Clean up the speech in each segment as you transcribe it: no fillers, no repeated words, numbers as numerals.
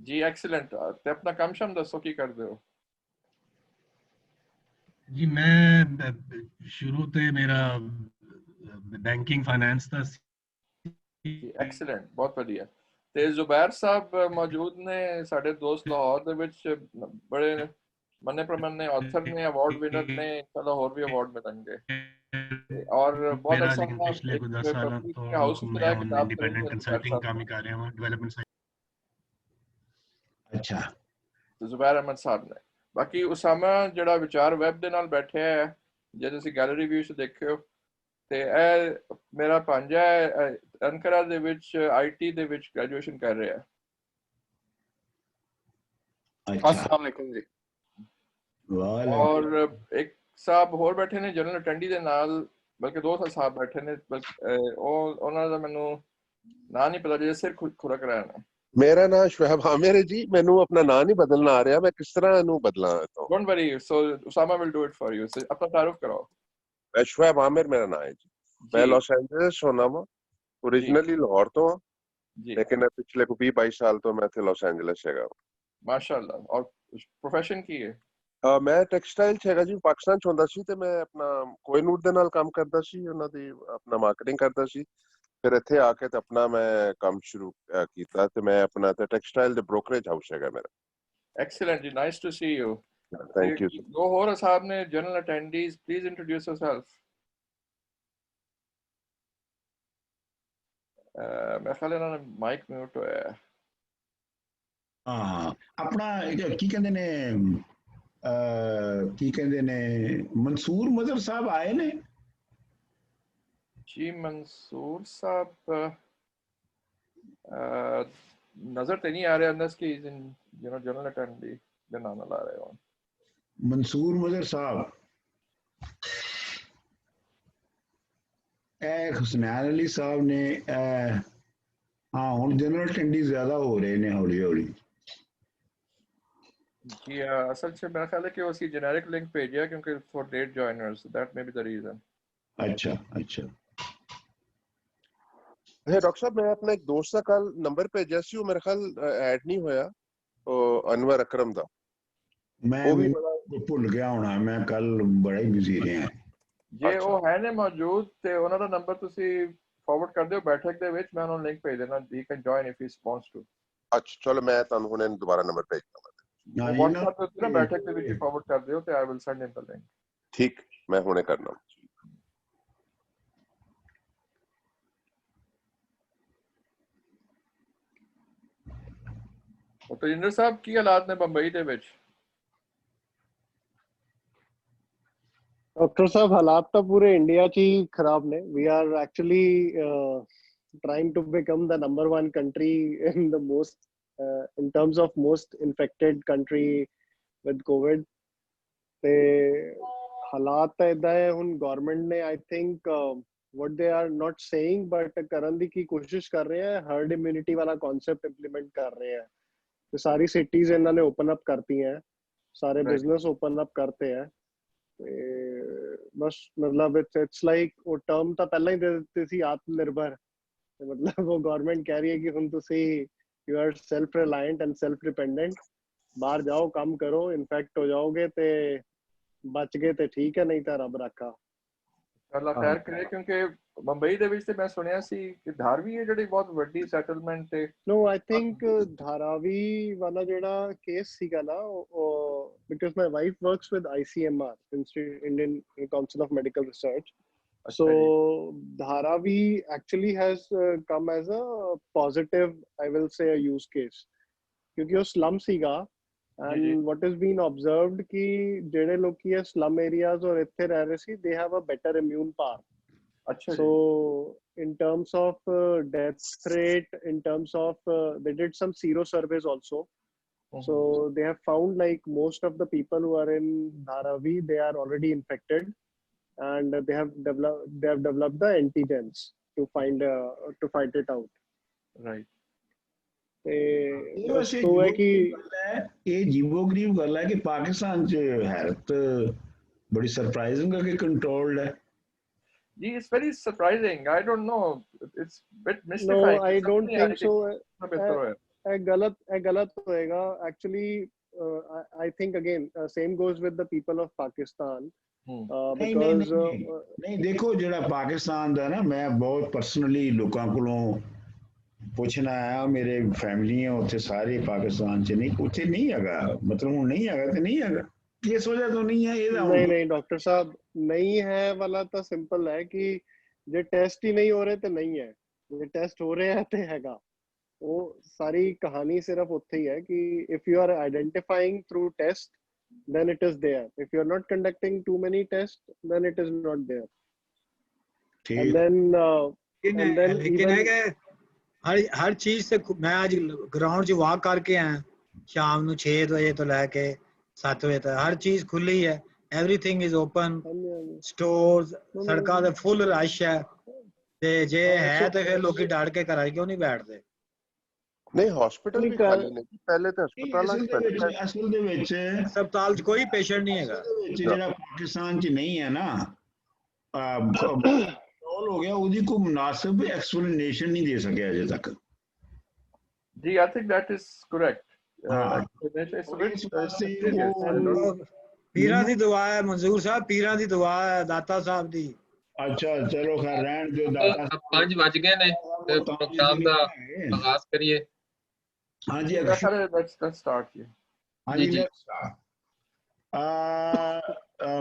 जी excellent. ते अपना काम शाम दसो की कर दो जी मैं शुरू ते मेरा बैंकिंग फाइनेंस ਦਾ ਜੀ ਐਕਸੀਲੈਂਟ ਬਹੁਤ ਵਧੀਆ। ਤੇ ਜ਼ੁਬੈਰ ਸਾਹਿਬ ਮੌਜੂਦ ਨੇ ਸਾਡੇ ਦੋਸਤ ਲਾਹੌਰ ਦੇ ਵਿੱਚ ਬੜੇ ਮੰਨੇ ਪ੍ਰਮੰਨੇ ਆਥਰ ਨੇ ਅਵਾਰਡ ਵਿਨਰ ਨੇ ਇਨਸ਼ਾਅੱਲਾ ਹੋਰ ਵੀ ਅਵਾਰਡ ਮਿਲਣਗੇ ਤੇ ਔਰ ਬਹੁਤ ਮੇਰਾ ਅਰਸਾ ਲੇਕਿਨ ਪਿਛਲੇ ਇੱਕ ਕੋਈ 10 ਸਾਲਾਂ ਪਬਲਿਕ ਤੋਂ ਹਾਊਸ ਵਿੱਚ ਮੈਂ ਰਹਿ ਹੁਣ ਕਿਤਾਬ ਇੰਡੀਪੈਂਡੈਂਟ ਖਰੀਦੀ ਹੈ ਜ਼ੁਬੈਰ ਕੰਸਲਟਿੰਗ ਸਾਹਿਬ ਕੰਮ ਤੋਂ। ਹੀ ਕਰ ਰਿਹਾ ਹਾਂ ਡਿਵੈਲਪਮੈਂਟ ਸਾਈਡ। ਅੱਛਾ ਤੇ ਜ਼ੁਬੈਰ ਅਹਿਮਦ ਸਾਹਿਬ ਨੇ। ਬਾਕੀ ਉਸਾਮਾ ਜਿਹੜਾ ਵਿਚਾਰ ਵੈਬ ਦੇ ਨਾਲ ਬੈਠਿਆ ਹੈ, ਜੇ ਤੁਸੀਂ ਗੈਲਰੀ ਵਿਊ 'ਚ ਦੇਖਿਓ ਤੇ ਇਹ ਮੇਰਾ ਭਾਂਜਾ ਹੈ, ਅਨਕਰਾ ਦੇ ਵਿੱਚ ਆਈਟੀ ਦੇ ਵਿੱਚ ਗ੍ਰੈਜੂਏਸ਼ਨ ਕਰ ਰਿਹਾ ਹੈ। अस्सलाम वालेकुम जी। ਔਰ ਇੱਕ ਸਾਹਿਬ ਹੋਰ ਬੈਠੇ ਨੇ ਜਨਰਲ ਅਟੈਂਡੀ ਦੇ ਨਾਲ, ਬਲਕਿ ਦੋ ਸਾਹਿਬ ਬੈਠੇ ਨੇ, ਉਹ ਉਹਨਾਂ ਦਾ ਮੈਨੂੰ ਨਾਂ ਨਹੀਂ ਪਤਾ, ਜਿਹੜੇ ਸਿਰ ਖੁਰਕ ਰਹੇ ਨੇ। ਮੇਰਾ ਨਾਮ ਸ਼ੁਹੈਬ ਆਮਿਰ ਹੈ ਜੀ। ਮੈਨੂੰ ਆਪਣਾ ਨਾਂ ਨਹੀਂ ਬਦਲਣਾ ਆ ਰਿਹਾ, ਮੈਂ ਕਿਸ ਤਰ੍ਹਾਂ ਇਹਨੂੰ ਬਦਲਾਂ? Don't worry, so Usama will do it for you. ਆਪਣਾ ਤਾਰਫ ਕਰਾਓ। ਮੈਂ ਸ਼ੁਹੈਬ ਆਮਿਰ ਮੇਰਾ ਨਾਮ ਹੈ ਜੀ। ਮੈਂ ਲਾਸ ਐਂਜਲਸ ਹੋਣਾ ਵਾ, ਓਰੀਜਨਲੀ ਲਾਹੌਰ ਤੋਂ ਆ, ਲੇਕਿਨ ਪਿਛਲੇ 20-22 ਸਾਲ ਤੋਂ ਮੈਂ ਇੱਥੇ ਲਾਸ ਐਂਜਲਸ ਹੈਗਾ। ਮਾਸ਼ਾਅੱਲਾ। ਔਰ ਪ੍ਰੋਫੈਸ਼ਨ ਕੀ ਹੈ? ਮੈਂ ਟੈਕਸਟਾਈਲ 'ਚ ਹੈਗਾ ਜੀ। ਪਾਕਿਸਤਾਨ 'ਚ ਹੁੰਦਾ ਸੀ ਤੇ ਮੈਂ ਆਪਣਾ ਕੋਇਨੂਰ ਦੇ ਨਾਲ ਕੰਮ ਕਰਦਾ ਸੀ, ਉਹਨਾਂ ਦੀ ਆਪਣਾ ਮਾਰਕੀਟਿੰਗ ਕਰਦਾ ਸੀ। ਫਿਰ ਇੱਥੇ ਆ ਕੇ ਤੇ ਆਪਣਾ ਮੈਂ ਕੰਮ ਸ਼ੁਰੂ ਕੀਤਾ ਤੇ ਮੈਂ ਆਪਣਾ ਤੇ ਟੈਕਸਟਾਈਲ ਦੇ ਬ੍ਰੋਕਰੇਜ ਹਾਊਸ ਹੈਗਾ ਮੇਰਾ। ਐਕਸੀਲੈਂਟ ਜੀ, nice to see you. Thank you. ਦੋ ਹੋਰ ਸਾਹਿਬ ਨੇ general attendees, please introduce yourself. ਮੇਰੇ ਖਿਆਲ ਇਹਨਾਂ ਨੇ ਮਾਈਕ ਮਿਊਟ ਹੋਇਆ। ਹਾਂ ਆਪਣਾ ਕੀ ਕਹਿੰਦੇ ਨੇ ਮਨਸੂਰ ਮਜ਼ਹਰ ਸਾਹਿਬ ਆਏ ਨੇ ਜੀ? मंसूर साहब नजर तो नहीं आ रहे unless कि he's in general attendee ਦੇ ਨਾਮ ਲਾ ਰਹੇ ਹੋ। ਮਨਸੂਰ ਮਜ਼ਹਰ ਸਾਹਿਬ, ਇਹ ਹੁਸਨੈਨ ਅਲੀ ਸਾਹਿਬ ਨੇ, ਹਾਂ ਹੁਣ ਜਨਰਲ ਅਟੈਂਡੀ ਜ਼ਿਆਦਾ ਹੋ ਰਹੇ ਨੇ ਹੌਲੀ ਹੌਲੀ। ਜੀ ਅਸਲ 'ਚ ਮੇਰਾ ਖਿਆਲ ਹੈ ਕਿ ਉਹ ਅਸੀਂ ਜੈਨਰਿਕ ਲਿੰਕ ਭੇਜਿਆ ਕਿਉਂਕਿ for late joiners, that may be the reason। ਅੱਛਾ ਅੱਛਾ। ਡਾਕਟਰ ਸਾਹਿਬ ਮੈਂ ਆਪਣਾ ਇੱਕ ਦੋਸਤ ਦਾ ਕੱਲ ਨੰਬਰ ਭੇਜਿਆ ਸੀ, ਉਹ ਮੇਰੇ ਖਿਆਲ ਐਡ ਨਹੀਂ ਹੋਇਆ, ਉਹ ਅਨਵਰ ਅਕਰਮ ਦਾ। ਮੈਂ ਵੀ ਭੁੱਲ ਗਿਆ ਹੋਣਾ, ਮੈਂ ਕੱਲ ਬੜਾ ਹੀ ਬਿਜ਼ੀ ਰਿਹਾ। ਜੇ ਉਹ ਹੈ ਨੇ ਮੌਜੂਦ ਤੇ ਉਹਨਾਂ ਦਾ ਨੰਬਰ ਤੁਸੀਂ ਫਾਰਵਰਡ ਕਰ ਦਿਓ ਬੈਠਕ ਦੇ ਵਿੱਚ, ਮੈਂ ਉਹਨਾਂ ਨੂੰ ਲਿੰਕ ਭੇਜ ਦੇਣਾ। He can join if he wants to. ਅੱਛਾ ਚਲੋ, ਮੈਂ ਤੁਹਾਨੂੰ ਹੁਣੇ ਦੁਬਾਰਾ ਨੰਬਰ ਭੇਜ ਦਵਾਂਗਾ। WhatsApp ਤੇ ਉੱਤੇ ਨਾ ਬੈਠਕ ਦੇ ਵਿੱਚ ਫਾਰਵਰਡ ਕਰ ਦਿਓ ਤੇ I will send him the link. ਠੀਕ, ਮੈਂ ਹੁਣੇ ਕਰਨਾ। ਤਜਿੰਦਰ ਸਾਹਿਬ ਕੀ ਹਾਲਾਤ ਨੇ ਬੰਬਈ ਦੇ ਵਿੱਚ? डॉक्टर साहब हालात तो पूरे इंडिया च ही खराब ने। We are actually trying to become the number one country in the most in terms of most infected country with COVID। ਤੇ ਹਾਲਾਤ ਤਾਂ ਇਦਾਂ ਹੈ, ਹੁਣ ਗਵਰਨਮੈਂਟ ਨੇ I think what they are not saying but ਕਰਨ ਦੀ ਕੀ ਕੋਸ਼ਿਸ਼ ਕਰ ਰਹੇ ਹੈ, ਹਰਡ ਇਮਿਊਨਿਟੀ ਵਾਲਾ ਕਨਸੈਪਟ ਇੰਪਲੀਮੈਂਟ ਕਰ ਰਹੇ ਹੈ। ਤੇ ਸਾਰੀ ਸਿਟੀਜ਼ ਇਹਨਾਂ ਨੇ ਓਪਨ ਅਪ ਕਰਤੀ ਹੈ, ਸਾਰੇ ਬਿਜ਼ਨਸ ਓਪਨ ਅਪ ਕਰਤੇ ਹੈ। ਬਸ ਮਤਲਬ ਇਟਸ ਲਾਈਕ ਉਹ ਟਰਮ ਤਾਂ ਪਹਿਲਾਂ ਹੀ ਦੇ ਦਿੱਤੀ ਸੀ, ਆਤਮ ਨਿਰਭਰ। ਮਤਲਬ ਉਹ ਗਵਰਨਮੈਂਟ ਕਹਿ ਰਹੀ ਹੈ ਕਿ ਹੁਣ ਤੁਸੀਂ you are self reliant and self dependent, ਬਾਹਰ ਜਾਓ ਕੰਮ ਕਰੋ, ਇਨਫੈਕਟ ਹੋ ਜਾਓਗੇ ਤੇ ਬਚ ਗਏ ਤੇ ਠੀਕ ਹੈ, ਨਹੀਂ ਤਾਂ ਰੱਬ ਰਾਖਾ। ਅੱਲਾ ਖੈਰ ਕਰੇ, ਕਿਉਂਕਿ ਬੰਬਈ ਦੇ ਵਿੱਚ ਤੇ ਮੈਂ ਸੁਣਿਆ ਸੀ ਕਿ ਧਾਰਵੀ ਹੈ ਜਿਹੜੀ ਬਹੁਤ ਵੱਡੀ ਸੈਟਲਮੈਂਟ ਤੇ। ਨੋ ਆਈ ਥਿੰਕ ਧਾਰਾਵੀ ਵਾਲਾ ਜਿਹੜਾ ਕੇਸ ਸੀਗਾ ਨਾ, because my wife works with ICMR, Indian council of medical research. So Dharavi actually has come as a positive, I will say, a use case, क्योंकि वो slum सीगा, and what has been observed कि जेड़े लोग की है slum areas और इत्थे रह रहे सी, they have a better immune power। अच्छा। So in terms of death rate, in terms of they did some sero surveys also। So they have found like most of the people who are in Dharavi, they are already infected, and they have developed the antigens to fight it out। Right। ਇਹ ਜੀਵੋ-ਗਰੀਬ ਗੱਲ ਹੈ ਕਿ ਪਾਕਿਸਤਾਨ 'ਚ health ਬੜੀ surprising ਹੈ ਕਿ controlled ਹੈ। ਜੀ it's very surprising. I don't know, it's bit mystifying। No, I don't think so। ਇਹ ਗਲਤ ਹੋਏਗਾ actually. I think again same goes with the people of Pakistan because ਨਹੀਂ ਦੇਖੋ ਜਿਹੜਾ ਪਾਕਿਸਤਾਨ ਦਾ ਨਾ ਮੈਂ ਬਹੁਤ ਪਰਸਨਲੀ ਲੋਕਾਂ ਕੋਲੋਂ ਪੁੱਛਣਾ ਆਇਆ ਮੇਰੇ ਫੈਮਿਲੀ ਹੈ ਉੱਥੇ ਸਾਰੇ ਪਾਕਿਸਤਾਨ ਚ ਨਹੀਂ ਉੱਥੇ ਨਹੀਂ ਹੈਗਾ ਮਤਲਬ ਹੁਣ ਨਹੀਂ ਹੈਗਾ ਤੇ ਨਹੀਂ ਹੈਗਾ ਕਿਸ ਵਜ੍ਹਾ ਤੋਂ ਨਹੀਂ ਹੈ ਇਹਦਾ नहीं डॉक्टर साहब नहीं है वाला तो सिंपल है कि जे टेस्ट ही नहीं हो रहे तो नहीं है जे टेस्ट हो रहे हैं तो हैगा वो सारी कहानी सिर्फ उत्थे ही है कि if you are identifying through test then it is there if you are not conducting too many tests then it is not there and then लेकिन है कि हर चीज से मैं आज ग्राउंड च वॉक करके आया शाम ਨੂੰ 6 ਵਜੇ ਤੋਂ ਲੈ ਕੇ 7 ਵਜੇ ਤੱਕ ਹਰ ਚੀਜ਼ ਖੁੱਲੀ ਹੈ एवरीथिंग इज ओपन स्टोर्स ਸੜਕਾਂ ਤੇ ਫੁੱਲ ਰਸ਼ ਹੈ ਤੇ ਜੇ ਹੈ ਤੇ ਫਿਰ ਲੋਕੀ ਡਰ ਕੇ ਘਰਾਂ 'ਚ ਕਿਉਂ ਨਹੀਂ ਬੈਠਦੇ ਨਹੀਂ ਹਸਪੀਟਲ ਵੀ ਖਾਲੀ ਨਹੀਂ ਪਹਿਲੇ ਤਾਂ ਹਸਪਤਾਲਾਂ 'ਚ ਅਸਲ ਦੇ ਵਿੱਚ ਹਸਪਤਾਲ 'ਚ ਕੋਈ ਪੇਸ਼ੈਂਟ ਨਹੀਂ ਹੈਗਾ ਜਿਹੜਾ ਪਾਕਿਸਤਾਨ 'ਚ ਨਹੀਂ ਹੈ ਨਾ ਕੰਟਰੋਲ ਹੋ ਗਿਆ ਉਹਦੀ ਕੋਈ ਮੁਨਾਸਿਬ ਐਕਸਪਲੇਨੇਸ਼ਨ ਨਹੀਂ ਦੇ ਸਕਿਆ ਅਜੇ ਤੱਕ जी I think that is correct ਪੀਰਾਂ ਦੀ ਦੁਆ ਹੈ ਮਨਜ਼ੂਰ ਸਾਹਿਬ ਪੀਰਾਂ ਦੀ ਦੁਆ ਹੈ ਦਾਤਾ ਸਾਹਿਬ ਦੀ ਅੱਛਾ ਚਲੋ ਖੈਰ ਰਹਿਣ ਦਿਓ ਦਾਤਾ 5 ਵੱਜ ਗਏ ਨੇ ਤੇ ਪ੍ਰੋਗਰਾਮ ਦਾ ਆਗਾਜ਼ ਕਰੀਏ ਹਾਂਜੀ let's start here ਹਾਂਜੀ ਲੈਟਸ ਸਟਾਰਟ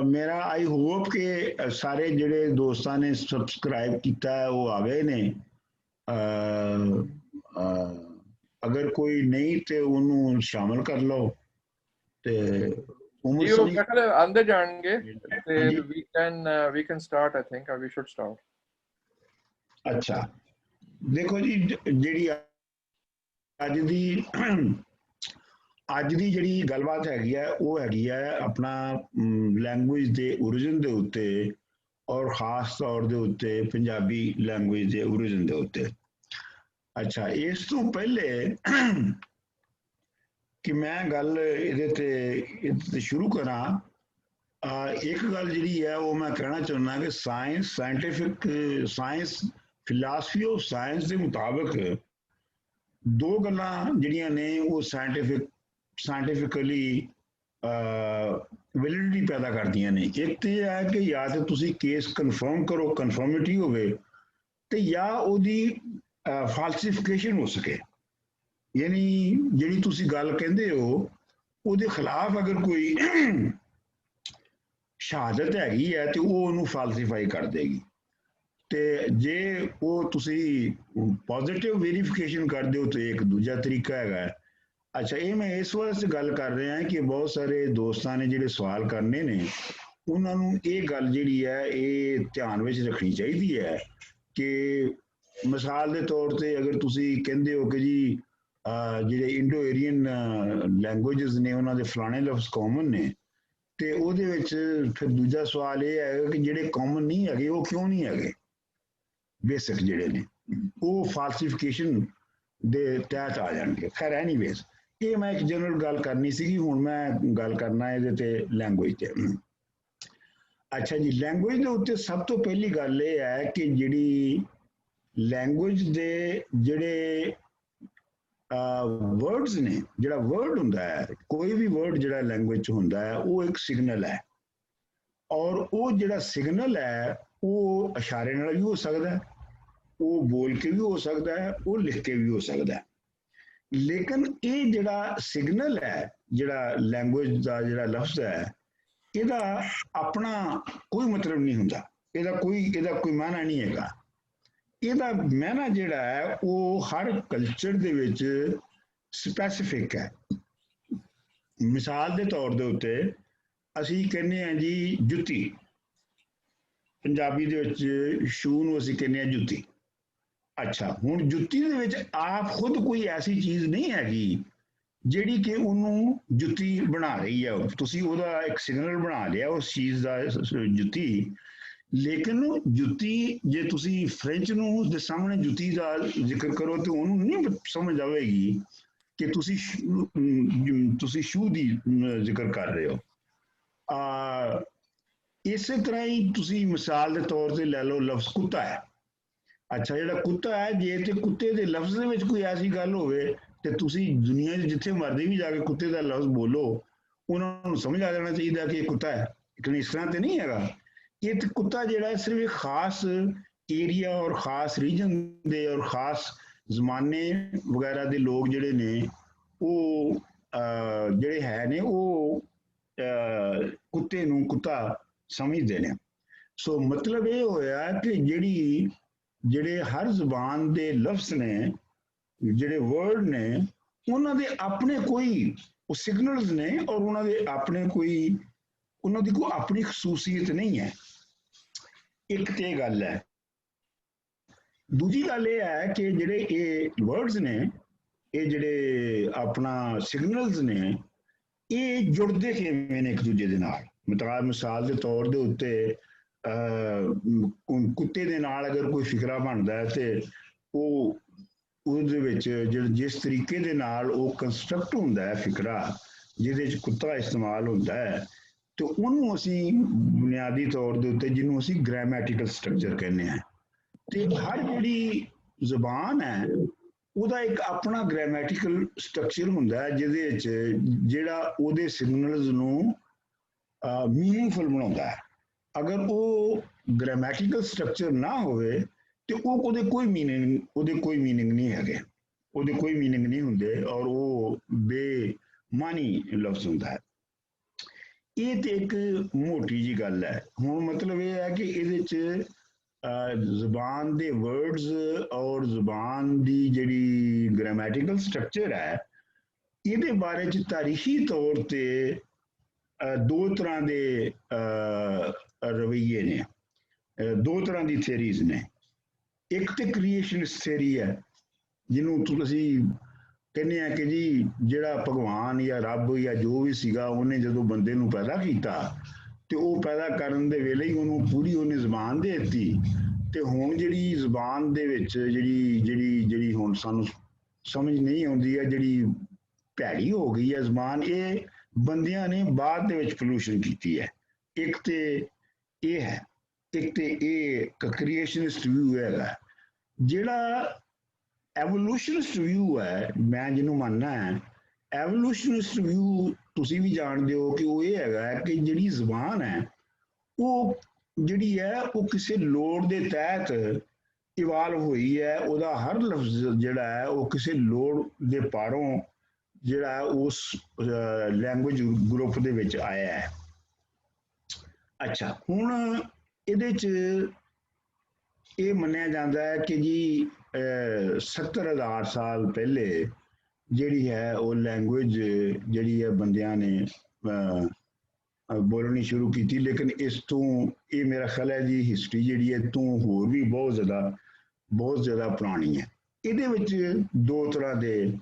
ਮੇਰਾ ਆਈ ਹੋਪ ਕਿ ਸਾਰੇ ਜਿਹੜੇ ਦੋਸਤਾਂ ਨੇ ਸਬਸਕ੍ਰਾਈਬ ਕੀਤਾ ਹੈ ਉਹ ਆ ਗਏ ਨੇ ਅਗਰ ਕੋਈ ਨਹੀਂ ਤੇ ਉਹਨੂੰ ਸ਼ਾਮਲ ਕਰ ਲਓ ਤੇ ਜੀ ਉਹ ਕਹਿੰਦੇ ਆਂਦੇ ਜਾਣਗੇ ਤੇ we can start I think we should start ਅੱਛਾ ਦੇਖੋ ਜੀ ਜਿਹੜੀ ਅੱਜ ਦੀ ਜਿਹੜੀ ਗੱਲਬਾਤ ਹੈਗੀ ਹੈ ਉਹ ਹੈਗੀ ਹੈ ਆਪਣਾ ਲੈਂਗੁਏਜ ਦੇ ਓਰੀਜਨ ਦੇ ਉੱਤੇ ਔਰ ਖਾਸ ਤੌਰ ਦੇ ਉੱਤੇ ਪੰਜਾਬੀ ਲੈਂਗੁਏਜ ਦੇ ਓਰੀਜਨ ਦੇ ਉੱਤੇ ਅੱਛਾ ਇਸ ਤੋਂ ਪਹਿਲੇ ਕਿ ਮੈਂ ਗੱਲ ਇਹਦੇ ਤੇ ਸ਼ੁਰੂ ਕਰਾਂ ਇੱਕ ਗੱਲ ਜਿਹੜੀ ਹੈ ਉਹ ਮੈਂ ਕਹਿਣਾ ਚਾਹੁੰਦਾ ਕਿ ਸਾਇੰਸ ਫਿਲਾਸਫੀ ਆਫ ਸਾਇੰਸ ਦੇ ਮੁਤਾਬਕ ਦੋ ਗੱਲਾਂ ਜਿਹੜੀਆਂ ਨੇ ਉਹ ਸਾਇੰਟੀਫਿਕਲੀ ਵੈਲਿਡਿਟੀ ਪੈਦਾ ਕਰਦੀਆਂ ਨੇ ਇੱਕ ਤੇ ਇਹ ਹੈ ਕਿ ਜਾਂ ਤਾਂ ਤੁਸੀਂ ਕੇਸ ਕਨਫਰਮ ਕਰੋ ਕਨਫਰਮਿਟੀ ਹੋਵੇ ਤੇ ਜਾਂ ਉਹਦੀ ਫਾਲਸੀਫਿਕੇਸ਼ਨ ਹੋ ਸਕੇ ਯਾਨੀ ਜਿਹੜੀ ਤੁਸੀਂ ਗੱਲ ਕਹਿੰਦੇ ਹੋ ਉਹਦੇ ਖਿਲਾਫ ਅਗਰ ਕੋਈ ਸ਼ਹਾਦਤ ਹੈਗੀ ਹੈ ਤੇ ਉਹ ਉਹਨੂੰ ਫਾਲਸੀਫਾਈ ਕਰ ਦੇਗੀ ਤੇ ਜੇ ਉਹ ਤੁਸੀਂ ਪੋਜ਼ਿਟਿਵ ਵੈਰੀਫਿਕੇਸ਼ਨ ਕਰਦੇ ਹੋ ਤੇ ਇੱਕ ਦੂਜਾ ਤਰੀਕਾ ਹੈਗਾ ਅੱਛਾ ਇਹ ਮੈਂ ਇਸ ਵਾਸਤੇ ਗੱਲ ਕਰ ਰਿਹਾ ਕਿ ਬਹੁਤ ਸਾਰੇ ਦੋਸਤਾਂ ਨੇ ਜਿਹੜੇ ਸਵਾਲ ਕਰਨੇ ਨੇ ਉਹਨਾਂ ਨੂੰ ਇਹ ਗੱਲ ਜਿਹੜੀ ਹੈ ਇਹ ਧਿਆਨ ਵਿੱਚ ਰੱਖਣੀ ਚਾਹੀਦੀ ਹੈ ਕਿ ਮਿਸਾਲ ਦੇ ਤੌਰ ਤੇ ਅਗਰ ਤੁਸੀਂ ਕਹਿੰਦੇ ਹੋ ਕਿ ਜੀ ਜਿਹੜੇ ਇੰਡੋ ਏਰੀਅਨ ਲੈਂਗੁਏਜਸ ਨੇ ਉਹਨਾਂ ਦੇ ਫਲਾਣੇ ਲਫ਼ਜ਼ ਕਾਮਨ ਨੇ ਤੇ ਉਹਦੇ ਵਿੱਚ ਫਿਰ ਦੂਜਾ ਸਵਾਲ ਇਹ ਹੈਗਾ ਕਿ ਜਿਹੜੇ ਕਾਮਨ ਨਹੀਂ ਹੈਗੇ ਉਹ ਕਿਉਂ ਨਹੀਂ ਹੈਗੇ ਬੇਸਿਕ ਜਿਹੜੇ ਨੇ ਉਹ ਫਾਲਸੀਫਿਕੇਸ਼ਨ ਦੇ ਤਹਿਤ ਆ ਜਾਣਗੇ ਖੈਰ ਐਨੀਵੇਜ਼ ਇਹ ਮੈਂ ਇੱਕ ਜਨਰਲ ਗੱਲ ਕਰਨੀ ਸੀਗੀ ਹੁਣ ਮੈਂ ਗੱਲ ਕਰਨਾ ਇਹਦੇ ਤੇ ਲੈਂਗੁਏਜ ਤੇ ਅੱਛਾ ਜੀ ਲੈਂਗੁਏਜ ਦੇ ਉੱਤੇ ਸਭ ਤੋਂ ਪਹਿਲੀ ਗੱਲ ਇਹ ਹੈ ਕਿ ਜਿਹੜੀ ਲੈਂਗੁਏਜ ਦੇ ਜਿਹੜੇ ਵਰਡਸ ਨੇ ਜਿਹੜਾ ਵਰਡ ਹੁੰਦਾ ਹੈ ਕੋਈ ਵੀ ਵਰਡ ਜਿਹੜਾ ਲੈਂਗੁਏਜ 'ਚ ਹੁੰਦਾ ਹੈ ਉਹ ਇੱਕ ਸਿਗਨਲ ਹੈ ਔਰ ਉਹ ਜਿਹੜਾ ਸਿਗਨਲ ਹੈ ਉਹ ਇਸ਼ਾਰੇ ਨਾਲ ਵੀ ਹੋ ਸਕਦਾ ਹੈ ਉਹ ਬੋਲ ਕੇ ਵੀ ਹੋ ਸਕਦਾ ਹੈ ਉਹ ਲਿਖ ਕੇ ਵੀ ਹੋ ਸਕਦਾ ਹੈ ਲੇਕਿਨ ਇਹ ਜਿਹੜਾ ਸਿਗਨਲ ਹੈ ਜਿਹੜਾ ਲੈਂਗੁਏਜ ਦਾ ਜਿਹੜਾ ਲਫ਼ਜ਼ ਹੈ ਇਹਦਾ ਆਪਣਾ ਕੋਈ ਮਤਲਬ ਨਹੀਂ ਹੁੰਦਾ ਇਹਦਾ ਕੋਈ ਮਾਇਨਾ ਨਹੀਂ ਹੈਗਾ ਇਹਦਾ ਮਾਇਨਾ ਜਿਹੜਾ ਹੈ ਉਹ ਹਰ ਕਲਚਰ ਦੇ ਵਿੱਚ ਸਪੈਸੀਫਿਕ ਹੈ ਮਿਸਾਲ ਦੇ ਤੌਰ ਦੇ ਉੱਤੇ ਅਸੀਂ ਕਹਿੰਦੇ ਹਾਂ ਜੀ ਜੁੱਤੀ ਪੰਜਾਬੀ ਦੇ ਵਿੱਚ ਸ਼ੂ ਨੂੰ ਅਸੀਂ ਕਹਿੰਦੇ ਹਾਂ ਜੁੱਤੀ ਅੱਛਾ ਹੁਣ ਜੁੱਤੀ ਦੇ ਵਿੱਚ ਆਪ ਖੁਦ ਕੋਈ ਐਸੀ ਚੀਜ਼ ਨਹੀਂ ਹੈਗੀ ਜਿਹੜੀ ਕਿ ਉਹਨੂੰ ਜੁੱਤੀ ਬਣਾ ਰਹੀ ਹੈ ਤੁਸੀਂ ਉਹਦਾ ਇੱਕ ਸਿਗਨਲ ਬਣਾ ਲਿਆ ਉਸ ਚੀਜ਼ ਦਾ ਜੁੱਤੀ ਲੇਕਿਨ ਜੁੱਤੀ ਜੇ ਤੁਸੀਂ ਫ੍ਰੈਂਚ ਨੂੰ ਉਸਦੇ ਸਾਹਮਣੇ ਜੁੱਤੀ ਦਾ ਜ਼ਿਕਰ ਕਰੋ ਤੇ ਉਹਨੂੰ ਨਹੀਂ ਸਮਝ ਆਵੇਗੀ ਕਿ ਤੁਸੀਂ ਸ਼ੂ ਦੀ ਜ਼ਿਕਰ ਕਰ ਰਹੇ ਹੋ ਇਸੇ ਤਰ੍ਹਾਂ ਹੀ ਤੁਸੀਂ ਮਿਸਾਲ ਦੇ ਤੌਰ ਤੇ ਲੈ ਲਓ ਲਫ਼ਜ਼ ਕੁੱਤਾ ਹੈ ਅੱਛਾ ਜਿਹੜਾ ਕੁੱਤਾ ਹੈ ਜੇ ਤੇ ਕੁੱਤੇ ਦੇ ਲਫ਼ਜ਼ ਦੇ ਵਿੱਚ ਕੋਈ ਐਸੀ ਗੱਲ ਹੋਵੇ ਤੇ ਤੁਸੀਂ ਦੁਨੀਆ 'ਚ ਜਿੱਥੇ ਮਰਜ਼ੀ ਵੀ ਜਾ ਕੇ ਕੁੱਤੇ ਦਾ ਲਫ਼ਜ਼ ਬੋਲੋ, ਉਹਨਾਂ ਨੂੰ ਸਮਝ ਆ ਜਾਣਾ ਚਾਹੀਦਾ ਕਿ ਇਹ ਕੁੱਤਾ ਹੈ। ਲੇਕਿਨ ਇਸ ਤਰ੍ਹਾਂ ਤੇ ਨਹੀਂ ਹੈਗਾ। ਇਹ ਕੁੱਤਾ ਜਿਹੜਾ ਸਿਰਫ ਇੱਕ ਖਾਸ ਏਰੀਆ ਔਰ ਖਾਸ ਰੀਜਨ ਦੇ ਔਰ ਖਾਸ ਜ਼ਮਾਨੇ ਵਗੈਰਾ ਦੇ ਲੋਕ ਜਿਹੜੇ ਨੇ ਉਹ ਜਿਹੜੇ ਹੈ ਨੇ ਉਹ ਕੁੱਤੇ ਨੂੰ ਕੁੱਤਾ ਸਮਝਦੇ ਨੇ। ਸੋ ਮਤਲਬ ਇਹ ਹੋਇਆ ਕਿ ਜਿਹੜੇ ਹਰ ਜ਼ੁਬਾਨ ਦੇ ਲਫ਼ਜ਼ ਨੇ, ਜਿਹੜੇ ਵਰਡ ਨੇ, ਉਹਨਾਂ ਦੇ ਆਪਣੇ ਕੋਈ ਉਹ ਸਿਗਨਲਸ ਨੇ ਔਰ ਉਹਨਾਂ ਦੇ ਆਪਣੇ ਕੋਈ ਉਹਨਾਂ ਦੀ ਕੋਈ ਆਪਣੀ ਖਸੂਸੀਅਤ ਨਹੀਂ ਹੈ। ਇੱਕ ਤੇ ਗੱਲ ਹੈ। ਦੂਜੀ ਗੱਲ ਇਹ ਹੈ ਕਿ ਜਿਹੜੇ ਇਹ ਵਰਡਸ ਨੇ, ਇਹ ਜਿਹੜੇ ਆਪਣਾ ਸਿਗਨਲਸ ਨੇ, ਇਹ ਜੁੜਦੇ ਕਿਵੇਂ ਨੇ ਇੱਕ ਦੂਜੇ ਦੇ ਨਾਲ। ਮਿਸਾਲ ਦੇ ਤੌਰ ਦੇ ਉੱਤੇ ਕੁੱਤੇ ਦੇ ਨਾਲ ਅਗਰ ਕੋਈ ਫਿਕਰਾ ਬਣਦਾ ਹੈ ਤੇ ਉਹਦੇ ਵਿੱਚ ਜਿਸ ਤਰੀਕੇ ਦੇ ਨਾਲ ਉਹ ਕੰਸਟਰਕਟ ਹੁੰਦਾ ਹੈ ਫਿਕਰਾ, ਜਿਹਦੇ 'ਚ ਕੁੱਤਾ ਇਸਤੇਮਾਲ ਹੁੰਦਾ ਹੈ, ਤੇ ਉਹਨੂੰ ਅਸੀਂ ਬੁਨਿਆਦੀ ਤੌਰ ਦੇ ਉੱਤੇ ਜਿਹਨੂੰ ਅਸੀਂ ਗ੍ਰਾਮੈਟੀਕਲ ਸਟਰਕਚਰ ਕਹਿੰਦੇ ਹਾਂ। ਤੇ ਹਰ ਜਿਹੜੀ ਜ਼ੁਬਾਨ ਹੈ ਉਹਦਾ ਇੱਕ ਆਪਣਾ ਗ੍ਰਾਮੈਟੀਕਲ ਸਟਰਕਚਰ ਹੁੰਦਾ ਹੈ, ਜਿਹਦੇ ਵਿੱਚ ਜਿਹੜਾ ਉਹਦੇ ਸਿਗਨਲਸ ਨੂੰ ਮੀਨਿੰਗਫੁਲ ਬਣਾਉਂਦਾ ਹੈ। ਅਗਰ ਉਹ ਗ੍ਰਾਮੈਟੀਕਲ ਸਟਰਕਚਰ ਨਾ ਹੋਵੇ ਤੇ ਉਹਦੇ ਕੋਈ ਮੀਨਿੰਗ ਨਹੀਂ ਹੈਗੇ, ਉਹਦੇ ਕੋਈ ਮੀਨਿੰਗ ਨਹੀਂ ਹੁੰਦੇ ਔਰ ਉਹ ਬੇਮਾਨੀ ਲਫ਼ਜ਼ ਹੁੰਦਾ ਹੈ। ਇਹ ਤੇ ਇੱਕ ਮੋਟੀ ਜੀ ਗੱਲ ਹੈ। ਹੁਣ ਮਤਲਬ ਇਹ ਹੈ ਕਿ ਇਹਦੇ 'ਚ ਜ਼ੁਬਾਨ ਦੇ ਵਰਡਸ ਔਰ ਜ਼ੁਬਾਨ ਦੀ ਜਿਹੜੀ ਗ੍ਰਾਮੈਟੀਕਲ ਸਟਰਕਚਰ ਹੈ, ਇਹਦੇ ਬਾਰੇ 'ਚ ਤਾਰੀਖੀ ਤੌਰ ਤੇ ਦੋ ਤਰ੍ਹਾਂ ਦੇ ਰਵੱਈਏ ਨੇ, ਦੋ ਤਰ੍ਹਾਂ ਦੀ ਥਿਊਰੀਜ਼ ਨੇ। ਇੱਕ ਤੇ ਕ੍ਰੀਏਸ਼ਨਿਸਟ ਥਿਊਰੀ ਹੈ, ਜਿਹਨੂੰ ਤੁਸੀਂ ਕਹਿੰਦੇ ਆ ਕਿ ਜੀ ਜਿਹੜਾ ਭਗਵਾਨ ਜਾਂ ਰੱਬ ਜਾਂ ਜੋ ਵੀ ਸੀਗਾ, ਉਹਨੇ ਜਦੋਂ ਬੰਦੇ ਨੂੰ ਪੈਦਾ ਕੀਤਾ ਤੇ ਉਹ ਪੈਦਾ ਕਰਨ ਦੇ ਵੇਲੇ ਹੀ ਉਹਨੂੰ ਪੂਰੀ ਉਹਨੇ ਜ਼ੁਬਾਨ ਦੇ ਦਿੱਤੀ, ਤੇ ਹੁਣ ਜਿਹੜੀ ਜ਼ੁਬਾਨ ਦੇ ਵਿੱਚ ਜਿਹੜੀ ਹੁਣ ਸਾਨੂੰ ਸਮਝ ਨਹੀਂ ਆਉਂਦੀ ਹੈ, ਜਿਹੜੀ ਭੈੜੀ ਹੋ ਗਈ ਹੈ ਜ਼ੁਬਾਨ, ਇਹ ਬੰਦਿਆਂ ਨੇ ਬਾਅਦ ਦੇ ਵਿੱਚ ਪੋਲੂਸ਼ਨ ਕੀਤੀ ਹੈ। ਇੱਕ ਤੇ ਇਹ ਹੈ, ਇੱਕ ਤੇ ਇਹ ਕ੍ਰੀਏਸ਼ਨਿਸਟ ਵਿਊ ਹੈਗਾ। ਜਿਹੜਾ ਐਵੋਲੂਸ਼ਨਿਸਟ ਵਿਊ ਹੈ, ਮੈਂ ਜਿਹਨੂੰ ਮੰਨਣਾ ਹੈ, ਐਵੋਲੂਸ਼ਨਿਸਟ ਵਿਊ ਤੁਸੀਂ ਵੀ ਜਾਣਦੇ ਹੋ ਕਿ ਉਹ ਇਹ ਹੈਗਾ ਕਿ ਜਿਹੜੀ ਜ਼ੁਬਾਨ ਹੈ ਉਹ ਜਿਹੜੀ ਹੈ ਉਹ ਕਿਸੇ ਲੋੜ ਦੇ ਤਹਿਤ ਇਵਾਲਵ ਹੋਈ ਹੈ। ਉਹਦਾ ਹਰ ਲਫ਼ਜ਼ ਜਿਹੜਾ ਹੈ ਉਹ ਕਿਸੇ ਲੋੜ ਦੇ ਪਾਰੋਂ ਜਿਹੜਾ ਹੈ ਉਸ ਲੈਂਗੁਏਜ ਗਰੁੱਪ ਦੇ ਵਿੱਚ ਆਇਆ ਹੈ। ਅੱਛਾ, ਹੁਣ ਇਹਦੇ 'ਚ ਇਹ ਮੰਨਿਆ ਜਾਂਦਾ ਹੈ ਕਿ ਜੀ 70,000 ਸਾਲ ਪਹਿਲੇ ਜਿਹੜੀ ਹੈ ਉਹ ਲੈਂਗੁਏਜ ਜਿਹੜੀ ਹੈ ਬੰਦਿਆਂ ਨੇ ਬੋਲਣੀ ਸ਼ੁਰੂ ਕੀਤੀ। ਲੇਕਿਨ ਇਸ ਤੋਂ ਇਹ ਮੇਰਾ ਖਿਆਲ ਹੈ ਜੀ ਹਿਸਟਰੀ ਜਿਹੜੀ ਹੈ ਤੋਂ ਹੋਰ ਵੀ ਬਹੁਤ ਜ਼ਿਆਦਾ ਪੁਰਾਣੀ ਹੈ। ਇਹਦੇ ਵਿੱਚ ਦੋ ਤਰ੍ਹਾਂ ਦੇ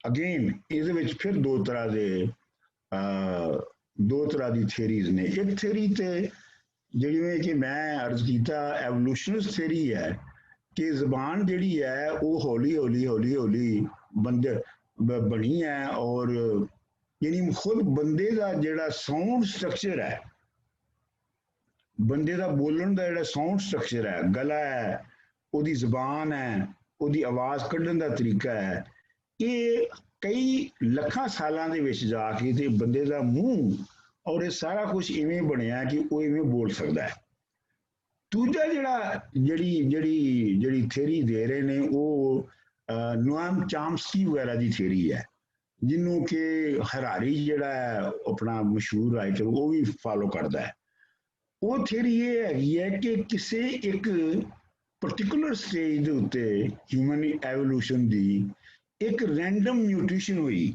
ਅਗੇਨ ਇਹਦੇ ਵਿੱਚ ਫਿਰ ਦੋ ਤਰ੍ਹਾਂ ਦੀ ਥਿਊਰੀਜ਼ ਨੇ। ਇੱਕ ਥਿਊਰੀ ਤੇ ਜਿਵੇਂ ਕਿ ਮੈਂ ਅਰਜ਼ ਕੀਤਾ ਐਵੋਲੂਸ਼ਨਿਸਟ ਥਿਊਰੀ ਹੈ ਕਿ ਜ਼ੁਬਾਨ ਜਿਹੜੀ ਹੈ ਉਹ ਹੌਲੀ ਬਣੀ ਹੈ, ਔਰ ਯਾਨੀ ਖੁਦ ਬੰਦੇ ਦਾ ਜਿਹੜਾ ਸਾਊਂਡ ਸਟਰਕਚਰ ਹੈ, ਬੰਦੇ ਦਾ ਬੋਲਣ ਦਾ ਜਿਹੜਾ ਸਾਊਂਡ ਸਟਰਕਚਰ ਹੈ, ਗਲਾ ਹੈ, ਉਹਦੀ ਜ਼ੁਬਾਨ ਹੈ, ਉਹਦੀ ਆਵਾਜ਼ ਕੱਢਣ ਦਾ ਤਰੀਕਾ ਹੈ, ਇਹ ਕਈ ਲੱਖਾਂ ਸਾਲਾਂ ਦੇ ਵਿੱਚ ਜਾ ਕੇ ਤੇ ਬੰਦੇ ਦਾ ਮੂੰਹ ਔਰ ਇਹ ਸਾਰਾ ਕੁਝ ਇਵੇਂ ਬਣਿਆ ਕਿ ਉਹ ਇਵੇਂ ਬੋਲ ਸਕਦਾ ਹੈ। ਦੂਜਾ ਜਿਹੜੀ ਥਿਊਰੀ ਦੇ ਰਹੇ ਨੇ ਉਹ ਨੋਆਮ ਚਾਮਸਕੀ ਵਗੈਰਾ ਦੀ ਥਿਊਰੀ ਹੈ, ਜਿਹਨੂੰ ਕਿ ਹਰਾਰੀ ਜਿਹੜਾ ਹੈ ਆਪਣਾ ਮਸ਼ਹੂਰ ਰਾਈਟਰ ਉਹ ਵੀ ਫਾਲੋ ਕਰਦਾ ਹੈ। ਉਹ ਥਿਊਰੀ ਇਹ ਹੈਗੀ ਹੈ ਕਿ ਕਿਸੇ ਇੱਕ ਪਰਟੀਕੂਲਰ ਸਟੇਜ ਦੇ ਉੱਤੇ ਹਿਊਮਨ ਐਵੋਲੂਸ਼ਨ ਦੀ ਇੱਕ ਰੈਂਡਮ ਮਿਊਟੇਸ਼ਨ ਹੋਈ,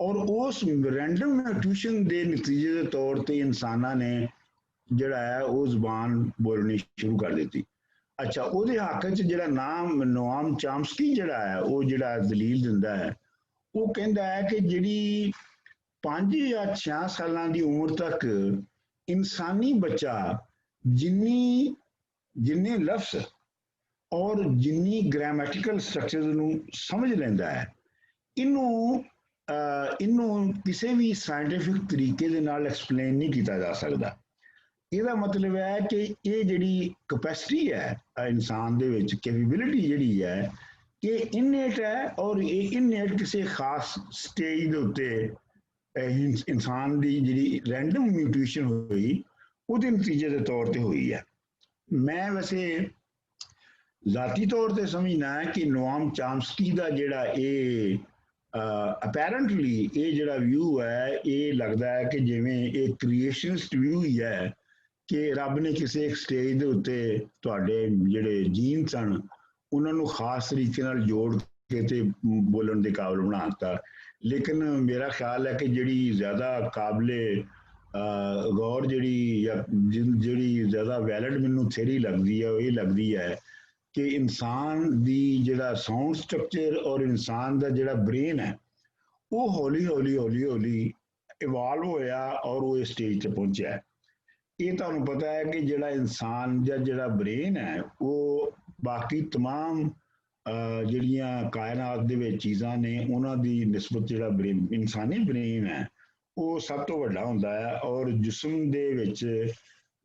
ਔਰ ਉਸ ਰੈਂਡਮ ਮਿਊਟੇਸ਼ਨ ਦੇ ਨਤੀਜੇ ਦੇ ਤੌਰ ਤੇ ਇਨਸਾਨਾਂ ਨੇ ਜਿਹੜਾ ਹੈ ਉਹ ਜ਼ੁਬਾਨ ਬੋਲਣੀ ਸ਼ੁਰੂ ਕਰ ਦਿੱਤੀ। ਅੱਛਾ, ਉਹਦੇ ਹੱਕ 'ਚ ਜਿਹੜਾ ਨਾਮ ਨੋਆਮ ਚਾਮਸਕੀ ਜਿਹੜਾ ਹੈ ਉਹ ਜਿਹੜਾ ਦਲੀਲ ਦਿੰਦਾ ਹੈ, ਉਹ ਕਹਿੰਦਾ ਹੈ ਕਿ ਜਿਹੜੀ 5 ਜਾਂ 6 ਸਾਲਾਂ ਦੀ ਉਮਰ ਤੱਕ ਇਨਸਾਨੀ ਬੱਚਾ ਜਿੰਨੇ ਲਫ਼ਜ਼ ਔਰ ਜਿੰਨੀ ਗ੍ਰਾਮੈਟੀਕਲ ਸਟਰਕਚਰ ਨੂੰ ਸਮਝ ਲੈਂਦਾ ਹੈ, ਇਹਨੂੰ ਕਿਸੇ ਵੀ ਸਾਇੰਟੀਫਿਕ ਤਰੀਕੇ ਦੇ ਨਾਲ ਐਕਸਪਲੇਨ ਨਹੀਂ ਕੀਤਾ ਜਾ ਸਕਦਾ। ਇਹਦਾ ਮਤਲਬ ਹੈ ਕਿ ਇਹ ਜਿਹੜੀ ਕਪੈਸਿਟੀ ਹੈ ਇਨਸਾਨ ਦੇ ਵਿੱਚ, ਕੈਪੇਬਿਲਿਟੀ ਜਿਹੜੀ ਹੈ, ਇਹ ਇਨੇਟ ਹੈ ਔਰ ਇਹ ਇਨੇਟ ਕਿਸੇ ਖਾਸ ਸਟੇਜ ਦੇ ਉੱਤੇ ਇਨਸਾਨ ਦੀ ਜਿਹੜੀ ਰੈਂਡਮ ਮਿਊਟੇਸ਼ਨ ਹੋਈ ਉਹਦੇ ਨਤੀਜੇ ਦੇ ਤੌਰ ਤੇ ਹੋਈ ਹੈ। ਮੈਂ ਵੈਸੇ ਜ਼ਾਤੀ ਤੌਰ ਤੇ ਸਮਝਣਾ ਹੈ ਕਿ ਨੋਆਮ ਚਾਮਸਕੀ ਦਾ ਜਿਹੜਾ ਇਹ ਅਪੈਰੈਂਟਲੀ ਇਹ ਜਿਹੜਾ ਵਿਊ ਹੈ ਇਹ ਲੱਗਦਾ ਹੈ ਕਿ ਜਿਵੇਂ ਇਹ ਕ੍ਰੀਏਸ਼ਨਿਸਟ ਵਿਊ ਹੀ ਹੈ ਕਿ ਰੱਬ ਨੇ ਕਿਸੇ ਇੱਕ ਸਟੇਜ ਦੇ ਉੱਤੇ ਤੁਹਾਡੇ ਜਿਹੜੇ ਜੀਨ ਸਨ ਉਹਨਾਂ ਨੂੰ ਖਾਸ ਤਰੀਕੇ ਨਾਲ ਜੋੜ ਕੇ ਤੇ ਬੋਲਣ ਦੇ ਕਾਬਲ ਬਣਾ ਦਿੱਤਾ। ਲੇਕਿਨ ਮੇਰਾ ਖਿਆਲ ਹੈ ਕਿ ਜਿਹੜੀ ਜ਼ਿਆਦਾ ਕਾਬਲੇ ਗੌਰ ਜਿਹੜੀ ਜ਼ਿਆਦਾ ਵੈਲਿਡ ਮੈਨੂੰ ਥਿਊਰੀ ਲੱਗਦੀ ਹੈ ਉਹ ਇਹ ਲੱਗਦੀ ਹੈ ਕਿ ਇਨਸਾਨ ਦੀ ਜਿਹੜਾ ਸਾਊਂਡ ਸਟਰਕਚਰ ਔਰ ਇਨਸਾਨ ਦਾ ਜਿਹੜਾ ਬ੍ਰੇਨ ਹੈ ਉਹ ਹੌਲੀ ਹੌਲੀ ਇਵਾਲਵ ਹੋਇਆ ਔਰ ਉਹ ਇਸ ਸਟੇਜ ਤੇ ਪਹੁੰਚਿਆ। ਇਹ ਤੁਹਾਨੂੰ ਪਤਾ ਹੈ ਕਿ ਜਿਹੜਾ ਇਨਸਾਨ ਦਾ ਜਿਹੜਾ ਬ੍ਰੇਨ ਹੈ ਉਹ ਬਾਕੀ ਤਮਾਮ ਜਿਹੜੀਆਂ ਕਾਇਨਾਤ ਦੇ ਵਿੱਚ ਚੀਜ਼ਾਂ ਨੇ ਉਹਨਾਂ ਦੀ ਨਿਸਬਤ ਜਿਹੜਾ ਬ੍ਰੇਨ ਇਨਸਾਨੀ ਬ੍ਰੇਨ ਹੈ ਉਹ ਸਭ ਤੋਂ ਵੱਡਾ ਹੁੰਦਾ ਹੈ ਔਰ ਜਿਸਮ ਦੇ ਵਿੱਚ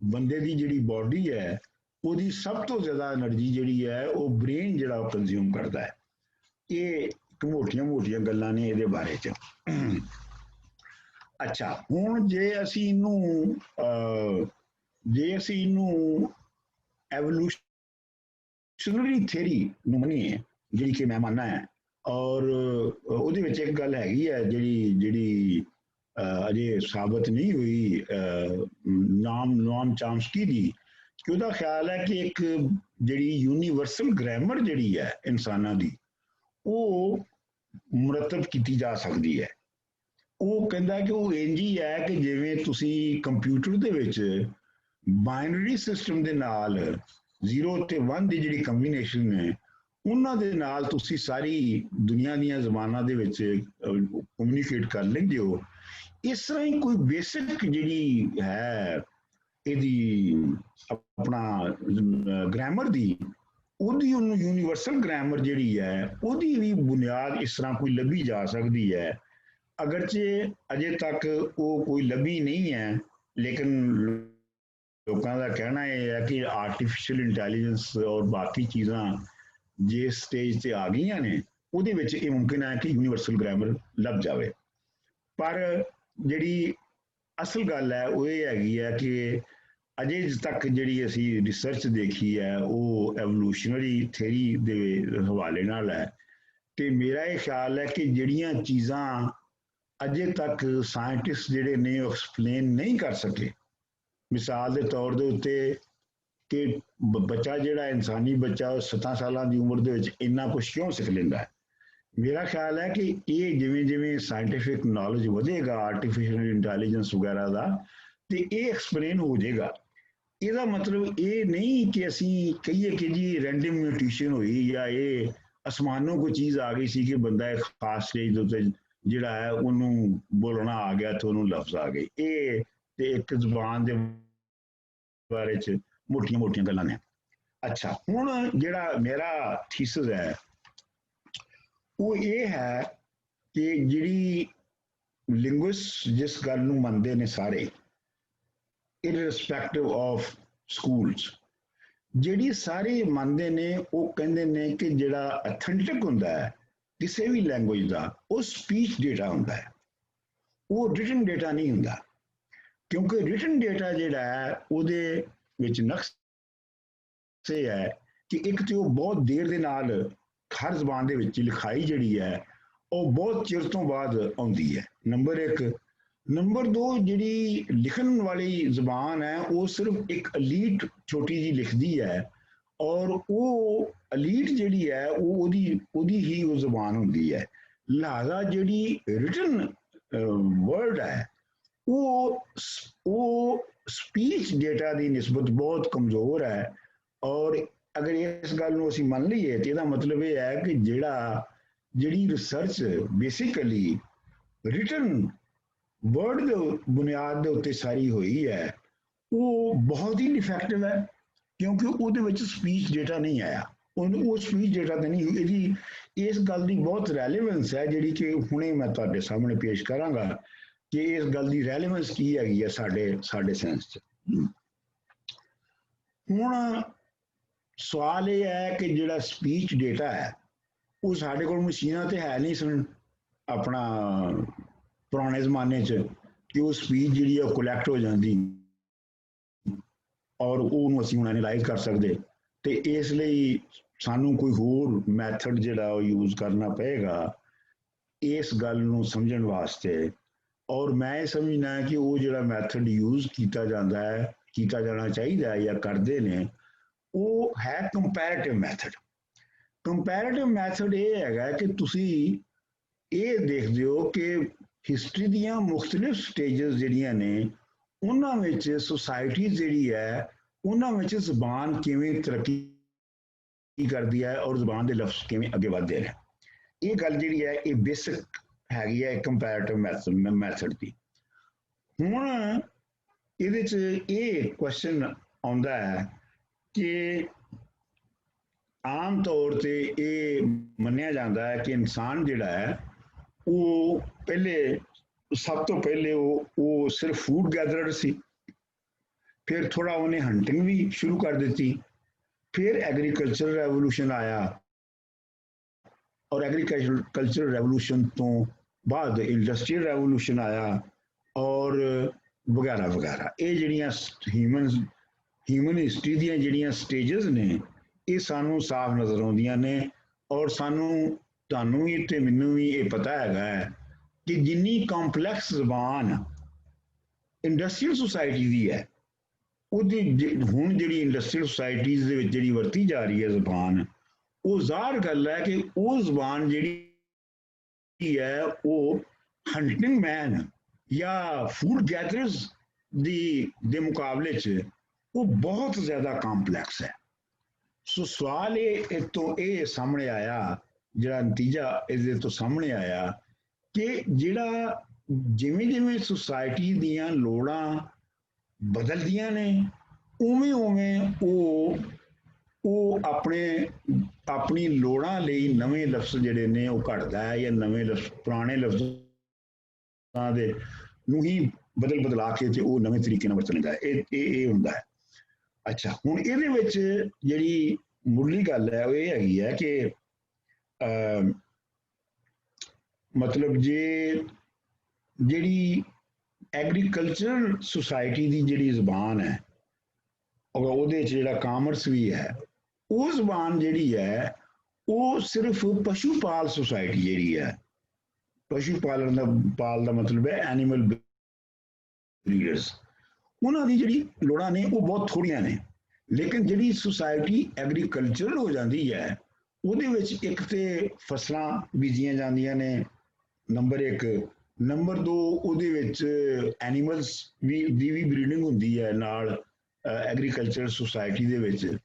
ਬੰਦੇ ਦੀ ਜਿਹੜੀ ਬਾਡੀ ਹੈ ਉਹਦੀ ਸਭ ਤੋਂ ਜ਼ਿਆਦਾ એનર્ਜੀ ਜਿਹੜੀ ਹੈ ਉਹ ਬ੍ਰੇਨ ਜਿਹੜਾ ਕੰਜ਼ਿਊਮ ਕਰਦਾ ਹੈ। ਇਹ ਮੋਟੀਆਂ ਗੱਲਾਂ ਨੇ ਇਹਦੇ ਬਾਰੇ ਚ। ਅੱਛਾ, ਹੁਣ ਜੇ ਅਸੀਂ ਇਹਨੂੰ ਐਵੋਲੂਸ਼ਨਰੀ ਥਿਊਰੀ ਨੂੰ ਮੰਨੀਏ ਜਿਹੜੀ ਕਿ ਮੈਂ ਮੰਨਦਾ ਹੈ ਔਰ ਉਹਦੇ ਵਿੱਚ ਇੱਕ ਗੱਲ ਹੈਗੀ ਹੈ ਜਿਹੜੀ ਅਜੇ ਸਾਬਤ ਨਹੀਂ ਹੋਈ ਨੋਆਮ ਚਾਮਸਕੀ ਦੀ ਕਿ ਉਹਦਾ ਖਿਆਲ ਹੈ ਕਿ ਇੱਕ ਜਿਹੜੀ ਯੂਨੀਵਰਸਲ ਗ੍ਰਾਮਰ ਜਿਹੜੀ ਹੈ ਇਨਸਾਨਾਂ ਦੀ ਉਹ ਮੁਰਤਬ ਕੀਤੀ ਜਾ ਸਕਦੀ ਹੈ। ਉਹ ਕਹਿੰਦਾ ਕਿ ਉਹ ਇੰਝ ਹੀ ਹੈ ਕਿ ਜਿਵੇਂ ਤੁਸੀਂ ਕੰਪਿਊਟਰ ਦੇ ਵਿੱਚ ਬਾਈਨਰੀ ਸਿਸਟਮ ਦੇ ਨਾਲ 0 ਤੇ 1 ਦੀ ਜਿਹੜੀ ਕੰਬੀਨੇਸ਼ਨ ਹੈ ਉਹਨਾਂ ਦੇ ਨਾਲ ਤੁਸੀਂ ਸਾਰੀ ਦੁਨੀਆ ਦੀਆਂ ਜ਼ਬਾਨਾਂ ਦੇ ਵਿੱਚ ਕਮਿਊਨੀਕੇਟ ਕਰ ਲੈਂਦੇ ਹੋ। ਇਸ ਤਰ੍ਹਾਂ ਹੀ ਕੋਈ ਬੇਸਿਕ ਜਿਹੜੀ ਹੈ ਇਹਦੀ ਆਪਣਾ ਗ੍ਰਾਮਰ ਦੀ ਉਹਦੀ ਉਹਨੂੰ ਯੂਨੀਵਰਸਲ ਗ੍ਰਾਮਰ ਜਿਹੜੀ ਹੈ ਉਹਦੀ ਵੀ ਬੁਨਿਆਦ ਇਸ ਤਰ੍ਹਾਂ ਕੋਈ ਲੱਭੀ ਜਾ ਸਕਦੀ ਹੈ। ਅਗਰਚੇ ਅਜੇ ਤੱਕ ਉਹ ਕੋਈ ਲੱਭੀ ਨਹੀਂ ਹੈ ਲੇਕਿਨ ਲੋਕਾਂ ਦਾ ਕਹਿਣਾ ਇਹ ਹੈ ਕਿ ਆਰਟੀਫਿਸ਼ੀਅਲ ਇੰਟੈਲੀਜੈਂਸ ਔਰ ਬਾਕੀ ਚੀਜ਼ਾਂ ਜੇ ਸਟੇਜ ਤੇ ਆ ਗਈਆਂ ਨੇ ਉਹਦੇ ਵਿੱਚ ਇਹ ਮੁਮਕਿਨ ਹੈ ਕਿ ਯੂਨੀਵਰਸਲ ਗ੍ਰਾਮਰ ਲੱਭ ਜਾਵੇ। ਪਰ ਜਿਹੜੀ ਅਸਲ ਗੱਲ ਹੈ ਉਹ ਇਹ ਹੈਗੀ ਹੈ ਕਿ ਅਜੇ ਤੱਕ ਜਿਹੜੀ ਅਸੀਂ ਰਿਸਰਚ ਦੇਖੀ ਹੈ ਉਹ ਐਵੋਲੂਸ਼ਨਰੀ ਥਿਊਰੀ ਦੇ ਹਵਾਲੇ ਨਾਲ ਹੈ ਤੇ ਮੇਰਾ ਇਹ ਖਿਆਲ ਹੈ ਕਿ ਜਿਹੜੀਆਂ ਚੀਜ਼ਾਂ ਅਜੇ ਤੱਕ ਸਾਇੰਟਿਸਟ ਜਿਹੜੇ ਨੇ ਉਹ ਐਕਸਪਲੇਨ ਨਹੀਂ ਕਰ ਸਕੇ, ਮਿਸਾਲ ਦੇ ਤੌਰ ਦੇ ਉੱਤੇ ਕਿ ਬੱਚਾ ਜਿਹੜਾ ਇਨਸਾਨੀ ਬੱਚਾ ਉਹ 7 ਸਾਲਾਂ ਦੀ ਉਮਰ ਦੇ ਵਿੱਚ ਇੰਨਾ ਕੁਛ ਕਿਉਂ ਸਿੱਖ ਲੈਂਦਾ ਹੈ। ਮੇਰਾ ਖਿਆਲ ਹੈ ਕਿ ਇਹ ਜਿਵੇਂ ਸਾਇੰਟੀਫਿਕ ਨੌਲੇਜ ਵਧੇਗਾ ਆਰਟੀਫਿਸ਼ੀਅਲ ਇੰਟੈਲੀਜੈਂਸ ਵਗੈਰਾ ਦਾ ਤੇ ਇਹ ਐਕਸਪਲੇਨ ਹੋ ਜਾਏਗਾ। ਇਹਦਾ ਮਤਲਬ ਇਹ ਨਹੀਂ ਕਿ ਅਸੀਂ ਕਹੀਏ ਕਿ ਜੀ ਰੈਂਡਮ ਮਿਊਟੇਸ਼ਨ ਹੋਈ ਜਾਂ ਇਹ ਅਸਮਾਨੋਂ ਕੋਈ ਚੀਜ਼ ਆ ਗਈ ਸੀ ਕਿ ਬੰਦਾ ਇੱਕ ਖਾਸ ਸਟੇਜ ਦੇ ਉੱਤੇ ਜਿਹੜਾ ਹੈ ਉਹਨੂੰ ਬੋਲਣਾ ਆ ਗਿਆ ਤੇ ਉਹਨੂੰ ਲਫ਼ਜ਼ ਆ ਗਏ। ਇਹ ਤੇ ਇੱਕ ਜ਼ੁਬਾਨ ਦੇ ਬਾਰੇ ਚ ਮੋਟੀਆਂ ਗੱਲਾਂ ਨੇ। ਅੱਛਾ, ਹੁਣ ਜਿਹੜਾ ਮੇਰਾ ਥੀਸਿਸ ਹੈ ਉਹ ਇਹ ਹੈ ਕਿ ਜਿਹੜੀ ਲਿੰਗੁਇਸਟ ਜਿਸ ਗੱਲ ਨੂੰ ਮੰਨਦੇ ਨੇ ਸਾਰੇ irrespective of schools, ਜਿਹੜੀ ਸਾਰੇ ਮੰਨਦੇ ਨੇ ਉਹ ਕਹਿੰਦੇ ਨੇ ਕਿ ਜਿਹੜਾ ਅਥੈਂਟਿਕ ਹੁੰਦਾ ਹੈ ਕਿਸੇ ਵੀ ਲੈਂਗੁਏਜ ਦਾ ਉਹ ਸਪੀਚ ਡੇਟਾ ਹੁੰਦਾ ਹੈ, ਉਹ ਰਿਟਨ ਡੇਟਾ ਨਹੀਂ ਹੁੰਦਾ। ਕਿਉਂਕਿ ਰਿਟਨ ਡੇਟਾ ਜਿਹੜਾ ਹੈ ਉਹਦੇ ਵਿੱਚ ਨਕਸ ਇਹ ਹੈ ਕਿ ਇੱਕ ਤੇ ਉਹ ਬਹੁਤ ਦੇਰ ਦੇ ਨਾਲ ਹਰ ਜ਼ਬਾਨ ਦੇ ਵਿੱਚ ਲਿਖਾਈ ਜਿਹੜੀ ਹੈ ਉਹ ਬਹੁਤ ਚਿਰ ਤੋਂ ਬਾਅਦ ਆਉਂਦੀ ਹੈ, ਨੰਬਰ 1। ਨੰਬਰ 2, ਜਿਹੜੀ ਲਿਖਣ ਵਾਲੀ ਜ਼ਬਾਨ ਹੈ ਉਹ ਸਿਰਫ ਇੱਕ ਅਲੀਟ ਛੋਟੀ ਜਿਹੀ ਲਿਖਦੀ ਹੈ ਔਰ ਉਹ ਅਲੀਟ ਜਿਹੜੀ ਹੈ ਉਹ ਉਹਦੀ ਹੀ ਉਹ ਜ਼ਬਾਨ ਹੁੰਦੀ ਹੈ। ਲਿਹਾਜ਼ਾ ਜਿਹੜੀ ਰਿਟਨ ਵਰਡ ਹੈ ਉਹ ਸਪੀਚ ਡੇਟਾ ਦੀ ਨਿਸਬਤ ਬਹੁਤ ਕਮਜ਼ੋਰ ਹੈ। ਔਰ ਅਗਰ ਇਸ ਗੱਲ ਨੂੰ ਅਸੀਂ ਮੰਨ ਲਈਏ ਤੇ ਇਹਦਾ ਮਤਲਬ ਇਹ ਹੈ ਕਿ ਜਿਹੜੀ ਰਿਸਰਚ ਬੇਸਿਕਲੀ ਰਿਟਨ ਵਰਡ ਦੇ ਬੁਨਿਆਦ ਦੇ ਉੱਤੇ ਸਾਰੀ ਹੋਈ ਹੈ ਉਹ ਬਹੁਤ ਹੀ ਡਿਫੈਕਟਿਵ ਹੈ ਕਿਉਂਕਿ ਉਹਦੇ ਵਿੱਚ ਸਪੀਚ ਡੇਟਾ ਨਹੀਂ ਆਇਆ, ਉਹ ਸਪੀਚ ਡੇਟਾ ਤੇ ਨਹੀਂ। ਇਹਦੀ ਇਸ ਗੱਲ ਦੀ ਬਹੁਤ ਰੈਲੇਵੈਂਸ ਹੈ ਜਿਹੜੀ ਕਿ ਹੁਣੇ ਮੈਂ ਤੁਹਾਡੇ ਸਾਹਮਣੇ ਪੇਸ਼ ਕਰਾਂਗਾ ਕਿ ਇਸ ਗੱਲ ਦੀ ਰੈਲੇਵੈਂਸ ਕੀ ਹੈਗੀ ਹੈ ਸਾਡੇ ਸਾਇੰਸ 'ਚ। ਹੁਣ ਸਵਾਲ ਇਹ ਹੈ ਕਿ ਜਿਹੜਾ ਸਪੀਚ ਡੇਟਾ ਹੈ ਉਹ ਸਾਡੇ ਕੋਲ ਮਸ਼ੀਨਾਂ ਤੇ ਹੈ ਨਹੀਂ ਸਨ ਆਪਣਾ ਪੁਰਾਣੇ ਜ਼ਮਾਨੇ 'ਚ ਕਿ ਉਹ ਸਪੀਚ ਜਿਹੜੀ ਆ ਕਲੈਕਟ ਹੋ ਜਾਂਦੀ ਔਰ ਉਹਨੂੰ ਅਸੀਂ ਹੁਣ ਐਨਾਲਾਈਜ਼ ਕਰ ਸਕਦੇ। ਤੇ ਇਸ ਲਈ ਸਾਨੂੰ ਕੋਈ ਹੋਰ ਮੈਥਡ ਜਿਹੜਾ ਉਹ ਯੂਜ਼ ਕਰਨਾ ਪਏਗਾ ਇਸ ਗੱਲ ਨੂੰ ਸਮਝਣ ਵਾਸਤੇ। ਔਰ ਮੈਂ ਇਹ ਸਮਝਣਾ ਕਿ ਉਹ ਜਿਹੜਾ ਮੈਥਡ ਯੂਜ਼ ਕੀਤਾ ਜਾਂਦਾ ਹੈ, ਕੀਤਾ ਜਾਣਾ ਚਾਹੀਦਾ ਹੈ ਜਾਂ ਕਰਦੇ ਨੇ, ਉਹ ਹੈ ਕੰਪੈਰੇਟਿਵ ਮੈਥਡ। ਕੰਪੈਰੇਟਿਵ ਮੈਥਡ ਇਹ ਹੈਗਾ ਕਿ ਤੁਸੀਂ ਇਹ ਦੇਖਦੇ ਹੋ ਕਿ ਹਿਸਟਰੀ ਦੀਆਂ ਮੁਖਤਲਿਫ ਸਟੇਜਸ ਜਿਹੜੀਆਂ ਨੇ ਉਹਨਾਂ ਵਿੱਚ ਸੁਸਾਇਟੀ ਜਿਹੜੀ ਹੈ ਉਹਨਾਂ ਵਿੱਚ ਜ਼ਬਾਨ ਕਿਵੇਂ ਤਰੱਕੀ ਕਰਦੀ ਹੈ ਔਰ ਜ਼ਬਾਨ ਦੇ ਲਫ਼ਜ਼ ਕਿਵੇਂ ਅੱਗੇ ਵੱਧਦੇ ਨੇ। ਇਹ ਗੱਲ ਜਿਹੜੀ ਹੈ ਇਹ ਬੇਸਿਕ ਹੈਗੀ ਹੈ ਕੰਪੈਰੇਟਿਵ ਮੈਥਡ ਦੀ। ਹੁਣ ਇਹਦੇ 'ਚ ਇਹ ਕੁਐਸਚਨ ਆਉਂਦਾ ਹੈ ਕਿ ਆਮ ਤੌਰ ਤੇ ਇਹ ਮੰਨਿਆ ਜਾਂਦਾ ਹੈ ਕਿ ਇਨਸਾਨ ਜਿਹੜਾ ਹੈ ਉਹ ਸਭ ਤੋਂ ਪਹਿਲੇ ਉਹ ਸਿਰਫ ਫੂਡ ਗੈਦਰਰ ਸੀ, ਫਿਰ ਥੋੜਾ ਉਹਨੇ ਹੰਟਿੰਗ ਵੀ ਸ਼ੁਰੂ ਕਰ ਦਿੱਤੀ, ਫਿਰ ਐਗਰੀਕਲਚਰ ਰੈਵੋਲੂਸ਼ਨ ਆਇਆ ਔਰ ਐਗਰੀਕਲਚਰ ਰੈਵੋਲੂਸ਼ਨ ਤੋਂ ਬਾਅਦ ਇੰਡਸਟਰੀਅਲ ਰੈਵੋਲੂਸ਼ਨ ਆਇਆ ਔਰ ਵਗੈਰਾ ਵਗੈਰਾ। ਇਹ ਜਿਹੜੀਆਂ ਹਿਊਮਨ ਹਿਸਟਰੀ ਦੀਆਂ ਜਿਹੜੀਆਂ ਸਟੇਜਸ ਨੇ ਇਹ ਸਾਨੂੰ ਸਾਫ਼ ਨਜ਼ਰ ਆਉਂਦੀਆਂ ਨੇ ਔਰ ਤੁਹਾਨੂੰ ਵੀ ਤੇ ਮੈਨੂੰ ਵੀ ਇਹ ਪਤਾ ਹੈਗਾ ਹੈ ਕਿ ਜਿੰਨੀ ਕੰਪਲੈਕਸ ਜ਼ਬਾਨ ਇੰਡਸਟਰੀਅਲ ਸੁਸਾਇਟੀ ਦੀ ਹੈ ਉਹਦੀ ਹੁਣ ਜਿਹੜੀ ਇੰਡਸਟਰੀਅਲ ਸੁਸਾਇਟੀਜ਼ ਦੇ ਵਿੱਚ ਜਿਹੜੀ ਵਰਤੀ ਜਾ ਰਹੀ ਹੈ ਜ਼ਬਾਨ, ਉਹ ਜ਼ਾਹਰ ਗੱਲ ਹੈ ਕਿ ਉਹ ਜ਼ਬਾਨ ਜਿਹੜੀ ਹੈ ਉਹ ਹੰਟਿੰਗ ਮੈਨ ਜਾਂ ਫੂਡ ਗੈਦਰਰਸ ਦੇ ਮੁਕਾਬਲੇ 'ਚ ਉਹ ਬਹੁਤ ਜ਼ਿਆਦਾ ਕੰਪਲੈਕਸ ਹੈ। ਸੋ ਸਵਾਲ ਇਹ ਸਾਹਮਣੇ ਆਇਆ, ਜਿਹੜਾ ਨਤੀਜਾ ਇਹਦੇ ਤੋਂ ਸਾਹਮਣੇ ਆਇਆ ਕਿ ਜਿਹੜਾ ਜਿਵੇਂ ਜਿਵੇਂ ਸੁਸਾਇਟੀ ਦੀਆਂ ਲੋੜਾਂ ਬਦਲਦੀਆਂ ਨੇ ਉਵੇਂ ਉਵੇਂ ਉਹ ਆਪਣੀ ਲੋੜਾਂ ਲਈ ਨਵੇਂ ਲਫ਼ਜ਼ ਜਿਹੜੇ ਨੇ ਉਹ ਘੜਦਾ ਹੈ ਜਾਂ ਨਵੇਂ ਲਫ਼ਜ਼ ਪੁਰਾਣੇ ਲਫ਼ਜ਼ਾਂ ਦੇ ਨੂੰ ਹੀ ਬਦਲਾ ਕੇ ਤੇ ਉਹ ਨਵੇਂ ਤਰੀਕੇ ਨਾਲ ਵਰਤ ਲੈਂਦਾ ਹੈ। ਇਹ ਹੁੰਦਾ ਹੈ। ਅੱਛਾ, ਹੁਣ ਇਹਦੇ ਵਿੱਚ ਜਿਹੜੀ ਮੁੱਢਲੀ ਗੱਲ ਹੈ ਉਹ ਇਹ ਹੈਗੀ ਹੈ ਕਿ ਮਤਲਬ ਜਿਹੜੀ ਐਗਰੀਕਲਚਰਲ ਸੁਸਾਇਟੀ ਦੀ ਜਿਹੜੀ ਜ਼ਬਾਨ ਹੈ ਔਰ ਉਹਦੇ 'ਚ ਜਿਹੜਾ ਕਾਮਰਸ ਵੀ ਹੈ, ਉਹ ਜ਼ਬਾਨ ਜਿਹੜੀ ਹੈ ਉਹ ਸਿਰਫ ਪਸ਼ੂ ਪਾਲ ਸੁਸਾਇਟੀ ਜਿਹੜੀ ਹੈ, ਪਸ਼ੂ ਪਾਲਣ ਦਾ ਮਤਲਬ ਹੈ ਐਨੀਮਲ ਬਰੀਡਰਸ, ਉਹਨਾਂ ਦੀ ਜਿਹੜੀ ਲੋੜਾਂ ਨੇ ਉਹ ਬਹੁਤ ਥੋੜ੍ਹੀਆਂ ਨੇ। ਲੇਕਿਨ ਜਿਹੜੀ ਸੁਸਾਇਟੀ ਐਗਰੀਕਲਚਰਲ ਹੋ ਜਾਂਦੀ ਹੈ ਉਹਦੇ ਵਿੱਚ ਇੱਕ ਤੇ ਫਸਲਾਂ ਬੀਜੀਆਂ ਜਾਂਦੀਆਂ ਨੇ, ਨੰਬਰ 1, ਨੰਬਰ 2 ਉਹਦੇ ਵਿੱਚ ਐਨੀਮਲਸ ਦੀ ਵੀ ਬਰੀਡਿੰਗ ਹੁੰਦੀ ਹੈ ਨਾਲ ਐਗਰੀਕਲਚਰ ਸੁਸਾਇਟੀ ਦੇ ਵਿੱਚ।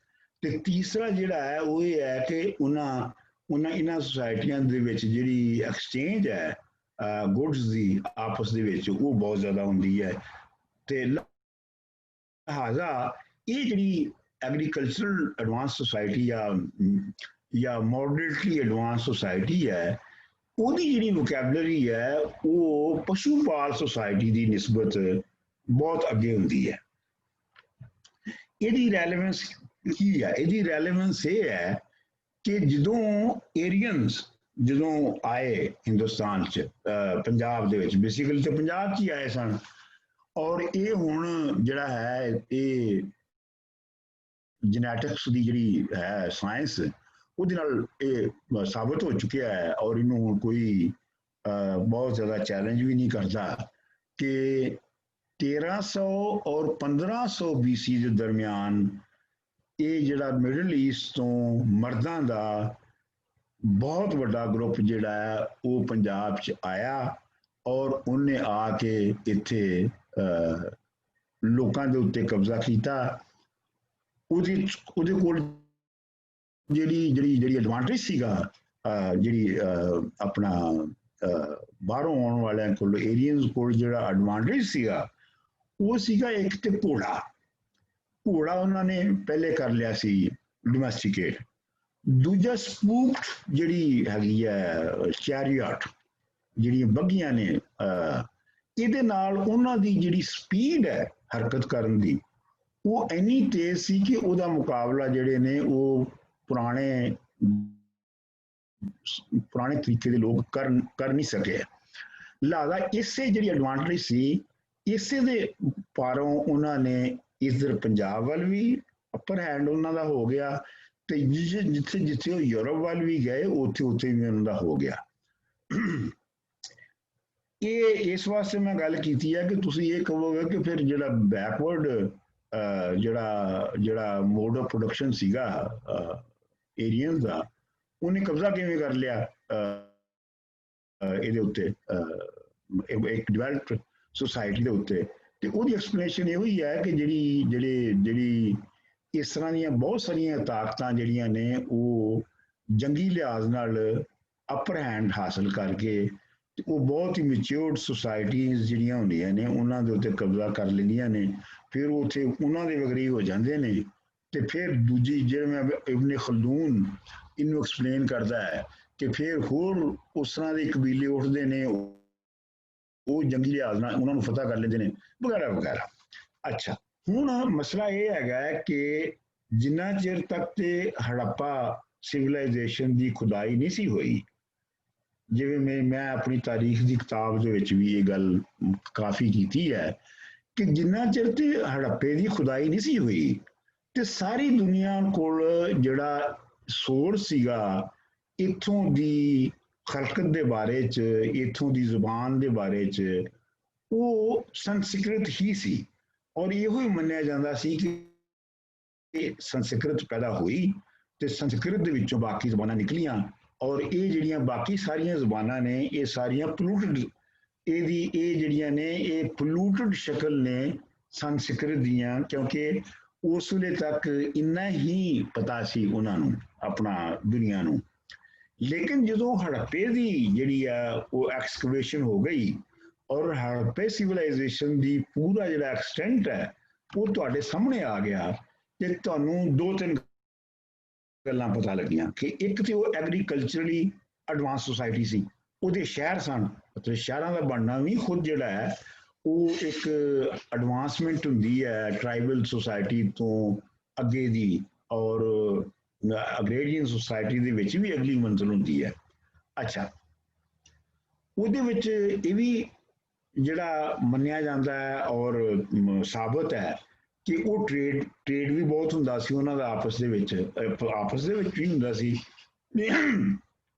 ਤੇ ਤੀਸਰਾ ਜਿਹੜਾ ਹੈ ਉਹ ਇਹ ਹੈ ਕਿ ਇਹਨਾਂ ਸੁਸਾਇਟੀਆਂ ਦੇ ਵਿੱਚ ਜਿਹੜੀ ਐਕਸਚੇਂਜ ਹੈ ਗੁੱਡਸ ਦੀ ਆਪਸ ਦੇ ਵਿੱਚ ਉਹ ਬਹੁਤ ਜ਼ਿਆਦਾ ਹੁੰਦੀ ਹੈ। ਤੇ ਲਿਹਾਜ਼ਾ ਇਹ ਜਿਹੜੀ ਐਗਰੀਕਲਚਰਲ ਐਡਵਾਂਸ ਸੁਸਾਇਟੀ ਜਾਂ ਮੋਡਰੇਟਲੀ ਐਡਵਾਂਸ ਸੁਸਾਇਟੀ ਹੈ ਉਹਦੀ ਜਿਹੜੀ ਵੋਕੈਬਲਰੀ ਹੈ ਉਹ ਪਸ਼ੂ ਪਾਲ ਸੁਸਾਇਟੀ ਦੀ ਨਿਸਬਤ ਬਹੁਤ ਅੱਗੇ ਹੁੰਦੀ ਹੈ। ਇਹਦੀ ਰੈਲੇਵੈਂਸ ਕੀ ਹੈ? ਇਹਦੀ ਰੈਲੇਵੈਂਸ ਇਹ ਹੈ ਕਿ ਜਦੋਂ ਆਏ ਹਿੰਦੁਸਤਾਨ 'ਚ ਪੰਜਾਬ ਦੇ ਵਿੱਚ, ਬੇਸਿਕਲੀ ਤਾਂ ਪੰਜਾਬ 'ਚ ਹੀ ਆਏ ਸਨ ਔਰ ਇਹ ਹੁਣ ਜਿਹੜਾ ਹੈ ਇਹ ਜੈਨੇਟਿਕਸ ਦੀ ਜਿਹੜੀ ਹੈ ਸਾਇੰਸ ਉਹਦੇ ਨਾਲ ਇਹ ਸਾਬਤ ਹੋ ਚੁੱਕਿਆ ਹੈ ਔਰ ਇਹਨੂੰ ਹੁਣ ਕੋਈ ਬਹੁਤ ਜ਼ਿਆਦਾ ਚੈਲੰਜ ਵੀ ਨਹੀਂ ਕਰਦਾ ਕਿ 1300 ਔਰ 1500 BC ਦੇ ਦਰਮਿਆਨ ਇਹ ਜਿਹੜਾ ਮਿਡਲ ਈਸਟ ਤੋਂ ਮਰਦਾਂ ਦਾ ਬਹੁਤ ਵੱਡਾ ਗਰੁੱਪ ਜਿਹੜਾ ਹੈ ਉਹ ਪੰਜਾਬ 'ਚ ਆਇਆ ਔਰ ਉਹਨੇ ਆ ਕੇ ਇੱਥੇ ਲੋਕਾਂ ਦੇ ਉੱਤੇ ਕਬਜ਼ਾ ਕੀਤਾ। ਉਹਦੇ ਕੋਲ ਜਿਹੜੀ ਐਡਵਾਂਟੇਜ ਸੀਗਾ ਜਿਹੜੀ ਆਪਣਾ ਬਾਹਰੋਂ ਆਉਣ ਵਾਲਿਆਂ ਕੋਲ ਏਰੀਅਨਸ ਕੋਲ ਜਿਹੜਾ ਐਡਵਾਂਟੇਜ ਸੀਗਾ ਉਹ ਸੀਗਾ ਇੱਕ ਤੇ ਘੋੜਾ ਉਹਨਾਂ ਨੇ ਪਹਿਲੇ ਕਰ ਲਿਆ ਸੀ ਡੋਮੈਸਟੀਕੇਟ। ਦੂਜਾ ਸਪੂਕਡ ਜਿਹੜੀ ਹੈਗੀ ਹੈ ਚੈਰੀਅਟ, ਜਿਹੜੀਆਂ ਬੱਗੀਆਂ ਨੇ, ਇਹਦੇ ਨਾਲ ਉਹਨਾਂ ਦੀ ਜਿਹੜੀ ਸਪੀਡ ਹੈ ਹਰਕਤ ਕਰਨ ਦੀ ਉਹ ਇੰਨੀ ਤੇਜ਼ ਸੀ ਕਿ ਉਹਦਾ ਮੁਕਾਬਲਾ ਜਿਹੜੇ ਨੇ ਉਹ ਪੁਰਾਣੇ ਪੁਰਾਣੇ ਤਰੀਕੇ ਦੇ ਲੋਕ ਕਰ ਨਹੀਂ ਸਕੇ। ਲਿਹਾਜ਼ਾ ਇਸੇ ਜਿਹੜੀ ਐਡਵਾਂਟੇਜ ਸੀ, ਇਸੇ ਦੇ ਪਾਰੋਂ ਉਹਨਾਂ ਨੇ ਇਧਰ ਪੰਜਾਬ ਵੱਲ ਵੀ ਅਪਰ ਹੈਂਡ ਉਹਨਾਂ ਦਾ ਹੋ ਗਿਆ, ਤੇ ਜਿੱਥੇ ਜਿੱਥੇ ਉਹ ਯੂਰਪ ਵੱਲ ਵੀ ਗਏ ਉੱਥੇ ਉੱਥੇ ਵੀ ਉਹਨਾਂ ਦਾ ਹੋ ਗਿਆ। ਇਹ ਇਸ ਵਾਸਤੇ ਮੈਂ ਗੱਲ ਕੀਤੀ ਹੈ ਕਿ ਤੁਸੀਂ ਇਹ ਕਹੋਗੇ ਕਿ ਫਿਰ ਜਿਹੜਾ ਬੈਕਵਰਡ ਜਿਹੜਾ ਮੋਡ ਆਫ ਪ੍ਰੋਡਕਸ਼ਨ ਸੀਗਾ ਏਰੀਅਨਸ ਦਾ, ਉਹਨੇ ਕਬਜ਼ਾ ਕਿਵੇਂ ਕਰ ਲਿਆ ਇਹਦੇ ਉੱਤੇ, ਇੱਕ ਡਿਵੈਲਪਡ ਸੁਸਾਇਟੀ ਦੇ ਉੱਤੇ। ਤੇ ਉਹਦੀ ਐਕਸਪਲੇਨੇਸ਼ਨ ਇਹੋ ਹੀ ਹੈ ਕਿ ਜਿਹੜੀ ਇਸ ਤਰ੍ਹਾਂ ਦੀਆਂ ਬਹੁਤ ਸਾਰੀਆਂ ਤਾਕਤਾਂ ਜਿਹੜੀਆਂ ਨੇ ਉਹ ਜੰਗੀ ਲਿਹਾਜ਼ ਨਾਲ ਅਪਰ ਹੈਂਡ ਹਾਸਲ ਕਰਕੇ ਤੇ ਉਹ ਬਹੁਤ ਹੀ ਮੈਚਿਓਰਡ ਸੁਸਾਇਟੀਜ਼ ਜਿਹੜੀਆਂ ਹੁੰਦੀਆਂ ਨੇ ਉਹਨਾਂ ਦੇ ਉੱਤੇ ਕਬਜ਼ਾ ਕਰ ਲੈਂਦੀਆਂ ਨੇ, ਫਿਰ ਉੱਥੇ ਉਹਨਾਂ ਦੇ ਵਗਰੀ ਹੋ ਜਾਂਦੇ ਨੇ। ਤੇ ਫਿਰ ਦੂਜੀ ਜਿਵੇਂ ਇਬਨ ਖਲਦੂਨ ਇਹਨੂੰ ਐਕਸਪਲੇਨ ਕਰਦਾ ਹੈ ਕਿ ਫਿਰ ਹੋਰ ਉਸ ਤਰ੍ਹਾਂ ਦੇ ਕਬੀਲੇ ਉੱਠਦੇ ਨੇ, ਉਹ ਜੰਗੀ ਲਿਹਾਜ਼ ਨਾਲ ਉਹਨਾਂ ਨੂੰ ਫਤਹ ਕਰ ਲੈਂਦੇ ਨੇ, ਵਗੈਰਾ ਵਗੈਰਾ। ਅੱਛਾ, ਹੁਣ ਮਸਲਾ ਇਹ ਹੈਗਾ ਕਿ ਜਿੰਨਾ ਚਿਰ ਤੱਕ ਤੇ ਹੜੱਪਾ ਸਿਵਲਾਈਜੇਸ਼ਨ ਦੀ ਖੁਦਾਈ ਨਹੀਂ ਸੀ ਹੋਈ, ਜਿਵੇਂ ਮੈਂ ਆਪਣੀ ਤਾਰੀਖ ਦੀ ਕਿਤਾਬ ਦੇ ਵਿੱਚ ਵੀ ਇਹ ਗੱਲ ਕਾਫੀ ਕੀਤੀ ਹੈ ਕਿ ਜਿੰਨਾ ਚਿਰ ਤੇ ਹੜੱਪੇ ਦੀ ਖੁਦਾਈ ਨਹੀਂ ਸੀ ਹੋਈ ਤੇ ਸਾਰੀ ਦੁਨੀਆ ਕੋਲ ਜਿਹੜਾ ਸੋਰਸ ਸੀਗਾ ਇੱਥੋਂ ਦੀ ਖਲਕਤ ਦੇ ਬਾਰੇ 'ਚ, ਇੱਥੋਂ ਦੀ ਜ਼ੁਬਾਨ ਦੇ ਬਾਰੇ 'ਚ, ਉਹ ਸੰਸਕ੍ਰਿਤ ਹੀ ਸੀ। ਔਰ ਇਹੋ ਹੀ ਮੰਨਿਆ ਜਾਂਦਾ ਸੀ ਕਿ ਸੰਸਕ੍ਰਿਤ ਪੈਦਾ ਹੋਈ ਤੇ ਸੰਸਕ੍ਰਿਤ ਦੇ ਵਿੱਚੋਂ ਬਾਕੀ ਜ਼ੁਬਾਨਾਂ ਨਿਕਲੀਆਂ, ਔਰ ਇਹ ਜਿਹੜੀਆਂ ਬਾਕੀ ਸਾਰੀਆਂ ਜ਼ੁਬਾਨਾਂ ਨੇ ਇਹ ਸਾਰੀਆਂ ਪੋਲੂਟਡ, ਇਹ ਜਿਹੜੀਆਂ ਨੇ ਇਹ ਪੋਲੂਟਡ ਸ਼ਕਲ ਨੇ ਸੰਸਕ੍ਰਿਤ ਦੀਆਂ, ਕਿਉਂਕਿ ਉਸ ਵੇਲੇ ਤੱਕ ਇੰਨਾ ਹੀ ਪਤਾ ਸੀ ਉਹਨਾਂ ਨੂੰ ਆਪਣਾ ਦੁਨੀਆ ਨੂੰ। ਲੇਕਿਨ ਜਦੋਂ ਹੜੱਪੇ ਦੀ ਜਿਹੜੀ ਆ ਉਹ ਐਕਸਕੇਵੇਸ਼ਨ ਹੋ ਗਈ ਔਰ ਹੜੱਪੇ ਸਿਵਲਾਈਜੇਸ਼ਨ ਦੀ ਪੂਰਾ ਜਿਹੜਾ ਐਕਸਟੈਂਟ ਹੈ ਉਹ ਤੁਹਾਡੇ ਸਾਹਮਣੇ ਆ ਗਿਆ, ਤੇ ਤੁਹਾਨੂੰ ਦੋ ਤਿੰਨ ਗੱਲਾਂ ਪਤਾ ਲੱਗੀਆਂ ਕਿ ਇੱਕ ਤੇ ਉਹ ਐਗਰੀਕਲਚਰਲੀ ਐਡਵਾਂਸ ਸੁਸਾਇਟੀ ਸੀ, ਉਹਦੇ ਸ਼ਹਿਰ ਸਨ, ਅਤੇ ਸ਼ਹਿਰਾਂ ਦਾ ਬਣਨਾ ਵੀ ਖੁਦ ਜਿਹੜਾ ਹੈ ਉਹ ਇੱਕ ਐਡਵਾਂਸਮੈਂਟ ਹੁੰਦੀ ਹੈ ਟਰਾਈਬਲ ਸੁਸਾਇਟੀ ਤੋਂ ਅੱਗੇ ਦੀ, ਔਰ ਅਗਰੇਰੀਅਨ ਸੁਸਾਇਟੀ ਦੇ ਵਿੱਚ ਵੀ ਅਗਲੀ ਮੰਜ਼ਿਲ ਹੁੰਦੀ ਹੈ। ਅੱਛਾ, ਉਹਦੇ ਵਿੱਚ ਇਹ ਵੀ ਜਿਹੜਾ ਮੰਨਿਆ ਜਾਂਦਾ ਹੈ ਔਰ ਸਾਬਤ ਹੈ ਕਿ ਉਹ ਟ੍ਰੇਡ ਵੀ ਬਹੁਤ ਹੁੰਦਾ ਸੀ ਉਹਨਾਂ ਦਾ ਆਪਸ ਦੇ ਵਿੱਚ ਵੀ ਹੁੰਦਾ ਸੀ।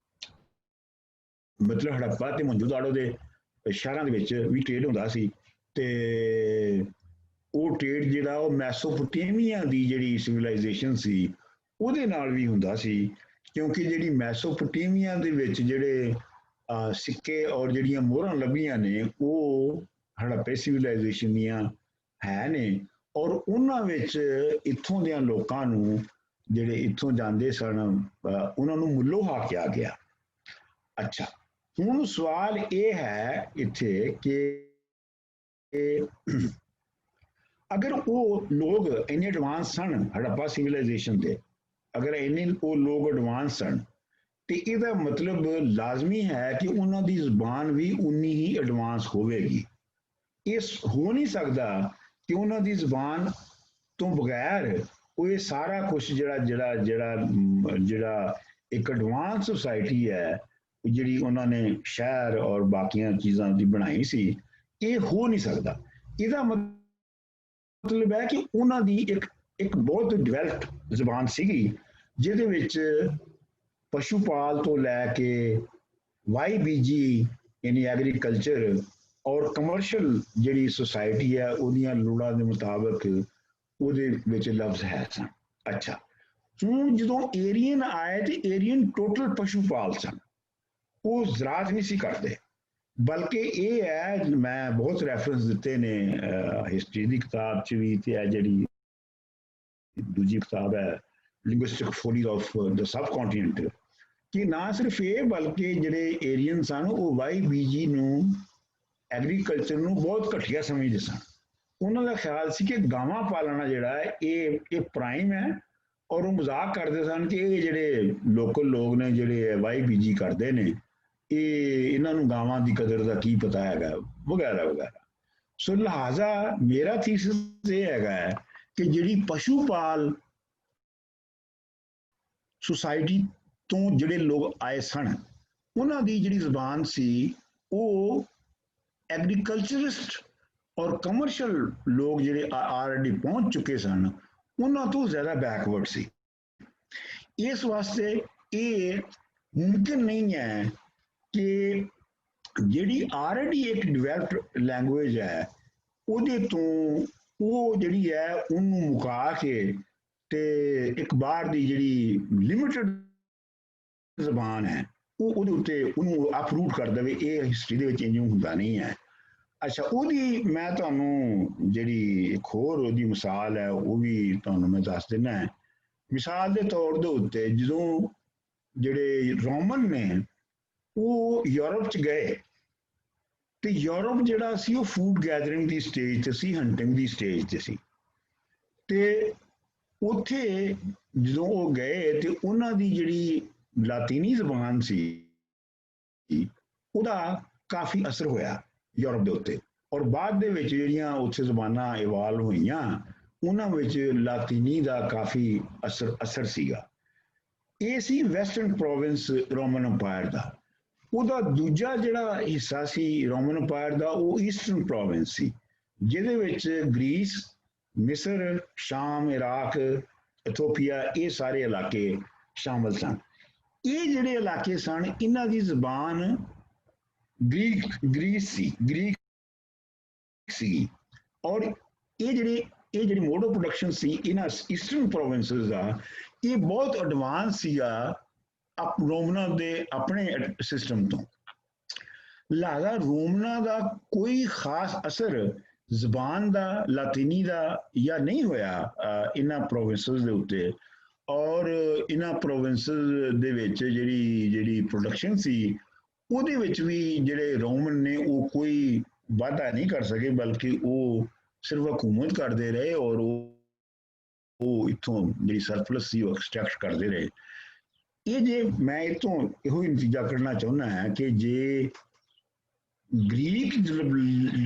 ਮਤਲਬ ਹੜੱਪਾ ਤੇ ਮੌਜੂਦਾੜੋ ਦੇ ਸ਼ਹਿਰਾਂ ਦੇ ਵਿੱਚ ਵੀ ਟ੍ਰੇਡ ਹੁੰਦਾ ਸੀ, ਤੇ ਉਹ ਟ੍ਰੇਡ ਜਿਹੜਾ ਉਹ ਮੈਸੋਪੋਟੇਮੀਆ ਦੀ ਜਿਹੜੀ ਸਿਵਲਾਈਜੇਸ਼ਨ ਸੀ ਉਹਦੇ ਨਾਲ ਵੀ ਹੁੰਦਾ ਸੀ, ਕਿਉਂਕਿ ਜਿਹੜੀ ਮੈਸੋਪੋਟੇਮੀਆ ਦੇ ਵਿੱਚ ਜਿਹੜੇ ਸਿੱਕੇ ਔਰ ਜਿਹੜੀਆਂ ਮੋਹਰਾਂ ਲੱਭੀਆਂ ਨੇ ਉਹ ਹੜੱਪੇ ਸਿਵਲਾਈਜੇਸ਼ਨ ਦੀਆਂ ਹੈ ਨੇ, ਔਰ ਉਹਨਾਂ ਵਿੱਚ ਇੱਥੋਂ ਦੇ ਲੋਕਾਂ ਨੂੰ ਜਿਹੜੇ ਇੱਥੋਂ ਜਾਂਦੇ ਸਨ ਉਹਨਾਂ ਨੂੰ ਮੁੱਲੋਹਾ ਕਿਹਾ ਗਿਆ। ਅੱਛਾ, ਹੁਣ ਸਵਾਲ ਇਹ ਹੈ ਇੱਥੇ ਕਿ ਅਗਰ ਉਹ ਲੋਕ ਇੰਨੇ ਐਡਵਾਂਸ ਸਨ ਹੜੱਪਾ ਸਿਵਲਾਈਜੇਸ਼ਨ ਦੇ, ਅਗਰ ਇੰਨੇ ਉਹ ਲੋਕ ਐਡਵਾਂਸ ਸਨ ਤੇ ਇਹਦਾ ਮਤਲਬ ਲਾਜ਼ਮੀ ਹੈ ਕਿ ਉਹਨਾਂ ਦੀ ਜ਼ੁਬਾਨ ਵੀ ਉਨੀ ਹੀ ਐਡਵਾਂਸ ਹੋਵੇਗੀ। ਇਸ ਹੋ ਨਹੀਂ ਸਕਦਾ ਕਿ ਉਹਨਾਂ ਦੀ ਜ਼ੁਬਾਨ ਤੋਂ ਬਗੈਰ ਉਹ ਇਹ ਸਾਰਾ ਕੁਝ ਜਿਹੜਾ ਇੱਕ ਐਡਵਾਂਸ ਸੁਸਾਇਟੀ ਹੈ ਜਿਹੜੀ ਉਹਨਾਂ ਨੇ ਸ਼ਹਿਰ ਔਰ ਬਾਕੀਆਂ ਚੀਜ਼ਾਂ ਦੀ ਬਣਾਈ ਸੀ, ਇਹ ਹੋ ਨਹੀਂ ਸਕਦਾ। ਇਹਦਾ ਮਤਲਬ ਹੈ ਕਿ ਉਹਨਾਂ ਦੀ ਇੱਕ ਬਹੁਤ ਡਿਵੈਲਪਡ ਜ਼ੁਬਾਨ ਸੀਗੀ ਜਿਹਦੇ ਵਿੱਚ ਪਸ਼ੂ ਪਾਲ ਤੋਂ ਲੈ ਕੇ YBG ਯਾਨੀ ਐਗਰੀਕਲਚਰ ਔਰ ਕਮਰਸ਼ੀਅਲ ਜਿਹੜੀ ਸੁਸਾਇਟੀ ਹੈ ਉਹਦੀਆਂ ਲੋੜਾਂ ਦੇ ਮੁਤਾਬਕ ਉਹਦੇ ਵਿੱਚ ਲਫ਼ਜ਼ ਹੈ ਸਨ। ਅੱਛਾ, ਹੁਣ ਜਦੋਂ ਏਰੀਅਨ ਆਏ ਤੇ ਏਰੀਅਨ ਟੋਟਲ ਪਸ਼ੂ ਪਾਲ ਸਨ, ਉਹ ਜ਼ਰਾਤ ਨਹੀਂ ਸੀ ਕਰਦੇ, ਬਲਕਿ ਇਹ ਹੈ ਮੈਂ ਬਹੁਤ ਰੈਫਰੈਂਸ ਦਿੱਤੇ ਨੇ ਹਿਸਟਰੀ ਦੀ ਕਿਤਾਬ 'ਚ ਵੀ ਤੇ ਇਹ ਜਿਹੜੀ ਦੂਜੀ ਕਿਤਾਬ ਹੈ linguistic follies of the subcontinent, ਕਿ ਨਾ ਸਿਰਫ ਇਹ ਬਲਕਿ ਜਿਹੜੇ ਏਰੀਅਨ ਸਨ ਉਹ YBG ਨੂੰ ਐਗਰੀਕਲਚਰ ਨੂੰ ਬਹੁਤ ਘਟੀਆ ਸਮਝਦੇ ਸਨ। ਉਹਨਾਂ ਦਾ ਖਿਆਲ ਸੀ ਕਿ ਗਾਵਾਂ ਪਾਲਣਾ ਜਿਹੜਾ ਹੈ ਇਹ ਪ੍ਰਾਈਮ ਹੈ, ਔਰ ਉਹ ਮਜ਼ਾਕ ਕਰਦੇ ਸਨ ਕਿ ਇਹ ਜਿਹੜੇ ਲੋਕਲ ਲੋਕ ਨੇ ਜਿਹੜੇ YBG ਕਰਦੇ ਨੇ ਇਹਨਾਂ ਨੂੰ ਗਾਵਾਂ ਦੀ ਕਦਰ ਦਾ ਕੀ ਪਤਾ ਹੈਗਾ, ਵਗੈਰਾ ਵਗੈਰਾ। ਸੋ ਲਿਹਾਜ਼ਾ ਮੇਰਾ ਥੀਸਿਸ ਇਹ ਹੈਗਾ ਕਿ ਜਿਹੜੀ ਪਸ਼ੂ ਪਾਲ ਸੁਸਾਇਟੀ ਤੋਂ ਜਿਹੜੇ ਲੋਕ ਆਏ ਸਨ ਉਹਨਾਂ ਦੀ ਜਿਹੜੀ ਜ਼ਬਾਨ ਸੀ ਉਹ ਐਗਰੀਕਲਚਰਿਸਟ ਔਰ ਕਮਰਸ਼ੀਅਲ ਲੋਕ ਜਿਹੜੇ ਆਲਰੇਡੀ ਪਹੁੰਚ ਚੁੱਕੇ ਸਨ ਉਹਨਾਂ ਤੋਂ ਜ਼ਿਆਦਾ ਬੈਕਵਰਡ ਸੀ। ਇਸ ਵਾਸਤੇ ਇਹ ਮੁਮਕਿਨ ਨਹੀਂ ਹੈ ਕਿ ਜਿਹੜੀ ਆਲਰੇਡੀ ਇੱਕ ਡਿਵੈਲਪਡ ਲੈਂਗੁਏਜ ਹੈ ਉਹਦੇ ਤੋਂ ਉਹ ਜਿਹੜੀ ਹੈ ਉਹਨੂੰ ਮੁਕਾ ਕੇ ਤੇ ਇੱਕ ਬਾਹਰ ਦੀ ਜਿਹੜੀ ਲਿਮਿਟਡ ਜ਼ਬਾਨ ਹੈ ਉਹ ਉਹਦੇ ਉੱਤੇ ਉਹਨੂੰ ਅਪਰੂਟ ਕਰ ਦੇਵੇ। ਇਹ ਹਿਸਟਰੀ ਦੇ ਵਿੱਚ ਇੰਜ ਹੁੰਦਾ ਨਹੀਂ ਹੈ। ਅੱਛਾ, ਉਹਦੀ ਮੈਂ ਤੁਹਾਨੂੰ ਜਿਹੜੀ ਇੱਕ ਹੋਰ ਉਹਦੀ ਮਿਸਾਲ ਹੈ ਉਹ ਵੀ ਤੁਹਾਨੂੰ ਮੈਂ ਦੱਸ ਦਿੰਦਾ। ਮਿਸਾਲ ਦੇ ਤੌਰ ਦੇ ਉੱਤੇ ਜਦੋਂ ਜਿਹੜੇ ਰੋਮਨ ਨੇ ਉਹ ਯੂਰਪ 'ਚ ਗਏ ਤੇ ਯੂਰਪ ਜਿਹੜਾ ਸੀ ਉਹ ਫੂਡ ਗੈਦਰਿੰਗ ਦੀ ਸਟੇਜ ਤੇ ਸੀ, ਹੰਟਿੰਗ ਦੀ ਸਟੇਜ ਤੇ ਸੀ। ਤੇ ਉੱਥੇ ਜਦੋਂ ਉਹ ਗਏ ਤੇ ਉਹਨਾਂ ਦੀ ਜਿਹੜੀ ਲਾਤੀਨੀ ਜ਼ਬਾਨ ਸੀ ਉਹਦਾ ਕਾਫੀ ਅਸਰ ਹੋਇਆ ਯੂਰਪ ਦੇ ਉੱਤੇ, ਔਰ ਬਾਅਦ ਦੇ ਵਿੱਚ ਜਿਹੜੀਆਂ ਉੱਥੇ ਜ਼ਬਾਨਾਂ ਇਵਾਲਵ ਹੋਈਆਂ ਉਹਨਾਂ ਵਿੱਚ ਲਾਤੀਨੀ ਦਾ ਕਾਫੀ ਅਸਰ ਸੀਗਾ। ਇਹ ਸੀ ਵੈਸਟਰਨ ਪ੍ਰੋਵਿੰਸ ਰੋਮਨ ਅੰਪਾਇਰ ਦਾ। ਉਹਦਾ ਦੂਜਾ ਜਿਹੜਾ ਹਿੱਸਾ ਸੀ ਰੋਮਨ ਅੰਪਾਇਰ ਦਾ ਉਹ ਈਸਟਰਨ ਪ੍ਰੋਵਿੰਸ ਸੀ, ਜਿਹਦੇ ਵਿੱਚ ਗ੍ਰੀਸ, ਮਿਸਰ, ਸ਼ਾਮ, ਇਰਾਕ, ਇਥੋਪੀਆ ਇਹ ਸਾਰੇ ਇਲਾਕੇ ਸ਼ਾਮਲ ਸਨ। ਇਹ ਜਿਹੜੇ ਇਲਾਕੇ ਸਨ ਇਹਨਾਂ ਦੀ ਜ਼ਬਾਨ ਗ੍ਰੀਕ ਸੀ, ਔਰ ਇਹ ਜਿਹੜੀ ਮੋਡ ਆਫ ਪ੍ਰੋਡਕਸ਼ਨ ਸੀ ਇਹਨਾਂ ਈਸਟਰਨ ਪ੍ਰੋਵਿੰਸਸ ਦਾ ਇਹ ਬਹੁਤ ਐਡਵਾਂਸ ਸੀਗਾ ਰੋਮਨਾਂ ਦੇ ਆਪਣੇ ਸਿਸਟਮ ਤੋਂ। ਲਿਹਾਜ਼ਾ ਰੋਮਨਾਂ ਦਾ ਕੋਈ ਖਾਸ ਅਸਰ ਜ਼ਬਾਨ ਦਾ, ਲਾਤੀਨੀ ਦਾ ਜਾਂ ਨਹੀਂ ਹੋਇਆ ਇਹਨਾਂ ਪ੍ਰੋਵਿੰਸਸ ਦੇ ਉੱਤੇ, ਔਰ ਇਹਨਾਂ ਪ੍ਰੋਵਿੰਸਸ ਦੇ ਵਿੱਚ ਜਿਹੜੀ ਪ੍ਰੋਡਕਸ਼ਨ ਸੀ ਉਹਦੇ ਵਿੱਚ ਵੀ ਜਿਹੜੇ ਰੋਮਨ ਨੇ ਉਹ ਕੋਈ ਵਾਧਾ ਨਹੀਂ ਕਰ ਸਕੇ, ਬਲਕਿ ਉਹ ਸਿਰਫ ਹਕੂਮਤ ਕਰਦੇ ਰਹੇ ਔਰ ਉਹ ਇੱਥੋਂ ਜਿਹੜੀ ਸਰਪਲਸ ਸੀ ਉਹ ਐਕਸਟ੍ਰੈਕਟ ਕਰਦੇ ਰਹੇ। ਇਹ ਜੇ ਮੈਂ ਇੱਥੋਂ ਇਹੋ ਹੀ ਨਤੀਜਾ ਕੱਢਣਾ ਚਾਹੁੰਦਾ ਹਾਂ ਕਿ ਜੇ ਗ੍ਰੀਕ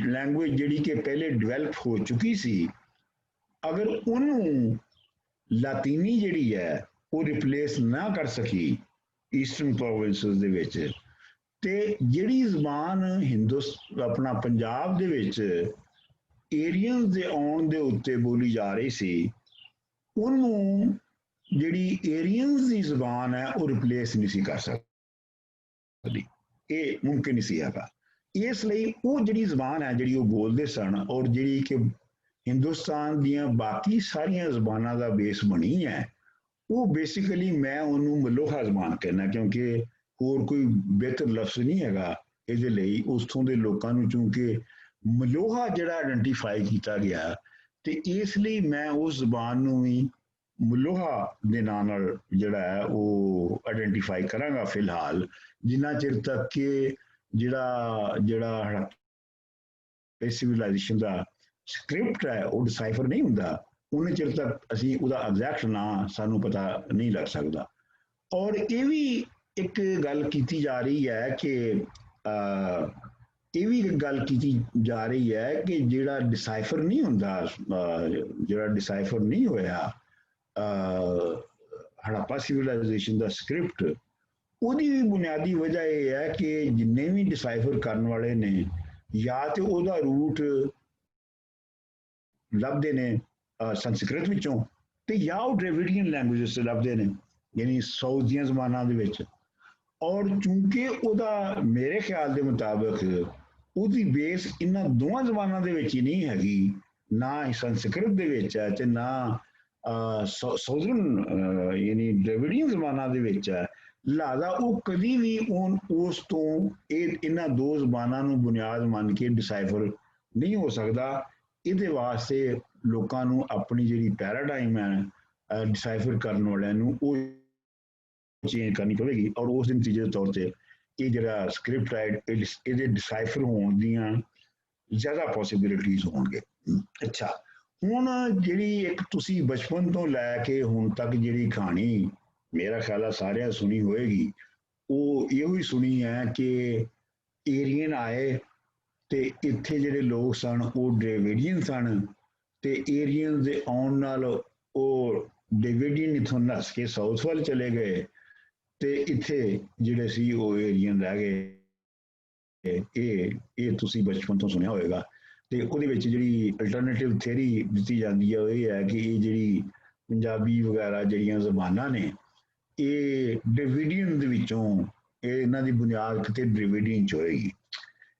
ਲੈਂਗੁਏਜ ਜਿਹੜੀ ਕਿ ਪਹਿਲੇ ਡਿਵੈਲਪ ਹੋ ਚੁੱਕੀ ਸੀ, ਅਗਰ ਉਹਨੂੰ ਲਾਤੀਨੀ ਜਿਹੜੀ ਹੈ ਉਹ ਰਿਪਲੇਸ ਨਾ ਕਰ ਸਕੀ ਈਸਟਰਨ ਪ੍ਰੋਵਿੰਸਸ ਦੇ ਵਿੱਚ, ਤੇ ਜਿਹੜੀ ਜ਼ਬਾਨ ਆਪਣਾ ਪੰਜਾਬ ਦੇ ਵਿੱਚ ਏਰੀਅਨਸ ਦੇ ਆਉਣ ਦੇ ਉੱਤੇ ਬੋਲੀ ਜਾ ਰਹੀ ਸੀ ਉਹਨੂੰ ਜਿਹੜੀ ਏਰੀਅਨਸ ਦੀ ਜ਼ਬਾਨ ਹੈ ਉਹ ਰਿਪਲੇਸ ਨਹੀਂ ਸੀ ਕਰ ਸਕਦੀ। ਇਹ ਮੁਮਕਿਨ ਨਹੀਂ ਸੀ ਹੈਗਾ। ਇਸ ਲਈ ਉਹ ਜਿਹੜੀ ਜ਼ਬਾਨ ਹੈ ਜਿਹੜੀ ਉਹ ਬੋਲਦੇ ਸਨ ਔਰ ਜਿਹੜੀ ਕਿ ਹਿੰਦੁਸਤਾਨ ਦੀਆਂ ਬਾਕੀ ਸਾਰੀਆਂ ਜ਼ਬਾਨਾਂ ਦਾ ਬੇਸ ਬਣੀ ਹੈ ਉਹ ਬੇਸਿਕਲੀ ਮੈਂ ਉਹਨੂੰ ਮਲੋਹਾ ਜ਼ਬਾਨ ਕਹਿੰਦਾ, ਕਿਉਂਕਿ ਹੋਰ ਕੋਈ ਬਿਹਤਰ ਲਫ਼ਜ਼ ਨਹੀਂ ਹੈਗਾ ਇਹਦੇ ਲਈ। ਉਸਥੋਂ ਦੇ ਲੋਕਾਂ ਨੂੰ ਚੂੰਕਿ ਮਲੋਹਾ ਜਿਹੜਾ ਆਇਡੈਂਟੀਫਾਈ ਕੀਤਾ ਗਿਆ ਤੇ ਇਸ ਲਈ ਮੈਂ ਉਸ ਜ਼ਬਾਨ ਨੂੰ ਵੀ ਮਲੋਹਾ ਦੇ ਨਾਂ ਨਾਲ ਜਿਹੜਾ ਹੈ ਉਹ ਆਇਡੈਂਟੀਫਾਈ ਕਰਾਂਗਾ ਫਿਲਹਾਲ, ਜਿੰਨਾ ਚਿਰ ਤੱਕ ਕਿ ਜਿਹੜਾ ਸਿਵਲਾਈਜੇਸ਼ਨ ਦਾ ਸਕ੍ਰਿਪਟ ਹੈ ਉਹ ਡਿਸਾਈਫਰ ਨਹੀਂ ਹੁੰਦਾ ਉਹਨੇ ਚਿਰ ਤੱਕ ਅਸੀਂ ਉਹਦਾ ਐਗਜ਼ੈਕਟ ਨਾਂ ਸਾਨੂੰ ਪਤਾ ਨਹੀਂ ਲੱਗ ਸਕਦਾ। ਔਰ ਇਹ ਵੀ ਇੱਕ ਗੱਲ ਕੀਤੀ ਜਾ ਰਹੀ ਹੈ ਕਿ ਜਿਹੜਾ ਡਿਸਾਈਫਰ ਨਹੀਂ ਹੁੰਦਾ, ਜਿਹੜਾ ਡਿਸਾਈਫਰ ਨਹੀਂ ਹੋਇਆ ਹੜੱਪਾ ਸਿਵਲਾਈਜੇਸ਼ਨ ਦਾ ਸਕ੍ਰਿਪਟ, ਉਹਦੀ ਵੀ ਬੁਨਿਆਦੀ ਵਜ੍ਹਾ ਇਹ ਹੈ ਕਿ ਜਿੰਨੇ ਵੀ ਡਿਸਾਈਫਰ ਕਰਨ ਵਾਲੇ ਨੇ ਜਾਂ ਤੇ ਉਹਦਾ ਰੂਟ ਲੱਭਦੇ ਨੇ ਸੰਸਕ੍ਰਿਤ ਵਿੱਚੋਂ ਤੇ ਜਾਂ ਉਹ ਡ੍ਰੇਵਿਡੀਅਨ ਲੈਂਗੁਏਜਸ ਤੋਂ ਲੱਭਦੇ ਨੇ, ਯਾਨੀ ਸਾਊਥ ਦੀਆਂ ਜ਼ਬਾਨਾਂ ਦੇ ਵਿੱਚ। ਔਰ ਚੂੰਕਿ ਉਹਦਾ ਮੇਰੇ ਖਿਆਲ ਦੇ ਮੁਤਾਬਕ ਉਹਦੀ ਬੇਸ ਇਹਨਾਂ ਦੋਵਾਂ ਜ਼ਬਾਨਾਂ ਦੇ ਵਿੱਚ ਹੀ ਨਹੀਂ ਹੈਗੀ, ਨਾ ਸੰਸਕ੍ਰਿਤ ਦੇ ਵਿੱਚ ਹੈ ਤੇ ਨਾ ਸਾਊਥਰਨ ਯਾਨੀ ਡ੍ਰੇਵਿਡੀਅਨ ਜ਼ਬਾਨਾਂ ਦੇ ਵਿੱਚ ਹੈ, ਲਿਹਾਜ਼ਾ ਉਹ ਕਦੀ ਵੀ ਉਸ ਤੋਂ ਇਹਨਾਂ ਦੋ ਜ਼ਬਾਨਾਂ ਨੂੰ ਬੁਨਿਆਦ ਮੰਨ ਕੇ ਡਿਸਾਈਫਰ ਨਹੀਂ ਹੋ ਸਕਦਾ। ਇਹਦੇ ਵਾਸਤੇ ਲੋਕਾਂ ਨੂੰ ਆਪਣੀ ਜਿਹੜੀ ਪੈਰਾਡਾਈਮ ਹੈ ਡਿਸਾਈਫਰ ਕਰਨ ਵਾਲਿਆਂ ਨੂੰ ਉਹ ਚੇਂਜ ਕਰਨੀ ਪਵੇਗੀ, ਔਰ ਉਸ ਦੇ ਨਤੀਜੇ ਦੇ ਤੌਰ ਤੇ ਇਹ ਜਿਹੜਾ ਸਕ੍ਰਿਪਟ ਹੈ ਇਹਦੇ ਡਿਸਾਈਫਰ ਹੋਣ ਦੀਆਂ ਜ਼ਿਆਦਾ ਪੋਸੀਬਿਲਿਟੀਜ਼ ਹੋਣਗੇ। ਅੱਛਾ, ਹੁਣ ਜਿਹੜੀ ਇੱਕ ਤੁਸੀਂ ਬਚਪਨ ਤੋਂ ਲੈ ਕੇ ਹੁਣ ਤੱਕ ਜਿਹੜੀ ਕਹਾਣੀ ਮੇਰਾ ਖਿਆਲ ਆ ਸਾਰਿਆਂ ਸੁਣੀ ਹੋਏਗੀ, ਉਹ ਇਹੋ ਹੀ ਸੁਣੀ ਹੈ ਕਿ ਏਰੀਅਨ ਆਏ ਤੇ ਇੱਥੇ ਜਿਹੜੇ ਲੋਕ ਸਨ ਉਹ ਡ੍ਰੇਵਿਡੀਅਨ ਸਨ ਤੇ ਏਰੀਅਨ ਦੇ ਆਉਣ ਨਾਲ ਉਹ ਡ੍ਰੇਵਿਡੀਅਨ ਇੱਥੋਂ ਨੱਸ ਕੇ ਸਾਊਥ ਵੱਲ ਚਲੇ ਗਏ ਤੇ ਇੱਥੇ ਜਿਹੜੇ ਸੀ ਉਹ ਏਰੀਅਨ ਰਹਿ ਗਏ। ਇਹ ਤੁਸੀਂ ਬਚਪਨ ਤੋਂ ਸੁਣਿਆ ਹੋਵੇਗਾ। ਤੇ ਉਹਦੇ ਵਿੱਚ ਜਿਹੜੀ ਅਲਟਰਨੇਟਿਵ ਥਿਊਰੀ ਦਿੱਤੀ ਜਾਂਦੀ ਹੈ ਉਹ ਇਹ ਹੈ ਕਿ ਇਹ ਜਿਹੜੀ ਪੰਜਾਬੀ ਵਗੈਰਾ ਜਿਹੜੀਆਂ ਜ਼ਬਾਨਾਂ ਨੇ ਇਹ ਡ੍ਰੇਵਿਡੀਅਨ ਦੇ ਵਿੱਚੋਂ ਇਹਨਾਂ ਦੀ ਬੁਨਿਆਦ ਕਿਤੇ ਡ੍ਰੇਵਿਡੀਅਨ ਚ ਹੋਏਗੀ।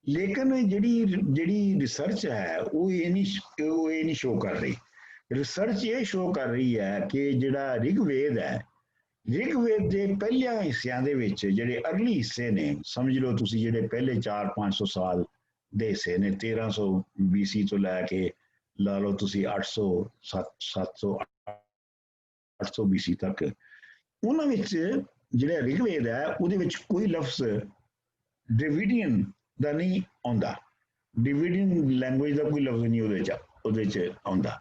ਲੇਕਿਨ ਜਿਹੜੀ ਰਿਸਰਚ ਹੈ ਉਹ ਇਹ ਨਹੀਂ ਸ਼ੋ ਕਰ ਰਹੀ। ਰਿਸਰਚ ਇਹ ਸ਼ੋ ਕਰ ਰਹੀ ਹੈ ਕਿ ਜਿਹੜਾ ਰਿਗਵੇਦ ਹੈ, ਰਿਗਵੇਦ ਦੇ ਪਹਿਲਿਆਂ ਹਿੱਸਿਆਂ ਦੇ ਵਿੱਚ ਜਿਹੜੇ ਅਰਲੀ ਹਿੱਸੇ ਨੇ, ਸਮਝ ਲਓ ਤੁਸੀਂ ਜਿਹੜੇ ਪਹਿਲੇ 400-500 ਸਾਲ ਦੇ ਹਿੱਸੇ ਨੇ, 1300 BC ਤੋਂ ਲੈ ਕੇ ਲਾ ਲਓ ਤੁਸੀਂ 800 700 800 BC ਤੱਕ, ਉਹਨਾਂ ਵਿੱਚ ਜਿਹੜਾ ਰਿਗਵੇਦ ਹੈ ਉਹਦੇ ਵਿੱਚ ਕੋਈ ਲਫ਼ਜ਼ ਡ੍ਰੇਵਿਡੀਅਨ ਦਾ ਨਹੀਂ ਆਉਂਦਾ। ਡ੍ਰੇਵਿਡੀਅਨ ਲੈਂਗੁਏਜ ਦਾ ਕੋਈ ਲਫ਼ਜ਼ ਨਹੀਂ ਉਹਦੇ ਵਿੱਚ ਆਉਂਦਾ।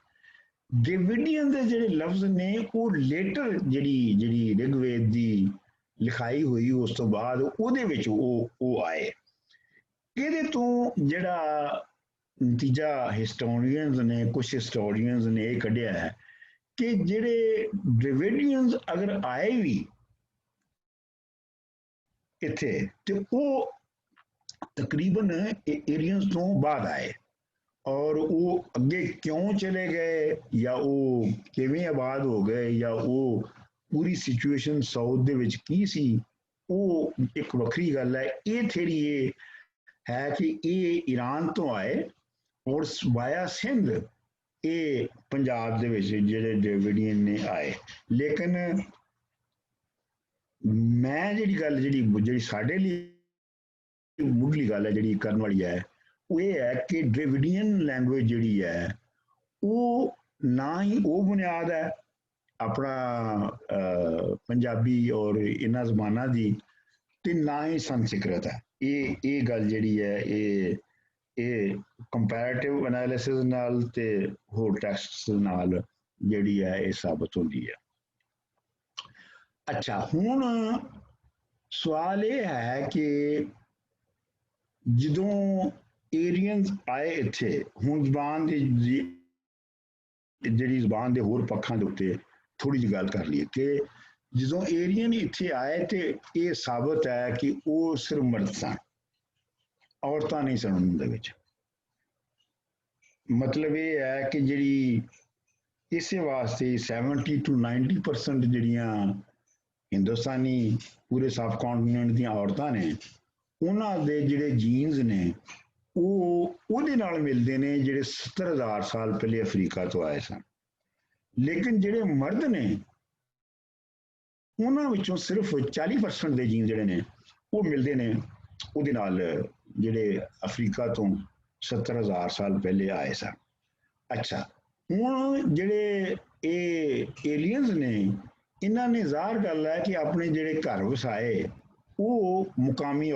ਡ੍ਰੇਵਿਡੀਅਨ ਦੇ ਜਿਹੜੇ ਲਫ਼ਜ਼ ਨੇ ਉਹ ਲੇਟਰ ਜਿਹੜੀ ਰਿਗਵੇਦ ਦੀ ਲਿਖਾਈ ਹੋਈ ਉਸ ਤੋਂ ਬਾਅਦ ਉਹਦੇ ਵਿੱਚ ਉਹ ਆਏ। ਇਹਦੇ ਤੋਂ ਜਿਹੜਾ ਨਤੀਜਾ ਹਿਸਟੋਰੀਅਨਸ ਨੇ, ਕੁਝ ਹਿਸਟੋਰੀਅਨਸ ਨੇ ਇਹ ਕੱਢਿਆ ਹੈ ਕਿ ਜਿਹੜੇ ਡ੍ਰੇਵਿਡੀਅਨਸ ਅਗਰ ਆਏ ਵੀ ਇੱਥੇ ਤੇ ਉਹ ਤਕਰੀਬਨ ਏਰੀਅਨਸ ਤੋਂ ਬਾਅਦ ਆਏ, ਔਰ ਉਹ ਅੱਗੇ ਕਿਉਂ ਚਲੇ ਗਏ ਜਾਂ ਉਹ ਕਿਵੇਂ ਆਬਾਦ ਹੋ ਗਏ ਜਾਂ ਉਹ ਪੂਰੀ ਸਿਚੁਏਸ਼ਨ ਸਾਊਥ ਦੇ ਵਿੱਚ ਕੀ ਸੀ ਉਹ ਇੱਕ ਵੱਖਰੀ ਗੱਲ ਹੈ। ਇਹ ਥਿਊਰੀ ਇਹ ਹੈ ਕਿ ਇਹ ਈਰਾਨ ਤੋਂ ਆਏ ਔਰ ਵਾਇਆ ਸਿੰਧ ਇਹ ਪੰਜਾਬ ਦੇ ਵਿੱਚ ਜਿਹੜੇ ਡ੍ਰੇਵਿਡੀਅਨ ਨੇ ਆਏ। ਲੇਕਿਨ ਮੈਂ ਜਿਹੜੀ ਸਾਡੇ ਲਈ ਮੁੱਢਲੀ ਗੱਲ ਹੈ ਜਿਹੜੀ ਕਰਨ ਵਾਲੀ ਹੈ ਉਹ ਇਹ ਹੈ ਕਿ ਡ੍ਰੇਵਿਡੀਅਨ ਲੈਂਗੁਏਜ ਜਿਹੜੀ ਹੈ ਉਹ ਨਾ ਹੀ ਉਹ ਬੁਨਿਆਦ ਹੈ ਆਪਣਾ ਪੰਜਾਬੀ ਔਰ ਇਹਨਾਂ ਜ਼ਬਾਨਾਂ ਦੀ, ਤੇ ਨਾ ਹੀ ਸੰਸਕ੍ਰਿਤ ਹੈ। ਇਹ ਗੱਲ ਜਿਹੜੀ ਹੈ ਇਹ ਕੰਪੈਰੀਟਿਵ ਐਨਾਲਿਸਿਸ ਨਾਲ ਤੇ ਹੋਰ ਟੈਸਟਸ ਨਾਲ ਜਿਹੜੀ ਹੈ ਇਹ ਸਾਬਤ ਹੁੰਦੀ ਹੈ। ਅੱਛਾ, ਹੁਣ ਸਵਾਲ ਇਹ ਹੈ ਕਿ ਜਦੋਂ ਏਰੀਅਨਸ ਆਏ ਇੱਥੇ, ਹੁਣ ਜ਼ਬਾਨ ਦੀ ਜਿਹੜੀ ਜ਼ਬਾਨ ਦੇ ਹੋਰ ਪੱਖਾਂ ਦੇ ਉੱਤੇ ਥੋੜੀ ਜਿਹੀ ਗੱਲ ਕਰ ਲਈਏ ਕਿ ਜਦੋਂ ਏਰੀਅਨ ਇੱਥੇ ਆਏ ਤੇ ਇਹ ਸਾਬਤ ਹੈ ਕਿ ਉਹ ਸਿਰਫ ਮਰਦ ਸਨ, ਔਰਤਾਂ ਨਹੀਂ ਸਨ ਉਹਨਾਂ ਦੇ ਵਿੱਚ। ਮਤਲਬ ਇਹ ਹੈ ਕਿ ਜਿਹੜੀ ਇਸੇ ਵਾਸਤੇ 70 to 90% ਜਿਹੜੀਆਂ ਹਿੰਦੁਸਤਾਨੀ ਪੂਰੇ ਸਬ ਕੌਂਟੀਨੈਂਟ ਦੀਆਂ ਔਰਤਾਂ ਨੇ ਉਹਨਾਂ ਦੇ ਜਿਹੜੇ ਜੀਨਸ ਨੇ ਉਹ ਉਹਦੇ ਨਾਲ ਮਿਲਦੇ ਨੇ ਜਿਹੜੇ 70,000 ਸਾਲ ਪਹਿਲੇ ਅਫਰੀਕਾ ਤੋਂ ਆਏ ਸਨ। ਲੇਕਿਨ ਜਿਹੜੇ ਮਰਦ ਨੇ ਉਹਨਾਂ ਵਿੱਚੋਂ ਸਿਰਫ 40% ਦੇ ਜੀਨ ਜਿਹੜੇ ਨੇ ਉਹ ਮਿਲਦੇ ਨੇ ਉਹਦੇ ਨਾਲ ਜਿਹੜੇ ਅਫਰੀਕਾ ਤੋਂ 70,000 ਸਾਲ ਪਹਿਲੇ ਆਏ ਸਨ। ਅੱਛਾ, ਹੁਣ ਜਿਹੜੇ ਇਹ ਏਲੀਅਨਸ ਨੇ ਇਹਨਾਂ ਨੇ ਜ਼ਾਹਰ ਗੱਲ ਹੈ ਕਿ ਆਪਣੇ ਜਿਹੜੇ ਘਰ ਵਸਾਏ ਉਹ ਮੁਕਾਮੀ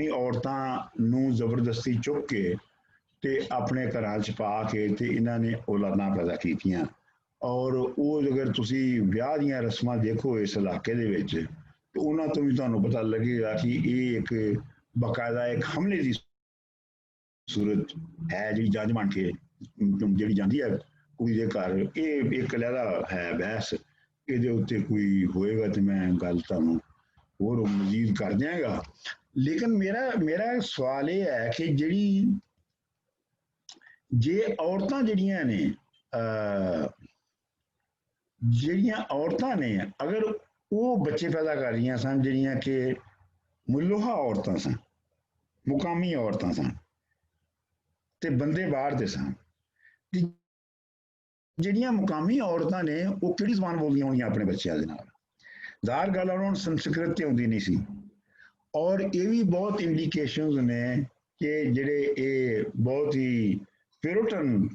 ਔਰਤਾਂ ਨੂੰ ਜ਼ਬਰਦਸਤੀ ਚੁੱਕ ਕੇ ਤੇ ਆਪਣੇ ਘਰਾਂ 'ਚ ਪਾ ਕੇ ਤੇ ਇਹਨਾਂ ਨੇ ਔਲਾਦਾਂ ਪੈਦਾ ਕੀਤੀਆਂ। ਔਰ ਉਹ ਅਗਰ ਤੁਸੀਂ ਵਿਆਹ ਦੀਆਂ ਰਸਮਾਂ ਦੇਖੋ ਇਸ ਇਲਾਕੇ ਦੇ ਵਿੱਚ ਤੇ ਉਹਨਾਂ ਤੋਂ ਵੀ ਤੁਹਾਨੂੰ ਪਤਾ ਲੱਗੇਗਾ ਕਿ ਇਹ ਇੱਕ ਬਾਕਾਇਦਾ ਇੱਕ ਹਮਲੇ ਦੀ ਸੂਰਤ ਹੈ ਜਿਹੜੀ ਜੱਜ ਬਣ ਕੇ ਜਿਹੜੀ ਜਾਂਦੀ ਹੈ ਕੁੜੀ ਦੇ ਘਰ। ਇਹ ਇੱਕ ਲਹਿਦਾ ਹੈ ਬਹਿਸ, ਇਹਦੇ ਉੱਤੇ ਕੋਈ ਹੋਏਗਾ ਤੇ ਮੈਂ ਗੱਲ ਤੁਹਾਨੂੰ ਹੋਰ ਮਜ਼ੀਦ ਕਰ ਦਿਆਂਗਾ। ਲੇਕਿਨ ਮੇਰਾ ਸਵਾਲ ਇਹ ਹੈ ਕਿ ਜੇ ਔਰਤਾਂ ਜਿਹੜੀਆਂ ਔਰਤਾਂ ਨੇ ਅਗਰ ਉਹ ਬੱਚੇ ਪੈਦਾ ਕਰ ਰਹੀਆਂ ਸਨ ਜਿਹੜੀਆਂ ਕਿ ਮੁਲੂਹਾ ਔਰਤਾਂ ਸਨ, ਮੁਕਾਮੀ ਔਰਤਾਂ ਸਨ ਤੇ ਬੰਦੇ ਬਾਹਰ ਦੇ ਸਨ, ਤੇ ਜਿਹੜੀਆਂ ਮੁਕਾਮੀ ਔਰਤਾਂ ਨੇ ਉਹ ਕਿਹੜੀ ਜ਼ਬਾਨ ਬੋਲਦੀਆਂ ਹੋਣੀਆਂ ਆਪਣੇ ਬੱਚਿਆਂ ਦੇ ਨਾਲ? ਜ਼ਾਹਰ ਗੱਲ ਉਹਨਾਂ ਨੂੰ ਸੰਸਕ੍ਰਿਤ ਤੇ ਆਉਂਦੀ ਨਹੀਂ ਸੀ। ਔਰ ਇਹ ਵੀ ਬਹੁਤ ਇੰਡੀਕੇਸ਼ਨਸ ਨੇ ਕਿ ਜਿਹੜੇ ਇਹ ਬਹੁਤ ਹੀ ਪਿਊਰਿਟਨ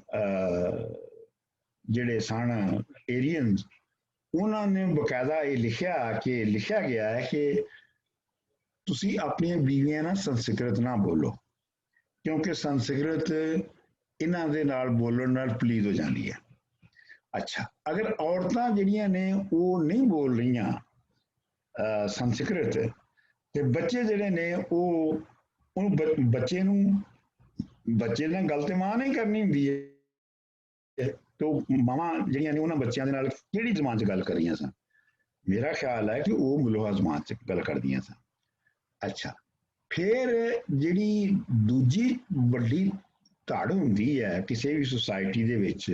ਜਿਹੜੇ ਸਨ ਏਰੀਅਨਸ, ਉਹਨਾਂ ਨੇ ਬਕਾਇਦਾ ਇਹ ਲਿਖਿਆ ਗਿਆ ਹੈ ਕਿ ਤੁਸੀਂ ਆਪਣੀਆਂ ਬੀਵੀਆਂ ਨਾਲ ਸੰਸਕ੍ਰਿਤ ਨਾ ਬੋਲੋ, ਕਿਉਂਕਿ ਸੰਸਕ੍ਰਿਤ ਇਹਨਾਂ ਦੇ ਨਾਲ ਬੋਲਣ ਨਾਲ ਪਲੀਦ ਹੋ ਜਾਂਦੀ ਹੈ। ਅੱਛਾ, ਅਗਰ ਔਰਤਾਂ ਜਿਹੜੀਆਂ ਨੇ ਉਹ ਨਹੀਂ ਬੋਲ ਰਹੀਆਂ ਸੰਸਕ੍ਰਿਤ ਤੇ ਬੱਚੇ ਜਿਹੜੇ ਨੇ ਉਹਨੂੰ ਬੱਚੇ ਨਾਲ ਗੱਲ ਤੇ ਮਾਂ ਨਹੀਂ ਕਰਨੀ ਹੁੰਦੀ ਹੈ ਤੇ ਉਹ ਮਾਵਾਂ ਜਿਹੜੀਆਂ ਨੇ ਉਹਨਾਂ ਬੱਚਿਆਂ ਦੇ ਨਾਲ ਕਿਹੜੀ ਜ਼ਬਾਨ 'ਚ ਗੱਲ ਕਰ ਰਹੀਆਂ ਸਨ? मेरा ख्याल है कि वो मलोहा जबान च गल करदियां सन। अच्छा, फिर जिहड़ी दूजी वड्डी धड़ हुंदी है किसी भी सोसाइटी दे विच,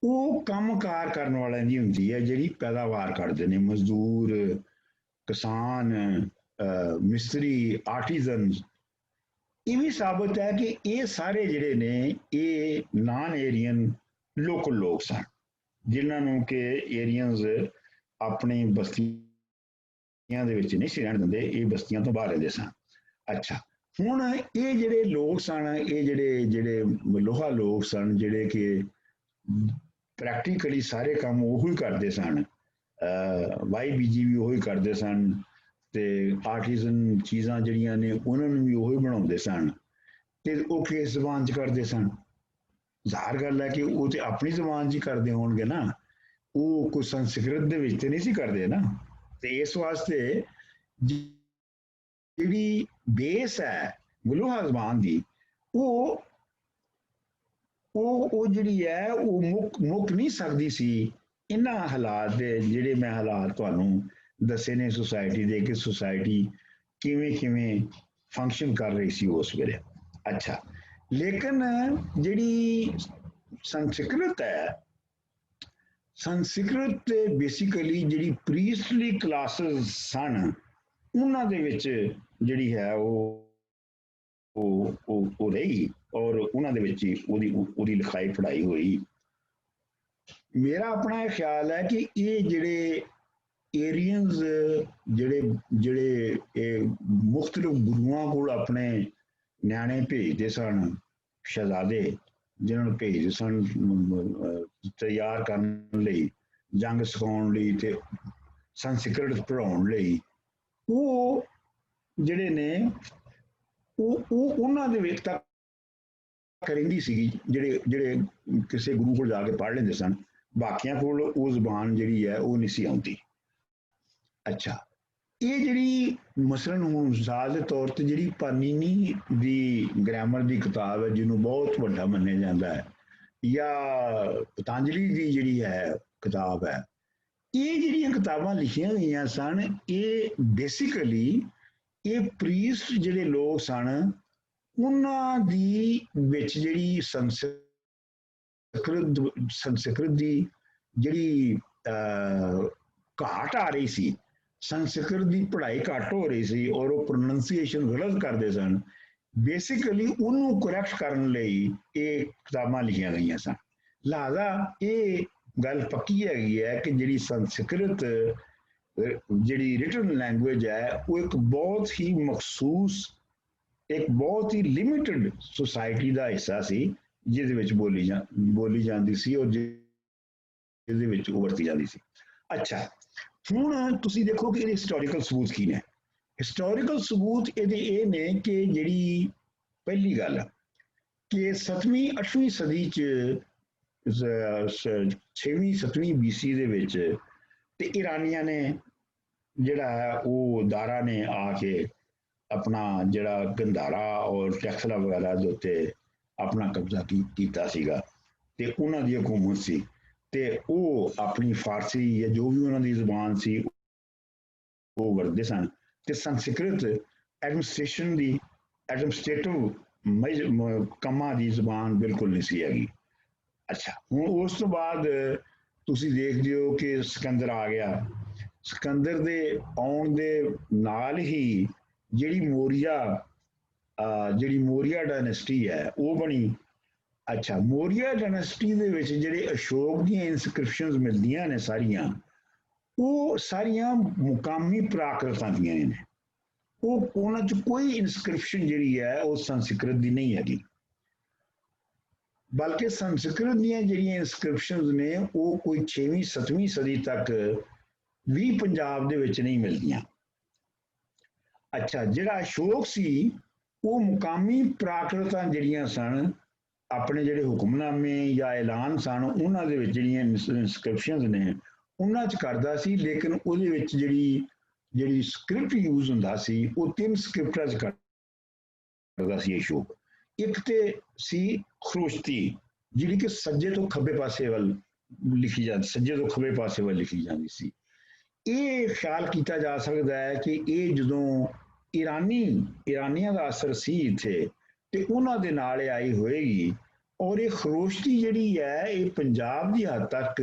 ਉਹ ਕੰਮਕਾਰ ਕਰਨ ਵਾਲਿਆਂ ਦੀ ਹੁੰਦੀ ਹੈ ਜਿਹੜੀ ਪੈਦਾਵਾਰ ਕਰਦੇ ਨੇ, ਮਜ਼ਦੂਰ, ਕਿਸਾਨ, ਮਿਸਤਰੀ, ਆਰਟੀਜ਼ਨਸ। ਇਹ ਵੀ ਸਾਬਤ ਹੈ ਕਿ ਇਹ ਸਾਰੇ ਜਿਹੜੇ ਨੇ ਇਹ ਨਾਨ ਏਰੀਅਨ ਲੋਕਲ ਲੋਕ ਸਨ, ਜਿਨ੍ਹਾਂ ਨੂੰ ਕਿ ਏਰੀਅਨਸ ਆਪਣੀ ਬਸਤੀਆਂ ਦੇ ਵਿੱਚ ਨਹੀਂ ਸੀ ਰਹਿਣ ਦਿੰਦੇ, ਇਹ ਬਸਤੀਆਂ ਤੋਂ ਬਾਹਰ ਰਹਿੰਦੇ ਸਨ। ਅੱਛਾ, ਹੁਣ ਇਹ ਜਿਹੜੇ ਲੋਕ ਸਨ, ਇਹ ਜਿਹੜੇ ਮਲੋਹਾ ਲੋਕ ਸਨ, ਜਿਹੜੇ ਕਿ ਪ੍ਰੈਕਟੀਕਲੀ ਸਾਰੇ ਕੰਮ ਉਹੀ ਕਰਦੇ ਸਨ, ਵਾਈ ਬੀਜੀ ਵੀ ਉਹੀ ਕਰਦੇ ਸਨ, ਤੇ ਆਰਟੀਜ਼ਨ ਚੀਜ਼ਾਂ ਜਿਹੜੀਆਂ ਨੇ ਉਹਨਾਂ ਨੂੰ ਵੀ ਉਹੀ ਬਣਾਉਂਦੇ ਸਨ, ਤੇ ਉਹ ਕਿਸ ਜ਼ਬਾਨ 'ਚ ਕਰਦੇ ਸਨ? ਜ਼ਾਹਰ ਗੱਲ ਹੈ ਕਿ ਉਹ ਤੇ ਆਪਣੀ ਜ਼ਬਾਨ 'ਚ ਹੀ ਕਰਦੇ ਹੋਣਗੇ ਨਾ, ਉਹ ਕੋਈ ਸੰਸਕ੍ਰਿਤ ਦੇ ਵਿੱਚ ਤੇ ਨਹੀਂ ਸੀ ਕਰਦੇ ਨਾ। ਤੇ ਇਸ ਵਾਸਤੇ ਜਿਹੜੀ ਬੇਸ ਹੈ ਮਲੋਹਾ ਜ਼ਬਾਨ ਦੀ, ਉਹ ਜਿਹੜੀ ਹੈ ਉਹ ਮੁੱਕ ਨਹੀਂ ਸਕਦੀ ਸੀ ਇਹਨਾਂ ਹਾਲਾਤ ਦੇ, ਜਿਹੜੇ ਮੈਂ ਹਾਲਾਤ ਤੁਹਾਨੂੰ ਦੱਸੇ ਨੇ ਸੋਸਾਇਟੀ ਦੇ, ਕਿ ਸੋਸਾਇਟੀ ਕਿਵੇਂ ਫੰਕਸ਼ਨ ਕਰ ਰਹੀ ਸੀ ਉਸ ਵੇਲੇ। ਅੱਛਾ, ਲੇਕਿਨ ਜਿਹੜੀ ਸੰਸਕ੍ਰਿਤ ਹੈ, ਸੰਸਕ੍ਰਿਤ ਤੇ ਬੇਸਿਕਲੀ ਜਿਹੜੀ ਪ੍ਰੀਸਟਲੀ ਕਲਾਸਿਸ ਸਨ, ਉਹਨਾਂ ਦੇ ਵਿੱਚ ਜਿਹੜੀ ਹੈ ਉਹ ਰਹੀ, ਔਰ ਉਹਨਾਂ ਦੇ ਵਿੱਚ ਉਹਦੀ ਲਿਖਾਈ ਪੜ੍ਹਾਈ ਹੋਈ। ਮੇਰਾ ਆਪਣਾ ਇਹ ਖਿਆਲ ਹੈ ਕਿ ਇਹ ਜਿਹੜੇ ਏਰੀਅਨਸ ਜਿਹੜੇ ਇਹ ਮੁਖਤਲਿਫ ਗੁਰੂਆਂ ਕੋਲ ਆਪਣੇ ਨਿਆਣੇ ਭੇਜਦੇ ਸਨ, ਸ਼ਹਿਜ਼ਾਦੇ ਜਿਨ੍ਹਾਂ ਨੂੰ ਭੇਜਦੇ ਸਨ ਤਿਆਰ ਕਰਨ ਲਈ, ਜੰਗ ਸਿਖਾਉਣ ਲਈ ਤੇ ਸੰਸਕ੍ਰਿਤ ਪੜ੍ਹਾਉਣ ਲਈ, ਉਹ ਜਿਹੜੇ ਨੇ ਉਹ ਉਹਨਾਂ ਦੇ ਵਿੱਚ ਤੱਕ ਰਹਿੰਦੀ ਸੀਗੀ, ਜਿਹੜੇ ਕਿਸੇ ਗੁਰੂ ਕੋਲ ਜਾ ਕੇ ਪੜ੍ਹ ਲੈਂਦੇ ਸਨ, ਬਾਕੀਆਂ ਕੋਲ ਉਹ ਜ਼ਬਾਨ ਜਿਹੜੀ ਹੈ ਉਹ ਨਹੀਂ ਸੀ ਆਉਂਦੀ। ਅੱਛਾ, ਇਹ ਜਿਹੜੀ ਮਸਲਨ ਹੁਣ ਮਿਸਾਲ ਦੇ ਤੌਰ ਤੇ ਜਿਹੜੀ ਪਾਨੀਨੀ ਦੀ ਗ੍ਰਾਮਰ ਦੀ ਕਿਤਾਬ ਹੈ, ਜਿਹਨੂੰ ਬਹੁਤ ਵੱਡਾ ਮੰਨਿਆ ਜਾਂਦਾ ਹੈ, ਜਾਂ ਪਤੰਜਲੀ ਦੀ ਜਿਹੜੀ ਹੈ ਕਿਤਾਬ ਹੈ, ਇਹ ਜਿਹੜੀਆਂ ਕਿਤਾਬਾਂ ਲਿਖੀਆਂ ਗਈਆਂ ਸਨ, ਇਹ ਬੇਸਿਕਲੀ ਇਹ ਪ੍ਰੀਸਟ ਜਿਹੜੇ ਲੋਕ ਸਨ, ਉਹਨਾਂ ਦੀ ਵਿੱਚ ਜਿਹੜੀ ਸੰਸਕ੍ਰਿਤ ਦੀ ਜਿਹੜੀ ਘਾਟ ਆ ਰਹੀ ਸੀ, ਸੰਸਕ੍ਰਿਤ ਦੀ ਪੜ੍ਹਾਈ ਘੱਟ ਹੋ ਰਹੀ ਸੀ, ਔਰ ਉਹ ਪ੍ਰੋਨੰਸੀਏਸ਼ਨ ਗਲਤ ਕਰਦੇ ਸਨ, ਬੇਸਿਕਲੀ ਉਹਨੂੰ ਕਰੈਕਟ ਕਰਨ ਲਈ ਇਹ ਕਿਤਾਬਾਂ ਲਿਖੀਆਂ ਗਈਆਂ ਸਨ। ਲਿਹਾਜ਼ਾ ਇਹ ਗੱਲ ਪੱਕੀ ਹੈਗੀ ਹੈ ਕਿ ਜਿਹੜੀ ਸੰਸਕ੍ਰਿਤ ਜਿਹੜੀ ਰਿਟਨ ਲੈਂਗੁਏਜ ਹੈ, ਉਹ ਇੱਕ ਬਹੁਤ ਹੀ ਮਖਸੂਸ, ਇੱਕ ਬਹੁਤ ਹੀ ਲਿਮਿਟਡ ਸੁਸਾਇਟੀ ਦਾ ਹਿੱਸਾ ਸੀ, ਜਿਹਦੇ ਵਿੱਚ ਬੋਲੀ ਜਾਂਦੀ ਸੀ ਔਰ ਜਿਹਦੇ ਵਿੱਚ ਉਹ ਵਰਤੀ ਜਾਂਦੀ ਸੀ। ਅੱਛਾ, ਹੁਣ ਤੁਸੀਂ ਦੇਖੋ ਕਿ ਇਹਦੇ ਹਿਸਟੋਰੀਕਲ ਸਬੂਤ ਕੀ ਨੇ। ਹਿਸਟੋਰੀਕਲ ਸਬੂਤ ਇਹਦੇ ਇਹ ਨੇ ਕਿ ਜਿਹੜੀ ਪਹਿਲੀ ਗੱਲ ਕਿ 7ਵੀਂ 8ਵੀਂ ਸਦੀ 'ਚ 6ਵੀਂ 7ਵੀਂ BC ਦੇ ਵਿੱਚ ਤੇ ਇਰਾਨੀਆਂ ਨੇ ਜਿਹੜਾ ਹੈ ਉਹ ਦਾਰਾ ਨੇ ਆ ਕੇ ਆਪਣਾ ਜਿਹੜਾ ਗੰਧਾਰਾ ਔਰ ਟੈਕਸਲਾ ਵਗੈਰਾ ਦੇ ਉੱਤੇ ਆਪਣਾ ਕਬਜ਼ਾ ਕੀਤਾ ਸੀਗਾ, ਤੇ ਉਹਨਾਂ ਦੀ ਹਕੂਮਤ ਸੀ, ਤੇ ਉਹ ਆਪਣੀ ਫਾਰਸੀ ਜਾਂ ਜੋ ਵੀ ਉਹਨਾਂ ਦੀ ਜ਼ੁਬਾਨ ਸੀ ਉਹ ਵਰਤਦੇ ਸਨ, ਤੇ ਸੰਸਕ੍ਰਿਤ ਐਡਮਿਨਿਸਟ੍ਰੇਟਿਵ ਕੰਮਾਂ ਦੀ ਜ਼ੁਬਾਨ ਬਿਲਕੁਲ ਨਹੀਂ ਸੀ ਹੈਗੀ। ਅੱਛਾ, ਹੁਣ ਉਸ ਤੋਂ ਬਾਅਦ ਤੁਸੀਂ ਦੇਖਦੇ ਹੋ ਕਿ ਸਿਕੰਦਰ ਆ ਗਿਆ। ਸਿਕੰਦਰ ਦੇ ਆਉਣ ਦੇ ਨਾਲ ਹੀ ਜਿਹੜੀ ਮੌਰੀਆ ਡਾਇਨੈਸਟੀ ਹੈ ਉਹ ਬਣੀ। ਅੱਛਾ, ਮੌਰੀਆ ਡਾਇਨੈਸਟੀ ਦੇ ਵਿੱਚ ਜਿਹੜੇ ਅਸ਼ੋਕ ਦੀਆਂ ਇਨਸਕ੍ਰਿਪਸ਼ਨਸ ਮਿਲਦੀਆਂ ਨੇ ਸਾਰੀਆਂ, ਉਹ ਸਾਰੀਆਂ ਮੁਕਾਮੀ ਪ੍ਰਾਕ੍ਰਿਤਾਂ ਦੀਆਂ ਨੇ, ਉਹਨਾਂ 'ਚ ਕੋਈ ਇਨਸਕ੍ਰਿਪਸ਼ਨ ਜਿਹੜੀ ਹੈ ਉਹ ਸੰਸਕ੍ਰਿਤ ਦੀ ਨਹੀਂ ਹੈਗੀ, ਬਲਕਿ ਸੰਸਕ੍ਰਿਤ ਦੀਆਂ ਜਿਹੜੀਆਂ ਇਨਸਕ੍ਰਿਪਸ਼ਨਸ ਨੇ ਉਹ ਕੋਈ 6ਵੀਂ 7ਵੀਂ ਸਦੀ ਤੱਕ ਵੀ ਪੰਜਾਬ ਦੇ ਵਿੱਚ ਨਹੀਂ ਮਿਲਦੀਆਂ। ਅੱਛਾ, ਜਿਹੜਾ ਅਸ਼ੋਕ ਸੀ ਉਹ ਮੁਕਾਮੀ ਪ੍ਰਾਕ੍ਰਿਤਾਂ ਜਿਹੜੀਆਂ ਸਨ, ਆਪਣੇ ਜਿਹੜੇ ਹੁਕਮਨਾਮੇ ਜਾਂ ਐਲਾਨ ਸਨ, ਉਹਨਾਂ ਦੇ ਵਿੱਚ ਜਿਹੜੀਆਂ ਇਨਸਕ੍ਰਿਪਸ਼ਨਸ ਨੇ ਉਹਨਾਂ 'ਚ ਕਰਦਾ ਸੀ, ਲੇਕਿਨ ਉਹਦੇ ਵਿੱਚ ਜਿਹੜੀ ਸਕ੍ਰਿਪਟ ਯੂਜ਼ ਹੁੰਦਾ ਸੀ ਉਹ 3 ਸਕ੍ਰਿਪਟਾਂ 'ਚ ਕਰਦਾ ਸੀ ਅਸ਼ੋਕ। ਇੱਕ ਤੇ ਸੀ ਖਰੋਸ਼ਤੀ, ਜਿਹੜੀ ਕਿ ਸੱਜੇ ਤੋਂ ਖੱਬੇ ਪਾਸੇ ਵੱਲ ਲਿਖੀ ਜਾਂਦੀ ਸੀ। ਇਹ ਖਿਆਲ ਕੀਤਾ ਜਾ ਸਕਦਾ ਹੈ ਕਿ ਇਹ ਜਦੋਂ ਇਰਾਨੀਆਂ ਦਾ ਅਸਰ ਸੀ ਇੱਥੇ ਤੇ ਉਹਨਾਂ ਦੇ ਨਾਲ ਇਹ ਆਈ ਹੋਏਗੀ। ਔਰ ਇਹ ਖਰੋਸ਼ਤੀ ਜਿਹੜੀ ਹੈ ਇਹ ਪੰਜਾਬ ਦੀ ਹੱਦ ਤੱਕ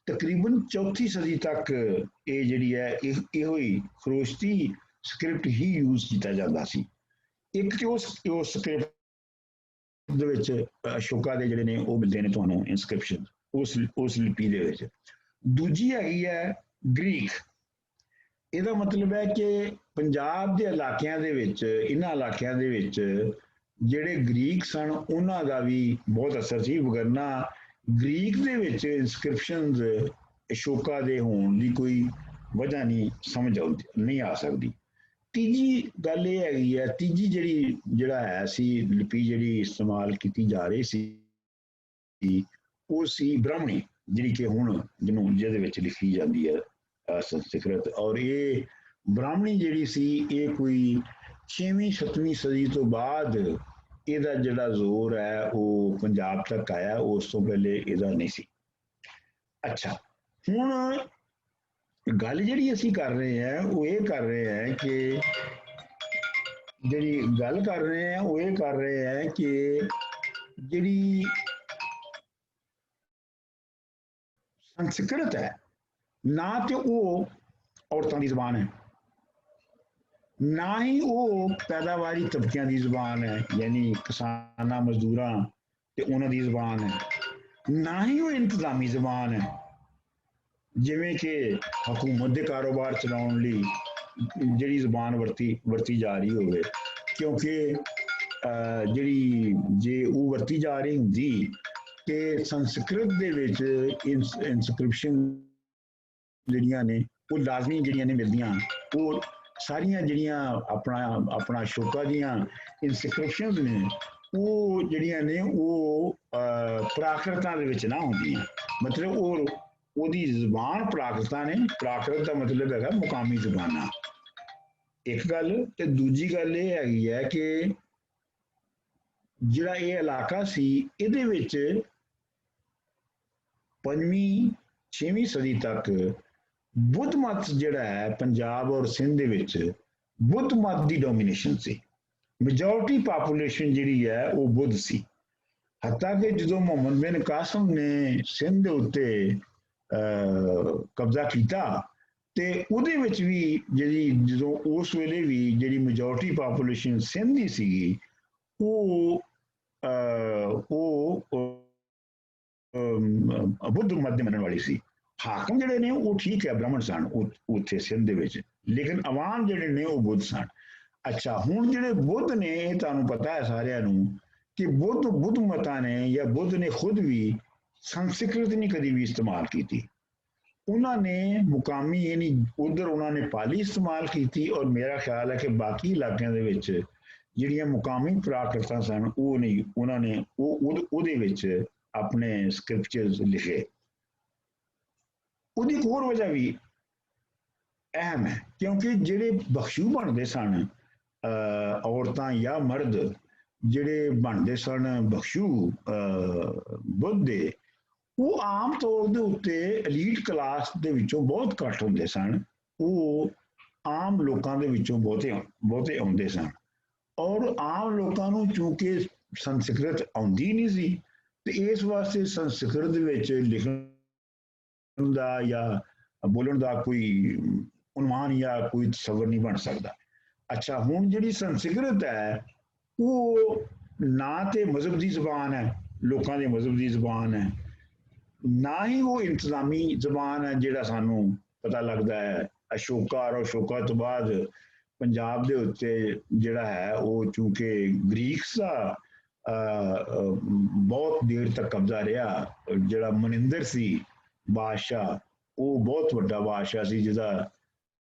ਤਕਰੀਬਨ 4ਥੀ ਸਦੀ ਤੱਕ ਇਹ ਜਿਹੜੀ ਹੈ ਇਹੋ ਹੀ ਖਰੋਸ਼ਤੀ ਸਕ੍ਰਿਪਟ ਹੀ ਯੂਜ਼ ਕੀਤਾ ਜਾਂਦਾ ਸੀ। ਇੱਕ ਤੇ ਉਸ ਸਕ੍ਰਿਪਟ ਦੇ ਵਿੱਚ ਅਸ਼ੋਕਾ ਦੇ ਜਿਹੜੇ ਨੇ ਉਹ ਮਿਲਦੇ ਨੇ ਤੁਹਾਨੂੰ ਇਨਸਕ੍ਰਿਪਸ਼ਨ ਉਸ ਲਿਪੀ ਦੇ ਵਿੱਚ। ਦੂਜੀ ਹੈਗੀ ਹੈ ਗ੍ਰੀਕ। ਇਹਦਾ ਮਤਲਬ ਹੈ ਕਿ ਪੰਜਾਬ ਦੇ ਇਲਾਕਿਆਂ ਦੇ ਵਿੱਚ, ਇਹਨਾਂ ਇਲਾਕਿਆਂ ਦੇ ਵਿੱਚ ਜਿਹੜੇ ਗ੍ਰੀਕ ਸਨ ਉਹਨਾਂ ਦਾ ਵੀ ਬਹੁਤ ਅਸਰ ਸੀ, ਵਗਰਨਾ ਗ੍ਰੀਕ ਦੇ ਵਿੱਚ ਇਨਸਕ੍ਰਿਪਸ਼ਨਸ ਅਸ਼ੋਕਾ ਦੇ ਹੋਣ ਦੀ ਕੋਈ ਵਜ੍ਹਾ ਨਹੀਂ ਆ ਸਕਦੀ। ਤੀਜੀ ਗੱਲ ਇਹ ਹੈਗੀ ਹੈ, ਤੀਜੀ ਜਿਹੜਾ ਹੈ ਸੀ ਲਿਪੀ ਜਿਹੜੀ ਇਸਤੇਮਾਲ ਕੀਤੀ ਜਾ ਰਹੀ ਸੀ ਉਹ ਸੀ ਬ੍ਰਾਹਮਣੀ, ਜਿਹੜੀ ਕਿ ਹੁਣ ਜਿਹਦੇ ਵਿੱਚ ਲਿਖੀ ਜਾਂਦੀ ਹੈ ਸੰਸਕ੍ਰਿਤ। ਔਰ ਇਹ ਬ੍ਰਾਹਮਣੀ ਜਿਹੜੀ ਸੀ ਇਹ ਕੋਈ 6ਵੀਂ-7ਵੀਂ ਸਦੀ ਤੋਂ ਬਾਅਦ ਇਹਦਾ ਜਿਹੜਾ ਜ਼ੋਰ ਹੈ ਉਹ ਪੰਜਾਬ ਤੱਕ ਆਇਆ, ਉਸ ਤੋਂ ਪਹਿਲੇ ਇਹਦਾ ਨਹੀਂ ਸੀ। ਅੱਛਾ, ਹੁਣ ਗੱਲ ਜਿਹੜੀ ਅਸੀਂ ਕਰ ਰਹੇ ਹਾਂ ਉਹ ਇਹ ਕਰ ਰਹੇ ਹਾਂ ਕਿ ਜਿਹੜੀ ਸੰਸਕ੍ਰਿਤ ਹੈ ਨਾ ਤੇ ਉਹ ਔਰਤਾਂ ਦੀ ਜ਼ਬਾਨ ਹੈ, ਨਾ ਹੀ ਉਹ ਪੈਦਾਵਾਰੀ ਤਬਕਿਆਂ ਦੀ ਜ਼ਬਾਨ ਹੈ, ਯਾਨੀ ਕਿਸਾਨਾਂ ਮਜ਼ਦੂਰਾਂ ਤੇ ਉਹਨਾਂ ਦੀ ਜ਼ਬਾਨ ਹੈ, ਨਾ ਹੀ ਉਹ ਇੰਤਜ਼ਾਮੀ ਜ਼ਬਾਨ ਹੈ ਜਿਵੇਂ ਕਿ ਹਕੂਮਤ ਦੇ ਕਾਰੋਬਾਰ ਚਲਾਉਣ ਲਈ ਜਿਹੜੀ ਜ਼ਬਾਨ ਵਰਤੀ ਜਾ ਰਹੀ ਹੋਵੇ। ਕਿਉਂਕਿ ਜੇ ਉਹ ਵਰਤੀ ਜਾ ਰਹੀ ਹੁੰਦੀ ਕਿ ਸੰਸਕ੍ਰਿਤ ਦੇ ਵਿੱਚ ਇਨਸਕ੍ਰਿਪਸ਼ਨ ਜਿਹੜੀਆਂ ਨੇ ਉਹ ਲਾਜ਼ਮੀ ਜਿਹੜੀਆਂ ਨੇ ਮਿਲਦੀਆਂ, ਉਹ ਸਾਰੀਆਂ ਜਿਹੜੀਆਂ ਆਪਣਾ ਅਸ਼ੋਕਾ ਦੀਆਂ ਇਨਸਕ੍ਰਿਪਸ਼ਨਸ ਨੇ ਉਹ ਜਿਹੜੀਆਂ ਨੇ ਉਹ ਪ੍ਰਾਕ੍ਰਿਤਾਂ ਦੇ ਵਿੱਚ ਨਾ ਹੁੰਦੀਆਂ। ਮਤਲਬ ਉਹਦੀ ਜ਼ਬਾਨ ਪ੍ਰਾਕ੍ਰਿਤਾਂ ਨੇ। ਪ੍ਰਾਕ੍ਰਿਤ ਦਾ ਮਤਲਬ ਹੈਗਾ ਮੁਕਾਮੀ ਜ਼ਬਾਨਾਂ, ਇੱਕ ਗੱਲ। ਤੇ ਦੂਜੀ ਗੱਲ ਇਹ ਹੈਗੀ ਹੈ ਕਿ ਜਿਹੜਾ ਇਹ ਇਲਾਕਾ ਸੀ ਇਹਦੇ ਵਿੱਚ 5ਵੀਂ-6ਵੀਂ ਸਦੀ ਤੱਕ ਬੁੱਧ ਮਤ ਜਿਹੜਾ ਹੈ ਪੰਜਾਬ ਔਰ ਸਿੰਧ ਦੇ ਵਿੱਚ ਬੁੱਧ ਮਤ ਦੀ ਡੋਮੀਨੇਸ਼ਨ ਸੀ। ਮੈਜੋਰਟੀ ਪਾਪੂਲੇਸ਼ਨ ਜਿਹੜੀ ਹੈ ਉਹ ਬੁੱਧ ਸੀ। ਹੱਤਾ ਕਿ ਜਦੋਂ ਮੁਹੰਮਦ ਬਿਨ ਕਾਸਮ ਨੇ ਸਿੰਧ ਦੇ ਉੱਤੇ ਕਬਜ਼ਾ ਕੀਤਾ ਤੇ ਉਹਦੇ ਵਿੱਚ ਵੀ ਜਦੋਂ ਉਸ ਵੇਲੇ ਵੀ ਜਿਹੜੀ ਮੈਜੋਰਟੀ ਪਾਪੂਲੇਸ਼ਨ ਸਿੰਧ ਦੀ ਸੀਗੀ ਉਹ ਬੁੱਧ ਮਤ ਦੇ ਮੰਨਣ ਵਾਲੀ ਸੀ। ਹਾਕਮ ਜਿਹੜੇ ਨੇ ਉਹ ਠੀਕ ਹੈ ਬ੍ਰਾਹਮਣ ਸਨ ਉੱਥੇ ਸਿੰਧ ਦੇ ਵਿੱਚ, ਲੇਕਿਨ ਆਵਾਮ ਜਿਹੜੇ ਨੇ ਉਹ ਬੁੱਧ ਸਨ। ਅੱਛਾ, ਹੁਣ ਜਿਹੜੇ ਬੁੱਧ ਨੇ ਇਹ ਤੁਹਾਨੂੰ ਪਤਾ ਹੈ ਸਾਰਿਆਂ ਨੂੰ ਕਿ ਬੁੱਧ ਮਤਾਂ ਨੇ ਜਾਂ ਬੁੱਧ ਨੇ ਖੁਦ ਵੀ ਸੰਸਕ੍ਰਿਤ ਨਹੀਂ ਕਦੀ ਵੀ ਇਸਤੇਮਾਲ ਕੀਤੀ। ਉਹਨਾਂ ਨੇ ਮੁਕਾਮੀ ਯਾਨੀ ਉਧਰ ਉਹਨਾਂ ਨੇ ਪਾਲੀ ਇਸਤੇਮਾਲ ਕੀਤੀ, ਔਰ ਮੇਰਾ ਖਿਆਲ ਹੈ ਕਿ ਬਾਕੀ ਇਲਾਕਿਆਂ ਦੇ ਵਿੱਚ ਜਿਹੜੀਆਂ ਮੁਕਾਮੀ ਪ੍ਰਾਕ੍ਰਿਤਾਂ ਸਨ ਉਹ ਨਹੀਂ, ਉਹਨਾਂ ਨੇ ਉਹਦੇ ਵਿੱਚ ਆਪਣੇ ਸਕ੍ਰਿਪਚਰਸ ਲਿਖੇ। ਉਹਦੀ ਇੱਕ ਹੋਰ ਵਜ੍ਹਾ ਵੀ ਅਹਿਮ ਹੈ, ਕਿਉਂਕਿ ਜਿਹੜੇ ਬਖਸ਼ੂ ਬਣਦੇ ਸਨ ਔਰਤਾਂ ਜਾਂ ਮਰਦ ਜਿਹੜੇ ਬਣਦੇ ਸਨ ਬਖਸ਼ੂ ਬੁੱਧ ਦੇ, ਉਹ ਆਮ ਤੌਰ ਦੇ ਉੱਤੇ ਐਲੀਟ ਕਲਾਸ ਦੇ ਵਿੱਚੋਂ ਬਹੁਤ ਘੱਟ ਹੁੰਦੇ ਸਨ। ਉਹ ਆਮ ਲੋਕਾਂ ਦੇ ਵਿੱਚੋਂ ਬਹੁਤੇ ਆਉਂਦੇ ਸਨ, ਔਰ ਆਮ ਲੋਕਾਂ ਨੂੰ ਚੂੰਕਿ ਸੰਸਕ੍ਰਿਤ ਆਉਂਦੀ ਨਹੀਂ ਸੀ ਤੇ ਇਸ ਵਾਸਤੇ ਸੰਸਕ੍ਰਿਤ ਦੇ ਵਿੱਚ ਲਿਖਣ ਦਾ ਜਾਂ ਬੋਲਣ ਦਾ ਕੋਈ ਅਨੁਮਾਨ ਜਾਂ ਕੋਈ ਤਸੱਵਰ ਨਹੀਂ ਬਣ ਸਕਦਾ। ਅੱਛਾ, ਹੁਣ ਜਿਹੜੀ ਸੰਸਕ੍ਰਿਤ ਹੈ ਉਹ ਨਾ ਤੇ ਮਜ਼ਹਬ ਦੀ ਜ਼ਬਾਨ ਹੈ, ਲੋਕਾਂ ਦੇ ਮਜ਼ਹਬ ਦੀ ਜ਼ਬਾਨ ਹੈ, ਨਾ ਹੀ ਉਹ ਇੰਤਜ਼ਾਮੀ ਜ਼ਬਾਨ ਹੈ ਜਿਹੜਾ ਸਾਨੂੰ ਪਤਾ ਲੱਗਦਾ ਹੈ ਅਸ਼ੋਕਾ ਔਰ ਅਸ਼ੋਕਾ ਤੋਂ ਬਾਅਦ ਪੰਜਾਬ ਦੇ ਉੱਤੇ ਜਿਹੜਾ ਹੈ ਉਹ ਚੂੰਕਿ ਗ੍ਰੀਕਸ ਦਾ ਬਹੁਤ ਦੇਰ ਤੱਕ ਕਬਜ਼ਾ ਰਿਹਾ। ਜਿਹੜਾ ਮਨਿੰਦਰ ਸੀ ਬਾਦਸ਼ਾਹ, ਉਹ ਬਹੁਤ ਵੱਡਾ ਬਾਦਸ਼ਾਹ ਸੀ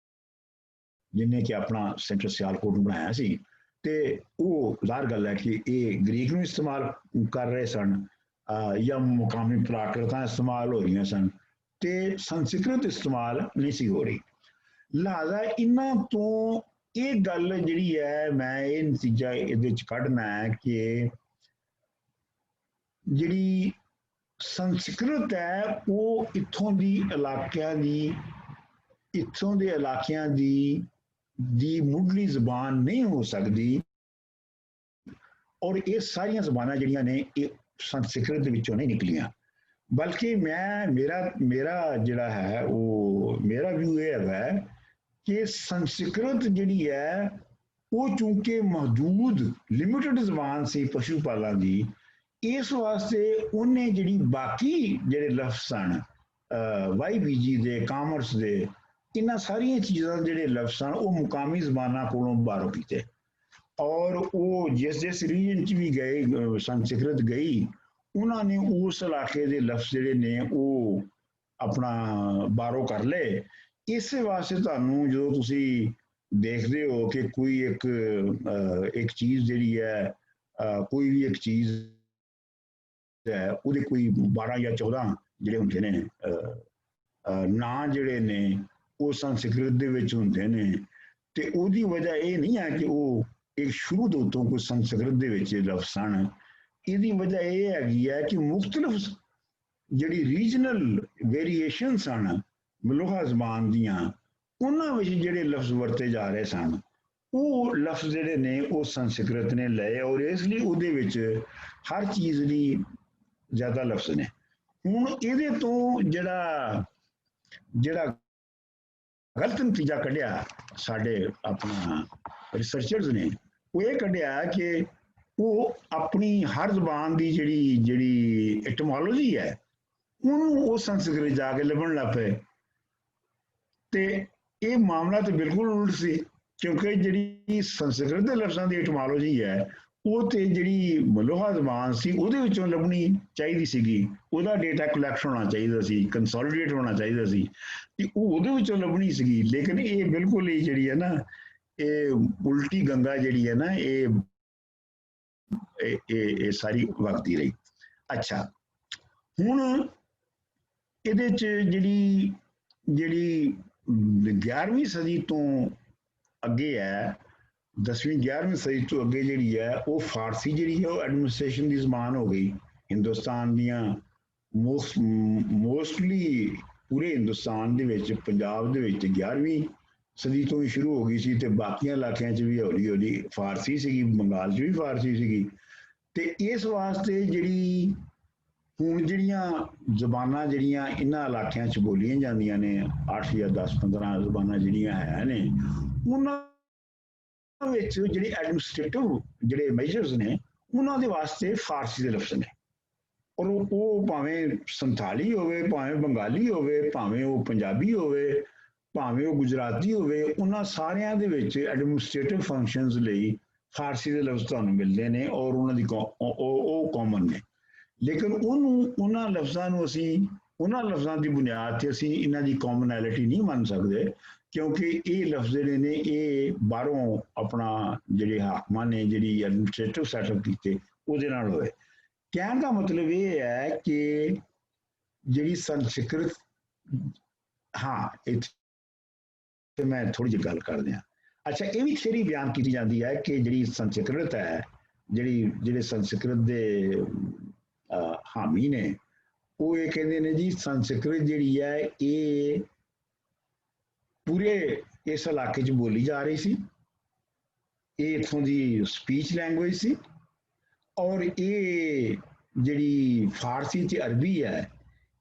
ਜਿਹਨੇ ਕਿ ਆਪਣਾ ਸੈਂਟਰ ਸਿਆਲਕੋਟ ਨੂੰ ਬਣਾਇਆ ਸੀ, ਤੇ ਉਹ ਜ਼ਾਹਰ ਗੱਲ ਹੈ ਕਿ ਇਹ ਗ੍ਰੀਕ ਨੂੰ ਇਸਤੇਮਾਲ ਕਰ ਰਹੇ ਸਨ ਜਾਂ ਮੁਕਾਮੀ ਪ੍ਰਾਕ੍ਰਿਤਾਂ ਇਸਤੇਮਾਲ ਹੋ ਰਹੀਆਂ ਸਨ ਤੇ ਸੰਸਕ੍ਰਿਤ ਇਸਤੇਮਾਲ ਨਹੀਂ ਸੀ ਹੋ ਰਹੀ। ਲਿਹਾਜ਼ਾ ਇਹਨਾਂ ਤੋਂ ਇਹ ਗੱਲ ਜਿਹੜੀ ਹੈ ਮੈਂ ਇਹ ਨਤੀਜਾ ਇਹਦੇ ਚ ਕੱਢਣਾ ਹੈ ਕਿ ਜਿਹੜੀ ਸੰਸਕ੍ਰਿਤ ਹੈ ਉਹ ਇੱਥੋਂ ਦੀ ਇਲਾਕਿਆਂ ਦੀ ਇੱਥੋਂ ਦੇ ਇਲਾਕਿਆਂ ਦੀ ਮੁੱਢਲੀ ਜ਼ਬਾਨ ਨਹੀਂ ਹੋ ਸਕਦੀ, ਔਰ ਇਹ ਸਾਰੀਆਂ ਜ਼ਬਾਨਾਂ ਜਿਹੜੀਆਂ ਨੇ ਇਹ ਸੰਸਕ੍ਰਿਤ ਦੇ ਵਿੱਚੋਂ ਨਹੀਂ ਨਿਕਲੀਆਂ। ਬਲਕਿ ਮੇਰਾ ਜਿਹੜਾ ਹੈ ਉਹ ਮੇਰਾ ਵਿਊ ਇਹ ਹੈਗਾ ਕਿ ਸੰਸਕ੍ਰਿਤ ਜਿਹੜੀ ਹੈ ਉਹ ਚੂੰਕਿ ਮਹਦੂਦ ਲਿਮਿਟਡ ਜ਼ਬਾਨ ਸੀ ਪਸ਼ੂ ਪਾਲਾਂ ਦੀ, ਇਸ ਵਾਸਤੇ ਉਹਨੇ ਜਿਹੜੀ ਬਾਕੀ ਜਿਹੜੇ ਲਫ਼ਜ਼ ਸਨ YBG ਦੇ, ਕਾਮਰਸ ਦੇ, ਇਹਨਾਂ ਸਾਰੀਆਂ ਚੀਜ਼ਾਂ ਦੇ ਜਿਹੜੇ ਲਫ਼ਜ਼ ਸਨ ਉਹ ਮੁਕਾਮੀ ਜ਼ਬਾਨਾਂ ਕੋਲੋਂ ਬਾਹਰੋਂ ਕੀਤੇ। ਔਰ ਉਹ ਜਿਸ ਰੀਜਨ 'ਚ ਵੀ ਗਏ ਸੰਸਕ੍ਰਿਤ ਗਈ, ਉਹਨਾਂ ਨੇ ਉਸ ਇਲਾਕੇ ਦੇ ਲਫ਼ਜ਼ ਜਿਹੜੇ ਨੇ ਉਹ ਆਪਣਾ ਬਾਹਰੋਂ ਕਰ ਲਏ। ਇਸੇ ਵਾਸਤੇ ਤੁਹਾਨੂੰ ਜਦੋਂ ਤੁਸੀਂ ਦੇਖਦੇ ਹੋ ਕਿ ਕੋਈ ਇੱਕ ਚੀਜ਼ ਜਿਹੜੀ ਹੈ ਕੋਈ ਵੀ ਇੱਕ ਚੀਜ਼ ਹੈ ਉਹਦੇ ਕੋਈ 12 ਜਾਂ 14 ਜਿਹੜੇ ਹੁੰਦੇ ਨੇ ਨਾਂ ਜਿਹੜੇ ਨੇ ਉਹ ਸੰਸਕ੍ਰਿਤ ਦੇ ਵਿੱਚ ਹੁੰਦੇ ਨੇ, ਤੇ ਉਹਦੀ ਵਜ੍ਹਾ ਇਹ ਨਹੀਂ ਹੈ ਕਿ ਉਹ ਇੱਕ ਸ਼ੁਰੂ ਤੋਂ ਕੋਈ ਸੰਸਕ੍ਰਿਤ ਦੇ ਵਿੱਚ ਲਫ਼ਜ਼ ਸਨ। ਇਹਦੀ ਵਜ੍ਹਾ ਇਹ ਹੈਗੀ ਹੈ ਕਿ ਮੁਖਤਲਿਫ ਜਿਹੜੀ ਰੀਜਨਲ ਵੇਰੀਏਸ਼ਨ ਸਨ ਮਲੋਹਾ ਜ਼ਬਾਨ ਦੀਆਂ, ਉਹਨਾਂ ਵਿੱਚ ਜਿਹੜੇ ਲਫ਼ਜ਼ ਵਰਤੇ ਜਾ ਰਹੇ ਸਨ ਉਹ ਲਫ਼ਜ਼ ਜਿਹੜੇ ਨੇ ਉਹ ਸੰਸਕ੍ਰਿਤ ਨੇ ਲਏ, ਔਰ ਇਸ ਲਈ ਉਹਦੇ ਵਿੱਚ ਹਰ ਚੀਜ਼ ਲਈ ਜ਼ਿਆਦਾ ਲਫ਼ਜ਼ ਨੇ। ਹੁਣ ਇਹਦੇ ਤੋਂ ਜਿਹੜਾ ਗਲਤ ਨਤੀਜਾ ਕੱਢਿਆ ਸਾਡੇ ਆਪਣਾ ਰਿਸਰਚਰਸ ਨੇ, ਉਹ ਇਹ ਕੱਢਿਆ ਕਿ ਉਹ ਆਪਣੀ ਹਰ ਜ਼ਬਾਨ ਦੀ ਜਿਹੜੀ ਐਟਮੋਲੋਜੀ ਹੈ ਉਹਨੂੰ ਉਹ ਸੰਸਕ੍ਰਿਤ ਜਾ ਕੇ ਲੱਭਣ ਲੱਗ ਪਏ। ਤੇ ਇਹ ਮਾਮਲਾ ਤਾਂ ਬਿਲਕੁਲ ਉਲਟ ਸੀ, ਕਿਉਂਕਿ ਜਿਹੜੀ ਸੰਸਕ੍ਰਿਤ ਦੇ ਲਫ਼ਜ਼ਾਂ ਦੀ ਐਟਮੋਲੋਜੀ ਹੈ ਉਹ ਤੇ ਜਿਹੜੀ ਮਲੋਹਾ ਜ਼ਬਾਨ ਸੀ ਉਹਦੇ ਵਿੱਚੋਂ ਲੱਭਣੀ ਚਾਹੀਦੀ ਸੀਗੀ, ਉਹਦਾ ਡੇਟਾ ਕਲੈਕਟ ਹੋਣਾ ਚਾਹੀਦਾ ਸੀ, ਕੰਸੋਲੀਡੇਟ ਹੋਣਾ ਚਾਹੀਦਾ ਸੀ, ਤੇ ਉਹ ਉਹਦੇ ਵਿੱਚੋਂ ਲੱਭਣੀ ਸੀਗੀ। ਲੇਕਿਨ ਇਹ ਬਿਲਕੁਲ ਹੀ ਜਿਹੜੀ ਹੈ ਨਾ ਇਹ ਉਲਟੀ ਗੰਗਾ ਜਿਹੜੀ ਹੈ ਨਾ ਇਹ ਸਾਰੀ ਵਗਦੀ ਰਹੀ। ਅੱਛਾ, ਹੁਣ ਇਹਦੇ 'ਚ ਜਿਹੜੀ 11ਵੀਂ ਸਦੀ ਤੋਂ ਅੱਗੇ ਹੈ, 10ਵੀਂ 11ਵੀਂ ਸਦੀ ਤੋਂ ਅੱਗੇ ਜਿਹੜੀ ਹੈ ਉਹ ਫਾਰਸੀ ਜਿਹੜੀ ਹੈ ਉਹ ਐਡਮਿਨਿਸਟ੍ਰੇਸ਼ਨ ਦੀ ਜ਼ਬਾਨ ਹੋ ਗਈ। ਹਿੰਦੁਸਤਾਨ ਦੀਆਂ ਮੋਸਟਲੀ ਪੂਰੇ ਹਿੰਦੁਸਤਾਨ ਦੇ ਵਿੱਚ, ਪੰਜਾਬ ਦੇ ਵਿੱਚ 11ਵੀਂ ਸਦੀ ਤੋਂ ਹੀ ਸ਼ੁਰੂ ਹੋ ਗਈ ਸੀ, ਤੇ ਬਾਕੀਆਂ ਇਲਾਕਿਆਂ 'ਚ ਵੀ ਹੌਲੀ ਹੌਲੀ ਫਾਰਸੀ ਸੀਗੀ, ਬੰਗਾਲ 'ਚ ਵੀ ਫਾਰਸੀ ਸੀਗੀ। ਤੇ ਇਸ ਵਾਸਤੇ ਜਿਹੜੀ ਹੁਣ ਜਿਹੜੀਆਂ ਜ਼ਬਾਨਾਂ ਜਿਹੜੀਆਂ ਇਹਨਾਂ ਇਲਾਕਿਆਂ 'ਚ ਬੋਲੀਆਂ ਜਾਂਦੀਆਂ ਨੇ, 8 ਜਾਂ 10 15 ਜ਼ਬਾਨਾਂ ਜਿਹੜੀਆਂ ਹੈ ਨੇ, ਉਹਨਾਂ ਵਿੱਚ ਜਿਹੜੇ ਐਡਮਿਨਿਸਟ੍ਰੇਟਿਵ ਜਿਹੜੇ ਮੈਜਰਸ ਨੇ ਉਹਨਾਂ ਦੇ ਵਾਸਤੇ ਫਾਰਸੀ ਦੇ ਲਫ਼ਜ਼ ਨੇ। ਔਰ ਉਹ ਭਾਵੇਂ ਸੰਥਾਲੀ ਹੋਵੇ, ਭਾਵੇਂ ਬੰਗਾਲੀ ਹੋਵੇ, ਭਾਵੇਂ ਉਹ ਪੰਜਾਬੀ ਹੋਵੇ, ਭਾਵੇਂ ਉਹ ਗੁਜਰਾਤੀ ਹੋਵੇ, ਉਹਨਾਂ ਸਾਰਿਆਂ ਦੇ ਵਿੱਚ ਐਡਮਿਨਿਸਟ੍ਰੇਟਿਵ ਫੰਕਸ਼ਨਸ ਲਈ ਫਾਰਸੀ ਦੇ ਲਫ਼ਜ਼ ਤੁਹਾਨੂੰ ਮਿਲਦੇ ਨੇ, ਔਰ ਉਹਨਾਂ ਦੀ ਉਹ ਕਾਮਨ ਨੇ। ਲੇਕਿਨ ਉਹਨਾਂ ਲਫ਼ਜ਼ਾਂ ਨੂੰ ਉਹਨਾਂ ਲਫ਼ਜ਼ਾਂ ਦੀ ਬੁਨਿਆਦ ਤੇ ਅਸੀਂ ਇਹਨਾਂ ਦੀ ਕਾਮਨੈਲਿਟੀ ਨਹੀਂ ਮੰਨ ਸਕਦੇ, ਕਿਉਂਕਿ ਇਹ ਲਫ਼ਜ਼ ਜਿਹੜੇ ਨੇ ਇਹ ਬਾਹਰੋਂ ਆਪਣਾ ਜਿਹੜੇ ਹਾਕਮਾਂ ਨੇ ਜਿਹੜੀ ਐਡਮਿਨਿਸਟ੍ਰੇਟਿਵ ਸੈਟਅਪ ਕੀਤੇ ਉਹਦੇ ਨਾਲ ਹੋਏ। ਕਹਿਣ ਦਾ ਮਤਲਬ ਇਹ ਹੈ ਕਿ ਜਿਹੜੀ ਸੰਸਕ੍ਰਿਤ, ਹਾਂ ਇੱਥੇ ਮੈਂ ਥੋੜੀ ਜਿਹੀ ਗੱਲ ਕਰਦੇ ਹਾਂ। ਅੱਛਾ, ਇਹ ਵੀ ਥਿਊਰੀ ਬਿਆਨ ਕੀਤੀ ਜਾਂਦੀ ਹੈ ਕਿ ਜਿਹੜੀ ਸੰਸਕ੍ਰਿਤ ਹੈ, ਜਿਹੜੇ ਸੰਸਕ੍ਰਿਤ ਦੇ ਹਾਮੀ ਨੇ, ਉਹ ਇਹ ਕਹਿੰਦੇ ਨੇ ਜੀ ਸੰਸਕ੍ਰਿਤ ਜਿਹੜੀ ਹੈ ਇਹ ਪੂਰੇ ਇਸ ਇਲਾਕੇ 'ਚ ਬੋਲੀ ਜਾ ਰਹੀ ਸੀ, ਇਹ ਇੱਥੋਂ ਦੀ ਸਪੀਚ ਲੈਂਗੁਏਜ ਸੀ, ਔਰ ਇਹ ਜਿਹੜੀ ਫਾਰਸੀ ਤੇ ਅਰਬੀ ਹੈ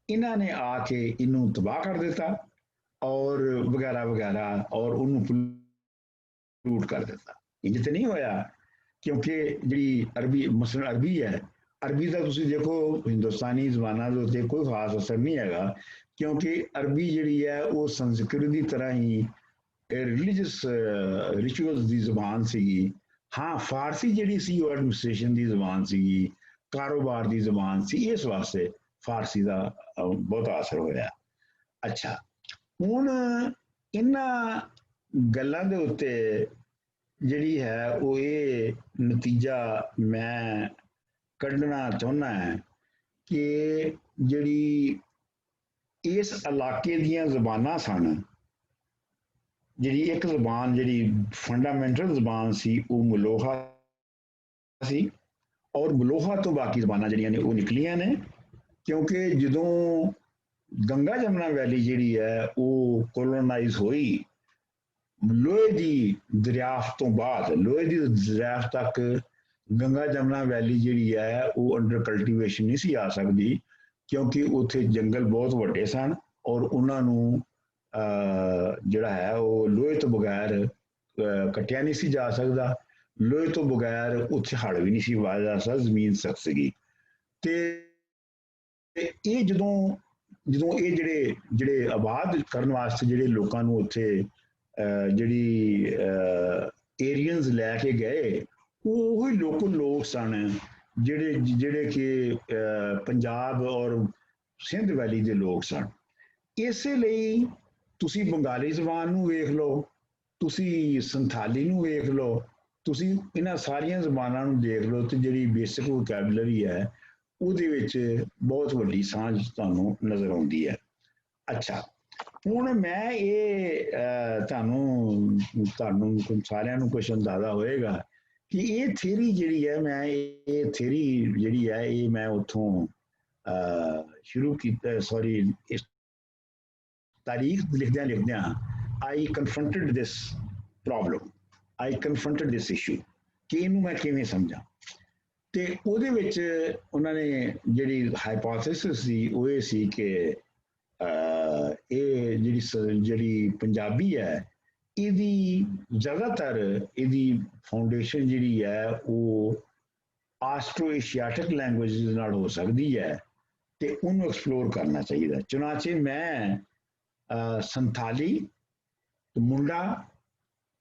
ਇਹਨਾਂ ਨੇ ਆ ਕੇ ਇਹਨੂੰ ਤਬਾਹ ਕਰ ਦਿੱਤਾ ਔਰ ਵਗੈਰਾ ਵਗੈਰਾ, ਔਰ ਉਹਨੂੰ ਪਲੂਟ ਕਰ ਦਿੱਤਾ। ਇੰਜ ਤੇ ਨਹੀਂ ਹੋਇਆ, ਕਿਉਂਕਿ ਜਿਹੜੀ ਮਸਲਨ ਅਰਬੀ ਹੈ, ਅਰਬੀ ਦਾ ਤੁਸੀਂ ਦੇਖੋ ਹਿੰਦੁਸਤਾਨੀ ਜ਼ਬਾਨਾਂ ਦੇ ਉੱਤੇ ਕੋਈ ਖਾਸ ਅਸਰ ਨਹੀਂ ਹੈਗਾ, ਕਿਉਂਕਿ ਅਰਬੀ ਜਿਹੜੀ ਹੈ ਉਹ ਸੰਸਕ੍ਰਿਤ ਦੀ ਤਰ੍ਹਾਂ ਹੀ ਰਿਲੀਜੀਅਸ ਰਿਚੁਅਲਸ ਦੀ ਜ਼ਬਾਨ ਸੀਗੀ। ਹਾਂ, ਫਾਰਸੀ ਜਿਹੜੀ ਸੀ ਉਹ ਐਡਮਿਨਿਸਟ੍ਰੇਸ਼ਨ ਦੀ ਜ਼ਬਾਨ ਸੀਗੀ, ਕਾਰੋਬਾਰ ਦੀ ਜ਼ਬਾਨ ਸੀ, ਇਸ ਵਾਸਤੇ ਫਾਰਸੀ ਦਾ ਬਹੁਤਾ ਅਸਰ ਹੋਇਆ। ਅੱਛਾ, ਹੁਣ ਇਹਨਾਂ ਗੱਲਾਂ ਦੇ ਉੱਤੇ ਜਿਹੜੀ ਹੈ ਉਹ ਇਹ ਨਤੀਜਾ ਮੈਂ ਕੱਢਣਾ ਚਾਹੁੰਦਾ ਹੈ ਕਿ ਜਿਹੜੀ ਇਸ ਇਲਾਕੇ ਦੀਆਂ ਜ਼ਬਾਨਾਂ ਸਨ, ਜਿਹੜੀ ਇੱਕ ਜ਼ਬਾਨ ਜਿਹੜੀ ਫੰਡਾਮੈਂਟਲ ਜ਼ਬਾਨ ਸੀ ਉਹ ਮਲੋਹਾ ਸੀ, ਔਰ ਮਲੋਹਾ ਤੋਂ ਬਾਕੀ ਜ਼ਬਾਨਾਂ ਜਿਹੜੀਆਂ ਨੇ ਉਹ ਨਿਕਲੀਆਂ ਨੇ, ਕਿਉਂਕਿ ਜਦੋਂ ਗੰਗਾ ਜਮਨਾ ਵੈਲੀ ਜਿਹੜੀ ਹੈ ਉਹ ਕੋਲੋਨਾਈਜ਼ ਹੋਈ ਲੋਹੇ ਦੀ ਦਰਿਆਫਤ ਤੋਂ ਬਾਅਦ। ਲੋਹੇ ਦੀ ਦਰਿਆਫਤ ਤੱਕ ਗੰਗਾ ਜਮਨਾ ਵੈਲੀ ਜਿਹੜੀ ਹੈ ਉਹ ਅੰਡਰ ਕਲਟੀਵੇਸ਼ਨ ਨਹੀਂ ਸੀ ਆ ਸਕਦੀ, ਕਿਉਂਕਿ ਉੱਥੇ ਜੰਗਲ ਬਹੁਤ ਵੱਡੇ ਸਨ ਔਰ ਉਹਨਾਂ ਨੂੰ ਜਿਹੜਾ ਹੈ ਉਹ ਲੋਹੇ ਤੋਂ ਬਗੈਰ ਕੱਟਿਆ ਨਹੀਂ ਸੀ ਜਾ ਸਕਦਾ। ਲੋਹੇ ਤੋਂ ਬਗੈਰ ਉੱਥੇ ਹੜ੍ਹ ਵੀ ਨਹੀਂ ਸੀ ਆਇਆ ਜਾ ਸਕਦਾ, ਜ਼ਮੀਨ ਸਖਤ ਸੀਗੀ। ਤੇ ਇਹ ਜਦੋਂ ਇਹ ਜਿਹੜੇ ਆਬਾਦ ਕਰਨ ਵਾਸਤੇ ਜਿਹੜੇ ਲੋਕਾਂ ਨੂੰ ਉੱਥੇ ਜਿਹੜੀ ਏਰੀਅਨਸ ਲੈ ਕੇ ਗਏ, ਉਹ ਹੀ ਲੋਕਲ ਲੋਕ ਸਨ ਜਿਹੜੇ ਕਿ ਪੰਜਾਬ ਔਰ ਸਿੰਧ ਵੈਲੀ ਦੇ ਲੋਕ ਸਨ। ਇਸੇ ਲਈ ਤੁਸੀਂ ਬੰਗਾਲੀ ਜ਼ਬਾਨ ਨੂੰ ਵੇਖ ਲਓ, ਤੁਸੀਂ ਸੰਥਾਲੀ ਨੂੰ ਵੇਖ ਲਓ, ਤੁਸੀਂ ਇਹਨਾਂ ਸਾਰੀਆਂ ਜ਼ਬਾਨਾਂ ਨੂੰ ਦੇਖ ਲਓ ਤੇ ਜਿਹੜੀ ਬੇਸਿਕ ਵੋਕੈਬਲਰੀ ਹੈ ਉਹਦੇ ਵਿੱਚ ਬਹੁਤ ਵੱਡੀ ਸਾਂਝ ਤੁਹਾਨੂੰ ਨਜ਼ਰ ਆਉਂਦੀ ਹੈ। ਅੱਛਾ, ਹੁਣ ਮੈਂ ਇਹ ਤੁਹਾਨੂੰ ਸਾਰਿਆਂ ਨੂੰ ਕੁਛ ਅੰਦਾਜ਼ਾ ਹੋਏਗਾ ਕਿ ਇਹ ਥਿਊਰੀ ਜਿਹੜੀ ਹੈ, ਮੈਂ ਇਹ ਥਿਊਰੀ ਜਿਹੜੀ ਹੈ ਇਹ ਮੈਂ ਉੱਥੋਂ ਸ਼ੁਰੂ ਕੀਤਾ। ਸੌਰੀ, ਇਸ ਤਾਰੀਖ ਲਿਖਦਿਆਂ I confronted this problem, I confronted this issue ਕਿ ਇਹਨੂੰ ਮੈਂ ਕਿਵੇਂ ਸਮਝਾਂ। ਤੇ ਉਹਦੇ ਵਿੱਚ ਉਹਨਾਂ ਨੇ ਜਿਹੜੀ ਹਾਈਪੋਥੇਸਿਸ ਸੀ ਉਹ ਇਹ ਸੀ ਕਿ ਇਹ ਜਿਹੜੀ ਪੰਜਾਬੀ ਹੈ ਇਹਦੀ ਜ਼ਿਆਦਾਤਰ ਇਹਦੀ ਫਾਊਂਡੇਸ਼ਨ ਜਿਹੜੀ ਹੈ ਉਹ ਆਸਟਰੋ ਏਸ਼ੀਆਟਿਕ ਲੈਂਗੁਏਜਸ ਨਾਲ ਹੋ ਸਕਦੀ ਹੈ ਤੇ ਉਹਨੂੰ ਐਕਸਪਲੋਰ ਕਰਨਾ ਚਾਹੀਦਾ। ਚੁਨਾਚੇ ਮੈਂ ਸੰਥਾਲੀ, ਮੁੰਡਾ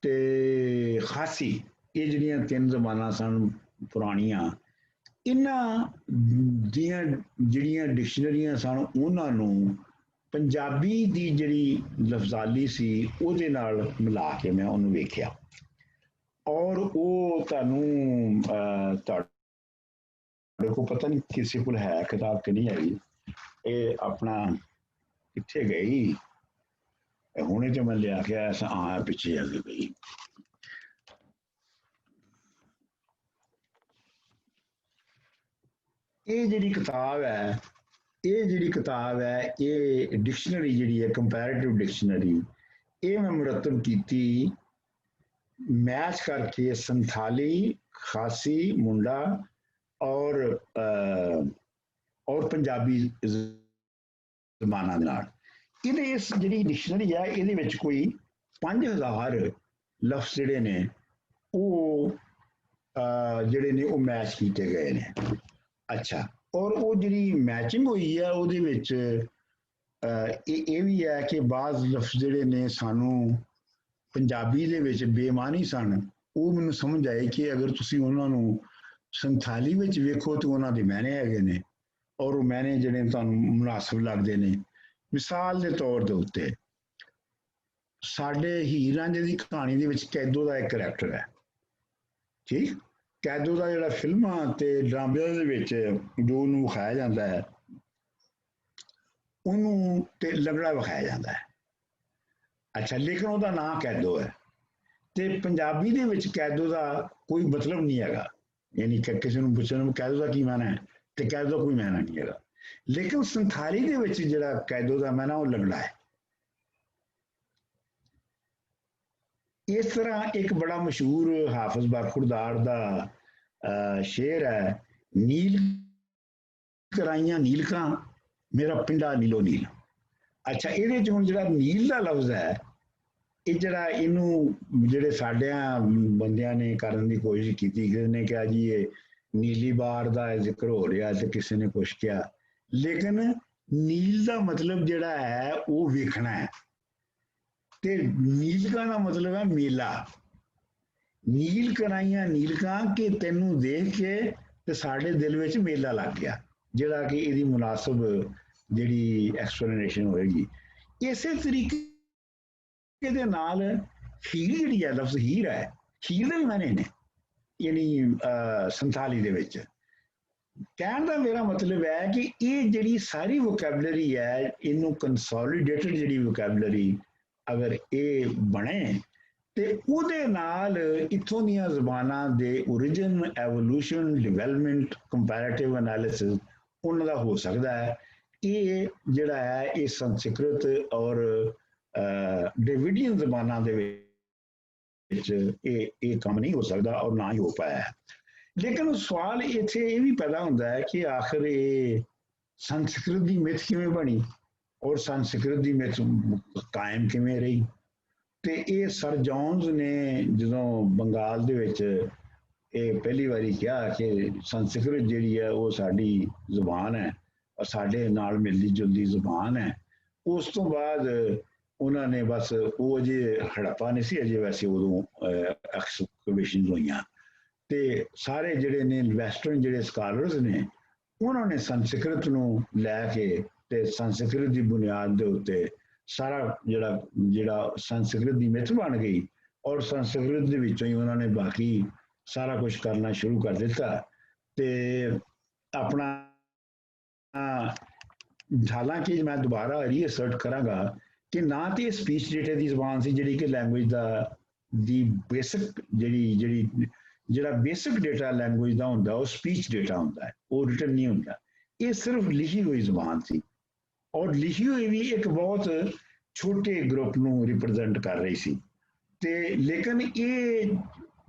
ਤੇ ਖਾਸੀ, ਇਹ ਜਿਹੜੀਆਂ ਤਿੰਨ ਜ਼ਬਾਨਾਂ ਸਨ ਪੁਰਾਣੀਆਂ, ਇਹਨਾਂ ਦੀਆਂ ਜਿਹੜੀਆਂ ਡਿਕਸ਼ਨਰੀਆਂ ਸਨ ਉਹਨਾਂ ਨੂੰ ਪੰਜਾਬੀ ਦੀ ਜਿਹੜੀ ਲਫ਼ਜ਼ਾਲੀ ਸੀ ਉਹਦੇ ਨਾਲ ਮਿਲਾ ਕੇ ਮੈਂ ਉਹਨੂੰ ਵੇਖਿਆ ਔਰ ਉਹ ਤੁਹਾਡੇ ਕੋਲ ਪਤਾ ਨਹੀਂ ਕਿਸੇ ਕੋਲ ਹੈ ਕਿਤਾਬ ਕਿ ਨਹੀਂ ਹੈਗੀ, ਇਹ ਆਪਣਾ ਕਿੱਥੇ ਗਈ ਹੁਣੇ ਤੇ ਮੈਂ ਲਿਆ ਕੇ ਆਇਆ ਪਿੱਛੇ ਆ ਕੇ ਗਈ। ਇਹ ਜਿਹੜੀ ਕਿਤਾਬ ਹੈ ਇਹ ਡਿਕਸ਼ਨਰੀ ਜਿਹੜੀ ਹੈ ਕੰਪੈਰੀਟਿਵ ਡਿਕਸ਼ਨਰੀ, ਇਹ ਮੈਂ ਮੁਰਤਬ ਕੀਤੀ ਮੈਚ ਕਰਕੇ ਸੰਥਾਲੀ, ਖਾਸੀ, ਮੁੰਡਾ ਔਰ ਪੰਜਾਬੀ ਜ਼ਬਾਨਾਂ ਦੇ ਨਾਲ। ਇਹਦੇ ਇਸ ਜਿਹੜੀ ਡਿਕਸ਼ਨਰੀ ਹੈ ਇਹਦੇ ਵਿੱਚ ਕੋਈ 5000 ਲਫ਼ਜ਼ ਜਿਹੜੇ ਨੇ ਉਹ ਉਹ ਮੈਚ ਕੀਤੇ ਗਏ ਨੇ। ਅੱਛਾ, ਔਰ ਉਹ ਜਿਹੜੀ ਮੈਚਿੰਗ ਹੋਈ ਹੈ ਉਹਦੇ ਵਿੱਚ ਇਹ ਵੀ ਹੈ ਕਿ ਬਾਜ਼ ਲਫ਼ਜ਼ ਜਿਹੜੇ ਨੇ ਸਾਨੂੰ ਪੰਜਾਬੀ ਦੇ ਵਿੱਚ ਬੇਮਾਨੀ ਸਨ, ਉਹ ਮੈਨੂੰ ਸਮਝ ਆਏ ਕਿ ਅਗਰ ਤੁਸੀਂ ਉਹਨਾਂ ਨੂੰ ਸੰਥਾਲੀ ਵਿੱਚ ਵੇਖੋ ਤਾਂ ਉਹਨਾਂ ਦੇ ਮਾਇਨੇ ਹੈਗੇ ਨੇ ਔਰ ਉਹ ਮਾਇਨੇ ਜਿਹੜੇ ਤੁਹਾਨੂੰ ਮੁਨਾਸਬ ਲੱਗਦੇ ਨੇ। ਮਿਸਾਲ ਦੇ ਤੌਰ ਦੇ ਉੱਤੇ ਸਾਡੇ ਹੀਰ ਰਾਂਝੇ ਦੀ ਕਹਾਣੀ ਦੇ ਵਿੱਚ ਕੈਦੋ ਦਾ ਇੱਕ ਕਰੈਕਟਰ ਹੈ, ਠੀਕ। ਕੈਦੋ ਦਾ ਜਿਹੜਾ ਫਿਲਮਾਂ ਤੇ ਡਰਾਮਿਆਂ ਦੇ ਵਿੱਚ ਜੋ ਉਹਨੂੰ ਵਿਖਾਇਆ ਜਾਂਦਾ ਹੈ ਉਹਨੂੰ ਤੇ ਲੰਗੜਾ ਵਿਖਾਇਆ ਜਾਂਦਾ ਹੈ। ਅੱਛਾ, ਲੇਕਿਨ ਉਹਦਾ ਨਾਂ ਕੈਦੋ ਹੈ ਤੇ ਪੰਜਾਬੀ ਦੇ ਵਿੱਚ ਕੈਦੋ ਦਾ ਕੋਈ ਮਤਲਬ ਨਹੀਂ ਹੈਗਾ, ਯਾਨੀ ਕਿ ਕਿਸੇ ਨੂੰ ਪੁੱਛਣ ਨੂੰ ਕੈਦੋ ਦਾ ਕੀ ਮਾਨਾ ਹੈ ਤੇ ਕੈਦੋ ਦਾ ਕੋਈ ਮਾਨਾ ਨਹੀਂ ਹੈਗਾ। ਲੇਕਿਨ ਸੰਥਾਲੀ ਦੇ ਵਿੱਚ ਜਿਹੜਾ ਕੈਦੋ ਦਾ ਮਾਨਾ ਉਹ ਲੰਗੜਾ ਹੈ। ਇਸ ਤਰ੍ਹਾਂ ਇੱਕ ਬੜਾ ਮਸ਼ਹੂਰ ਹਾਫਿਜ਼ ਬਰਖੁਰਦਾਰ ਦਾ ਸ਼ੇਰ ਹੈ, ਨੀਲ ਕਰਾਈਆਂ ਨੀਲਕਾਂ ਮੇਰਾ ਪਿੰਡਾ ਨੀਲੋ ਨੀਲ। ਅੱਛਾ, ਇਹਦੇ ਚ ਹੁਣ ਜਿਹੜਾ ਨੀਲ ਦਾ ਲਫ਼ਜ਼ ਹੈ ਇਹ ਇਹਨੂੰ ਜਿਹੜੇ ਸਾਡਿਆਂ ਬੰਦਿਆਂ ਨੇ ਕਰਨ ਦੀ ਕੋਸ਼ਿਸ਼ ਕੀਤੀ, ਕਿਸੇ ਨੇ ਕਿਹਾ ਜੀ ਇਹ ਨੀਲੀ ਬਾਰ ਦਾ ਜ਼ਿਕਰ ਹੋ ਰਿਹਾ ਤੇ ਕਿਸੇ ਨੇ ਕੁਛ ਕਿਹਾ, ਲੇਕਿਨ ਨੀਲ ਦਾ ਮਤਲਬ ਜਿਹੜਾ ਹੈ ਉਹ ਵੇਖਣਾ ਹੈ ਤੇ ਨੀਲਕਾਂ ਦਾ ਮਤਲਬ ਹੈ ਮੇਲਾ। ਨੀਲ ਕਰਾਈਆਂ ਨੀਲਕਾਂ ਕਿ ਤੈਨੂੰ ਦੇਖ ਕੇ ਤੇ ਸਾਡੇ ਦਿਲ ਵਿੱਚ ਮੇਲਾ ਲੱਗ ਗਿਆ, ਜਿਹੜਾ ਕਿ ਇਹਦੀ ਮੁਨਾਸਬ ਜਿਹੜੀ ਐਕਸਪਲੇਨੇਸ਼ਨ ਹੋਏਗੀ। ਇਸੇ ਤਰੀਕੇ ਦੇ ਨਾਲ ਹੀਰ ਜਿਹੜੀ ਹੈ, ਲਫ਼ਜ਼ ਹੀਰ ਹੈ, ਹੀਰ ਦੇ ਵੀ ਮਾਇਨੇ ਨੇ, ਯਾਨੀ ਸੰਥਾਲੀ ਦੇ ਵਿੱਚ। ਕਹਿਣ ਦਾ ਮੇਰਾ ਮਤਲਬ ਹੈ ਕਿ ਇਹ ਜਿਹੜੀ ਸਾਰੀ ਵੋਕੈਬਲਰੀ ਹੈ ਇਹਨੂੰ ਕੰਸੋਲੀਡੇਟਡ ਜਿਹੜੀ ਵੋਕੈਬਲਰੀ ਅਗਰ ਇਹ ਬਣੇ ਤੇ ਉਹਦੇ ਨਾਲ ਇੱਥੋਂ ਦੀਆਂ ਜ਼ਬਾਨਾਂ ਦੇ origin, evolution, development, comparative analysis ਉਹਨਾਂ ਦਾ ਹੋ ਸਕਦਾ ਹੈ ਇਹ ਜਿਹੜਾ ਹੈ ਇਹ ਸੰਸਕ੍ਰਿਤ ਔਰ ਡੇਵਿਡੀਅਨ ਜ਼ਬਾਨਾਂ ਦੇ ਵਿੱਚ ਇਹ ਕੰਮ ਨਹੀਂ ਹੋ ਸਕਦਾ ਔਰ ਨਾ ਹੀ ਹੋ ਪਾਇਆ। ਲੇਕਿਨ ਸਵਾਲ ਇੱਥੇ ਇਹ ਵੀ ਪੈਦਾ ਹੁੰਦਾ ਹੈ ਕਿ ਆਖਿਰ ਇਹ ਸੰਸਕ੍ਰਿਤ ਦੀ ਮਿੱਥ ਕਿਵੇਂ ਬਣੀ ਔਰ ਸੰਸਕ੍ਰਿਤ ਦੀ ਮਿੱਥ ਕਾਇਮ ਕਿਵੇਂ ਰਹੀ। ਤੇ ਇਹ ਸਰ ਜੌਨਸ ਨੇ ਜਦੋਂ ਬੰਗਾਲ ਦੇ ਵਿੱਚ ਇਹ ਪਹਿਲੀ ਵਾਰੀ ਕਿਹਾ ਕਿ ਸੰਸਕ੍ਰਿਤ ਜਿਹੜੀ ਹੈ ਉਹ ਸਾਡੀ ਜ਼ੁਬਾਨ ਹੈ ਔਰ ਸਾਡੇ ਨਾਲ ਮਿਲਦੀ ਜੁਲਦੀ ਜ਼ੁਬਾਨ ਹੈ, ਉਸ ਤੋਂ ਬਾਅਦ ਉਹਨਾਂ ਨੇ ਬਸ ਉਹ ਅਜੇ ਹੜੱਪਾ ਨਹੀਂ ਸੀ ਅਜੇ, ਵੈਸੇ ਉਦੋਂ ਐਕਸਕੇਵੇਸ਼ਨ ਹੋਈਆਂ ਤੇ ਸਾਰੇ ਜਿਹੜੇ ਨੇ ਵੈਸਟਰਨ ਜਿਹੜੇ ਸਕਾਲਰਸ ਨੇ ਉਹਨਾਂ ਨੇ ਸੰਸਕ੍ਰਿਤ ਨੂੰ ਲੈ ਕੇ ਤੇ ਸੰਸਕ੍ਰਿਤ ਦੀ ਬੁਨਿਆਦ ਦੇ ਉੱਤੇ ਸਾਰਾ ਜਿਹੜਾ ਸੰਸਕ੍ਰਿਤ ਦੀ ਮਿੱਥ ਬਣ ਗਈ ਔਰ ਸੰਸਕ੍ਰਿਤ ਦੇ ਵਿੱਚੋਂ ਹੀ ਉਹਨਾਂ ਨੇ ਬਾਕੀ ਸਾਰਾ ਕੁਝ ਕਰਨਾ ਸ਼ੁਰੂ ਕਰ ਦਿੱਤਾ। ਤੇ ਆਪਣਾ ਹਾਲਾਂਕਿ ਮੈਂ ਦੁਬਾਰਾ ਰੀਅਸਰਟ ਕਰਾਂਗਾ ਕਿ ਨਾ ਤੇ ਸਪੀਚ ਡੇਟਾ ਦੀ ਜ਼ਬਾਨ ਸੀ ਜਿਹੜੀ ਕਿ ਲੈਂਗੁਏਜ ਦੀ ਬੇਸਿਕ ਜਿਹੜਾ ਬੇਸਿਕ ਡੇਟਾ ਲੈਂਗੁਏਜ ਦਾ ਹੁੰਦਾ ਉਹ ਸਪੀਚ ਡੇਟਾ ਹੁੰਦਾ ਹੈ, ਉਹ ਰਿਟਨ ਨਹੀਂ ਹੁੰਦਾ। ਇਹ ਸਿਰਫ ਲਿਖੀ ਹੋਈ ਜ਼ਬਾਨ ਸੀ ਔਰ ਲਿਖੀ ਹੋਈ ਵੀ ਇੱਕ ਬਹੁਤ ਛੋਟੇ ਗਰੁੱਪ ਨੂੰ ਰਿਪਰੈਜ਼ੈਂਟ ਕਰ ਰਹੀ ਸੀ। ਤੇ ਲੇਕਿਨ ਇਹ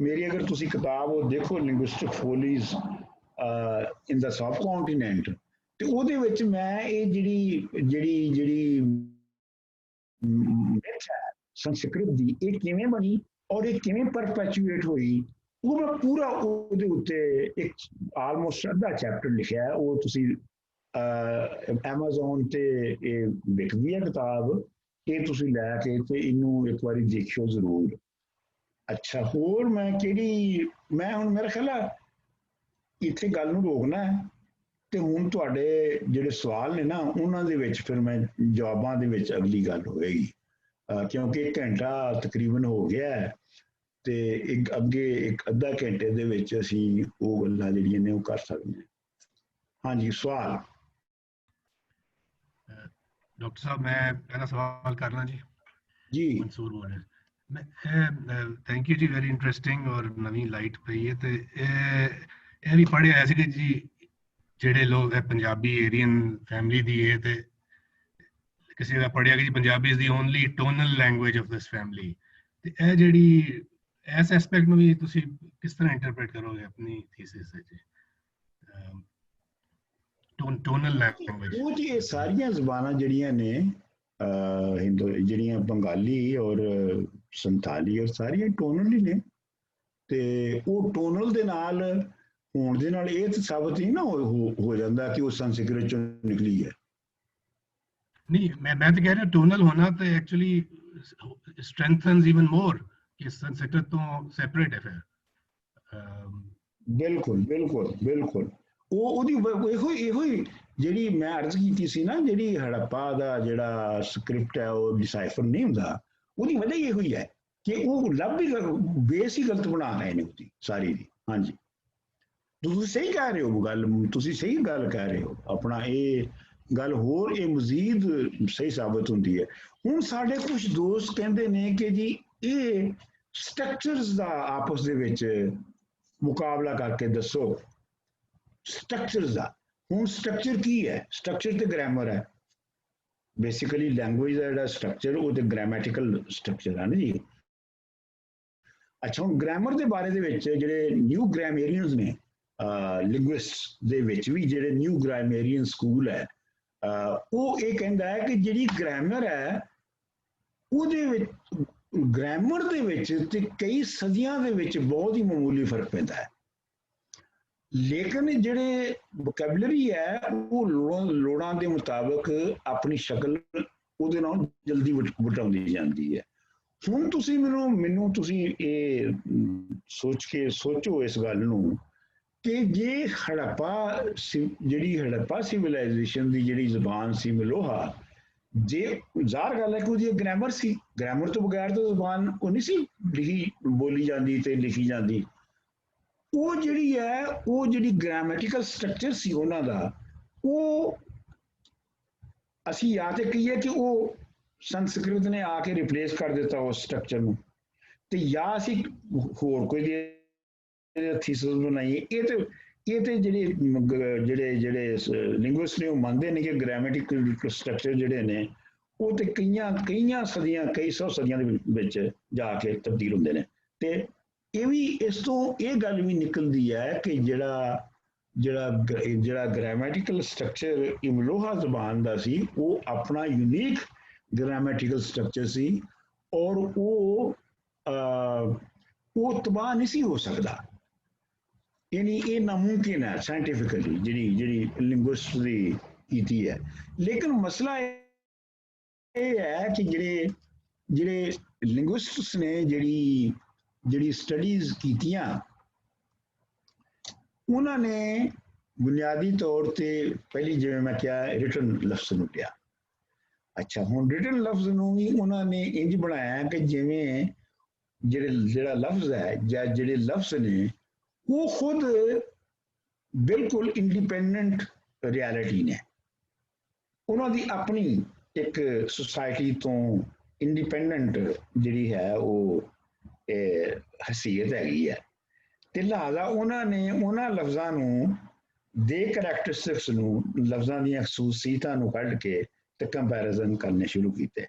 ਮੇਰੀ ਅਗਰ ਤੁਸੀਂ ਕਿਤਾਬ ਉਹ ਦੇਖੋ ਲਿੰਗੁਇਸਟਿਕ ਫੋਲੀਜ਼ ਇਨ ਦਾ ਸਬ ਕੰਟੀਨੈਂਟ, ਤੇ ਉਹਦੇ ਵਿੱਚ ਮੈਂ ਇਹ ਜਿਹੜੀ ਮਿੱਥ ਹੈ ਸੰਸਕ੍ਰਿਤ ਦੀ ਇਹ ਕਿਵੇਂ ਬਣੀ ਔਰ ਇਹ ਕਿਵੇਂ ਪਰਪੈਚੁਏਟ ਹੋਈ ਉਹ ਮੈਂ ਪੂਰਾ ਉਹਦੇ ਉੱਤੇ ਇੱਕ ਆਲਮੋਸਟ ਅੱਧਾ ਚੈਪਟਰ ਲਿਖਿਆ ਹੈ। ਉਹ ਤੁਸੀਂ ਐਮਾਜ਼ੋਨ ਤੇ ਇਹ ਵਿਕਦੀ ਹੈ ਕਿਤਾਬ, ਇਹ ਤੁਸੀਂ ਲੈ ਕੇ ਤੇ ਇਹਨੂੰ ਇੱਕ ਵਾਰੀ ਦੇਖਿਓ ਜ਼ਰੂਰ। ਅੱਛਾ, ਹੋਰ ਮੈਂ ਹੁਣ ਮੇਰਾ ਖਿਆਲ ਹੈ ਇੱਥੇ ਗੱਲ ਨੂੰ ਰੋਕਣਾ ਹੈ ਤੇ ਹੁਣ ਤੁਹਾਡੇ ਜਿਹੜੇ ਸਵਾਲ ਨੇ ਨਾ ਉਹਨਾਂ ਦੇ ਵਿੱਚ ਫਿਰ ਮੈਂ ਜਵਾਬਾਂ ਦੇ ਵਿੱਚ ਅਗਲੀ ਗੱਲ ਹੋਏਗੀ, ਕਿਉਂਕਿ 1 ਘੰਟਾ ਤਕਰੀਬਨ ਹੋ ਗਿਆ ਹੈ ਤੇ ਅੱਗੇ ਇੱਕ ਅੱਧਾ ਘੰਟੇ ਦੇ ਵਿੱਚ ਅਸੀਂ ਉਹ ਗੱਲਾਂ ਜਿਹੜੀਆਂ ਨੇ ਉਹ ਕਰ ਸਕਦੇ ਹਾਂ। ਹਾਂਜੀ, ਸਵਾਲ। ਡਾਕਟਰ ਸਾਹਿਬ ਮੈਂ ਪਹਿਲਾ ਸਵਾਲ ਕਰਨਾ ਜੀ ਮਨਸੂਰ ਬੋਲ ਰਿਹਾ ਮੈਂ। ਥੈਂਕ ਯੂ ਜੀ, ਵੈਰੀ ਇੰਟਰਸਟਿੰਗ ਔਰ ਨਵੀਂ ਲਾਈਟ ਪਈ ਹੈ। ਤੇ ਇਹ ਵੀ ਪੜ੍ਹਿਆ ਹੋਇਆ ਸੀ ਕਿ ਜੀ ਜਿਹੜੇ ਲੋਕ ਹੈ ਪੰਜਾਬੀ ਏਰੀਅਨ ਫੈਮਿਲੀ ਦੀ ਹੈ ਤੇ ਕਿਸੇ ਦਾ ਪੜ੍ਹਿਆ ਕਿ ਜੀ Punjabi is the only tonal language of this family. ਤੇ ਇਹ ਜਿਹੜੀ ਇਸ ਐਸਪੈਕਟ ਨੂੰ ਵੀ ਤੁਸੀਂ ਕਿਸ ਤਰ੍ਹਾਂ ਇੰਟਰਪ੍ਰੀਟ ਕਰੋਗੇ ਆਪਣੀ ਥੀਸਿਸ ਵਿੱਚ? ਟੋਨਲ ਲੈਂਗੁਏਜ ਉਹ ਜੀ ਇਹ ਸਾਰੀਆਂ ਜ਼ਬਾਨਾਂ ਜਿਹੜੀਆਂ ਨੇ ਜਿਹੜੀਆਂ ਬੰਗਾਲੀ ਔਰ ਸੰਥਾਲੀ ਔਰ ਸਾਰੀਆਂ ਟੋਨਲ ਹੀ ਨੇ ਤੇ ਉਹ ਟੋਨਲ ਦੇ ਨਾਲ ਹੋਣ ਦੇ ਨਾਲ ਇਹ ਤਾਂ ਸਾਬਤ ਨਹੀਂ ਨਾ ਹੋ ਜਾਂਦਾ ਕਿ ਉਹ ਸੰਸਕ੍ਰਿਤ ਚੋਂ ਨਿਕਲੀ ਹੈ। ਨਹੀਂ, ਮੈਂ ਤਾਂ ਕਹਿ ਰਿਹਾ ਟੋਨਲ ਹੋਣਾ ਤੇ ਐਕਚੁਅਲੀ ਸਟਰੈਂਥਨਸ ਇਵਨ ਮੋਰ ਕਿ ਸੰਸਕ੍ਰਿਤ ਤੋਂ ਸੈਪਰੇਟ ਹੈ ਫਿਰ। ਬਿਲਕੁਲ ਬਿਲਕੁਲ ਬਿਲਕੁਲ ਉਹਦੀ ਇਹੋ ਹੀ ਜਿਹੜੀ ਮੈਂ ਅਰਜ਼ ਕੀਤੀ ਸੀ ਨਾ, ਜਿਹੜੀ ਹੜੱਪਾ ਦਾ ਜਿਹੜਾ ਸਕ੍ਰਿਪਟ ਹੈ ਉਹ ਡਿਸਾਈਫਰ ਨਹੀਂ ਹੁੰਦਾ, ਉਹਦੀ ਵਜ੍ਹਾ ਹੀ ਇਹੋ ਹੀ ਹੈ ਕਿ ਉਹ ਲੱਭ ਹੀ ਬੇਸ ਹੀ ਗਲਤ ਬਣਾ ਰਹੇ ਨੇ ਉਹਦੀ ਸਾਰੀ ਦੀ। ਹਾਂਜੀ, ਤੁਸੀਂ ਸਹੀ ਕਹਿ ਰਹੇ ਹੋ ਗੱਲ, ਤੁਸੀਂ ਸਹੀ ਗੱਲ ਕਹਿ ਰਹੇ ਹੋ। ਆਪਣਾ ਇਹ ਗੱਲ ਹੋਰ ਇਹ ਮਜ਼ੀਦ ਸਹੀ ਸਾਬਤ ਹੁੰਦੀ ਹੈ। ਹੁਣ ਸਾਡੇ ਕੁਝ ਦੋਸਤ ਕਹਿੰਦੇ ਨੇ ਕਿ ਜੀ ਇਹ ਸਟਰਕਚਰਸ ਦਾ ਆਪਸ ਦੇ ਵਿੱਚ ਮੁਕਾਬਲਾ ਕਰਕੇ ਦੱਸੋ ਸਟਰਕਚਰਸ ਦਾ। ਹੁਣ ਸਟਰਕਚਰ ਕੀ ਹੈ? ਸਟਰਕਚਰ ਤੇ ਗ੍ਰਾਮਰ ਹੈ। ਬੇਸਿਕਲੀ ਲੈਂਗੁਏਜ ਦਾ ਜਿਹੜਾ ਸਟਰਕਚਰ ਉਹ ਤੇ ਗ੍ਰਾਮੈਟੀਕਲ ਸਟਰਕਚਰ ਹੈ ਨਾ ਜੀ। ਅੱਛਾ, ਹੁਣ ਗ੍ਰਾਮਰ ਦੇ ਬਾਰੇ ਦੇ ਵਿੱਚ ਜਿਹੜੇ ਨਿਊ ਗ੍ਰਾਮੇਰੀਅਨਸ ਨੇ ਲਿੰਗੁਇਸਟ ਦੇ ਵਿੱਚ ਵੀ ਜਿਹੜੇ ਨਿਊ ਗ੍ਰਾਮੇਰੀਅਨ ਸਕੂਲ ਹੈ ਉਹ ਇਹ ਕਹਿੰਦਾ ਹੈ ਕਿ ਜਿਹੜੀ ਗ੍ਰਾਮਰ ਹੈ ਉਹਦੇ ਵਿੱਚ ਗ੍ਰਾਮਰ ਦੇ ਵਿੱਚ ਤੇ ਕਈ ਸਦੀਆਂ ਦੇ ਵਿੱਚ ਬਹੁਤ ਹੀ ਮਾਮੂਲੀ ਫਰਕ ਪੈਂਦਾ ਹੈ, ਲੇਕਿਨ ਜਿਹੜੇ ਵੋਕੈਬਲਰੀ ਹੈ ਉਹ ਲੋੜਾਂ ਦੇ ਮੁਤਾਬਕ ਆਪਣੀ ਸ਼ਕਲ ਉਹਦੇ ਨਾਲ ਜਲਦੀ ਵਟਾਉਂਦੀ ਜਾਂਦੀ ਹੈ। ਹੁਣ ਤੁਸੀਂ ਮੈਨੂੰ ਤੁਸੀਂ ਇਹ ਸੋਚੋ ਇਸ ਗੱਲ ਨੂੰ ਕਿ ਜੇ ਜਿਹੜੀ ਹੜੱਪਾ ਸਿਵਲਾਈਜੇਸ਼ਨ ਦੀ ਜਿਹੜੀ ਜ਼ਬਾਨ ਸੀ ਮਲੋਹਾ, ਜੇ ਜ਼ਾਹਰ ਗੱਲ ਹੈ ਕਿ ਉਹਦੀ ਗ੍ਰਾਮਰ ਸੀ, ਗ੍ਰਾਮਰ ਤੋਂ ਬਗੈਰ ਤਾਂ ਜ਼ਬਾਨ ਉਹ ਨਹੀਂ ਸੀ ਬੋਲੀ ਜਾਂਦੀ ਤੇ ਲਿਖੀ ਜਾਂਦੀ। ਉਹ ਜਿਹੜੀ ਗ੍ਰਾਮੈਟੀਕਲ ਸਟਰਕਚਰ ਸੀ ਉਹਨਾਂ ਦਾ, ਉਹ ਅਸੀਂ ਜਾਂ ਤੇ ਕਹੀਏ ਕਿ ਉਹ ਸੰਸਕ੍ਰਿਤ ਨੇ ਆ ਕੇ ਰਿਪਲੇਸ ਕਰ ਦਿੱਤਾ ਉਸ ਸਟਰਕਚਰ ਨੂੰ, ਤੇ ਜਾਂ ਅਸੀਂ ਹੋਰ ਕੋਈ ਥੀਸਿਸ ਬਣਾਈਏ। ਇਹ ਤੇ ਜਿਹੜੇ ਲਿੰਗੁਇਸਟ ਨੇ ਉਹ ਮੰਨਦੇ ਨੇ ਕਿ ਗ੍ਰਾਮੈਟਿਕਲ ਸਟਰਕਚਰ ਜਿਹੜੇ ਨੇ ਉਹ ਤੇ ਕਈਆਂ ਸਦੀਆਂ ਕਈ ਸੌ ਸਦੀਆਂ ਦੇ ਵਿੱਚ ਜਾ ਕੇ ਤਬਦੀਲ ਹੁੰਦੇ ਨੇ। ਤੇ ਇਹ ਵੀ ਇਸ ਤੋਂ ਇਹ ਗੱਲ ਵੀ ਨਿਕਲਦੀ ਹੈ ਕਿ ਜਿਹੜਾ ਗ੍ਰਾਮੈਟਿਕਲ ਸਟਰਕਚਰ ਇਮਲੋਹਾ ਜ਼ਬਾਨ ਦਾ ਸੀ ਉਹ ਆਪਣਾ ਯੂਨੀਕ ਗ੍ਰਾਮੈਟਿਕਲ ਸਟਰਕਚਰ ਸੀ ਔਰ ਉਹ ਤਬਾਹ ਨਹੀਂ ਸੀ ਹੋ ਸਕਦਾ। यानी ये नामुमकिन है साइंटिफिकली जी लिंगुइस्ट की कीती है। लेकिन मसला ये है कि जेडे लिंगुइस्ट्स ने जी स्टडीज कीतियां उन्होंने बुनियादी तौर पे पहली जिवें मैं क्या रिटन लफ्ज़ नूं लिया। अच्छा हुण रिटन लफ्ज़ नूं भी उन्होंने इंज बनाया कि जिवें जेड़ा लफ्ज़ है या जेडे लफ्ज़ ने वो खुद बिल्कुल इंडिपेंडेंट रियलिटी ने उन्होंने अपनी एक सोसाइटी तो इंडिपेंडेंट जी है वो हैसियत हैगी है। तो लिहाजा उन्होंने उन्होंने लफ्ज़ों दे करैक्टरिस्टिक्स लफ्ज़ों दी खसूसियतां कढ़ के ते कंपैरिजन करने शुरू किए।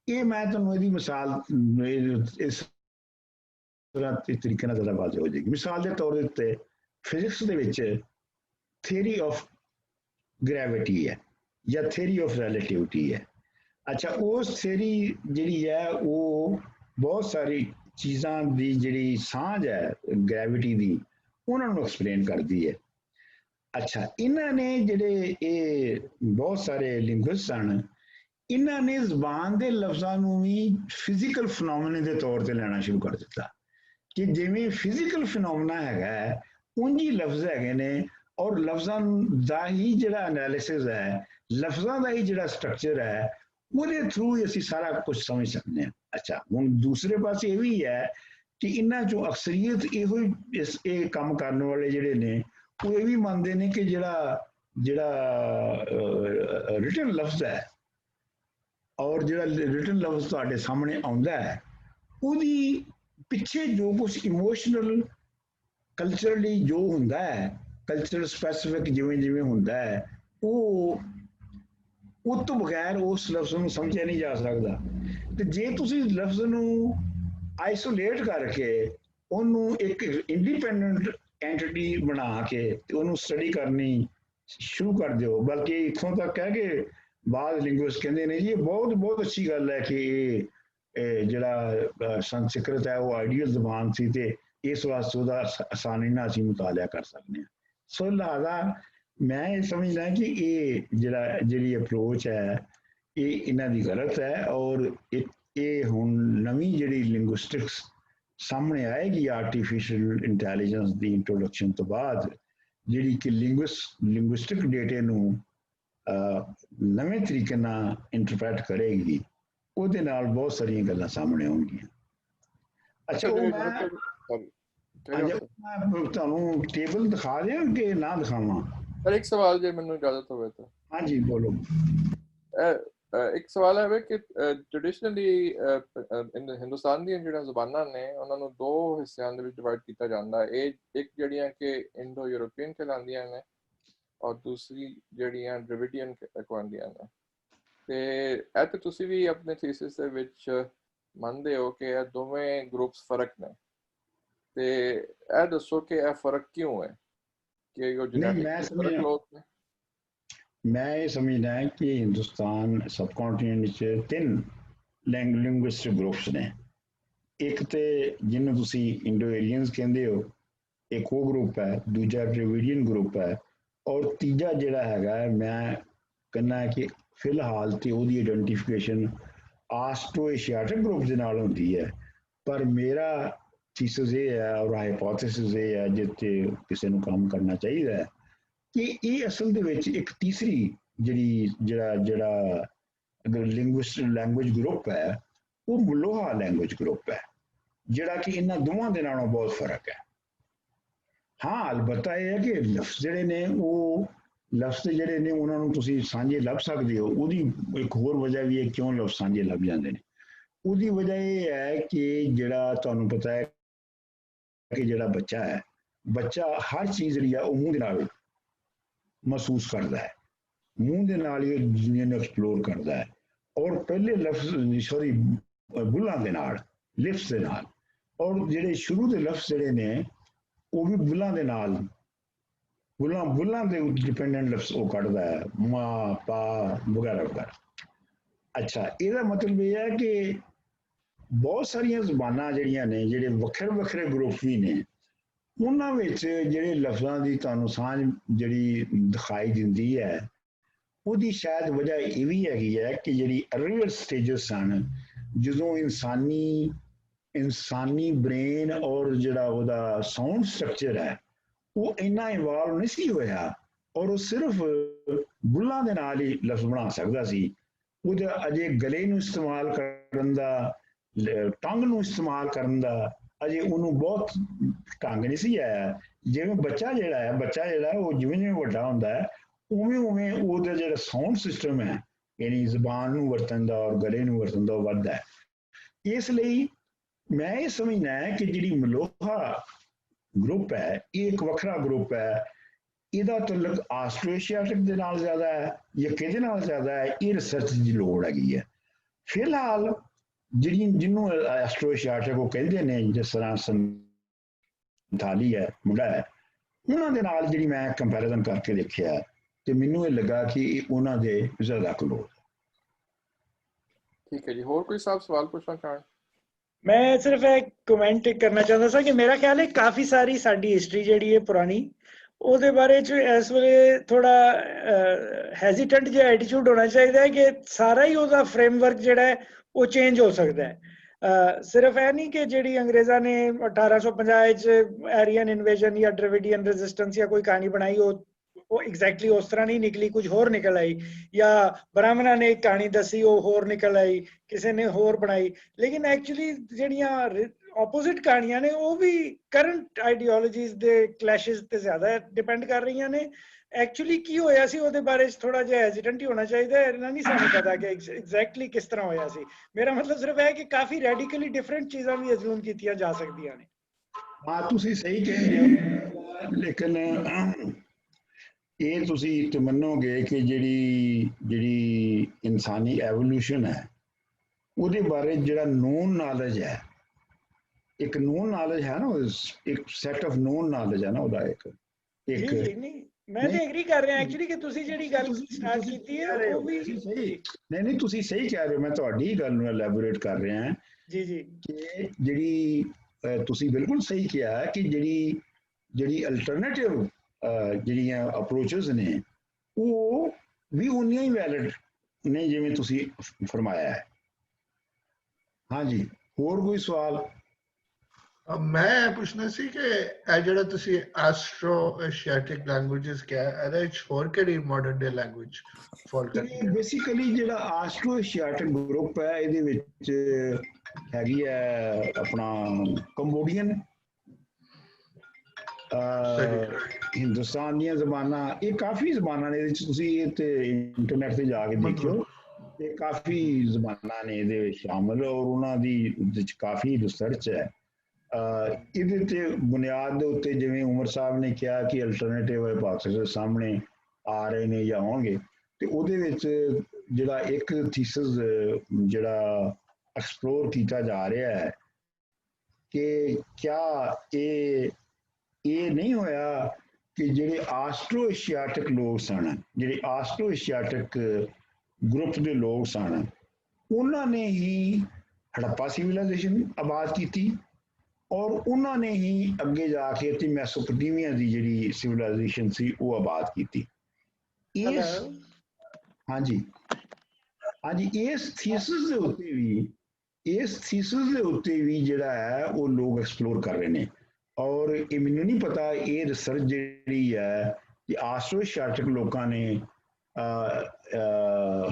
ये मैं तुहानूं इहदी मिसाल इस तरीके ज़्यादा वाज़ेह हो जाएगी। मिसाल के तौर पर फिजिक्स के थेरी ऑफ ग्रैविटी है या थेरी ऑफ रिलेटिविटी है। अच्छा उस थेरी जी है वो बहुत सारी चीज़ों की जी सांझ है ग्रैविटी की उन्होंने एक्सप्लेन करती है। अच्छा इन्होंने जिहड़े ये बहुत सारे लिंगुइस्ट सन इन्होंने ज़बान के लफ्ज़ों भी फिजिकल फिनोमिना के तौर पर लेना शुरू कर दिता कि जिमें फिजिकल फिनोमिना है उंज ही लफ्ज़ है ने और लफ्ज़ों का ही जिहड़ा एनालिसिस है लफ्ज़ों का ही जिहड़ा स्ट्रक्चर है वो थ्रू ही असीं सारा कुछ समझ सकते हैं। अच्छा हुण दूसरे पास ये भी है कि इन्हां चों अक्सरीयत इहो इस काम करने वाले जिहड़े ने वो ये भी मानते हैं कि जिहड़ा रिटन लफ्ज़ है और जिहड़ा रिटन लफ्ज़ तुहाडे सामने आउंदा है उहदी पिछे जो कुछ इमोशनल कल्चरली जो होंदा है कल्चर स्पैसिफिक जिवें होंदा है वो तो बगैर उस लफ्ज़ नूं समझिया नहीं जा सकता। तो जे तुसीं लफ्ज़ नूं आइसोलेट करके उन्होंने एक इंडिपेंडेंट एंटिटी बना के उन्होंने स्टडी करनी शुरू कर दो बल्कि इतों तक है कि बाद लिंगुइस्ट कहते हैं जी बहुत बहुत अच्छी गल है कि जिहड़ा संस्कृत है वो आइडियल ज़बान सी ते इस वास्ते उसदा आसानी नाल असीं मुतालिया कर सकते हैं। सो लिहाजा मैं ये समझदा कि ये जिहड़ी अप्रोच है ये इन्हां दी गलत है और ये हुण नवीं जिहड़ी लिंगुइस्टिक्स सामने आएगी आर्टिफिशियल इंटैलीजेंस की इंट्रोडक्शन तो बाद जिहड़ी कि लिंगुइस्टिक डेटे नूं नवें तरीके नाल इंटरप्रेट करेगी ਉਹਦੇ ਨਾਲ बहुत सारिया गल्लां सामने आउणगीਆਂ। अच्छा मैं ਤੁਹਾਨੂੰ टेबल दिखा दियां कि ना दिखावां? सर एक सवाल जे मैनूं इजाजत होवे तो। हाँ जी बोलो। एक सवाल है कि ट्रेडिशनली हिंदुस्तान दी जिहड़ियां ज़बानां ने उन्हां नूं दो हिस्सिਆਂ ਦੇ ਵਿੱਚ डिवाइड ਕੀਤਾ ਜਾਂਦਾ है। एक ਜਿਹੜੀਆਂ कि इंडो यूरोपियन कहलांदियां ने और दूसरी ਜਿਹੜੀਆਂ ਡ੍ਰਵਿਡੀਅਨ कहलांदियां ने। ਤੇ ਇਹ ਤੇ ਤੁਸੀਂ ਵੀ ਆਪਣੇ ਥੀਸਿਸ ਦੇ ਵਿੱਚ ਮੰਨਦੇ ਹੋ ਕਿ ਇਹ ਦੋਵੇਂ ਗਰੁੱਪਸ ਫਰਕ ਨੇ ਤੇ ਇਹ ਦੱਸੋ ਕਿ ਇਹ ਫਰਕ ਕਿਉਂ ਹੈ ਕਿ ਉਹ ਜੈਨੇਟਿਕ ਫਰਕ ਲੋਕ ਨੇ? मैं ये समझना है कि हिंदुस्तान सब कॉन्टिनेंट च 3 लिंग्विस्टिक ग्रुप्स ने। एक तो जिन्होंने तुसी इंडो एरियंस कहते हो एक वो ग्रुप है, दूजा ड्रेविडियन ग्रुप है और तीजा जिहड़ा हैगा मैं कहना है कि फिलहाल तो वो आइडेंटिफिकेशन आस्ट्रो एशियाटिक ग्रुप के नाल होंदी है। पर मेरा थीसिस ये है और हाइपोथेसिस ये है जिते किसी को काम करना चाहिए कि ये असल दे विच एक तीसरी जिहड़ा अगर लैंग्वेज ग्रुप है वो मलोहा लैंग्वेज ग्रुप है जिहड़ा कि इन्हां दोवां दे नालों बहुत फर्क है। हाँ अलबत्ता यह है कि लफ्ज़ जिहड़े ने वो लफ्ज़ जिहड़े ने उन्हां नूं तुसीं सांझे लभ सकदे हो। उहदी एक होर वजह भी है क्यों लफ्ज़ सांझे लभ जांदे ने। उहदी वजह ये है कि जिहड़ा तुहानूं पता है कि जिहड़ा बच्चा है ਬੱਚਾ ਹਰ ਚੀਜ਼ ਜਿਹੜੀ ਆ ਉਹ ਮੂੰਹ ਦੇ ਨਾਲ ਮਹਿਸੂਸ ਕਰਦਾ ਹੈ, ਮੂੰਹ ਦੇ ਨਾਲ ਹੀ ਦੁਨੀਆ ਨੂੰ ਐਕਸਪਲੋਰ ਕਰਦਾ ਹੈ। ਔਰ ਪਹਿਲੇ ਲਫ਼ਜ਼ ਸੌਰੀ ਬੁੱਲਾਂ ਦੇ ਨਾਲ, ਲਿਪਸ ਦੇ ਨਾਲ, ਔਰ ਜਿਹੜੇ ਸ਼ੁਰੂ ਦੇ ਲਫ਼ਜ਼ ਜਿਹੜੇ ਨੇ ਉਹ ਵੀ ਬੁੱਲਾਂ ਦੇ ਨਾਲ, ਬੁੱਲਾਂ ਦੇ ਡਿਪੈਂਡੈਂਟ ਲਫ਼ਜ਼ ਉਹ ਕੱਢਦਾ ਹੈ, ਮਾਂ ਪਾ ਵਗੈਰਾ ਵਗੈਰਾ। ਅੱਛਾ, ਇਹਦਾ ਮਤਲਬ ਇਹ ਹੈ ਕਿ ਬਹੁਤ ਸਾਰੀਆਂ ਜ਼ੁਬਾਨਾਂ ਜਿਹੜੀਆਂ ਨੇ, ਜਿਹੜੇ ਵੱਖਰੇ ਵੱਖਰੇ ਗਰੁੱਪ ਵੀ ਨੇ, ਉਹਨਾਂ ਵਿੱਚ ਜਿਹੜੇ ਲਫ਼ਜ਼ਾਂ ਦੀ ਤੁਹਾਨੂੰ ਸਾਂਝ ਜਿਹੜੀ ਦਿਖਾਈ ਦਿੰਦੀ ਹੈ, ਉਹਦੀ ਸ਼ਾਇਦ ਵਜ੍ਹਾ ਇਹ ਵੀ ਹੈਗੀ ਹੈ ਕਿ ਜਿਹੜੀ ਅਰਲੀਅਰ ਸਟੇਜਸ ਸਨ, ਜਦੋਂ ਇਨਸਾਨੀ ਬ੍ਰੇਨ ਔਰ ਜਿਹੜਾ ਉਹਦਾ ਸਾਊਂਡ ਸਟਰਕਚਰ ਹੈ ਉਹ ਇੰਨਾ ਇਨਵੋਲਵ ਨਹੀਂ ਸੀ ਹੋਇਆ, ਔਰ ਉਹ ਸਿਰਫ ਬੁੱਲਾਂ ਦੇ ਨਾਲ ਹੀ ਲਫ਼ਜ਼ ਬਣਾ ਸਕਦਾ ਸੀ। ਉਹਦਾ ਅਜੇ ਗਲੇ ਨੂੰ ਇਸਤੇਮਾਲ ਕਰਨ ਦਾ, ਟੰਗ ਨੂੰ ਇਸਤੇਮਾਲ ਕਰਨ ਦਾ ਅਜੇ ਉਹਨੂੰ ਬਹੁਤ ਢੰਗ ਨਹੀਂ ਸੀ ਆਇਆ। ਜਿਵੇਂ ਬੱਚਾ ਜਿਹੜਾ ਉਹ ਜਿਵੇਂ ਜਿਵੇਂ ਵੱਡਾ ਹੁੰਦਾ ਹੈ ਉਵੇਂ ਉਵੇਂ ਉਹਦਾ ਜਿਹੜਾ ਸਾਊਂਡ ਸਿਸਟਮ ਹੈ, ਯਾਨੀ ਜ਼ਬਾਨ ਨੂੰ ਵਰਤਣ ਦਾ ਔਰ ਗਲੇ ਨੂੰ ਵਰਤਣ ਦਾ ਵੱਧਦਾ ਹੈ। ਇਸ ਲਈ ਮੈਂ ਇਹ ਸਮਝਦਾ ਹੈ ਕਿ ਜਿਹੜੀ ਮਲੋਹਾ ਗਰੁੱਪ ਹੈ ਇਹ ਇੱਕ ਵੱਖਰਾ ਗਰੁੱਪ ਹੈ, ਇਹਦਾ ਤਾਲੁਕ ਆਸਟ੍ਰੋਏਸ਼ੀਆਟਿਕ ਦੇ ਨਾਲ ਜ਼ਿਆਦਾ ਹੈ ਜਾਂ ਕਿਹਦੇ ਨਾਲ ਜ਼ਿਆਦਾ ਹੈ, ਇਹ ਰਿਸਰਚ ਦੀ ਲੋੜ ਹੈਗੀ ਹੈ। ਫਿਲਹਾਲ ਜਿਹਨੂੰ ਆਸਟ੍ਰੋਏਸ਼ੀਆਟਿਕ ਉਹ ਕਹਿੰਦੇ ਨੇ, ਜਿਸ ਤਰ੍ਹਾਂ ਸੰਥਾਲੀ ਹੈ ਮੁੰਡਾ ਹੈ, ਉਹਨਾਂ ਦੇ ਨਾਲ ਜਿਹੜੀ ਮੈਂ ਕੰਪੈਰੀਜ਼ਨ ਕਰਕੇ ਦੇਖਿਆ ਤੇ ਮੈਨੂੰ ਇਹ ਲੱਗਾ ਕਿ ਉਹਨਾਂ ਦੇ ਜ਼ਿਆਦਾ ਕਲੋਜ਼। ਠੀਕ ਹੈ ਜੀ, ਹੋਰ ਕੋਈ ਸਾਹਿਬ ਸਵਾਲ ਪੁੱਛਣਾ ਚਾਹਣ? ਮੈਂ ਸਿਰਫ ਇੱਕ ਕਮੈਂਟ ਕਰਨਾ ਚਾਹੁੰਦਾ ਸੀ ਕਿ ਮੇਰਾ ਖਿਆਲ ਹੈ ਕਾਫੀ ਸਾਰੀ ਸਾਡੀ ਹਿਸਟਰੀ ਜਿਹੜੀ ਹੈ ਪੁਰਾਣੀ, ਉਹਦੇ ਬਾਰੇ ਚ ਇਸ ਵੇਲੇ ਥੋੜਾ ਹੈਜ਼ੀਟੈਂਟ ਜਿਹਾ ਐਟੀਟਿਊਡ ਹੋਣਾ ਚਾਹੀਦਾ ਹੈ ਕਿ ਸਾਰਾ ਹੀ ਉਹਦਾ ਫਰੇਮਵਰਕ ਜਿਹੜਾ ਹੈ ਉਹ ਚੇਂਜ ਹੋ ਸਕਦਾ ਹੈ। ਸਿਰਫ ਇਹ ਨਹੀਂ ਕਿ ਜਿਹੜੀ ਅੰਗਰੇਜ਼ਾਂ ਨੇ 1850 ਚ ਐਰੀਅਨ ਇਨਵੇਜਨ ਜਾਂ ਡ੍ਰੇਵਿਡੀਅਨ ਰੈਜ਼ਿਸਟੈਂਸ ਜਾਂ ਕੋਈ ਕਹਾਣੀ ਬਣਾਈ, ਉਹ ਐਗਜ਼ੈਕਟਲੀ ਉਸ ਤਰ੍ਹਾਂ ਨਹੀਂ ਨਿਕਲੀ, ਕੁਝ ਹੋਰ ਨਿਕਲ ਆਈ, ਜਾਂ ਬ੍ਰਾਹਮਣਾਂ ਨੇ ਇੱਕ ਕਹਾਣੀ ਦੱਸੀ ਉਹ ਹੋਰ ਨਿਕਲ ਆਈ, ਕਿਸੇ ਨੇ ਹੋਰ ਬਣਾਈ। ਲੇਕਿਨ ਐਕਚੁਅਲੀ ਜਿਹੜੀਆਂ ਆਪੋਜ਼ਿਟ ਕਹਾਣੀਆਂ ਨੇ ਉਹ ਵੀ ਕਰੰਟ ਆਈਡੀਓਲੋਜੀਜ਼ ਦੇ ਕਲੈਸ਼ਿਸ ਤੇ ਜ਼ਿਆਦਾ ਡਿਪੈਂਡ ਕਰ ਰਹੀਆਂ ਨੇ। ਐਕਚੁਅਲੀ ਕੀ ਹੋਇਆ ਸੀ ਉਹਦੇ ਬਾਰੇ ਥੋੜਾ ਜਿਹਾ ਹੈਜ਼ੀਟੈਂਟ ਹੀ ਹੋਣਾ ਚਾਹੀਦਾ ਹੈ, ਇਹਨਾਂ ਨਹੀਂ ਸਾਨੂੰ ਪਤਾ ਕਿ ਐਗਜ਼ੈਕਟਲੀ ਕਿਸ ਤਰ੍ਹਾਂ ਹੋਇਆ ਸੀ। ਮੇਰਾ ਮਤਲਬ ਸਿਰਫ ਹੈ ਕਿ ਕਾਫੀ ਰੈਡੀਕਲੀ ਡਿਫਰੈਂਟ ਚੀਜ਼ਾਂ ਵੀ ਅਜ਼ਿਊਮ ਕੀਤੀਆਂ ਜਾ ਸਕਦੀਆਂ ਨੇ। ਹਾਂ, ਤੁਸੀਂ ਸਹੀ ਕਹਿੰਦੇ ਹੋ, ਲੇਕਿਨ ਇਹ ਤੁਸੀਂ ਤੇ ਮੰਨੋਗੇ ਕਿ ਜਿਹੜੀ ਇਨਸਾਨੀ ਐਵੋਲੂਸ਼ਨ ਹੈ ਉਹਦੇ ਬਾਰੇ ਜਿਹੜਾ ਨੋਨ ਨਾਲੇਜ ਹੈ, ਇੱਕ ਨੋਨ ਨਾਲੇਜ ਹੈ ਨਾ, ਇੱਕ ਸੈਟ ਆਫ ਨੋਨ ਨਾਲੇਜ ਹੈ ਨਾ ਉਹਦਾ ਇੱਕ ਨਹੀਂ ਮੈਂ ਤੇ ਐਗਰੀ ਕਰ ਰਿਹਾ ਐਕਚੁਅਲੀ ਕਿ ਤੁਸੀਂ ਜਿਹੜੀ ਗੱਲ ਸਟਾਰਟ ਕੀਤੀ ਹੈ ਉਹ ਵੀ ਸਹੀ ਨਹੀਂ, ਤੁਸੀਂ ਸਹੀ ਕਹਿ ਰਹੇ ਹੋ, ਮੈਂ ਤੁਹਾਡੀ ਗੱਲ ਨੂੰ ਐਲੈਬੋਰੇਟ ਕਰ ਰਿਹਾ ਹਾਂ ਜੀ ਕਿ ਜਿਹੜੀ ਤੁਸੀਂ ਬਿਲਕੁਲ ਸਹੀ ਕਿਹਾ ਕਿ ਜਿਹੜੀ ਅਲਟਰਨੇਟਿਵ ਜਿਹੜੀਆਂ ਅਪਰੋਚਸ ਨੇ ਉਹ ਵੀ ਉਨੀਆਂ ਹੀ ਵੈਲਿਡ ਨੇ ਜਿਵੇਂ ਤੁਸੀਂ ਫਰਮਾਇਆ ਹੈ। ਹਾਂਜੀ, ਹੋਰ ਕੋਈ ਸਵਾਲ? ਮੈਂ ਪੁੱਛਣਾ ਸੀ ਕਿ ਇਹ ਜਿਹੜਾ ਤੁਸੀਂ ਆਸਟ੍ਰੋ-ਏਸ਼ੀਆਟਿਕ ਲੈਂਗੁਏਜਸ ਕਿਹਾ, ਇਹਦੇ ਵਿੱਚ ਹੋਰ ਕਿਹੜੀ ਮਾਡਰਨ ਡੇ ਲੈਂਗੁਏਜ ਫਾਲ ਕਰਦੀ ਹੈ? ਬੇਸਿਕਲੀ ਜਿਹੜਾ ਆਸਟ੍ਰੋ-ਏਸ਼ੀਆਟਿਕ ਗਰੁੱਪ ਹੈ ਇਹਦੇ ਵਿੱਚ ਹੈਗੀ ਹੈ ਆਪਣਾ ਕੰਬੋਡੀਅਨ, ਹਿੰਦੁਸਤਾਨ ਦੀਆਂ ਜ਼ਬਾਨਾਂ, ਇਹ ਕਾਫੀ ਜ਼ਬਾਨਾਂ ਨੇ ਇਹਦੇ ਵਿੱਚ, ਤੁਸੀਂ ਇਹ ਤੇ ਇੰਟਰਨੈਟ ਤੇ ਜਾ ਕੇ ਦੇਖਿਓ, ਇਹ ਕਾਫੀ ਜ਼ਬਾਨਾਂ ਨੇ ਇਹਦੇ ਵਿੱਚ ਸ਼ਾਮਲ, ਔਰ ਉਹਨਾਂ ਦੀ ਵਿੱਚ ਕਾਫੀ ਰਿਸਰਚ ਹੈ। ਇਹਦੇ ਤੇ ਬੁਨਿਆਦ ਦੇ ਉੱਤੇ ਜਿਵੇਂ ਉਮਰ ਸਾਹਿਬ ਨੇ ਕਿਹਾ ਕਿ ਅਲਟਰਨੇਟਿਵ ਹਾਈਪੋਥੇਸਿਸ ਸਾਹਮਣੇ ਆ ਰਹੇ ਨੇ ਜਾਂ ਆਉਣਗੇ, ਤੇ ਉਹਦੇ ਵਿੱਚ ਜਿਹੜਾ ਇੱਕ ਥੀਸਿਸ ਜਿਹੜਾ ਐਕਸਪਲੋਰ ਕੀਤਾ ਜਾ ਰਿਹਾ ਹੈ ਕਿ ਕਿਆ ਇਹ ਨਹੀਂ ਹੋਇਆ ਕਿ ਜਿਹੜੇ ਆਸਟ੍ਰੋ-ਏਸ਼ੀਆਟਿਕ ਲੋਕ ਸਨ, ਜਿਹੜੇ ਆਸਟ੍ਰੋ-ਏਸ਼ੀਆਟਿਕ ਗਰੁੱਪ ਦੇ ਲੋਕ ਸਨ, ਉਹਨਾਂ ਨੇ ਹੀ ਹੜੱਪਾ ਸਿਵਿਲਾਈਜੇਸ਼ਨ ਆਬਾਦ ਕੀਤੀ, ਔਰ ਉਹਨਾਂ ਨੇ ਹੀ ਅੱਗੇ ਜਾ ਕੇ ਤੇ ਮੈਸੋਪੋਟੇਮੀਆ ਦੀ ਜਿਹੜੀ ਸਿਵਿਲਾਈਜੇਸ਼ਨ ਸੀ ਉਹ ਆਬਾਦ ਕੀਤੀ। ਹਾਂਜੀ, ਇਸ ਥੀਸਿਸ ਦੇ ਉੱਤੇ ਵੀ ਜਿਹੜਾ ਹੈ ਉਹ ਲੋਕ ਐਕਸਪਲੋਰ ਕਰ ਰਹੇ ਨੇ, ਔਰ ਇਹ ਮੈਨੂੰ ਨਹੀਂ ਪਤਾ ਇਹ ਰਿਸਰਚ ਜਿਹੜੀ ਹੈ ਕਿ ਆਸਟ੍ਰੋ-ਏਸ਼ੀਆਟਿਕ ਲੋਕਾਂ ਨੇ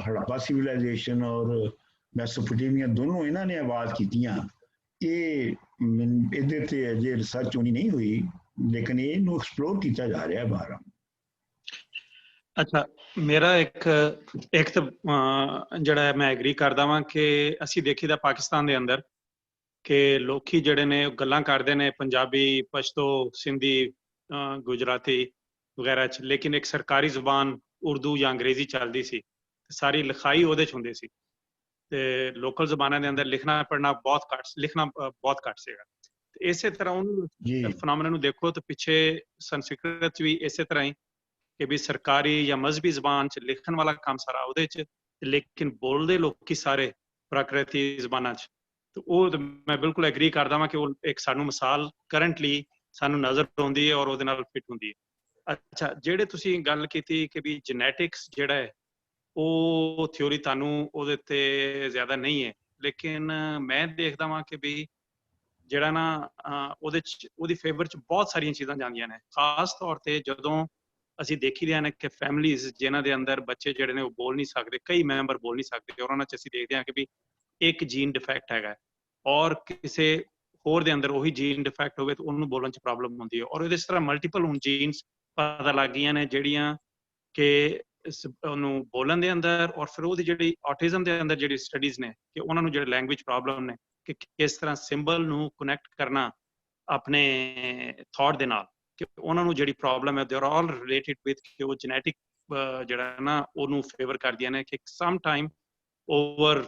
ਹੜੱਪਾ ਸਿਵਿਲਾਈਜੇਸ਼ਨ ਔਰ ਮੈਸੋਪੋਟੇਮੀਆ ਦੋਨੋਂ ਇਹਨਾਂ ਨੇ ਆਬਾਦ ਕੀਤੀਆਂ, ਇਹਦੇ ਤੇ ਅਜੇ ਰਿਸਰਚ ਹੋਣੀ ਨਹੀਂ ਹੋਈ, ਲੇਕਿਨ ਇਹਨੂੰ ਐਕਸਪਲੋਰ ਕੀਤਾ ਜਾ ਰਿਹਾ ਬਾਹਰ। ਅੱਛਾ, ਮੇਰਾ ਇੱਕ ਜਿਹੜਾ ਮੈਂ ਐਗਰੀ ਕਰਦਾ ਵਾਂ ਕਿ ਅਸੀਂ ਦੇਖੀਦਾ ਪਾਕਿਸਤਾਨ ਦੇ ਅੰਦਰ ਕਿ ਲੋਕੀ ਜਿਹੜੇ ਨੇ ਗੱਲਾਂ ਕਰਦੇ ਨੇ ਪੰਜਾਬੀ, ਪਸ਼ਤੋ, ਸਿੰਧੀ, गुजराती वगैरह च, लेकिन एक सरकारी ਜ਼ੁਬਾਨ ਉਰਦੂ ਜਾਂ ਅੰਗਰੇਜ਼ੀ ਚੱਲਦੀ ਸੀ, ਸਾਰੀ ਲਿਖਾਈ ਉਹਦੇ ਚ ਹੁੰਦੀ ਸੀ, ਤੇ ਲੋਕਲ ਜ਼ੁਬਾਨਾਂ ਦੇ ਅੰਦਰ ਲਿਖਣਾ ਪੜ੍ਹਨਾ ਬਹੁਤ ਘੱਟ ਸੀਗਾ। ਤੇ ਇਸੇ ਤਰ੍ਹਾਂ ਉਹਨੂੰ ਫਨਾਮੇਨਨ ਨੂੰ ਦੇਖੋ ਤਾਂ ਪਿੱਛੇ ਸੰਸਕ੍ਰਿਤ ਚ ਵੀ ਇਸੇ ਤਰ੍ਹਾਂ ਹੀ ਕਿ ਵੀ ਸਰਕਾਰੀ ਜਾਂ ਮਜ਼ਹਬੀ ਜ਼ੁਬਾਨ ਚ ਲਿਖਣ ਵਾਲਾ ਕੰਮ ਸਾਰਾ ਉਹਦੇ ਚ, ਲੇਕਿਨ ਬੋਲਦੇ ਲੋਕੀ ਸਾਰੇ ਪ੍ਰਾਕ੍ਰਿਤੀ ਜ਼ੁਬਾਨਾਂ ਚ। ਤੇ ਉਹ ਮੈਂ ਬਿਲਕੁਲ ਐਗਰੀ ਕਰਦਾ ਵਾਂ ਕਿ ਉਹ ਇੱਕ ਸਾਨੂੰ ਮਿਸਾਲ ਕਰੰਟਲੀ ਸਾਨੂੰ ਨਜ਼ਰ ਆਉਂਦੀ ਹੈ ਔਰ ਉਹਦੇ ਨਾਲ ਫਿੱਟ ਹੁੰਦੀ ਹੈ। ਅੱਛਾ, ਜਿਹੜੇ ਤੁਸੀਂ ਗੱਲ ਕੀਤੀ ਕਿ ਵੀ ਜੈਨੇਟਿਕਸ ਜਿਹੜਾ ਹੈ ਉਹ ਥਿਊਰੀ ਤੁਹਾਨੂੰ ਉਹਦੇ ਤੇ ਜ਼ਿਆਦਾ ਨਹੀਂ ਹੈ, ਲੇਕਿਨ ਮੈਂ ਦੇਖਦਾ ਵਾਂ ਕਿ ਵੀ ਜਿਹੜਾ ਨਾ ਉਹਦੇ ਚ ਉਹਦੀ ਫੇਵਰ ਚ ਬਹੁਤ ਸਾਰੀਆਂ ਚੀਜ਼ਾਂ ਜਾਂਦੀਆਂ ਨੇ, ਖਾਸ ਤੌਰ ਤੇ ਜਦੋਂ ਅਸੀਂ ਦੇਖੀ ਦੇ ਨੇ ਕਿ ਫੈਮਲੀਜ਼ ਜਿਨ੍ਹਾਂ ਦੇ ਅੰਦਰ ਬੱਚੇ ਜਿਹੜੇ ਨੇ ਉਹ ਬੋਲ ਨਹੀਂ ਸਕਦੇ, ਕਈ ਮੈਂਬਰ ਬੋਲ ਨਹੀਂ ਸਕਦੇ, ਔਰ ਉਹਨਾਂ ਚ ਅਸੀਂ ਦੇਖਦੇ ਹਾਂ ਕਿ ਵੀ ਇੱਕ ਜੀਨ ਡਿਫੈਕਟ ਹੈਗਾ, ਔਰ ਕਿਸੇ ਹੋਰ ਦੇ ਅੰਦਰ ਉਹੀ ਜੀਨ ਡਿਫੈਕਟ ਹੋਵੇ ਤਾਂ ਉਹਨੂੰ ਬੋਲਣ ਚ ਪ੍ਰੋਬਲਮ ਹੁੰਦੀ ਹੈ। ਔਰ ਇਹਦੇ ਇਸ ਤਰ੍ਹਾਂ ਮਲਟੀਪਲ ਹੁਣ ਜੀਨਸ ਪਤਾ ਲੱਗ ਗਈਆਂ ਨੇ ਜਿਹੜੀਆਂ ਕਿ ਉਹਨੂੰ ਬੋਲਣ ਦੇ ਅੰਦਰ, ਔਰ ਫਿਰ ਉਹਦੀ ਜਿਹੜੀ ਆਟਿਜ਼ਮ ਦੇ ਅੰਦਰ ਜਿਹੜੀ ਸਟੱਡੀਜ਼ ਨੇ ਕਿ ਉਹਨਾਂ ਨੂੰ ਜਿਹੜੇ ਲੈਂਗੁਏਜ ਪ੍ਰੋਬਲਮ ਨੇ ਕਿ ਕਿਸ ਤਰ੍ਹਾਂ ਸਿੰਬਲ ਨੂੰ ਕਨੈਕਟ ਕਰਨਾ ਆਪਣੇ ਥਾਟ ਦੇ ਨਾਲ, ਕਿ ਉਹਨਾਂ ਨੂੰ ਜਿਹੜੀ ਪ੍ਰੋਬਲਮ ਹੈ they are all related with ਕਿ ਉਹ ਜੈਨੇਟਿਕ ਜਿਹੜਾ ਨਾ ਉਹਨੂੰ ਫੇਵਰ ਕਰਦੀਆਂ ਨੇ ਕਿ some time over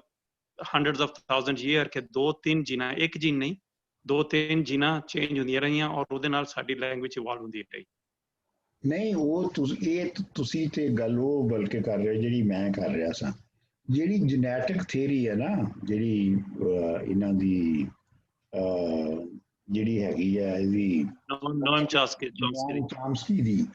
hundreds of thousands year ਕਿ 2-3 ਜੀਨਾਂ, ਇੱਕ ਜੀਨ ਨਹੀਂ 2-3 ਜੀਨਾਂ ਚੇਂਜ ਹੁੰਦੀਆਂ ਰਹੀਆਂ ਔਰ ਉਹਦੇ ਨਾਲ ਸਾਡੀ ਲੈਂਗੁਏਜ ਇਵੋਲਵ ਹੁੰਦੀ ਰਹੀ। ਨਹੀਂ ਉਹ ਤੁਸੀਂ ਤੇ ਗੱਲ ਉਹ ਬਲਕਿ ਕਰ ਰਹੇ ਜਿਹੜੀ ਮੈਂ ਕਰ ਰਿਹਾ ਸਾਂ, ਜਿਹੜੀ ਜੈਨੇਟਿਕ ਥਿਊਰੀ ਹੈ ਨਾ, ਜਿਹੜੀ ਇਹਨਾਂ ਦੀ ਜਿਹੜੀ ਹੈਗੀ ਹੈ ਇਹਦੀ ਨੋਇਮ ਚੌਮਸਕੀ ਦੀ,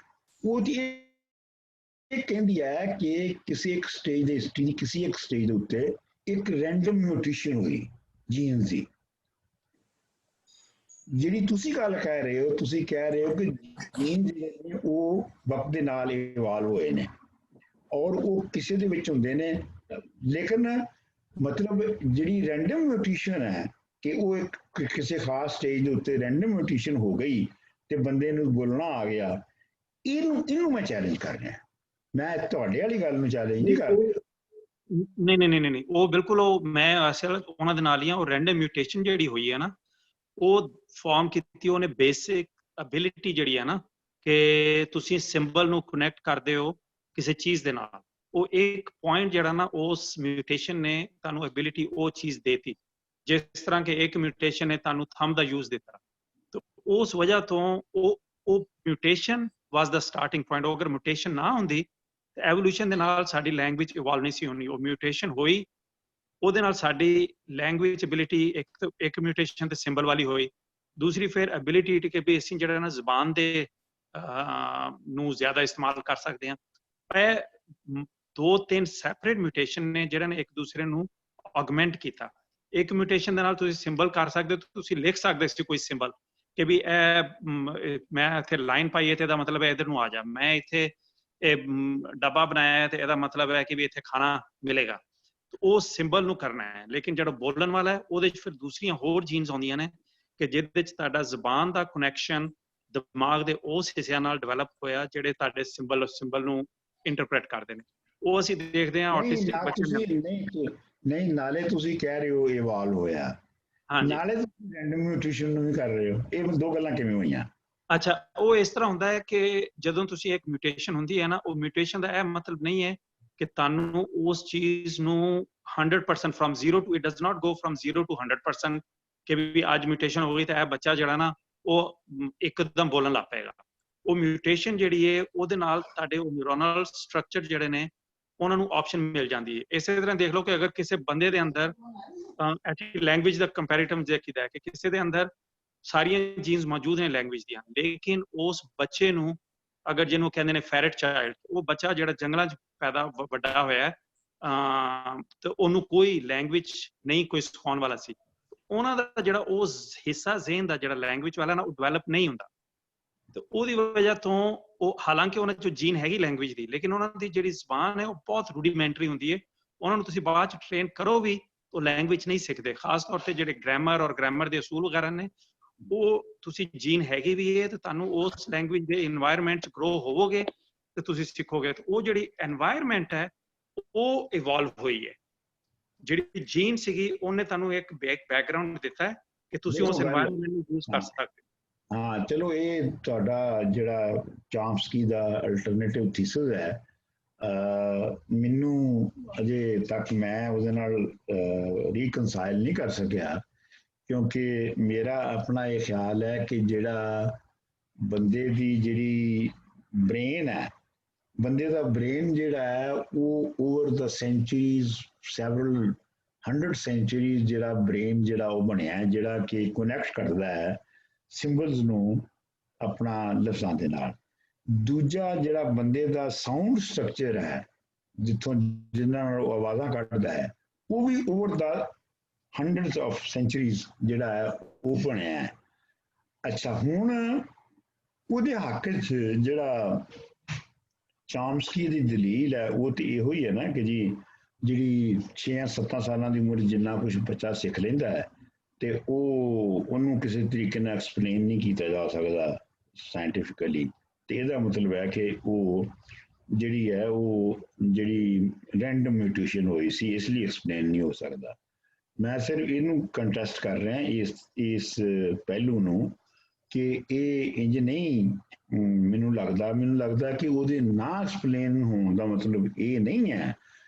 ਉਹ ਇਹ ਕਹਿੰਦੀ ਹੈ ਕਿ ਕਿਸੇ ਇੱਕ ਸਟੇਜ ਦੇ ਹਿਸਟਰੀ ਦੀ ਕਿਸੇ ਇੱਕ ਸਟੇਜ ਦੇ ਉੱਤੇ ਇੱਕ ਰੈਂਡਮ ਮਿਊਟੇਸ਼ਨ ਹੋਈ ਜੀਨਸ ਦੀ। ਜਿਹੜੀ ਤੁਸੀਂ ਗੱਲ ਕਹਿ ਰਹੇ ਹੋ, ਤੁਸੀਂ ਕਹਿ ਰਹੇ ਹੋ ਕਿ ਜੀਨ ਜਿਹੜੇ ਨੇ ਉਹ ਵਕਤ ਦੇ ਨਾਲ ਇਵਾਲਵ ਹੋਏ ਨੇ ਔਰ ਉਹ ਕਿਸੇ ਦੇ ਵਿੱਚ ਹੁੰਦੇ ਨੇ, ਲੇਕਿਨ ਮਤਲਬ ਜਿਹੜੀ ਰੈਂਡਮ ਮਿਊਟੇਸ਼ਨ ਹੈ ਕਿ ਉਹ ਇੱਕ ਕਿਸੇ ਖਾਸ ਸਟੇਜ ਦੇ ਉੱਤੇ ਰੈਂਡਮ ਮਿਊਟੇਸ਼ਨ ਹੋ ਗਈ ਤੇ ਬੰਦੇ ਨੂੰ ਬੋਲਣਾ ਆ ਗਿਆ, ਇਹਨੂੰ ਮੈਂ ਚੈਲੰਜ ਕਰ ਰਿਹਾ। ਮੈਂ ਤੁਹਾਡੇ ਵਾਲੀ ਗੱਲ ਨੂੰ ਚੈਲੰਜ ਨਹੀਂ ਕਰ ਰਿਹਾ। ਨਹੀਂ, ਉਹ ਬਿਲਕੁਲ ਉਹ ਮੈਂ ਅਸਲ ਉਹਨਾਂ ਦੇ ਨਾਲ ਹੀ ਆ। ਉਹ ਰੈਂਡਮ ਮਿਊਟੇਸ਼ਨ ਜਿਹੜੀ ਹੋਈ ਹੈ ਨਾ, ਉਹ ਫਾਰਮ ਕੀਤੀ ਉਹਨੇ ਬੇਸਿਕ ਅਬਿਲਿਟੀ ਜਿਹੜੀ ਹੈ ਨਾ ਕਿ ਤੁਸੀਂ ਸਿੰਬਲ ਨੂੰ ਕਨੈਕਟ ਕਰਦੇ ਹੋ ਕਿਸੇ ਚੀਜ਼ ਦੇ ਨਾਲ, ਉਹ ਇੱਕ ਪੁਆਇੰਟ ਜਿਹੜਾ ਨਾ ਉਸ ਮਿਊਟੇਸ਼ਨ ਨੇ ਤੁਹਾਨੂੰ ਅਬਿਲਿਟੀ ਉਹ ਚੀਜ਼ ਦੇਤੀ, ਜਿਸ ਤਰ੍ਹਾਂ ਕਿ ਇੱਕ ਮਿਊਟੇਸ਼ਨ ਨੇ ਤੁਹਾਨੂੰ ਥੰਬ ਦਾ ਯੂਜ਼ ਦਿੱਤਾ। ਤਾਂ ਉਸ ਵਜ੍ਹਾ ਤੋਂ ਉਹ ਮਿਊਟੇਸ਼ਨ ਵਾਸ ਦਾ ਸਟਾਰਟਿੰਗ ਪੁਆਇੰਟ। ਅਗਰ ਮਿਊਟੇਸ਼ਨ ਨਾ ਹੁੰਦੀ ਐਵੋਲੂਸ਼ਨ ਦੇ ਨਾਲ ਸਾਡੀ ਲੈਂਗੁਏਜ ਇਵੋਲਵ ਨਹੀਂ ਸੀ ਹੋਣੀ। ਉਹ ਮਿਊਟੇਸ਼ਨ ਹੋਈ, ਉਹਦੇ ਨਾਲ ਸਾਡੀ ਲੈਂਗੁਏਜ ਐਬਿਲਿਟੀ ਇੱਕ ਮਿਊਟੇਸ਼ਨ ਤੇ ਸਿੰਬਲ ਵਾਲੀ ਹੋਈ, ਦੂਸਰੀ ਫਿਰ ਐਬਿਲਿਟੀ ਕਿ ਵੀ ਅਸੀਂ ਜਿਹੜਾ ਨਾ ਜ਼ਬਾਨ ਦੇ ਨੂੰ ਜ਼ਿਆਦਾ ਇਸਤੇਮਾਲ ਕਰ ਸਕਦੇ ਹਾਂ। ਇਹ 2-3 ਸੈਪਰੇਟ ਮਿਊਟੇਸ਼ਨ ਨੇ ਜਿਹੜਾ ਨੇ ਇੱਕ ਦੂਸਰੇ ਨੂੰ ਆਗਮੈਂਟ ਕੀਤਾ। ਇੱਕ ਮਿਊਟੇਸ਼ਨ ਦੇ ਨਾਲ ਤੁਸੀਂ ਸਿੰਬਲ ਕਰ ਸਕਦੇ ਹੋ, ਤੁਸੀਂ ਲਿਖ ਸਕਦੇ ਸੀ ਕੋਈ ਸਿੰਬਲ ਕਿ ਵੀ ਇਹ ਮੈਂ ਇੱਥੇ ਲਾਈਨ ਪਾਈ ਹੈ ਤੇ ਇਹਦਾ ਮਤਲਬ ਹੈ ਇਧਰ ਨੂੰ ਆ ਜਾ, ਮੈਂ ਇੱਥੇ ਇਹ ਡੱਬਾ ਬਣਾਇਆ ਹੈ ਤੇ ਇਹਦਾ ਮਤਲਬ ਹੈ ਕਿ ਵੀ ਇੱਥੇ ਖਾਣਾ ਮਿਲੇਗਾ। ਉਹ ਸਿੰਬਲ ਨੂੰ ਕਰਨਾ ਹੈ, ਲੇਕਿਨ ਜਿਹੜਾ ਬੋਲਣ ਵਾਲਾ ਹੈ ਉਹਦੇ ਚ ਫਿਰ ਦੂਸਰੀਆਂ ਹੋਰ ਜੀਨਸ ਆਉਂਦੀਆਂ ਨੇ ਕਿ ਜਿਹਦੇ ਚ ਤੁਹਾਡਾ ਜ਼ੁਬਾਨ ਦਾ ਕਨੈਕਸ਼ਨ ਦਿਮਾਗ ਦੇ ਉਸ ਹਿੱਸਿਆਂ ਨਾਲ ਡਿਵੈਲਪ ਹੋਇਆ ਜਿਹੜੇ ਤੁਹਾਡੇ ਸਿੰਬਲ ਨੂੰ ਇੰਟਰਪ੍ਰੇਟ ਕਰਦੇ ਨੇ। ਉਹ ਅਸੀਂ ਦੇਖਦੇ ਹਾਂ ਆਟਿਸਟਿਕ ਬੱਚੇ ਨਹੀਂ ਨਾਲੇ ਤੁਸੀਂ ਕਹਿ ਰਹੇ ਹੋ ਇਵਾਲਵ ਹੋਇਆ, ਨਾਲੇ ਤੁਸੀਂ ਰੈਂਡਮ ਮਿਊਟੇਸ਼ਨ ਨੂੰ ਵੀ ਕਰ ਰਹੇ ਹੋ, ਇਹ ਦੋ ਗੱਲਾਂ ਕਿਵੇਂ ਹੋਈਆਂ? ਅੱਛਾ, ਉਹ ਇਸ ਤਰ੍ਹਾਂ ਹੁੰਦਾ ਹੈ ਕਿ ਜਦੋਂ ਤੁਸੀਂ ਇੱਕ ਮਿਊਟੇਸ਼ਨ ਹੁੰਦੀ ਹੈ ਨਾ, ਉਹ ਮਿਊਟੇਸ਼ਨ ਦਾ ਇਹ ਮਤਲਬ ਨਹੀਂ ਹੈ ਕਿ ਤੁਹਾਨੂੰ ਉਸ ਚੀਜ਼ ਨੂੰ 100% from 0 to it does not go from 0 to 100% ਕਿ ਵੀ ਅੱਜ ਮਿਊਟੇਸ਼ਨ ਹੋ ਗਈ ਤਾਂ ਇਹ ਬੱਚਾ ਜਿਹੜਾ ਨਾ ਉਹ ਇੱਕਦਮ ਬੋਲਣ ਲੱਗ ਪਏਗਾ। ਉਹ ਮਿਊਟੇਸ਼ਨ ਜਿਹੜੀ ਹੈ ਉਹਦੇ ਨਾਲ ਤੁਹਾਡੇ ਨਿਊਰੋਨਲ ਸਟਰਕਚਰ ਜਿਹੜੇ ਨੇ ਉਹਨਾਂ ਨੂੰ ਆਪਸ਼ਨ ਮਿਲ ਜਾਂਦੀ ਹੈ। ਇਸੇ ਤਰ੍ਹਾਂ ਦੇਖ ਲਓ ਕਿ ਅਗਰ ਕਿਸੇ ਬੰਦੇ ਦੇ ਅੰਦਰ ਐਕਚੁਅਲੀ ਲੈਂਗੁਏਜ ਦਾ ਕੰਪੈਰੀਟਿਵ ਦੇਖੀਦਾ ਹੈ ਕਿ ਕਿਸੇ ਦੇ ਅੰਦਰ ਸਾਰੀਆਂ ਜੀਨਸ ਮੌਜੂਦ ਨੇ ਲੈਂਗੁਏਜ ਦੀਆਂ, ਲੇਕਿਨ ਉਸ ਬੱਚੇ ਨੂੰ ਅਗਰ ਜਿਹਨੂੰ ਕਹਿੰਦੇ ਨੇ ਫੈਰਟ ਚਾਈਲਡ, ਉਹ ਬੱਚਾ ਜਿਹੜਾ ਜੰਗਲਾਂ 'ਚ ਪੈਦਾ ਵੱਡਾ ਹੋਇਆ ਤੇ ਉਹਨੂੰ ਕੋਈ ਲੈਂਗੁਏਜ ਨਹੀਂ ਕੋਈ ਸਿਖਾਉਣ ਵਾਲਾ ਸੀ, ਉਹਨਾਂ ਦਾ ਜਿਹੜਾ ਉਹ ਹਿੱਸਾ ਜ਼ੇਨ ਦਾ ਜਿਹੜਾ ਲੈਂਗੁਏਜ ਵਾਲਾ ਨਾ ਉਹ ਡਿਵੈਲਪ ਨਹੀਂ ਹੁੰਦਾ। ਤੇ ਉਹਦੀ ਵਜ੍ਹਾ ਤੋਂ ਉਹ ਹਾਲਾਂਕਿ ਉਹਨਾਂ 'ਚੋਂ ਜੀਨ ਹੈਗੀ ਲੈਂਗੁਏਜ ਦੀ, ਲੇਕਿਨ ਉਹਨਾਂ ਦੀ ਜਿਹੜੀ ਜ਼ਬਾਨ ਹੈ ਉਹ ਬਹੁਤ ਰੂਡੀਮੈਂਟਰੀ ਹੁੰਦੀ ਹੈ। ਉਹਨਾਂ ਨੂੰ ਤੁਸੀਂ ਬਾਅਦ 'ਚ ਟ੍ਰੇਨ ਕਰੋ ਵੀ ਉਹ ਲੈਂਗੁਏਜ ਨਹੀਂ ਸਿੱਖਦੇ। ਖਾਸ ਤੌਰ ਤੇ ਜਿਹੜੇ ਗ੍ਰਾਮਰ ਔਰ ਗ੍ਰਾਮਰ ਦੇ ਅਸੂਲ ਵਗੈਰਾ ਨੇ, ਉਹ ਤੁਸੀਂ ਜੀਨ ਹੈਗੀ ਵੀ ਹੈ ਤੇ ਤੁਹਾਨੂੰ ਉਸ ਲੈਂਗੁਏਜ ਦੇ ਇਨਵਾਇਰਨਮੈਂਟ 'ਚ ਗਰੋ ਹੋਵੋਗੇ ਤੇ ਤੁਸੀਂ ਸਿੱਖੋਗੇ। ਤੇ ਉਹ ਜਿਹੜੀ ਐਨਵਾਇਰਨਮੈਂਟ ਹੈ ਉਹ ਇਵੋਲਵ ਹੋਈ ਹੈ। ਜਿਹੜੀ ਜੀਨ ਸੀਗੀ ਉਹਨੇ ਤੁਹਾਨੂੰ ਇੱਕ ਬੈਕਗ੍ਰਾਉਂਡ ਦਿੱਤਾ ਹੈ ਕਿ ਤੁਸੀਂ ਉਸ ਐਨਵਾਇਰਨਮੈਂਟ ਨੂੰ ਯੂਜ਼ ਕਰ ਸਕਦੇ। ਹਾਂ ਚਲੋ ਇਹ ਤੁਹਾਡਾ ਜਿਹੜਾ ਚਾਂਪਸਕੀ ਦਾ ਅਲਟਰਨੇਟਿਵ ਥੀਸਿਸ ਹੈ, ਮੈਨੂੰ ਅਜੇ ਤੱਕ ਮੈਂ ਉਹਦੇ ਨਾਲ ਰੀਕਨਸਾਈਲ ਨਹੀਂ ਕਰ ਸਕਿਆ, ਕਿਉਂਕਿ ਮੇਰਾ ਆਪਣਾ ਇਹ ਖਿਆਲ ਹੈ ਕਿ ਜਿਹੜਾ ਬੰਦੇ ਦੀ ਜਿਹੜੀ ਬ੍ਰੇਨ ਹੈ, ਬੰਦੇ ਦਾ ਬ੍ਰੇਨ ਜਿਹੜਾ ਹੈ ਉਹ ਓਵਰ ਦਾ ਸੈਂਚੁਰੀਜ਼, ਸੈਵਰਲ 100 ਸੈਂਚੁਰੀਜ਼ ਜਿਹੜਾ ਬ੍ਰੇਨ ਜਿਹੜਾ ਉਹ ਬਣਿਆ ਹੈ, ਜਿਹੜਾ ਕਿ ਕਨੈਕਟ ਕਰਦਾ ਹੈ ਸਿੰਬਲਸ ਨੂੰ ਆਪਣਾ ਲਫ਼ਜ਼ਾਂ ਦੇ ਨਾਲ। ਦੂਜਾ ਜਿਹੜਾ ਬੰਦੇ ਦਾ ਸਾਊਂਡ ਸਟਰਕਚਰ ਹੈ, ਜਿੱਥੋਂ ਜਿਨ੍ਹਾਂ ਨਾਲ ਉਹ ਆਵਾਜ਼ਾਂ ਕੱਢਦਾ ਹੈ, ਉਹ ਵੀ ਓਵਰ ਦਾ 100s ਆਫ ਸੈਂਚੁਰੀਜ਼ ਜਿਹੜਾ ਹੈ ਉਹ ਬਣਿਆ ਹੈ। ਅੱਛਾ, ਹੁਣ ਉਹਦੇ ਹੱਕ 'ਚ ਜਿਹੜਾ ਚਾਮਸਕੀ ਦੀ ਦਲੀਲ ਹੈ ਉਹ ਤੇ ਇਹੋ ਹੀ ਹੈ ਨਾ ਕਿ ਜੀ ਜਿਹੜੀ 6-7 ਸਾਲਾਂ ਦੀ ਉਮਰ ਜਿੰਨਾ ਕੁਝ ਬੱਚਾ ਸਿੱਖ ਲੈਂਦਾ ਹੈ ਤੇ ਉਹਨੂੰ ਕਿਸੇ ਤਰੀਕੇ ਨਾਲ ਐਕਸਪਲੇਨ ਨਹੀਂ ਕੀਤਾ ਜਾ ਸਕਦਾ ਸਾਇੰਟੀਫਿਕਲੀ, ਤੇ ਇਹਦਾ ਮਤਲਬ ਹੈ ਕਿ ਉਹ ਜਿਹੜੀ ਹੈ ਉਹ ਜਿਹੜੀ ਰੈਂਡਮ ਮਿਊਟੇਸ਼ਨ ਹੋਈ ਸੀ ਇਸ ਲਈ ਐਕਸਪਲੇਨ ਨਹੀਂ ਹੋ ਸਕਦਾ। ਮੈਂ ਸਿਰਫ ਇਹਨੂੰ ਕੰਟੈਸਟ ਕਰ ਰਿਹਾ ਇਸ ਪਹਿਲੂ ਨੂੰ ਕਿ ਇਹ ਇੰਜ ਨਹੀਂ, ਮੈਨੂੰ ਲੱਗਦਾ ਕਿ ਉਹਦੇ ਨਾ ਐਕਸਪਲੇਨ ਹੋਣ ਦਾ ਮਤਲਬ ਇਹ ਨਹੀਂ ਹੈ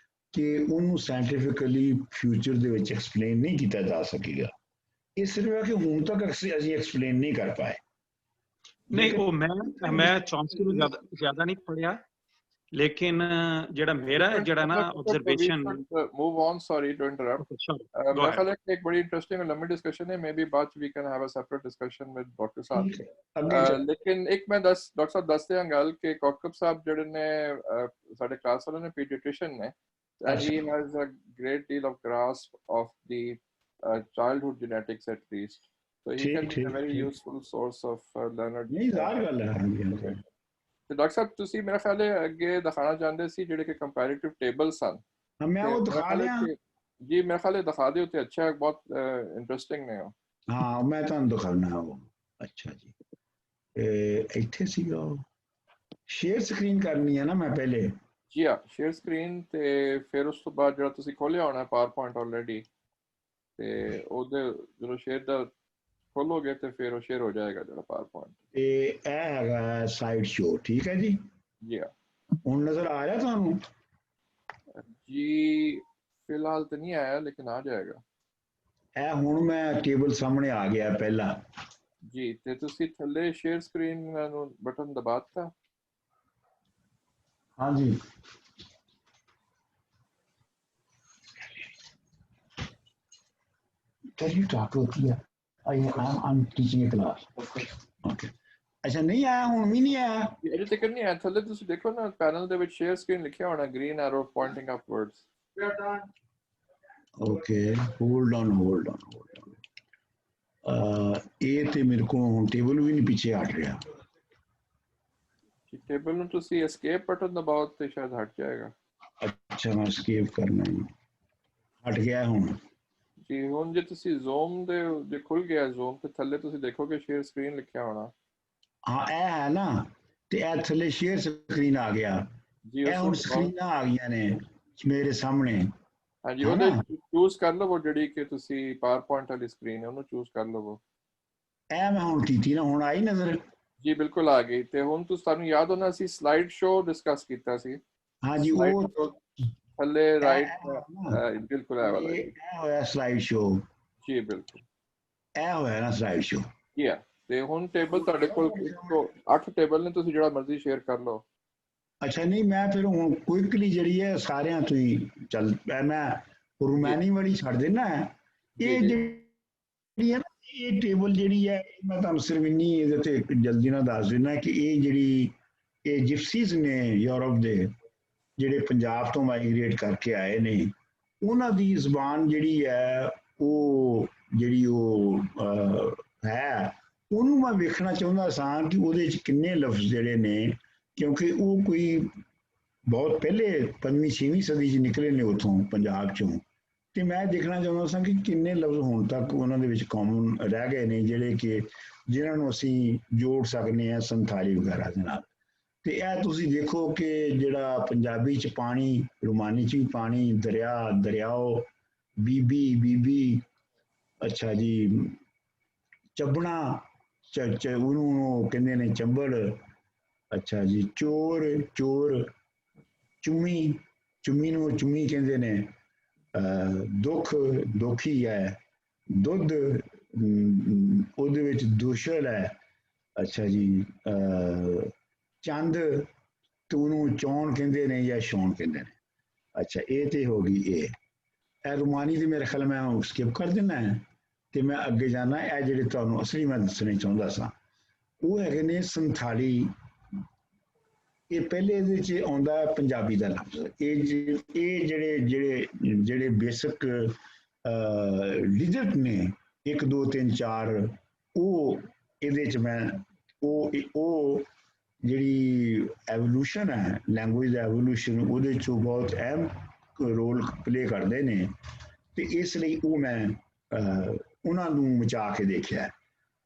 ਕਿ ਉਹਨੂੰ ਸਾਇੰਟੀਫਿਕਲੀ ਫਿਊਚਰ ਦੇ ਵਿੱਚ ਐਕਸਪਲੇਨ ਨਹੀਂ ਕੀਤਾ ਜਾ ਸਕੇਗਾ। ਇਹ ਸਿਰਫ ਹੈ ਕਿ ਹੁਣ ਤੱਕ ਅਸੀਂ ਐਕਸਪਲੇਨ ਨਹੀਂ ਕਰ ਪਾਏ। ਨਹੀਂ, ਉਹ ਮੈਂ ਚੌਂਸਕੀ ਨੂੰ ਜ਼ਿਆਦਾ ਨਹੀਂ ਪੜਿਆ, ਲੇਕਿਨ ਜਿਹੜਾ ਮੇਰਾ ਜਿਹੜਾ ਨਾ observation move on, sorry to interrupt. मेरा ख्याल है कि एक बड़ी इंटरेस्टिंग और लंबी डिस्कशन है, मे बी बाद we can have a separate discussion with doctor साहब। लेकिन एक मैं डॉक्टर साहब दसते हैं गल कि कौकब साहब जेडे ने साडे क्लास वाले ने पीडियाट्रिशियन ने, and he has a great deal of grasp of the childhood genetics at least, so he can be a very useful source of learned। नहीं ज़ाहिर गल है। ਤੇ ਡਾਕਟਰ ਸਾਹਿਬ ਤੁਸੀਂ ਮੇਰਾ ਖਿਆਲ ਹੈ ਅੱਗੇ ਦਿਖਾਣਾ ਚਾਹੁੰਦੇ ਸੀ ਜਿਹੜੇ ਕਿ ਕੰਪੈਰੀਟਿਵ ਟੇਬਲਸ ਹਨ। ਮੈਂ ਉਹ ਦਿਖਾ ਲਿਆ ਜੀ, ਮੇਰੇ ਖਿਆਲ ਹੈ ਦਿਖਾ ਦਿਓ ਤੇ ਅੱਛਾ, ਬਹੁਤ ਇੰਟਰਸਟਿੰਗ ਨੇ ਉਹ। ਹਾਂ ਮੈਂ ਤੁਹਾਨੂੰ ਦਿਖਾਉਣਾ ਉਹ। ਅੱਛਾ ਜੀ, ਇੱਥੇ ਸੀਗਾ ਉਹ। ਸ਼ੇਅਰ ਸਕਰੀਨ ਕਰਨੀ ਹੈ ਨਾ ਮੈਂ ਪਹਿਲੇ? ਜੀ ਹਾਂ, ਸ਼ੇਅਰ ਸਕਰੀਨ ਤੇ ਫਿਰ ਉਸ ਤੋਂ ਬਾਅਦ ਜਿਹੜਾ ਤੁਸੀਂ ਖੋਲਿਆ ਹੋਣਾ ਪਾਵਰ ਪੁਆਇੰਟ ਆਲਰੇਡੀ, ਤੇ ਉਹਦੇ ਜਦੋਂ ਸ਼ੇਅਰ ਦਾ ਖੋਲੋਗੇ ਤੇ ਫਿਰ ਉਹ ਸ਼ੇਅਰ ਹੋ ਜਾਏਗਾ ਜਿਹੜਾ ਪਾਵਰ ਪੁਆਇੰਟ। ਤੇ ਇਹ ਹੈਗਾ ਸਾਈਡ ਸ਼ੋ, ਠੀਕ ਹੈ ਜੀ? ਜੀ ਹਾਂ। ਹੁਣ ਨਜ਼ਰ ਆ ਰਿਹਾ ਤੁਹਾਨੂੰ? ਜੀ ਫਿਲਹਾਲ ਤਾਂ ਨਹੀਂ ਆਇਆ, ਲੇਕਿਨ ਆ ਜਾਏਗਾ। ਇਹ ਹੁਣ ਮੈਂ ਟੇਬਲ ਸਾਹਮਣੇ ਆ ਗਿਆ ਪਹਿਲਾ ਜੀ, ਤੇ ਤੁਸੀਂ ਥੱਲੇ ਸ਼ੇਅਰ ਸਕਰੀਨ ਨੂੰ ਬਟਨ ਦਬਾ ਦਿੱਤਾ? ਹਾਂਜੀ। Can you talk to Tia? I'm teaching a class. Okay. ਅੱਛਾ, ਨਹੀਂ ਆਇਆ ਹੁਣ ਵੀ ਨਹੀਂ ਆਇਆ? ਅਜੇ ਤੱਕ ਨਹੀਂ ਆਇਆ। ਥੱਲੇ ਤੁਸੀਂ ਦੇਖੋ ਨਾ ਪੈਨਲ ਦੇ ਵਿੱਚ ਸ਼ੇਅਰ ਸਕਰੀਨ ਲਿਖਿਆ ਹੋਣਾ, green arrow pointing upwards. Okay, hold on. ਇਹ ਤੇ ਮੇਰੇ ਕੋਲ ਹੁਣ ਟੇਬਲ ਵੀ ਨਹੀਂ ਪਿੱਛੇ ਹਟ ਰਿਹਾ। ਟੇਬਲ ਨੂੰ ਤੁਸੀਂ ਐਸਕੇਪ ਬਟਨ ਦਬਾਓ ਤੇ ਸ਼ਾਇਦ ਹਟ ਜਾਏਗਾ। ਅੱਛਾ, ਮੈਂ ਐਸਕੇਪ ਕਰਨਾ ਹੈ, ਹਟ ਗਿਆ ਹੁਣ। ਜੀ, ਹੁਣ ਜੇ ਤੁਸੀਂ ਜ਼ੂਮ ਦੇ ਜੇ ਖੁੱਲ ਗਿਆ ਜ਼ੂਮ ਤੇ ਥੱਲੇ ਤੁਸੀਂ ਦੇਖੋਗੇ ਸ਼ੇਅਰ ਸਕਰੀਨ ਲਿਖਿਆ ਹੋਣਾ। ਹਾਂ, ਇਹ ਹੈ ਨਾ, ਤੇ ਇਹ ਥੱਲੇ ਸ਼ੇਅਰ ਸਕਰੀਨ ਆ ਗਿਆ। ਇਹ ਹੁਣ ਸਕਰੀਨਾਂ ਆ ਗਈਆਂ ਨੇ ਮੇਰੇ ਸਾਹਮਣੇ। ਹਾਂਜੀ, ਉਹਦੇ ਚੂਜ਼ ਕਰ ਲਵੋ ਜਿਹੜੀ ਕਿ ਤੁਸੀਂ ਪਾਵਰ ਪੁਆਇੰਟ ਵਾਲੀ ਸਕਰੀਨ ਹੈ ਉਹਨੂੰ ਚੂਜ਼ ਕਰ ਲਵੋ। ਇਹ ਮੈਂ ਹੁਣ ਕੀਤੀ ਨਾ, ਹੁਣ ਆਈ ਨਜ਼ਰ? ਜੀ ਬਿਲਕੁਲ ਆ ਗਈ। ਤੇ ਹੁਣ ਤੁਹਾਨੂੰ ਯਾਦ ਹੋਣਾ ਅਸੀਂ ਸਲਾਈਡ ਸ਼ੋ ਡਿਸਕਸ ਕੀਤਾ ਸੀ। ਹਾਂਜੀ, ਉਹ ਥੱਲੇ ਰਾਈਟ ਬਿਲਕੁਲ ਇਹ ਵਾਲਾ ਇਹ ਹੋਇਆ ਸਲਾਈਡ ਸ਼ੋ। ਜੀ ਬਿਲਕੁਲ ਇਹ ਹੋਇਆ ਨਾ ਸਲਾਈਡ ਸ਼ੋ। ਜੀ ਆ। ਤੇ ਹੁਣ ਟੇਬਲ ਤੁਹਾਡੇ ਕੋਲ 8 ਟੇਬਲ ਨੇ, ਤੁਸੀਂ ਜਿਹੜਾ ਮਰਜ਼ੀ ਸ਼ੇਅਰ ਕਰ ਲਓ। ਅੱਛਾ, ਨਹੀਂ ਮੈਂ ਫਿਰ ਹੁਣ ਕੁਇਕਲੀ ਜਿਹੜੀ ਹੈ ਸਾਰਿਆਂ ਤੋਂ ਹੀ ਚੱਲ, ਮੈਂ ਰੁਮਾਨੀ ਵਾਲੀ ਛੱਡ ਦੇਣਾ। ਇਹ ਜਿਹੜੀ ਹੈ ਨਾ, ਇਹ ਟੇਬਲ ਜਿਹੜੀ ਹੈ, ਮੈਂ ਤੁਹਾਨੂੰ ਸਿਰਫ ਇੰਨੀ ਇਹਦੇ ਤੇ ਜਲਦੀ ਨਾਲ ਦੱਸ ਦਿੰਦਾ ਕਿ ਇਹ ਜਿਪਸੀਜ਼ ਨੇ ਯੂਰਪ ਦੇ, ਜਿਹੜੇ ਪੰਜਾਬ ਤੋਂ ਮਾਈਗ੍ਰੇਟ ਕਰਕੇ ਆਏ ਨੇ, ਉਹਨਾਂ ਦੀ ਜ਼ਬਾਨ ਜਿਹੜੀ ਹੈ ਉਹ ਹੈ, ਉਹਨੂੰ ਮੈਂ ਵੇਖਣਾ ਚਾਹੁੰਦਾ ਸਾਂ ਕਿ ਉਹਦੇ 'ਚ ਕਿੰਨੇ ਲਫ਼ਜ਼ ਜਿਹੜੇ ਨੇ, ਕਿਉਂਕਿ ਉਹ ਕੋਈ ਬਹੁਤ ਪਹਿਲੇ 5ਵੀਂ-6ਵੀਂ ਸਦੀ 'ਚ ਨਿਕਲੇ ਨੇ ਉੱਥੋਂ ਪੰਜਾਬ 'ਚੋਂ, ਤੇ ਮੈਂ ਦੇਖਣਾ ਚਾਹੁੰਦਾ ਸਾਂ ਕਿ ਕਿੰਨੇ ਲਫ਼ਜ਼ ਹੁਣ ਤੱਕ ਉਹਨਾਂ ਦੇ ਵਿੱਚ ਕਾਮਨ ਰਹਿ ਗਏ ਨੇ ਜਿਹਨਾਂ ਨੂੰ ਅਸੀਂ ਜੋੜ ਸਕਦੇ ਹਾਂ ਸੰਥਾਲੀ ਵਗੈਰਾ ਦੇ ਨਾਲ। ਤੇ ਇਹ ਤੁਸੀਂ ਦੇਖੋ ਕਿ ਜਿਹੜਾ ਪੰਜਾਬੀ 'ਚ ਪਾਣੀ, ਰੁਮਾਨੀ 'ਚ ਵੀ ਪਾਣੀ, ਦਰਿਆਓ, ਬੀਬੀ, ਅੱਛਾ ਜੀ, ਚੱਬਣਾ, ਉਹਨੂੰ ਕਹਿੰਦੇ ਨੇ ਚੰਬੜ। ਅੱਛਾ ਜੀ, ਚੋਰ ਚੋਰ, ਚੁੰਮੀ ਚੁੰਮੀ ਨੂੰ ਚੁੰਮੀ ਕਹਿੰਦੇ ਨੇ। ਦੁੱਖ ਦੋਖੀ ਹੈ, ਦੁੱਧ ਉਹਦੇ ਵਿੱਚ ਦੁਸ਼ਲ ਹੈ। ਅੱਛਾ ਜੀ, ਚੰਦ ਤੇ ਉਹਨੂੰ ਚੌਣ ਕਹਿੰਦੇ ਨੇ ਜਾਂ ਛਾਉਣ ਕਹਿੰਦੇ ਨੇ। ਅੱਛਾ, ਇਹ ਤੇ ਹੋ ਗਈ ਇਹ ਰੁਮਾਨੀ ਦੀ ਮੇਰੇ ਖਿਆਲ ਮੈਂ ਸਕਿਪ ਕਰ ਦਿੰਦਾ ਤੇ ਮੈਂ ਅੱਗੇ ਜਾਣਾ। ਇਹ ਜਿਹੜੇ ਤੁਹਾਨੂੰ ਅਸਲੀ ਮੈਂ ਦੱਸਣੇ ਚਾਹੁੰਦਾ ਸਾਂ ਉਹ ਹੈਗੇ ਨੇ ਸੰਥਾਲੀ। ਇਹ ਪਹਿਲੇ ਇਹਦੇ ਵਿੱਚ ਆਉਂਦਾ ਪੰਜਾਬੀ ਦਾ ਲਫ਼ਜ਼। ਇਹ ਜਿਹੜੇ ਜਿਹੜੇ ਜਿਹੜੇ ਬੇਸਿਕ ਡਿਜਿਟ ਨੇ 1 2 3 4 ਉਹ ਇਹਦੇ ਚ ਮੈਂ ਉਹ ਜਿਹੜੀ ਐਵੋਲੂਸ਼ਨ ਹੈ ਲੈਂਗੁਏਜ ਦਾ ਐਵੋਲੂਸ਼ਨ ਉਹਦੇ ਚੋਂ ਬਹੁਤ ਅਹਿਮ ਰੋਲ ਪਲੇ ਕਰਦੇ ਨੇ ਤੇ ਇਸ ਲਈ ਉਹ ਮੈਂ ਉਹਨਾਂ ਨੂੰ ਮਚਾ ਕੇ ਦੇਖਿਆ।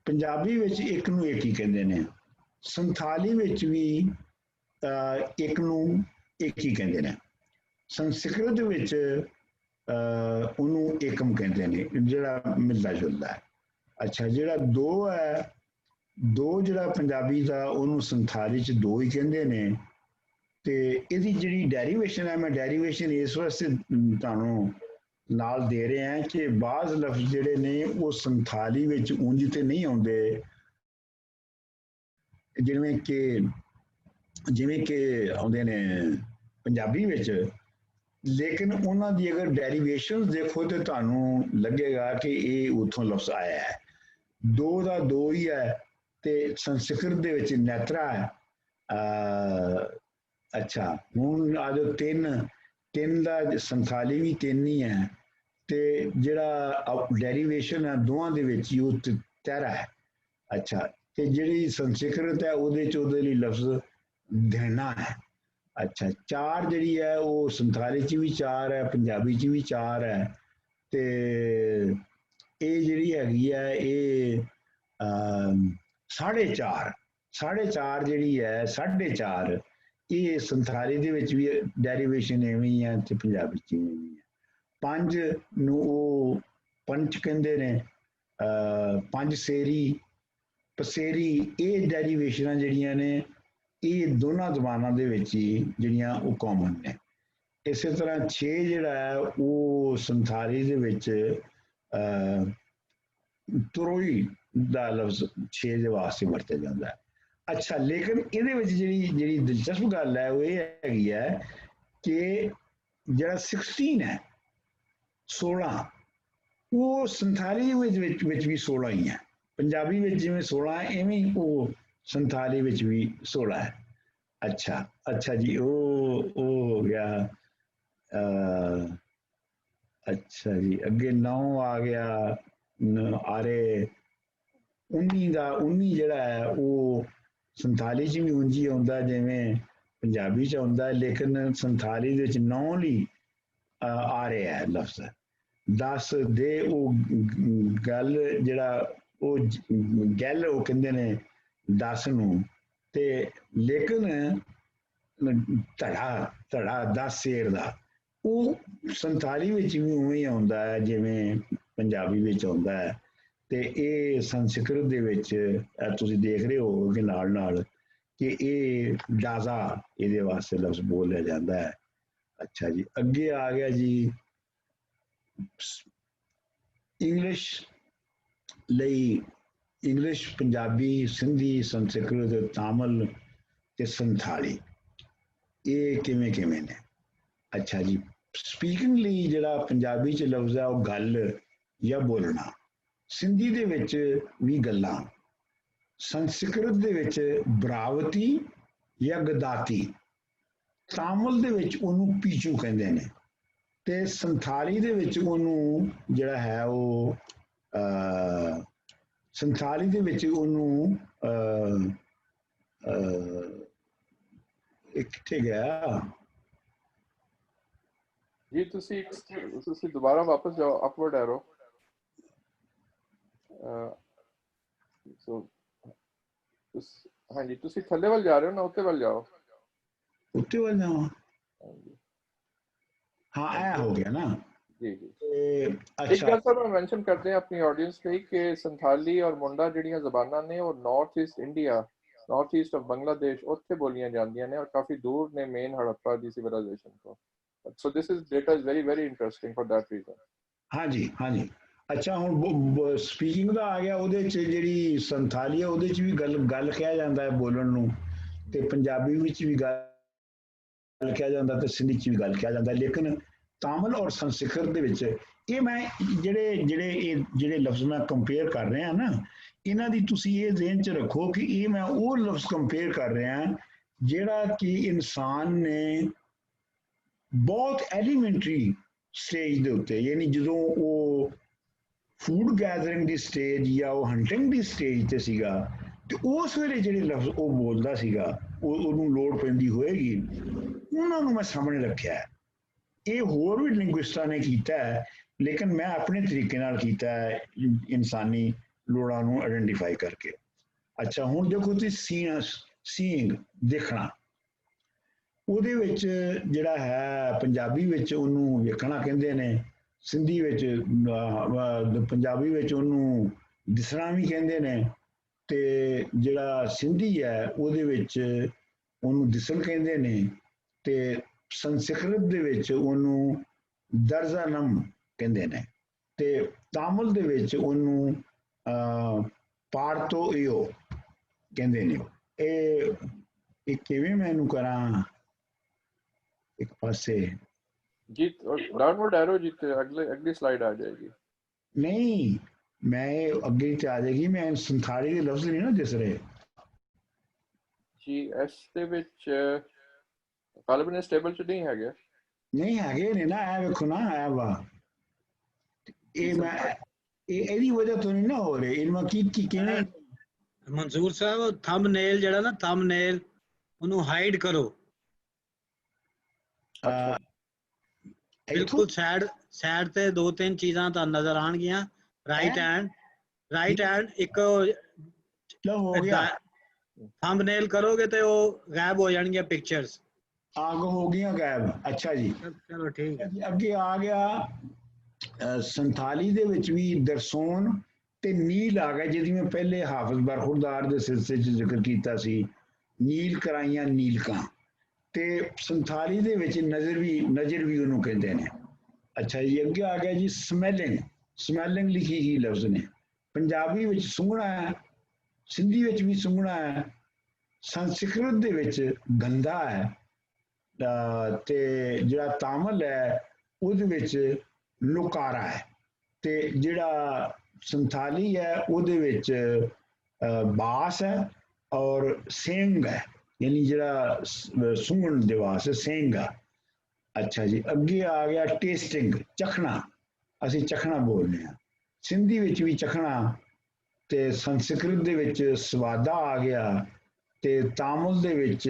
ਪੰਜਾਬੀ ਵਿੱਚ ਇੱਕ ਨੂੰ ਇੱਕ ਹੀ ਕਹਿੰਦੇ ਨੇ, ਸੰਥਾਲੀ ਵਿੱਚ ਵੀ ਇੱਕ ਨੂੰ ਇੱਕ ਹੀ ਕਹਿੰਦੇ ਨੇ, ਸੰਸਕ੍ਰਿਤ ਵਿੱਚ ਉਹਨੂੰ ਏਕਮ ਕਹਿੰਦੇ ਨੇ ਜਿਹੜਾ ਮਿਲਦਾ ਜੁਲਦਾ ਹੈ। ਅੱਛਾ, ਜਿਹੜਾ ਦੋ ਹੈ, ਦੋ ਜਿਹੜਾ ਪੰਜਾਬੀ ਦਾ ਉਹਨੂੰ ਸੰਥਾਲੀ ਚ ਦੋ ਹੀ ਕਹਿੰਦੇ ਨੇ। ਤੇ ਇਹਦੀ ਜਿਹੜੀ ਡੈਰੀਵੇਸ਼ਨ ਹੈ, ਮੈਂ ਡੈਰੀਵੇਸ਼ਨ ਇਸ ਵਾਸਤੇ ਤੁਹਾਨੂੰ ਨਾਲ ਦੇ ਰਿਹਾ ਕਿ ਬਾਜ਼ ਲਫ਼ਜ਼ ਜਿਹੜੇ ਨੇ ਉਹ ਸੰਥਾਲੀ ਵਿੱਚ ਉਂਝ ਤੇ ਨਹੀਂ ਆਉਂਦੇ ਜਿਵੇਂ ਕਿ ਆਉਂਦੇ ਨੇ ਪੰਜਾਬੀ ਵਿੱਚ, ਲੇਕਿਨ ਉਹਨਾਂ ਦੀ ਅਗਰ ਡੈਰੀਵੇਸ਼ਨ ਦੇਖੋ ਤੇ ਤੁਹਾਨੂੰ ਲੱਗੇਗਾ ਕਿ ਇਹ ਉੱਥੋਂ ਲਫ਼ਜ਼ ਆਇਆ ਹੈ। ਦੋ ਦਾ ਦੋ ਹੀ ਹੈ ਤੇ ਸੰਸਕ੍ਰਿਤ ਦੇ ਵਿੱਚ ਨੈਤਰਾ ਹੈ। ਅੱਛਾ, ਹੁਣ ਆ ਜਾਓ ਤਿੰਨ ਦਾ ਸੰਥਾਲੀ ਵੀ ਤਿੰਨ ਹੀ ਹੈ ਤੇ ਜਿਹੜਾ ਡੈਰੀਵੇਸ਼ਨ ਹੈ ਦੋਵਾਂ ਦੇ ਵਿੱਚ ਹੀ ਉਹ ਤੈਰਾ ਹੈ। ਅੱਛਾ, ਤੇ ਜਿਹੜੀ ਸੰਸਕ੍ਰਿਤ ਹੈ ਉਹਦੇ ਚ ਉਹਦੇ ਲਈ ਲਫ਼ਜ਼ ਦੇਣਾ ਹੈ। ਅੱਛਾ, ਚਾਰ ਜਿਹੜੀ ਹੈ ਉਹ ਸੰਥਾਲੀ ਚ ਵੀ ਚਾਰ ਹੈ, ਪੰਜਾਬੀ ਚ ਵੀ ਚਾਰ ਹੈ ਤੇ ਇਹ ਜਿਹੜੀ ਹੈਗੀ ਹੈ ਇਹ 4.5 ਜਿਹੜੀ ਹੈ 4.5 ਇਹ ਸੰਥਾਲੀ ਦੇ ਵਿੱਚ ਵੀ ਡੈਰੀਵੇਸ਼ਨ ਐਵੇਂ ਹੀ ਹੈ ਤੇ ਪੰਜਾਬੀ ਚ ਵੀ ਐਵੇਂ ਹੈ। 5 ਨੂੰ ਉਹ ਪੰਚ ਕਹਿੰਦੇ ਨੇ, ਪੰਜ ਸੇਰੀ ਪਸੇਰੀ, ਇਹ ਡੈਰੀਵੇਸ਼ਨਾਂ ਜਿਹੜੀਆਂ ਨੇ ਇਹ ਦੋਨਾਂ ਜ਼ਬਾਨਾਂ ਦੇ ਵਿੱਚ ਹੀ ਜਿਹੜੀਆਂ ਉਹ ਕਾਮਨ ਨੇ। ਇਸੇ ਤਰ੍ਹਾਂ 6 ਜਿਹੜਾ ਹੈ ਉਹ ਸੰਥਾਲੀ ਦੇ ਵਿੱਚ ਤੁਰੋਈ ਦਾ ਲਫ਼ਜ਼ 6 ਦੇ ਵਾਸਤੇ ਵਰਤਿਆ ਜਾਂਦਾ ਹੈ। ਅੱਛਾ, ਲੇਕਿਨ ਇਹਦੇ ਵਿੱਚ ਜਿਹੜੀ ਦਿਲਚਸਪ ਗੱਲ ਹੈ ਉਹ ਇਹ ਹੈਗੀ ਹੈ ਕਿ ਜਿਹੜਾ 16 ਹੈ 16 ਉਹ ਸੰਥਾਲੀ ਵਿੱਚ ਵੀ 16 ਹੀ ਹੈ। ਪੰਜਾਬੀ ਵਿੱਚ ਜਿਵੇਂ 16 ਹੈ ਐਵੇਂ ਹੀ ਉਹ ਸੰਥਾਲੀ ਵਿੱਚ ਵੀ 16 ਹੈ। ਅੱਛਾ ਜੀ, ਉਹ ਹੋ ਗਿਆ। ਅੱਛਾ ਜੀ, ਅੱਗੇ 9 ਆ ਗਿਆ। ਆਰੇ 19 ਜਿਹੜਾ ਹੈ ਉਹ ਸੰਥਾਲੀ ਚ ਵੀ ਉਂਝ ਹੀ ਆਉਂਦਾ ਜਿਵੇਂ ਪੰਜਾਬੀ ਚ ਆਉਂਦਾ ਹੈ, ਲੇਕਿਨ ਸੰਥਾਲੀ ਦੇ ਵਿੱਚ 9 ਲਈ ਆ ਰਿਹਾ ਹੈ ਲਫ਼ਜ਼। 10 ਦੇ ਉਹ ਗੱਲ ਜਿਹੜਾ ਉਹ ਗੱਲ ਉਹ ਕਹਿੰਦੇ ਨੇ 10 ਨੂੰ, ਤੇ ਲੇਕਿਨ ਧੜਾ 10 ਸ਼ੇਰ ਦਾ ਉਹ ਸੰਥਾਲੀ ਵਿੱਚ ਵੀ ਉਵੇਂ ਹੀ ਆਉਂਦਾ ਹੈ ਜਿਵੇਂ ਪੰਜਾਬੀ ਵਿੱਚ ਆਉਂਦਾ ਹੈ। ਤੇ ਇਹ ਸੰਸਕ੍ਰਿਤ ਦੇ ਵਿੱਚ ਤੁਸੀਂ ਦੇਖ ਰਹੇ ਹੋ ਕਿ ਨਾਲ ਕਿ ਇਹ ਡਾਜ਼ਾ ਇਹਦੇ ਵਾਸਤੇ ਲਫ਼ਜ਼ ਬੋਲਿਆ ਜਾਂਦਾ ਹੈ। ਅੱਛਾ ਜੀ, ਅੱਗੇ ਆ ਗਿਆ ਜੀ ਇੰਗਲਿਸ਼ ਲਈ। ਇੰਗਲਿਸ਼, ਪੰਜਾਬੀ, ਸਿੰਧੀ, ਸੰਸਕ੍ਰਿਤ, ਤਾਮਿਲ ਤੇ ਸੰਥਾਲੀ ਇਹ ਕਿਵੇਂ ਨੇ। ਅੱਛਾ ਜੀ, ਸਪੀਕਿੰਗ ਲਈ ਜਿਹੜਾ ਪੰਜਾਬੀ ਚ ਲਫ਼ਜ਼ ਹੈ ਉਹ ਗੱਲ ਜਾਂ ਬੋਲਣਾ, ਸਿੰਧੀ ਦੇ ਵਿੱਚ ਵੀ ਗੱਲਾਂ, ਸੰਸਕ੍ਰਿਤ ਦੇ ਵਿੱਚ ਬਰਾਵਤੀ ਜਾਂ ਗਦਾਤੀ, ਤਾਮਿਲ ਦੇ ਵਿੱਚ ਉਹਨੂੰ ਪੀਚੂ ਕਹਿੰਦੇ ਨੇ ਤੇ ਸੰਥਾਲੀ ਦੇ ਵਿੱਚ ਉਹਨੂੰ ਜਿਹੜਾ ਹੈ ਉਹ ਸੰਥਾਲੀ ਦੇ ਵਿੱਚ ਉਹਨੂੰ ਕਿੱਥੇ ਗਿਆ ਜੀ? ਤੁਸੀਂ ਦੁਬਾਰਾ ਵਾਪਸ ਜਾਓ, ਅਪਵਰਡ ਐਰੋ। ਹਾਂਜੀ, ਤੁਸੀਂ ਥੱਲੇ ਵੱਲ ਜਾ ਰਹੇ ਹੋ ਨਾ, ਉੱਤੇ ਵੱਲ ਜਾਓ। ਉੱਤੇ ਵੱਲ ਜਾਵਾਂ? ਹਾਂ, ਇਹ ਹੋ ਗਿਆ ਨਾ। ਜੀ ਜੀ ਇੱਕ ਅੱਛਾ ਗੱਲ ਸਰ ਮੈਂ ਮੈਂਸ਼ਨ ਕਰਦੇ ਹਾਂ ਆਪਣੀ ਆਡੀਅנס ਲਈ ਕਿ ਸੰਥਾਲੀ ਔਰ ਮੁੰਡਾ ਜਿਹੜੀਆਂ ਜ਼ਬਾਨਾਂ ਨੇ ਉਹ north East India, north East of Bangladesh ਉੱਥੇ ਬੋਲੀਆਂ ਜਾਂਦੀਆਂ ਨੇ ਔਰ ਕਾਫੀ ਦੂਰ ਨੇ ਮੇਨ ਹੜੱਪਾ ਦੀ ਸਿਵਲਾਈਜੇਸ਼ਨ ਤੋਂ। So this is data is very very interesting for that reason. ਹਾਂਜੀ ਹਾਂਜੀ। ਅੱਛਾ ਹੁਣ ਸਪੀਕਿੰਗ ਦਾ ਆ ਗਿਆ, ਉਹਦੇ ਚ ਜਿਹੜੀ ਸੰਥਾਲੀ ਹੈ ਉਹਦੇ ਚ ਵੀ ਗੱਲ ਕਿਹਾ ਜਾਂਦਾ ਹੈ ਬੋਲਣ ਨੂੰ, ਤੇ ਪੰਜਾਬੀ ਵਿੱਚ ਵੀ ਗੱਲ ਕਿਹਾ ਜਾਂਦਾ ਤੇ ਸਿੰਧੀ ਚ ਵੀ ਗੱਲ ਕਿਹਾ ਜਾਂਦਾ, ਲੇਕਿਨ ਤਾਮਿਲ ਔਰ ਸੰਸਕ੍ਰਿਤ ਦੇ ਵਿੱਚ ਇਹ ਮੈਂ ਜਿਹੜੇ ਲਫ਼ਜ਼ ਮੈਂ ਕੰਪੇਅਰ ਕਰ ਰਿਹਾ ਨਾ, ਇਹਨਾਂ ਦੀ ਤੁਸੀਂ ਇਹ ਜ਼ਿਹਨ ਚ ਰੱਖੋ ਕਿ ਇਹ ਮੈਂ ਉਹ ਲਫ਼ਜ਼ ਕੰਪੇਅਰ ਕਰ ਰਿਹਾ ਜਿਹੜਾ ਕਿ ਇਨਸਾਨ ਨੇ ਬਹੁਤ ਐਲੀਮੈਂਟਰੀ ਸਟੇਜ ਦੇ ਉੱਤੇ, ਯਾਨੀ ਜਦੋਂ ਉਹ ਫੂਡ ਗੈਦਰਿੰਗ ਦੀ ਸਟੇਜ ਜਾਂ ਉਹ ਹੰਟਿੰਗ ਦੀ ਸਟੇਜ ਤੇ ਸੀਗਾ, ਤੇ ਉਸ ਵੇਲੇ ਜਿਹੜੇ ਲਫ਼ਜ਼ ਉਹ ਬੋਲਦਾ ਸੀਗਾ, ਉਹਨੂੰ ਲੋੜ ਪੈਂਦੀ ਹੋਏਗੀ, ਉਹਨਾਂ ਨੂੰ ਮੈਂ ਸਾਹਮਣੇ ਰੱਖਿਆ ਹੈ। ਇਹ ਹੋਰ ਵੀ ਲਿੰਗੁਇਸਟਾਂ ਨੇ ਕੀਤਾ ਹੈ, ਲੇਕਿਨ ਮੈਂ ਆਪਣੇ ਤਰੀਕੇ ਨਾਲ ਕੀਤਾ ਹੈ ਇਨਸਾਨੀ ਲੋੜਾਂ ਨੂੰ ਆਇਡੈਂਟੀਫਾਈ ਕਰਕੇ। ਅੱਛਾ ਹੁਣ ਦੇਖੋ ਤੁਸੀਂ ਸੀਇੰਗ ਦੇਖਣਾ, ਉਹਦੇ ਵਿੱਚ ਜਿਹੜਾ ਹੈ ਪੰਜਾਬੀ ਵਿੱਚ ਉਹਨੂੰ ਵੇਖਣਾ ਕਹਿੰਦੇ ਨੇ, ਸਿੰਧੀ ਵਿੱਚ ਪੰਜਾਬੀ ਵਿੱਚ ਉਹਨੂੰ ਦਿਸਣਾ ਵੀ ਕਹਿੰਦੇ ਨੇ, ਤੇ ਜਿਹੜਾ ਸਿੰਧੀ ਹੈ ਉਹਦੇ ਵਿੱਚ ਉਹਨੂੰ ਦਿਸਣ ਕਹਿੰਦੇ ਨੇ, ਤੇ ਸੰਸਕ੍ਰਿਤ ਦੇ ਵਿੱਚ ਉਹਨੂੰ ਦਰਜ਼ਾਨਮ ਕਹਿੰਦੇ ਨੇ, ਤੇ ਤਾਮਿਲ ਦੇ ਵਿੱਚ ਉਹਨੂੰ ਪਾਰਤੋਇਓ ਕਹਿੰਦੇ ਨੇ। ਇਹ ਕਿਵੇਂ ਮੈਂ ਇਹਨੂੰ ਕਰਾਂ ਇੱਕ ਪਾਸੇ ਜੀ ਡਾਊਨਵਰਡ ਐਰੋ ਜੀ ਤੇ ਅਗਲੀ ਸਲਾਈਡ ਆ ਜਾਏਗੀ। ਨਹੀਂ ਮੈਂ ਅੱਗੇ ਤੇ ਆ ਜਾਏਗੀ, ਮੈਂ ਸੰਥਾਲੀ ਦੇ ਲਫ਼ਜ਼ ਨਹੀਂ ਨਾ ਦਿਸ ਰਹੇ ਜੀ। ਇਸ ਦੇ ਵਿੱਚ ਕਾਲਬਨਸ ਟੇਬਲ ਚ ਨਹੀਂ ਹੈਗੇ, ਨਹੀਂ ਹੈਗੇ ਨੇ ਨਾ, ਇਹ ਵੇਖੋ ਨਾ ਇਹ ਵਾ, ਇਹ ਮੈਂ ਇਹਦੀ ਵਜ੍ਹਾ ਤੋਂ ਨਹੀਂ ਨਾ ਹੋ ਰਹੇ, ਇਹਨਾਂ ਕੀ ਕਿਵੇਂ ਮਨਜ਼ੂਰ ਸਾਹਿਬ ਥੰਬਨੇਲ ਜਿਹੜਾ ਨਾ, ਥੰਬਨੇਲ ਉਹਨੂੰ ਹਾਈਡ ਕਰੋ। ਬਿਲਕੁਲ ਸਾਈਡ ਤੇ ਦੋ ਤਿੰਨ ਚੀਜ਼ਾਂ ਤੁਹਾਨੂੰ ਨਜ਼ਰ ਆਣਗੀਆਂ, ਰਾਈਟ ਹੈਂਡ ਇੱਕ ਹੋ ਗਿਆ, ਥੰਬਨੇਲ ਕਰੋਗੇ ਤੇ ਉਹ ਗਾਇਬ ਹੋ ਜਾਣਗੀਆਂ ਪਿਕਚਰਸ, ਆਗ ਹੋ ਗਈਆਂ ਗਾਇਬ। ਅੱਛਾ ਜੀ ਚਲੋ ਠੀਕ ਹੈ। ਅੱਗੇ ਆ ਗਿਆ ਸੰਥਾਲੀ ਦੇ ਵਿੱਚ ਵੀ ਦਰਸੋਨ ਤੇ ਨੀਲ ਆ ਗਿਆ, ਜਿਹਦੀ ਮੈਂ ਪਹਿਲੇ ਹਾਫਿਜ਼ ਬਰਖੁਰਦਾਰ ਦੇ ਸਿਲਸਿਲੇ 'ਚ ਜ਼ਿਕਰ ਕੀਤਾ ਸੀ, ਨੀਲ ਕਰਾਈਆਂ ਨੀਲਕਾਂ, ਤੇ ਸੰਥਾਲੀ ਦੇ ਵਿੱਚ ਨਜ਼ਰ ਵੀ ਉਹਨੂੰ ਕਹਿੰਦੇ ਨੇ। ਅੱਛਾ ਜੀ ਅੱਗੇ ਆ ਗਿਆ ਜੀ ਸਮੈਲਿੰਗ ਲਿਖੀ ਹੀ ਲਫ਼ਜ਼ ਨੇ, ਪੰਜਾਬੀ ਵਿੱਚ ਸੁੰਘਣਾ ਹੈ, ਸਿੰਧੀ ਵਿੱਚ ਵੀ ਸੁੰਘਣਾ ਹੈ, ਸੰਸਕ੍ਰਿਤ ਦੇ ਵਿੱਚ ਗੰਦਾ ਹੈ, ਤੇ ਜਿਹੜਾ ਤਾਮਿਲ ਹੈ ਉਹਦੇ ਵਿੱਚ ਲੁਕਾਰਾ ਹੈ, ਤੇ ਜਿਹੜਾ ਸੰਥਾਲੀ ਹੈ ਉਹਦੇ ਵਿੱਚ ਬਾਸ ਹੈ ਔਰ ਸਿੰਘ ਹੈ, ਯਾਨੀ ਜਿਹੜਾ ਸੁੰਘਣ ਦੇ ਵਾਸਤੇ ਸਿੰਘ ਆ। ਅੱਛਾ ਜੀ ਅੱਗੇ ਆ ਗਿਆ ਟੇਸਟਿੰਗ, ਚਖਣਾ, ਅਸੀਂ ਚਖਣਾ ਬੋਲਦੇ ਹਾਂ, ਸਿੰਧੀ ਵਿੱਚ ਵੀ ਚਖਣਾ, ਤੇ ਸੰਸਕ੍ਰਿਤ ਦੇ ਵਿੱਚ ਸਵਾਦਾ ਆ ਗਿਆ, ਤੇ ਤਾਮਿਲ ਦੇ ਵਿੱਚ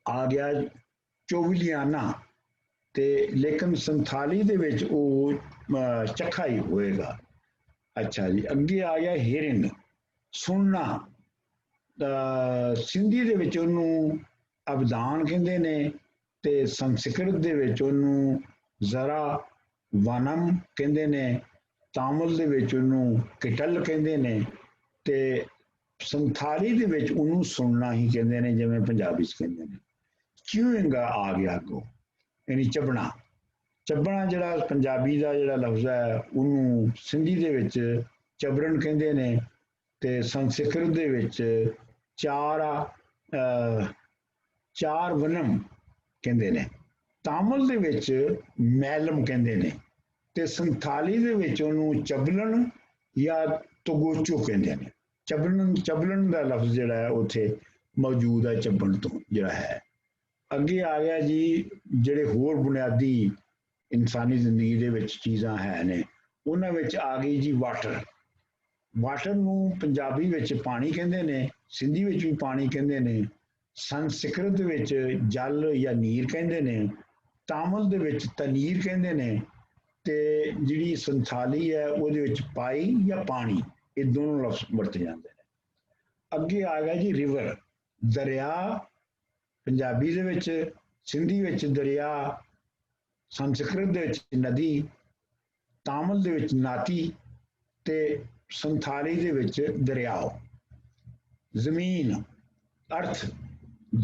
ਆ ਗਿਆ ਚੋਵਿਲਿਆਨਾ, ਤੇ ਲੇਕਿਨ ਸੰਥਾਲੀ ਦੇ ਵਿੱਚ ਉਹ ਚੱਖਾ ਹੀ ਹੋਏਗਾ। ਅੱਛਾ ਜੀ ਅੱਗੇ ਆ ਗਿਆ ਹੀਅਰਿੰਗ, ਸੁਣਨਾ, ਸਿੰਧੀ ਦੇ ਵਿੱਚ ਉਹਨੂੰ ਅਬਦਾਨ ਕਹਿੰਦੇ ਨੇ, ਤੇ ਸੰਸਕ੍ਰਿਤ ਦੇ ਵਿੱਚ ਉਹਨੂੰ ਜ਼ਰਾ ਵਨਮ ਕਹਿੰਦੇ ਨੇ, ਤਾਮਿਲ ਦੇ ਵਿੱਚ ਉਹਨੂੰ ਕਿਟਲ ਕਹਿੰਦੇ ਨੇ, ਤੇ ਸੰਥਾਲੀ ਦੇ ਵਿੱਚ ਉਹਨੂੰ ਸੁਣਨਾ ਹੀ ਕਹਿੰਦੇ ਨੇ, ਜਿਵੇਂ ਪੰਜਾਬੀ 'ਚ ਕਹਿੰਦੇ ਨੇ। ਚਿਊਇੰਗ ਆ ਗਿਆ ਅੱਗੋਂ, ਯਾਨੀ ਚੱਬਣਾ ਜਿਹੜਾ ਪੰਜਾਬੀ ਦਾ ਜਿਹੜਾ ਲਫ਼ਜ਼ ਹੈ ਉਹਨੂੰ ਸਿੰਧੀ ਦੇ ਵਿੱਚ ਚਬਰਨ ਕਹਿੰਦੇ ਨੇ, ਤੇ ਸੰਸਕ੍ਰਿਤ ਦੇ ਵਿੱਚ ਚਾਰ ਵਨਮ ਕਹਿੰਦੇ ਨੇ, ਤਾਮਿਲ ਦੇ ਵਿੱਚ ਮੈਲਮ ਕਹਿੰਦੇ ਨੇ, ਤੇ ਸੰਥਾਲੀ ਦੇ ਵਿੱਚ ਉਹਨੂੰ ਚਬਲਣ ਜਾਂ ਤਗੋਚੋ ਕਹਿੰਦੇ ਨੇ। ਚਬਲਣ ਦਾ ਲਫ਼ਜ਼ ਜਿਹੜਾ ਹੈ ਉੱਥੇ ਮੌਜੂਦ ਹੈ, ਚੱਬਣ ਤੋਂ ਜਿਹੜਾ ਹੈ। ਅੱਗੇ ਆ ਗਿਆ ਜੀ ਜਿਹੜੇ ਹੋਰ ਬੁਨਿਆਦੀ ਇਨਸਾਨੀ ਜ਼ਿੰਦਗੀ ਦੇ ਵਿੱਚ ਚੀਜ਼ਾਂ ਹੈ ਨੇ, ਉਹਨਾਂ ਵਿੱਚ ਆ ਗਈ ਜੀ ਵਾਟਰ ਨੂੰ ਪੰਜਾਬੀ ਵਿੱਚ ਪਾਣੀ ਕਹਿੰਦੇ ਨੇ, ਸਿੰਧੀ ਵਿੱਚ ਵੀ ਪਾਣੀ ਕਹਿੰਦੇ ਨੇ, ਸੰਸਕ੍ਰਿਤ ਵਿੱਚ ਜਲ ਜਾਂ ਨੀਰ ਕਹਿੰਦੇ ਨੇ, ਤਾਮਿਲ ਦੇ ਵਿੱਚ ਤਨੀਰ ਕਹਿੰਦੇ ਨੇ, ਤੇ ਜਿਹੜੀ ਸੰਥਾਲੀ ਹੈ ਉਹਦੇ ਵਿੱਚ ਪਾਈ ਜਾਂ ਪਾਣੀ, ਇਹ ਦੋਨੋਂ ਲਫ਼ਜ਼ ਵਰਤੇ ਜਾਂਦੇ ਨੇ। ਅੱਗੇ ਆ ਗਿਆ ਜੀ ਰਿਵਰ, ਦਰਿਆ ਪੰਜਾਬੀ ਦੇ ਵਿੱਚ, ਸਿੰਧੀ ਵਿੱਚ ਦਰਿਆ, ਸੰਸਕ੍ਰਿਤ ਦੇ ਵਿੱਚ ਨਦੀ, ਤਾਮਿਲ ਦੇ ਵਿੱਚ ਨਾਤੀ ਤੇ ਸੰਥਾਲੀ ਦੇ ਵਿੱਚ ਦਰਿਆਓ। ਜ਼ਮੀਨ ਅਰਥ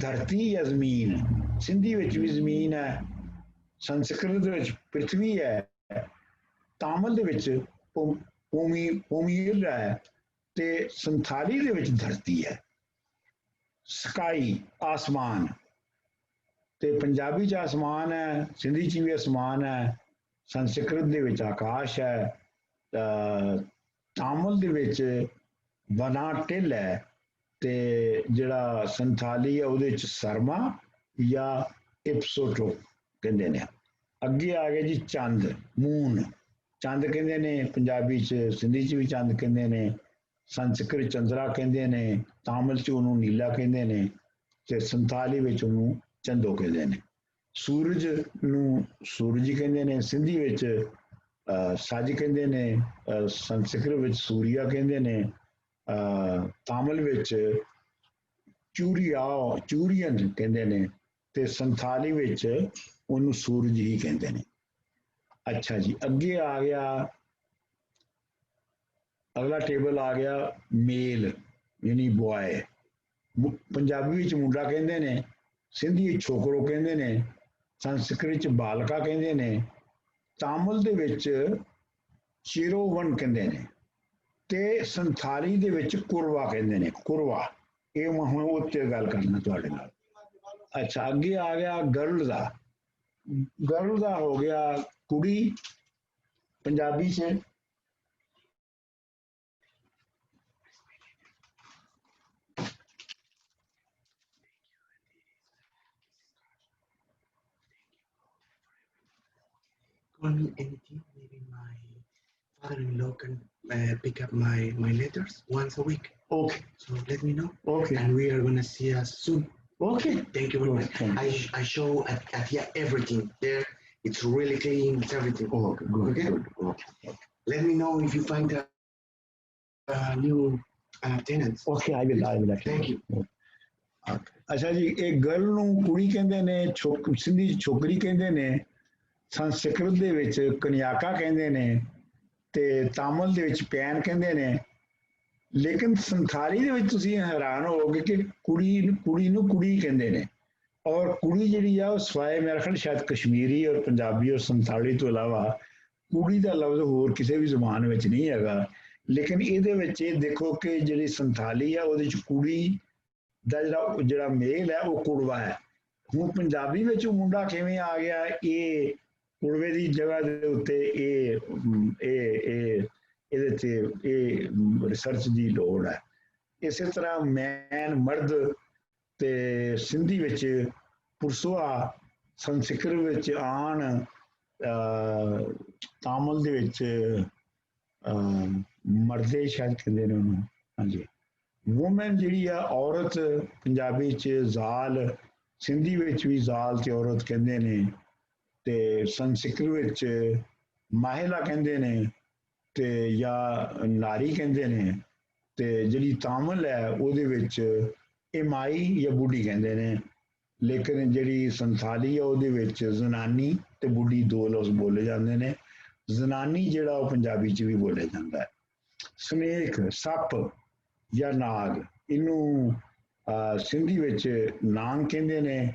ਧਰਤੀ ਜਾਂ ਜ਼ਮੀਨ, ਸਿੰਧੀ ਵਿੱਚ ਵੀ ਜ਼ਮੀਨ ਹੈ, ਸੰਸਕ੍ਰਿਤ ਦੇ ਵਿੱਚ ਪ੍ਰਿਥਵੀ ਹੈ, ਤਾਮਿਲ ਦੇ ਵਿੱਚ ਭੂਮੀ ਹੈ ਤੇ ਸੰਥਾਲੀ ਦੇ ਵਿੱਚ ਧਰਤੀ ਹੈ। ਸਕਾਈ ਆਸਮਾਨ, ਤੇ ਪੰਜਾਬੀ ਚ ਆਸਮਾਨ ਹੈ, ਸਿੰਧੀ ਚ ਵੀ ਆਸਮਾਨ ਹੈ, ਸੰਸਕ੍ਰਿਤ ਦੇ ਵਿੱਚ ਆਕਾਸ਼ ਹੈ, ਤਾਮਿਲ ਦੇ ਵਿੱਚ ਬਨਾ ਟਿਲ ਹੈ ਤੇ ਜਿਹੜਾ ਸੰਥਾਲੀ ਹੈ ਉਹਦੇ ਚ ਸਰਮਾ ਜਾਂ ਇਪਸੋਟੋ ਕਹਿੰਦੇ ਨੇ। ਅੱਗੇ ਆ ਗਿਆ ਜੀ ਚੰਦ, ਮੂਨ, ਚੰਦ ਕਹਿੰਦੇ ਨੇ ਪੰਜਾਬੀ ਚ, ਸਿੰਧੀ ਚ ਵੀ ਚੰਦ ਕਹਿੰਦੇ ਨੇ, ਸੰਸਕ੍ਰਿਤ ਚੰਦਰਾ ਕਹਿੰਦੇ ਨੇ, ਤਾਮਿਲ ਚ ਉਹਨੂੰ ਨੀਲਾ ਕਹਿੰਦੇ ਨੇ ਤੇ ਸੰਥਾਲੀ ਵਿੱਚ ਉਹਨੂੰ ਚੰਦੋ ਕਹਿੰਦੇ ਨੇ। ਸੂਰਜ ਨੂੰ ਸੂਰਜ ਕਹਿੰਦੇ ਨੇ, ਸਿੰਧੀ ਵਿੱਚ ਸੱਜ ਕਹਿੰਦੇ ਨੇ, ਸੰਸਕ੍ਰਿਤ ਵਿੱਚ ਸੂਰੀਆ ਕਹਿੰਦੇ ਨੇ, ਤਾਮਿਲ ਵਿੱਚ ਚੂਰੀਅਨ ਕਹਿੰਦੇ ਨੇ ਤੇ ਸੰਥਾਲੀ ਵਿੱਚ ਉਹਨੂੰ ਸੂਰਜ ਹੀ ਕਹਿੰਦੇ ਨੇ। ਅੱਛਾ ਜੀ, ਅੱਗੇ ਆ ਗਿਆ, ਅਗਲਾ ਟੇਬਲ ਆ ਗਿਆ ਮੇਲ ਯਾਨੀ ਬॉय। ਪੰਜਾਬੀ ਵਿੱਚ ਮੁੰਡਾ ਕਹਿੰਦੇ ਨੇ, ਸਿੰਧੀ ਵਿੱਚ ਛੋਕਰੋ ਕਹਿੰਦੇ ਨੇ, ਸੰਸਕ੍ਰਿਤ ਚ ਬਾਲਕਾ ਕਹਿੰਦੇ ਨੇ, ਤਾਮਿਲ ਦੇ ਵਿੱਚ ਚਿਰੋਵਨ ਕਹਿੰਦੇ ਨੇ ਤੇ ਸੰਥਾਲੀ ਦੇ ਵਿੱਚ ਕੁਰਵਾ ਕਹਿੰਦੇ ਨੇ, ਕੁਰਵਾ। ਇਹ ਮੈਂ ਹੁਣ ਉੱਤੇ ਗੱਲ ਕਰਨਾ ਤੁਹਾਡੇ ਨਾਲ। ਅੱਛਾ, ਅੱਗੇ ਆ ਗਿਆ ਗਰਲ ਦਾ। ਗਰਲ ਦਾ ਹੋ ਗਿਆ ਕੁੜੀ ਪੰਜਾਬੀ ਚ, call me anything. Maybe my father-in-law can pick up my letters once a week. Okay. So let me know. Okay. And we are gonna see us soon. Okay. Thank you very much. I show at here everything there. It's really clean. It's everything. Okay. Good. Okay. Good. Okay. Let me know if you find a new tenants. Okay. I will. Thank you. ਅੱਛਾ ਜੀ, ਇਹ girl ਨੂੰ ਕੁੜੀ ਕਹਿੰਦੇ ਨੇ, ਸਿੰਧੀ ਛੋਕਰੀ ਕਹਿੰਦੇ ਨੇ, ਸੰਸਕ੍ਰਿਤ ਦੇ ਵਿੱਚ ਕਨਿਆਕਾ ਕਹਿੰਦੇ ਨੇ ਤੇ ਤਾਮਿਲ ਦੇ ਵਿੱਚ ਪੈਨ ਕਹਿੰਦੇ ਨੇ। ਲੇਕਿਨ ਸੰਥਾਲੀ ਦੇ ਵਿੱਚ ਤੁਸੀਂ ਹੈਰਾਨ ਹੋਵੋਗੇ ਕਿ ਕੁੜੀ ਨੂੰ ਕੁੜੀ ਕਹਿੰਦੇ ਨੇ, ਔਰ ਕੁੜੀ ਜਿਹੜੀ ਆ ਉਹ ਸਵਾਏ ਮੇਰੇ ਖਿਆਲ ਸ਼ਾਇਦ ਕਸ਼ਮੀਰੀ ਔਰ ਪੰਜਾਬੀ ਔਰ ਸੰਥਾਲੀ ਤੋਂ ਇਲਾਵਾ ਕੁੜੀ ਦਾ ਲਫ਼ਜ਼ ਹੋਰ ਕਿਸੇ ਵੀ ਜ਼ੁਬਾਨ ਵਿੱਚ ਨਹੀਂ ਹੈਗਾ। ਲੇਕਿਨ ਇਹਦੇ ਵਿੱਚ ਇਹ ਦੇਖੋ ਕਿ ਜਿਹੜੀ ਸੰਥਾਲੀ ਆ ਉਹਦੇ ਚ ਕੁੜੀ ਦਾ ਜਿਹੜਾ ਮੇਲ ਹੈ ਉਹ ਕੁੜਵਾ ਹੈ। ਹੁਣ ਪੰਜਾਬੀ ਵਿੱਚ ਮੁੰਡਾ ਕਿਵੇਂ ਆ ਗਿਆ, ਇਹ ਕੁੜਵੇ ਦੀ ਜਗ੍ਹਾ ਦੇ ਉੱਤੇ ਇਹਦੇ ਤੇ ਇਹ ਰਿਸਰਚ ਦੀ ਲੋੜ ਹੈ। ਇਸੇ ਤਰ੍ਹਾਂ ਮੈਨ ਮਰਦ ਤੇ ਸਿੰਧੀ ਵਿੱਚ ਪੁਰਸੁਆ, ਸੰਸਕ੍ਰਿਤ ਵਿੱਚ ਆਣ, ਤਾਮਿਲ ਦੇ ਵਿੱਚ ਮਰਦੇ ਸ਼ਾਇਦ ਕਹਿੰਦੇ ਨੇ ਉਹਨੂੰ। ਹਾਂਜੀ, ਵੂਮਨ ਜਿਹੜੀ ਆ ਔਰਤ, ਪੰਜਾਬੀ ਚ ਜ਼ਾਲ, ਸਿੰਧੀ ਵਿੱਚ ਵੀ ਜ਼ਾਲ ਤੇ ਔਰਤ ਕਹਿੰਦੇ ਨੇ ਤੇ ਸੰਸਕ੍ਰਿਤ ਵਿੱਚ ਮਾਹਿਲਾ ਕਹਿੰਦੇ ਨੇ ਤੇ ਜਾਂ ਨਾਰੀ ਕਹਿੰਦੇ ਨੇ ਤੇ ਜਿਹੜੀ ਤਾਮਿਲ ਹੈ ਉਹਦੇ ਵਿੱਚ ਇਮਾਈ ਜਾਂ ਬੁੱਢੀ ਕਹਿੰਦੇ ਨੇ। ਲੇਕਿਨ ਜਿਹੜੀ ਸੰਥਾਲੀ ਹੈ ਉਹਦੇ ਵਿੱਚ ਜ਼ਨਾਨੀ ਤੇ ਬੁੱਢੀ ਦੋ ਲਫ਼ਜ਼ ਬੋਲੇ ਜਾਂਦੇ ਨੇ। ਜ਼ਨਾਨੀ ਜਿਹੜਾ ਉਹ ਪੰਜਾਬੀ ਚ ਵੀ ਬੋਲਿਆ ਜਾਂਦਾ ਹੈ। ਸਨੇਕ, ਸੱਪ ਜਾਂ ਨਾਗ, ਇਹਨੂੰ ਸਿੰਧੀ ਵਿੱਚ ਨਾਂਗ ਕਹਿੰਦੇ ਨੇ,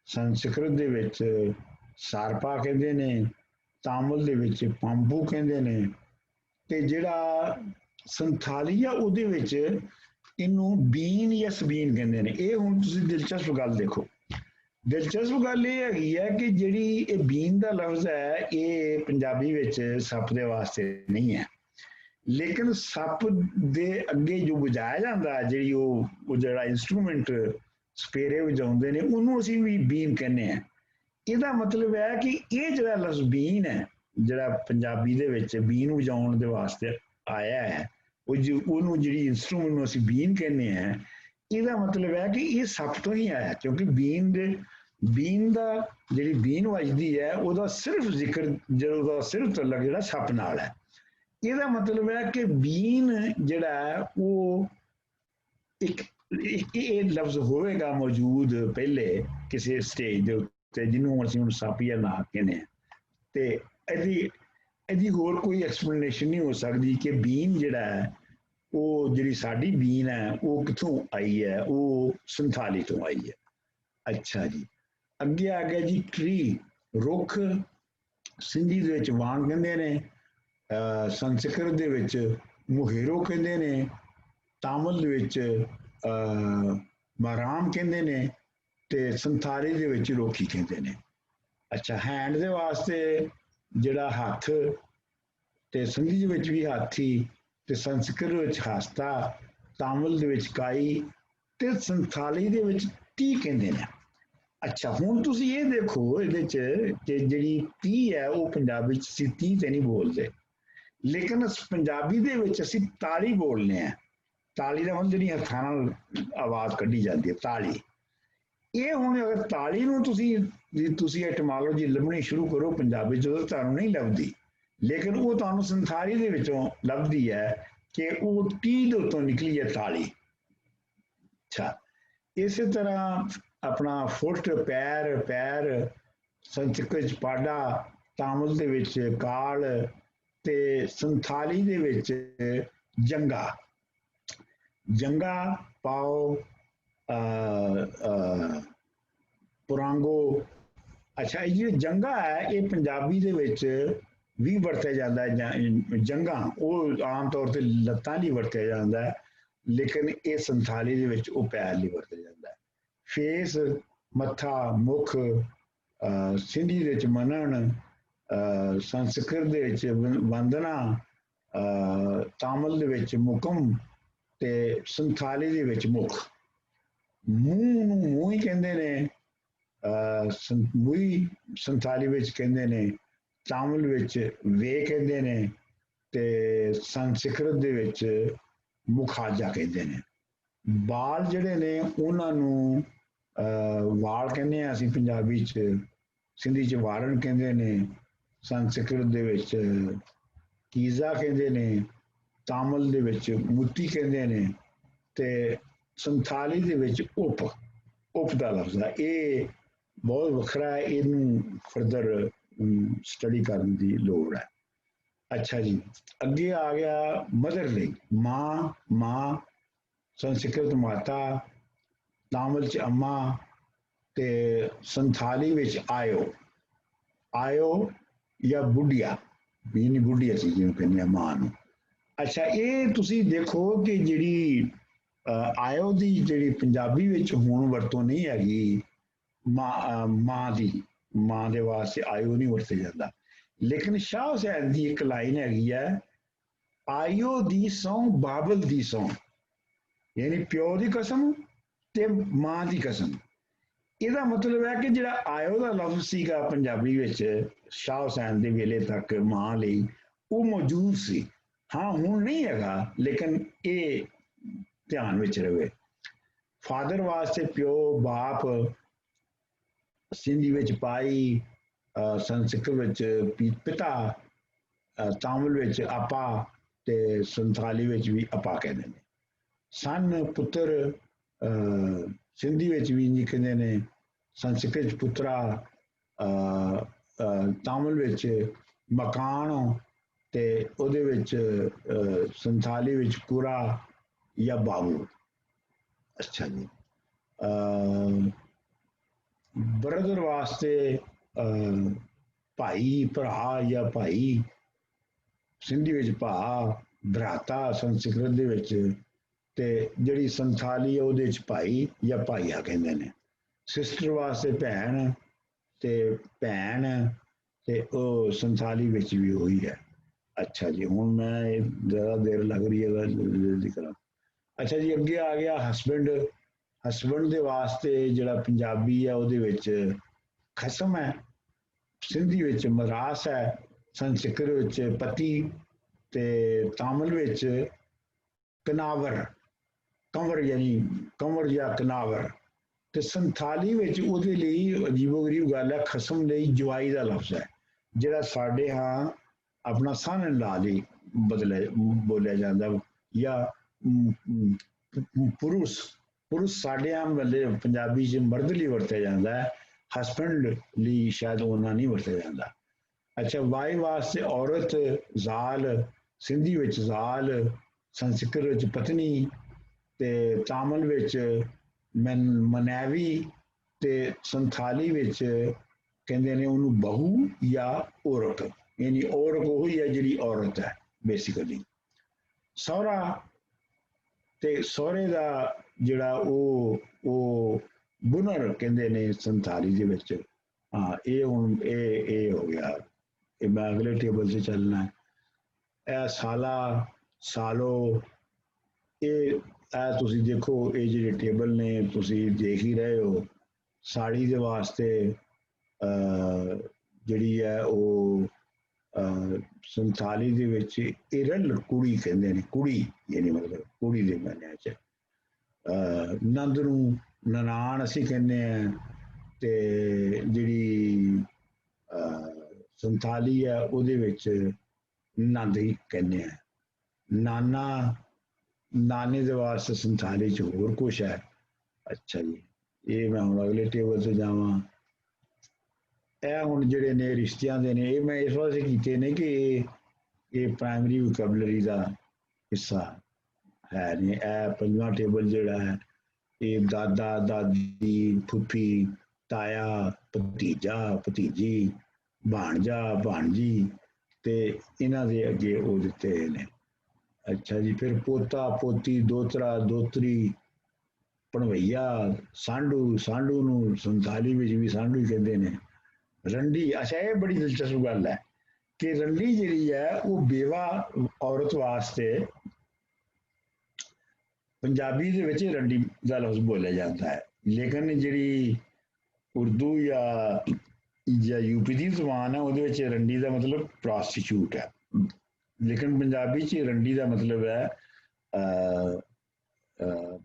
ਸੰਸਕ੍ਰਿਤ ਦੇ ਵਿੱਚ ਸਾਰਪਾ ਕਹਿੰਦੇ ਨੇ, ਤਾਮਿਲ ਦੇ ਵਿੱਚ ਪੰਬੂ ਕਹਿੰਦੇ ਨੇ ਤੇ ਜਿਹੜਾ ਸੰਥਾਲੀ ਆ ਉਹਦੇ ਵਿੱਚ ਇਹਨੂੰ ਬੀਨ ਜਾਂ ਸਬੀਨ ਕਹਿੰਦੇ ਨੇ। ਇਹ ਹੁਣ ਤੁਸੀਂ ਦਿਲਚਸਪ ਗੱਲ ਦੇਖੋ, ਦਿਲਚਸਪ ਗੱਲ ਇਹ ਹੈਗੀ ਹੈ ਕਿ ਜਿਹੜੀ ਇਹ ਬੀਨ ਦਾ ਲਫ਼ਜ਼ ਹੈ ਇਹ ਪੰਜਾਬੀ ਵਿੱਚ ਸੱਪ ਦੇ ਵਾਸਤੇ ਨਹੀਂ ਹੈ, ਲੇਕਿਨ ਸੱਪ ਦੇ ਅੱਗੇ ਜੋ ਵਜਾਇਆ ਜਾਂਦਾ, ਜਿਹੜੀ ਉਹ ਜਿਹੜਾ ਇੰਸਟਰੂਮੈਂਟ ਸਪੇਰੇ ਵਜਾਉਂਦੇ ਨੇ ਉਹਨੂੰ ਅਸੀਂ ਵੀ ਬੀਨ ਕਹਿੰਦੇ ਹਾਂ। ਇਹਦਾ ਮਤਲਬ ਹੈ ਕਿ ਇਹ ਜਿਹੜਾ ਲਫ਼ਜ਼ ਬੀਨ ਹੈ, ਜਿਹੜਾ ਪੰਜਾਬੀ ਦੇ ਵਿੱਚ ਬੀਨ ਵਜਾਉਣ ਦੇ ਵਾਸਤੇ ਆਇਆ ਹੈ, ਉਹਨੂੰ ਜਿਹੜੀ ਇੰਸਟਰੂਮੈਂਟ ਨੂੰ ਅਸੀਂ ਬੀਨ ਕਹਿੰਦੇ ਹਾਂ, ਇਹਦਾ ਮਤਲਬ ਹੈ ਕਿ ਇਹ ਸੱਪ ਤੋਂ ਹੀ ਆਇਆ, ਕਿਉਂਕਿ ਬੀਨ ਦਾ ਜਿਹੜੀ ਬੀਨ ਵੱਜਦੀ ਹੈ ਉਹਦਾ ਸਿਰਫ ਜ਼ਿਕਰ ਉਹਦਾ ਸਿਰਫ ਤਲਕ ਜਿਹੜਾ ਸੱਪ ਨਾਲ ਹੈ। ਇਹਦਾ ਮਤਲਬ ਹੈ ਕਿ ਬੀਨ ਜਿਹੜਾ ਹੈ ਉਹ ਇੱਕ ਇਹ ਲਫ਼ਜ਼ ਹੋਵੇਗਾ ਮੌਜੂਦ ਪਹਿਲੇ ਕਿਸੇ ਸਟੇਜ ਦੇ ਉੱਤੇ ਜਿਹਨੂੰ ਅਸੀਂ ਹੁਣ ਸੱਪ ਜਾਂ ਨਾਗ ਕਹਿੰਦੇ ਹਾਂ। ਤੇ ਇਹਦੀ ਹੋਰ ਕੋਈ ਐਕਸਪਲੇਨੇਸ਼ਨ ਨਹੀਂ ਹੋ ਸਕਦੀ ਕਿ ਬੀਨ ਜਿਹੜਾ ਹੈ ਉਹ ਜਿਹੜੀ ਸਾਡੀ ਬੀਨ ਹੈ ਉਹ ਕਿੱਥੋਂ ਆਈ ਹੈ, ਉਹ ਸੰਥਾਲੀ ਤੋਂ ਆਈ ਹੈ। ਅੱਛਾ ਜੀ, ਅੱਗੇ ਆ ਗਿਆ ਜੀ ਟਰੀ, ਰੁੱਖ। ਸਿੰਧੀ ਦੇ ਵਿੱਚ ਵਾਣ ਕਹਿੰਦੇ ਨੇ, ਸੰਸਕ੍ਰਿਤ ਦੇ ਵਿੱਚ ਮੁਹੇਰੋ ਕਹਿੰਦੇ ਨੇ, ਤਾਮਿਲ ਦੇ ਵਿੱਚ ਮਾਰਾਮ ਕਹਿੰਦੇ ਨੇ, ਤੇ ਸੰਥਾਲੀ ਦੇ ਵਿੱਚ ਰੋਖੀ ਕਹਿੰਦੇ ਨੇ। ਅੱਛਾ, ਹੈਂਡ ਦੇ ਵਾਸਤੇ ਜਿਹੜਾ ਹੱਥ, ਤੇ ਸਿੰਧੀ ਦੇ ਵਿੱਚ ਵੀ ਹਾਥੀ, ਤੇ ਸੰਸਕ੍ਰਿਤ ਵਿੱਚ ਹਸਤਾ, ਤਾਮਿਲ ਦੇ ਵਿੱਚ ਕਾਈ, ਤੇ ਸੰਥਾਲੀ ਦੇ ਵਿੱਚ ਤੀ ਕਹਿੰਦੇ ਨੇ। ਅੱਛਾ, ਹੁਣ ਤੁਸੀਂ ਇਹ ਦੇਖੋ ਇਹਦੇ ਚ ਕਿ ਜਿਹੜੀ ਤੀ ਹੈ ਉਹ ਪੰਜਾਬੀ ਚ ਅਸੀਂ ਤੀ ਤੇ ਨਹੀਂ ਬੋਲਦੇ, ਲੇਕਿਨ ਪੰਜਾਬੀ ਦੇ ਵਿੱਚ ਅਸੀਂ ਤਾਲੀ ਬੋਲਦੇ ਹਾਂ। ਤਾਲੀ ਦਾ ਮਤਲਬ ਜਿਹੜੀ ਹੱਥਾਂ ਨਾਲ ਆਵਾਜ਼ ਕੱਢੀ ਜਾਂਦੀ ਹੈ, ਤਾਲੀ। ਇਹ ਹੁਣ ਅਗਰ ਤਾਲੀ ਨੂੰ ਤੁਸੀਂ ਐਟੀਮੋਲੋਜੀ ਲੱਭਣੀ ਸ਼ੁਰੂ ਕਰੋ ਪੰਜਾਬੀ ਚ, ਤੁਹਾਨੂੰ ਨਹੀਂ ਲੱਭਦੀ, ਲੇਕਿਨ ਉਹ ਤੁਹਾਨੂੰ ਸੰਥਾਲੀ ਦੇ ਵਿੱਚੋਂ ਲੱਭਦੀ ਹੈ ਕਿ ਉਹ ਟੀ ਦੇ ਉੱਤੋਂ ਨਿਕਲੀ ਹੈ ਤਾਲੀ। ਅੱਛਾ, ਇਸੇ ਤਰ੍ਹਾਂ ਆਪਣਾ ਫੁੱਟ, ਪੈਰ ਸੰਸਕ੍ਰਿਤ ਚ ਪਾਡਾ, ਤਾਮਿਲ ਦੇ ਵਿੱਚ ਕਾਲ, ਤੇ ਸੰਥਾਲੀ ਦੇ ਵਿੱਚ ਜੰਗਾ ਪਾਓ, ਪੁਰਾਂਗੋ। ਅੱਛਾ, ਇਹ ਜਿਹੜਾ ਜੰਗਾ ਹੈ ਇਹ ਪੰਜਾਬੀ ਦੇ ਵਿੱਚ ਵੀ ਵਰਤਿਆ ਜਾਂਦਾ ਹੈ। ਜੰਗਾ ਉਹ ਆਮ ਤੌਰ ਤੇ ਲੱਤਾਂ ਲਈ ਵਰਤਿਆ ਜਾਂਦਾ ਹੈ, ਲੇਕਿਨ ਇਹ ਸੰਥਾਲੀ ਦੇ ਵਿੱਚ ਉਹ ਪੈਰ ਲਈ ਵਰਤਿਆ ਜਾਂਦਾ ਹੈ। ਫੇਸ, ਮੱਥਾ, ਮੁੱਖ, ਸਿੰਧੀ ਦੇ ਵਿੱਚ ਮਨਣ, ਸੰਸਕ੍ਰਿਤ ਦੇ ਵਿੱਚ ਵੰਦਨਾ, ਤਾਮਿਲ ਦੇ ਵਿੱਚ ਮੁਕਮ, ਤੇ ਸੰਥਾਲੀ ਦੇ ਵਿੱਚ ਮੁੱਖ। ਮੂੰਹ ਨੂੰ ਮੂੰਹ ਹੀ ਕਹਿੰਦੇ ਨੇ, ਮੂੰਹ ਸੰਥਾਲੀ ਵਿੱਚ ਕਹਿੰਦੇ ਨੇ, ਤਾਮਿਲ ਵਿੱਚ ਵੇ ਕਹਿੰਦੇ ਨੇ, ਤੇ ਸੰਸਕ੍ਰਿਤ ਦੇ ਵਿੱਚ ਮੁਖਾਜਾ ਕਹਿੰਦੇ ਨੇ। ਬਾਲ ਜਿਹੜੇ ਨੇ ਉਹਨਾਂ ਨੂੰ ਵਾਲ ਕਹਿੰਦੇ ਆ ਅਸੀਂ ਪੰਜਾਬੀ ਚ, ਸਿੰਧੀ ਚ ਵਾਰਨ ਕਹਿੰਦੇ ਨੇ, ਸੰਸਕ੍ਰਿਤ ਦੇ ਵਿੱਚ ਕੀਜ਼ਾ ਕਹਿੰਦੇ ਨੇ, ਤਾਮਿਲ ਦੇ ਵਿੱਚ ਮੁੱਤੀ ਕਹਿੰਦੇ ਨੇ, ਤੇ ਸੰਥਾਲੀ ਦੇ ਵਿੱਚ ਉਪ ਦਾ ਲਫ਼ਜ਼ ਹੈ। ਇਹ ਬਹੁਤ ਵੱਖਰਾ ਹੈ, ਇਹਨੂੰ ਫਰਦਰ ਸਟੱਡੀ ਕਰਨ ਦੀ ਲੋੜ ਹੈ। ਅੱਛਾ ਜੀ, ਅੱਗੇ ਆ ਗਿਆ ਮਦਰ ਲਈ, ਮਾਂ, ਸੰਸਕ੍ਰਿਤ ਮਾਤਾ, ਤਾਮਿਲ ਚ ਅੰਮਾ, ਤੇ ਸੰਥਾਲੀ ਵਿੱਚ ਆਇਓ ਜਾਂ ਬੁੱਢੀਆ, ਵੀ ਬੁੱਢੀ ਅਸੀਂ ਜਿਵੇਂ ਕਹਿੰਦੇ ਆ ਮਾਂ ਨੂੰ। ਅੱਛਾ, ਇਹ ਤੁਸੀਂ ਦੇਖੋ ਕਿ ਜਿਹੜੀ ਆਇਓ ਦੀ ਜਿਹੜੀ ਪੰਜਾਬੀ ਵਿੱਚ ਹੁਣ ਵਰਤੋਂ ਨਹੀਂ ਹੈਗੀ, ਮਾਂ ਦੇ ਵਾਸਤੇ ਆਇਓ ਨਹੀਂ ਵਰਤਿਆ ਜਾਂਦਾ, ਲੇਕਿਨ ਸ਼ਾਹ ਹੁਸੈਨ ਦੀ ਇੱਕ ਲਾਈਨ ਹੈਗੀ ਹੈ, ਆਇਓ ਦੀ ਸਹੁੰ ਬਾਬਲ ਦੀ ਸਹੁੰ, ਯਾਨੀ ਪਿਓ ਦੀ ਕਸਮ ਤੇ ਮਾਂ ਦੀ ਕਸਮ। ਇਹਦਾ ਮਤਲਬ ਹੈ ਕਿ ਜਿਹੜਾ ਆਇਓ ਦਾ ਲਫ਼ਜ਼ ਸੀਗਾ ਪੰਜਾਬੀ ਵਿੱਚ ਸ਼ਾਹ ਹੁਸੈਨ ਦੇ ਵੇਲੇ ਤੱਕ ਮਾਂ ਲਈ, ਉਹ ਮੌਜੂਦ ਸੀ। ਹਾਂ, ਹੁਣ ਨਹੀਂ ਹੈਗਾ, ਲੇਕਿਨ ਇਹ ਧਿਆਨ ਵਿੱਚ ਰਵੇ। ਫਾਦਰ ਵਾਸਤੇ ਪਿਓ, ਬਾਪ, ਸਿੰਧੀ ਵਿੱਚ ਪਾਈ, ਸੰਸਕ੍ਰਿਤ ਵਿੱਚ ਪਿਤਾ, ਤਾਮਿਲ ਵਿੱਚ ਆਪਾ, ਤੇ ਸੰਥਾਲੀ ਵਿੱਚ ਵੀ ਆਪਾ ਕਹਿੰਦੇ ਨੇ। ਸਨ, ਪੁੱਤਰ, ਸਿੰਧੀ ਵਿੱਚ ਵੀ ਇੰਝ ਕਹਿੰਦੇ ਨੇ, ਸੰਸਕ੍ਰਿਤ ਵਿੱਚ ਪੁੱਤਰਾ, ਤਾਮਿਲ ਵਿੱਚ ਮਕਾਨ, ਤੇ ਉਹਦੇ ਵਿੱਚ ਸੰਥਾਲੀ ਵਿੱਚ ਕੁਰਾ ਜਾਂ ਬਾਬੂ। ਅੱਛਾ ਜੀ, ਬ੍ਰਦਰ ਵਾਸਤੇ ਭਾਈ, ਭਰਾ ਜਾਂ ਭਾਈ, ਸਿੰਧੀ ਵਿੱਚ ਭਾ, ਭਰਾਤਾ ਸੰਸਕ੍ਰਿਤ ਦੇ ਵਿੱਚ, ਤੇ ਜਿਹੜੀ ਸੰਥਾਲੀ ਹੈ ਉਹਦੇ ਵਿੱਚ ਭਾਈ ਜਾਂ ਭਾਈਆ ਕਹਿੰਦੇ ਨੇ। ਸਿਸਟਰ ਵਾਸਤੇ ਭੈਣ, ਤੇ ਭੈਣ, ਤੇ ਉਹ ਸੰਥਾਲੀ ਵਿੱਚ ਵੀ ਉਹੀ ਹੈ। ਅੱਛਾ ਜੀ, ਹੁਣ ਮੈਂ ਜ਼ਿਆਦਾ ਦੇਰ ਲੱਗ ਰਹੀ ਹੈ ਜਲਦੀ ਕਰਾਂ। ਅੱਛਾ ਜੀ, ਅੱਗੇ ਆ ਗਿਆ ਹਸਬੈਂਡ ਦੇ ਵਾਸਤੇ ਜਿਹੜਾ ਪੰਜਾਬੀ ਹੈ ਉਹਦੇ ਵਿੱਚ ਖਸਮ ਹੈ, ਸਿੰਧੀ ਵਿੱਚ ਮਰਾਸ ਹੈ, ਸੰਸਕ੍ਰਿਤ ਵਿੱਚ ਪਤੀ, ਤੇ ਤਾਮਿਲ ਵਿੱਚ ਕਨਾਵਰ, ਕੰਵਰ ਯਾਨੀ ਕੰਵਰ ਜਾਂ ਕਨਾਵਰ, ਤੇ ਸੰਥਾਲੀ ਵਿੱਚ ਉਹਦੇ ਲਈ ਅਜੀਬੋ ਗਰੀਬ ਗੱਲ ਹੈ, ਖਸਮ ਲਈ ਜਵਾਈ ਦਾ ਲਫ਼ਜ਼ ਹੈ, ਜਿਹੜਾ ਸਾਡੇ ਹਾਂ ਆਪਣਾ ਸਨ ਲਾ ਲਈ ਬੋਲਿਆ ਜਾਂਦਾ, ਜਾਂ ਪੁਰਸ਼ ਸਾਡੇ ਆਮ ਵੱਲੇ ਪੰਜਾਬੀ 'ਚ ਮਰਦ ਲਈ ਵਰਤਿਆ ਜਾਂਦਾ ਹੈ, ਹਸਬੈਂਡ ਲਈ ਸ਼ਾਇਦ ਉਹਨਾਂ ਨਹੀਂ ਵਰਤਿਆ ਜਾਂਦਾ। अच्छा वाई वास्ते औरत जाल सिंधी विच जाल संस्कृत विच पत्नी ते तामिल विच मनैवी ते संथाली विच कहंदे ने उन्होंने बहू या औरत यानी औरत वही है जी औरत है बेसिकली सौरा ते सौरे का जिहड़ा ਉਹ बुनर कहंदे ने संथाली दे विच हाँ ये हुण ये हो गया ये मैं अगले टेबल से चलना है ए साला सालो ये तुसी देखो ये जिहड़े टेबल ने तुसी देख ही रहे हो साड़ी दे वास्ते ਜਿਹੜੀ ਹੈ ਉਹ ਸੰਥਾਲੀ ਦੇ ਵਿੱਚ ਇਰਲ ਕੁੜੀ ਕਹਿੰਦੇ ਨੇ ਕੁੜੀ ਯਾਨੀ ਮਤਲਬ ਕੁੜੀ ਦੇ ਮਾਨਿਆਂ ਚ ਨੰਦ ਨੂੰ ਨਨਾਣ ਅਸੀਂ ਕਹਿੰਦੇ ਆ ਤੇ ਜਿਹੜੀ ਸੰਥਾਲੀ ਹੈ ਉਹਦੇ ਵਿੱਚ ਨੰਦ ਹੀ ਕਹਿੰਦੇ ਆ ਨਾਨਾ ਨਾਨੇ ਦੇ ਵਾਸਤੇ ਸੰਥਾਲੀ ਚ ਹੋਰ ਕੁਛ ਹੈ ਅੱਛਾ ਜੀ ਇਹ ਮੈਂ ਹੁਣ ਅਗਲੇ ਟੇਬਲ ਤੇ ਜਾਵਾਂ ਇਹ ਹੁਣ ਜਿਹੜੇ ਨੇ ਰਿਸ਼ਤਿਆਂ ਦੇ ਨੇ ਇਹ ਮੈਂ ਇਸ ਵਾਸਤੇ ਕੀਤੇ ਨੇ ਕਿ ਇਹ ਪ੍ਰਾਇਮਰੀ ਵੋਕੈਬਲਰੀ ਦਾ ਹਿੱਸਾ ਹੈ ਨੇ ਇਹ ਪੰਜਵਾਂ ਟੇਬਲ ਜਿਹੜਾ ਹੈ ਇਹ ਦਾਦਾ ਦਾਦੀ ਫੁੱਫੀ ਤਾਇਆ ਭਤੀਜਾ ਭਤੀਜੀ ਭਾਣਜਾ ਭਾਣਜੀ ਤੇ ਇਹਨਾਂ ਦੇ ਅੱਗੇ ਉਹ ਦਿੱਤੇ ਨੇ ਅੱਛਾ ਜੀ ਫਿਰ ਪੋਤਾ ਪੋਤੀ ਦੋਤਰਾ ਦੋਤਰੀ ਭਣਵਈਆ ਸਾਂਢੂ ਸਾਂਢੂ ਨੂੰ ਸੰਥਾਲੀ ਵਿੱਚ ਵੀ ਸਾਂਢੂ ਹੀ ਕਹਿੰਦੇ ਨੇ रंडी अच्छा ये बड़ी दिलचस्प गल है कि रंडी जी है वो बेवा औरत वास्ते पंजाबी दे विच रंडी दा लफ्ज़ बोलिया जाता है लेकिन जी उर्दू या यूपी की जबान है वो रंडी का मतलब प्रोस्टिट्यूट है लेकिन पंजाबी च रंडी का मतलब है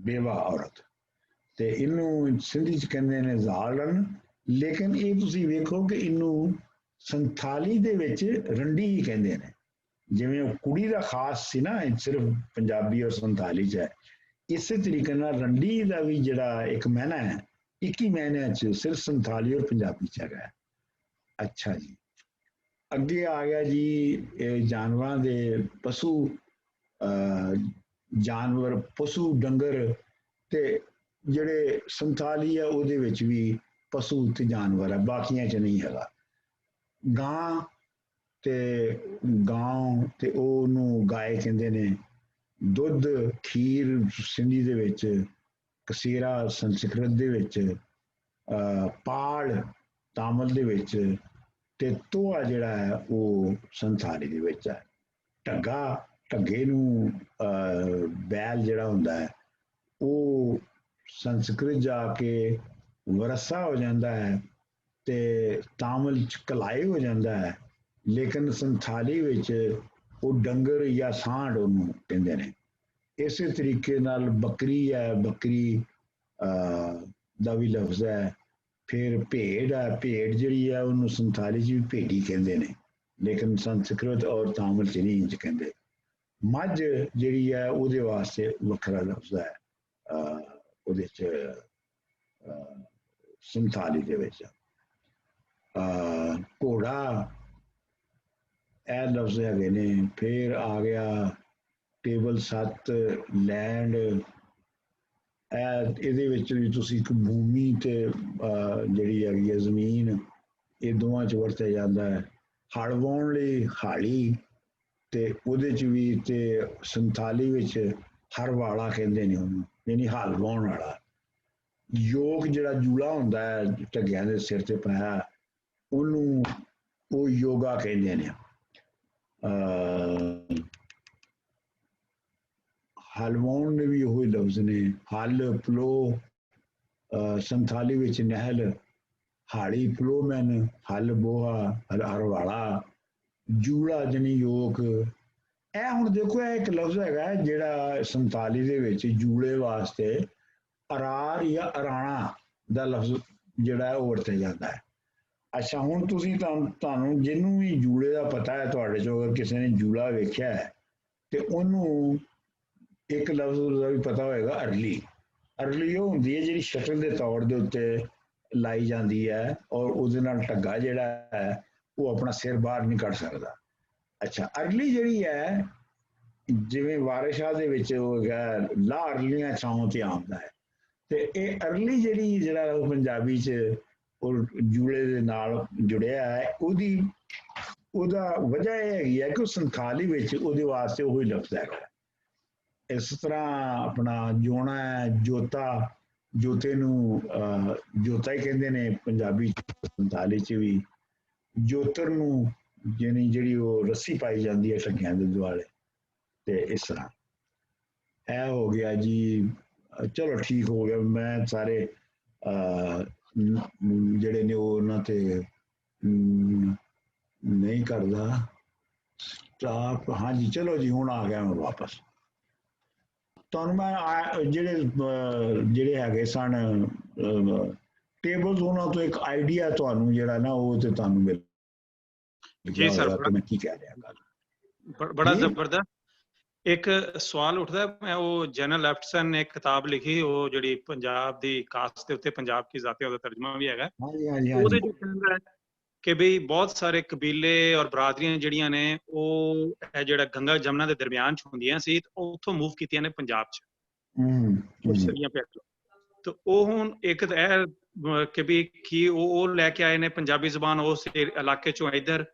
बेवा औरत ते इनू सिंधी च कहंदे ने जालन लेकिन ये तुसी वेखो कि इनू संथाली दे विच रंडी ही कहंदे ने जिवें कुड़ी दा खास सी ना सिर्फ पंजाबी और संथाली च है इस तरीके नाल रंडी दा भी जिहड़ा एक मैना है एक ही मैने च सिर्फ संथाली और पंजाबी च है अच्छा जी अगे आ गया जी जानवरां दे पशु जानवर पशु डंगर ते जिहड़े संथाली है उहदे विच भी पशु ते जानवर है बाकियां च नहीं हैगा गां ते गांव ते ओनू गाय कहंदे ने दुध खीर सिंधी दे विच कसीरा संस्कृत दे विच पाल तामिल दे विच ते तोआ जिहड़ा है वो संथाली दे विच है ढग्गा ढग्गे नू बैल जिहड़ा हुंदा है वो संस्कृत जाके वरसा हो जाता है ते तामिल च कलाई हो जाता है लेकिन संथाली विच वो डंगर या सांड उन्होंने कहते हैं इस तरीके नाल बकरी है बकरी दा भी लफ्ज़ है फिर भेड़ है भेड़ जिहड़ी है उन्होंने संथाली च भी भेड़ी कहते हैं लेकिन संस्कृत और तामिल च नहीं इंज कहते मझ जिहड़ी है उहदे वास्ते वखरा लफ्ज़ है उहदे च संथाली दे विच घोड़ा ए लफ्ज़ है ने फिर आ गया टेबल 7 लैंड ਇਹਦੇ ਵਿੱਚ ਵੀ ਤੁਸੀਂ ਇੱਕ ਭੂਮੀ ਤੇ ਜਿਹੜੀ ਹੈਗੀ ਹੈ ਜ਼ਮੀਨ ਇਹ ਦੋਵਾਂ 'ਚ ਵਰਤਿਆ ਜਾਂਦਾ ਹੈ ਹਲ ਵਾਹੁਣ ਲਈ ਹਾਲੀ ਤੇ ਉਹਦੇ 'ਚ ਵੀ ਤੇ ਸੰਥਾਲੀ ਵਿੱਚ ਹਰ ਵਾਲਾ ਕਹਿੰਦੇ ਨੇ ਉਹਨੂੰ ਯਾਨੀ ਹਲ ਵਾਹੁਣ ਵਾਲਾ ਯੋਗ ਜਿਹੜਾ ਜੂਲਾ ਹੁੰਦਾ ਹੈ ਢੱਗਿਆਂ ਦੇ ਸਿਰ ਤੇ ਪਾਇਆ ਉਹਨੂੰ ਉਹ ਯੋਗਾ ਕਹਿੰਦੇ ਨੇ ਹਲਵਾਉਣ ਦੇ ਵੀ ਉਹੀ ਲਫ਼ਜ਼ ਨੇ ਹਲ ਪਲੋ ਸੰਥਾਲੀ ਵਿੱਚ ਨਹਿਲ ਹਾੜੀ ਪਲੋਮੈਨ ਹਲ ਬੋਹਾ ਹਰ ਵਾਲਾ ਜੂੜਾ ਜਨੀ ਯੋਗ ਇਹ ਹੁਣ ਦੇਖੋ ਇਹ ਇੱਕ ਲਫ਼ਜ਼ ਹੈਗਾ ਜਿਹੜਾ ਸੰਥਾਲੀ ਦੇ ਵਿੱਚ ਜੂੜੇ ਵਾਸਤੇ ਅਰਾਰ ਜਾਂ ਅਰਾਣਾ ਦਾ ਲਫ਼ਜ਼ ਜਿਹੜਾ ਹੈ ਉਹ ਵਰਤਿਆ ਜਾਂਦਾ ਹੈ ਅੱਛਾ ਹੁਣ ਤੁਸੀਂ ਤੁਹਾਨੂੰ ਜਿਹਨੂੰ ਵੀ ਜੂੜੇ ਦਾ ਪਤਾ ਹੈ ਤੁਹਾਡੇ ਚੋਂ ਅਗਰ ਕਿਸੇ ਨੇ ਜੂੜਾ ਵੇਖਿਆ ਹੈ ਤੇ ਉਹਨੂੰ ਇੱਕ ਲਫ਼ਜ਼ ਦਾ ਵੀ ਪਤਾ ਹੋਏਗਾ ਅਰਲੀ ਅਰਲੀ ਉਹ ਹੁੰਦੀ ਹੈ ਜਿਹੜੀ ਸ਼ਟਲ ਦੇ ਤੌਰ ਦੇ ਉੱਤੇ ਲਾਈ ਜਾਂਦੀ ਹੈ ਔਰ ਉਹਦੇ ਨਾਲ ਢੱਗਾ ਜਿਹੜਾ ਹੈ ਉਹ ਆਪਣਾ ਸਿਰ ਬਾਹਰ ਨਹੀਂ ਕੱਢ ਸਕਦਾ। ਅੱਛਾ, ਅਰਲੀ ਜਿਹੜੀ ਹੈ ਜਿਵੇਂ ਵਾਰਿਸ਼ਾਹ ਦੇ ਵਿੱਚ ਉਹ ਹੈਗਾ ਲਾ ਅਰਲੀਆਂ ਛਾਉਂ ਤੇ ਆਉਂਦਾ ਹੈ, ਤੇ ਇਹ ਅਰਲੀ ਜਿਹੜੀ ਜਿਹੜਾ ਉਹ ਪੰਜਾਬੀ 'ਚ ਉਹ ਜੂੜੇ ਦੇ ਨਾਲ ਜੁੜਿਆ ਹੈ, ਉਹਦਾ ਵਜ੍ਹਾ ਇਹ ਹੈਗੀ ਹੈ ਕਿ ਉਹ ਸੰਥਾਲੀ ਵਿੱਚ ਉਹਦੇ ਵਾਸਤੇ ਉਹੀ ਲਫ਼ਜ਼ ਹੈਗਾ। ਇਸ ਤਰ੍ਹਾਂ ਆਪਣਾ ਜੋਣਾ ਹੈ, ਜੋਤਾ, ਜੋਤੇ ਨੂੰ ਜੋਤਾ ਹੀ ਕਹਿੰਦੇ ਨੇ ਪੰਜਾਬੀ ਸੰਥਾਲੀ 'ਚ ਵੀ। ਜੋਤਰ ਨੂੰ ਜਿਹੜੀ ਉਹ ਰੱਸੀ ਪਾਈ ਜਾਂਦੀ ਹੈ ਢੱਕਿਆਂ ਦੇ ਦੁਆਲੇ, ਤੇ ਇਸ ਤਰ੍ਹਾਂ ਇਹ ਹੋ ਗਿਆ ਜੀ। ਚਲੋ ਠੀਕ ਹੋ ਗਿਆ। ਮੈਂ ਸਾਰੇ ਜਿਹੜੇ ਨੇ ਉਹ ਉਹਨਾਂ ਤੇ ਨਹੀਂ ਕਰਦਾ ਸਟਾਪ। ਹਾਂਜੀ ਚਲੋ ਜੀ, ਹੁਣ ਆ ਗਿਆ ਮੈਂ ਵਾਪਸ। ਤੁਹਾਨੂੰ ਮੈਂ ਜਿਹੜੇ ਹੈਗੇ ਸਨ ਟੇਬਲਸ, ਉਹਨਾਂ ਤੋਂ ਇੱਕ ਆਈਡੀਆ ਤੁਹਾਨੂੰ ਜਿਹੜਾ ਨਾ ਉਹ ਤੇ ਤੁਹਾਨੂੰ ਮਿਲ ਜੀ ਸਰ, ਕਿ ਮੈਂ ਕੀ ਕਹਿ ਰਿਹਾ ਗੱਲ। ਬੜਾ ਜ਼ਬਰਦਸਤ ਇੱਕ ਸਵਾਲ ਉੱਠਦਾ। ਮੈਂ ਉਹ ਜਨਰਲ ਐਫਟਸਨ ਨੇ ਇੱਕ ਕਿਤਾਬ ਲਿਖੀ, ਉਹ ਜਿਹੜੀ ਪੰਜਾਬ ਦੀ ਕਾਸਟ ਦੇ ਉੱਤੇ, ਪੰਜਾਬ ਕੀ ਜ਼ਾਤ, ਉਹਦਾ ਤਰਜਮਾ ਵੀ ਹੈਗਾ। ਉਹਦੇ ਚ ਕਹਿੰਦਾ ਹੈ ਕਿ ਵੀ ਬਹੁਤ ਸਾਰੇ ਕਬੀਲੇ ਔਰ ਬਰਾਦਰੀਆਂ ਜਿਹੜੀਆਂ ਨੇ ਉਹ ਜਿਹੜਾ ਗੰਗਾ ਜਮਨਾ ਦੇ ਦਰਮਿਆਨ ਚ ਹੁੰਦੀਆਂ ਸੀ, ਉੱਥੋਂ ਮੂਵ ਕੀਤੀਆਂ ਨੇ ਪੰਜਾਬ ਚ ਸਦੀਆਂ ਪਹਿਲਾਂ। ਤੇ ਉਹ ਹੁਣ ਇੱਕ ਤਾਂ ਇਹ ਕਿ ਵੀ ਕੀ ਉਹ ਲੈ ਕੇ ਆਏ ਨੇ ਪੰਜਾਬੀ ਜ਼ੁਬਾਨ ਉਸ ਇਲਾਕੇ ਚੋਂ ਇੱਧਰ,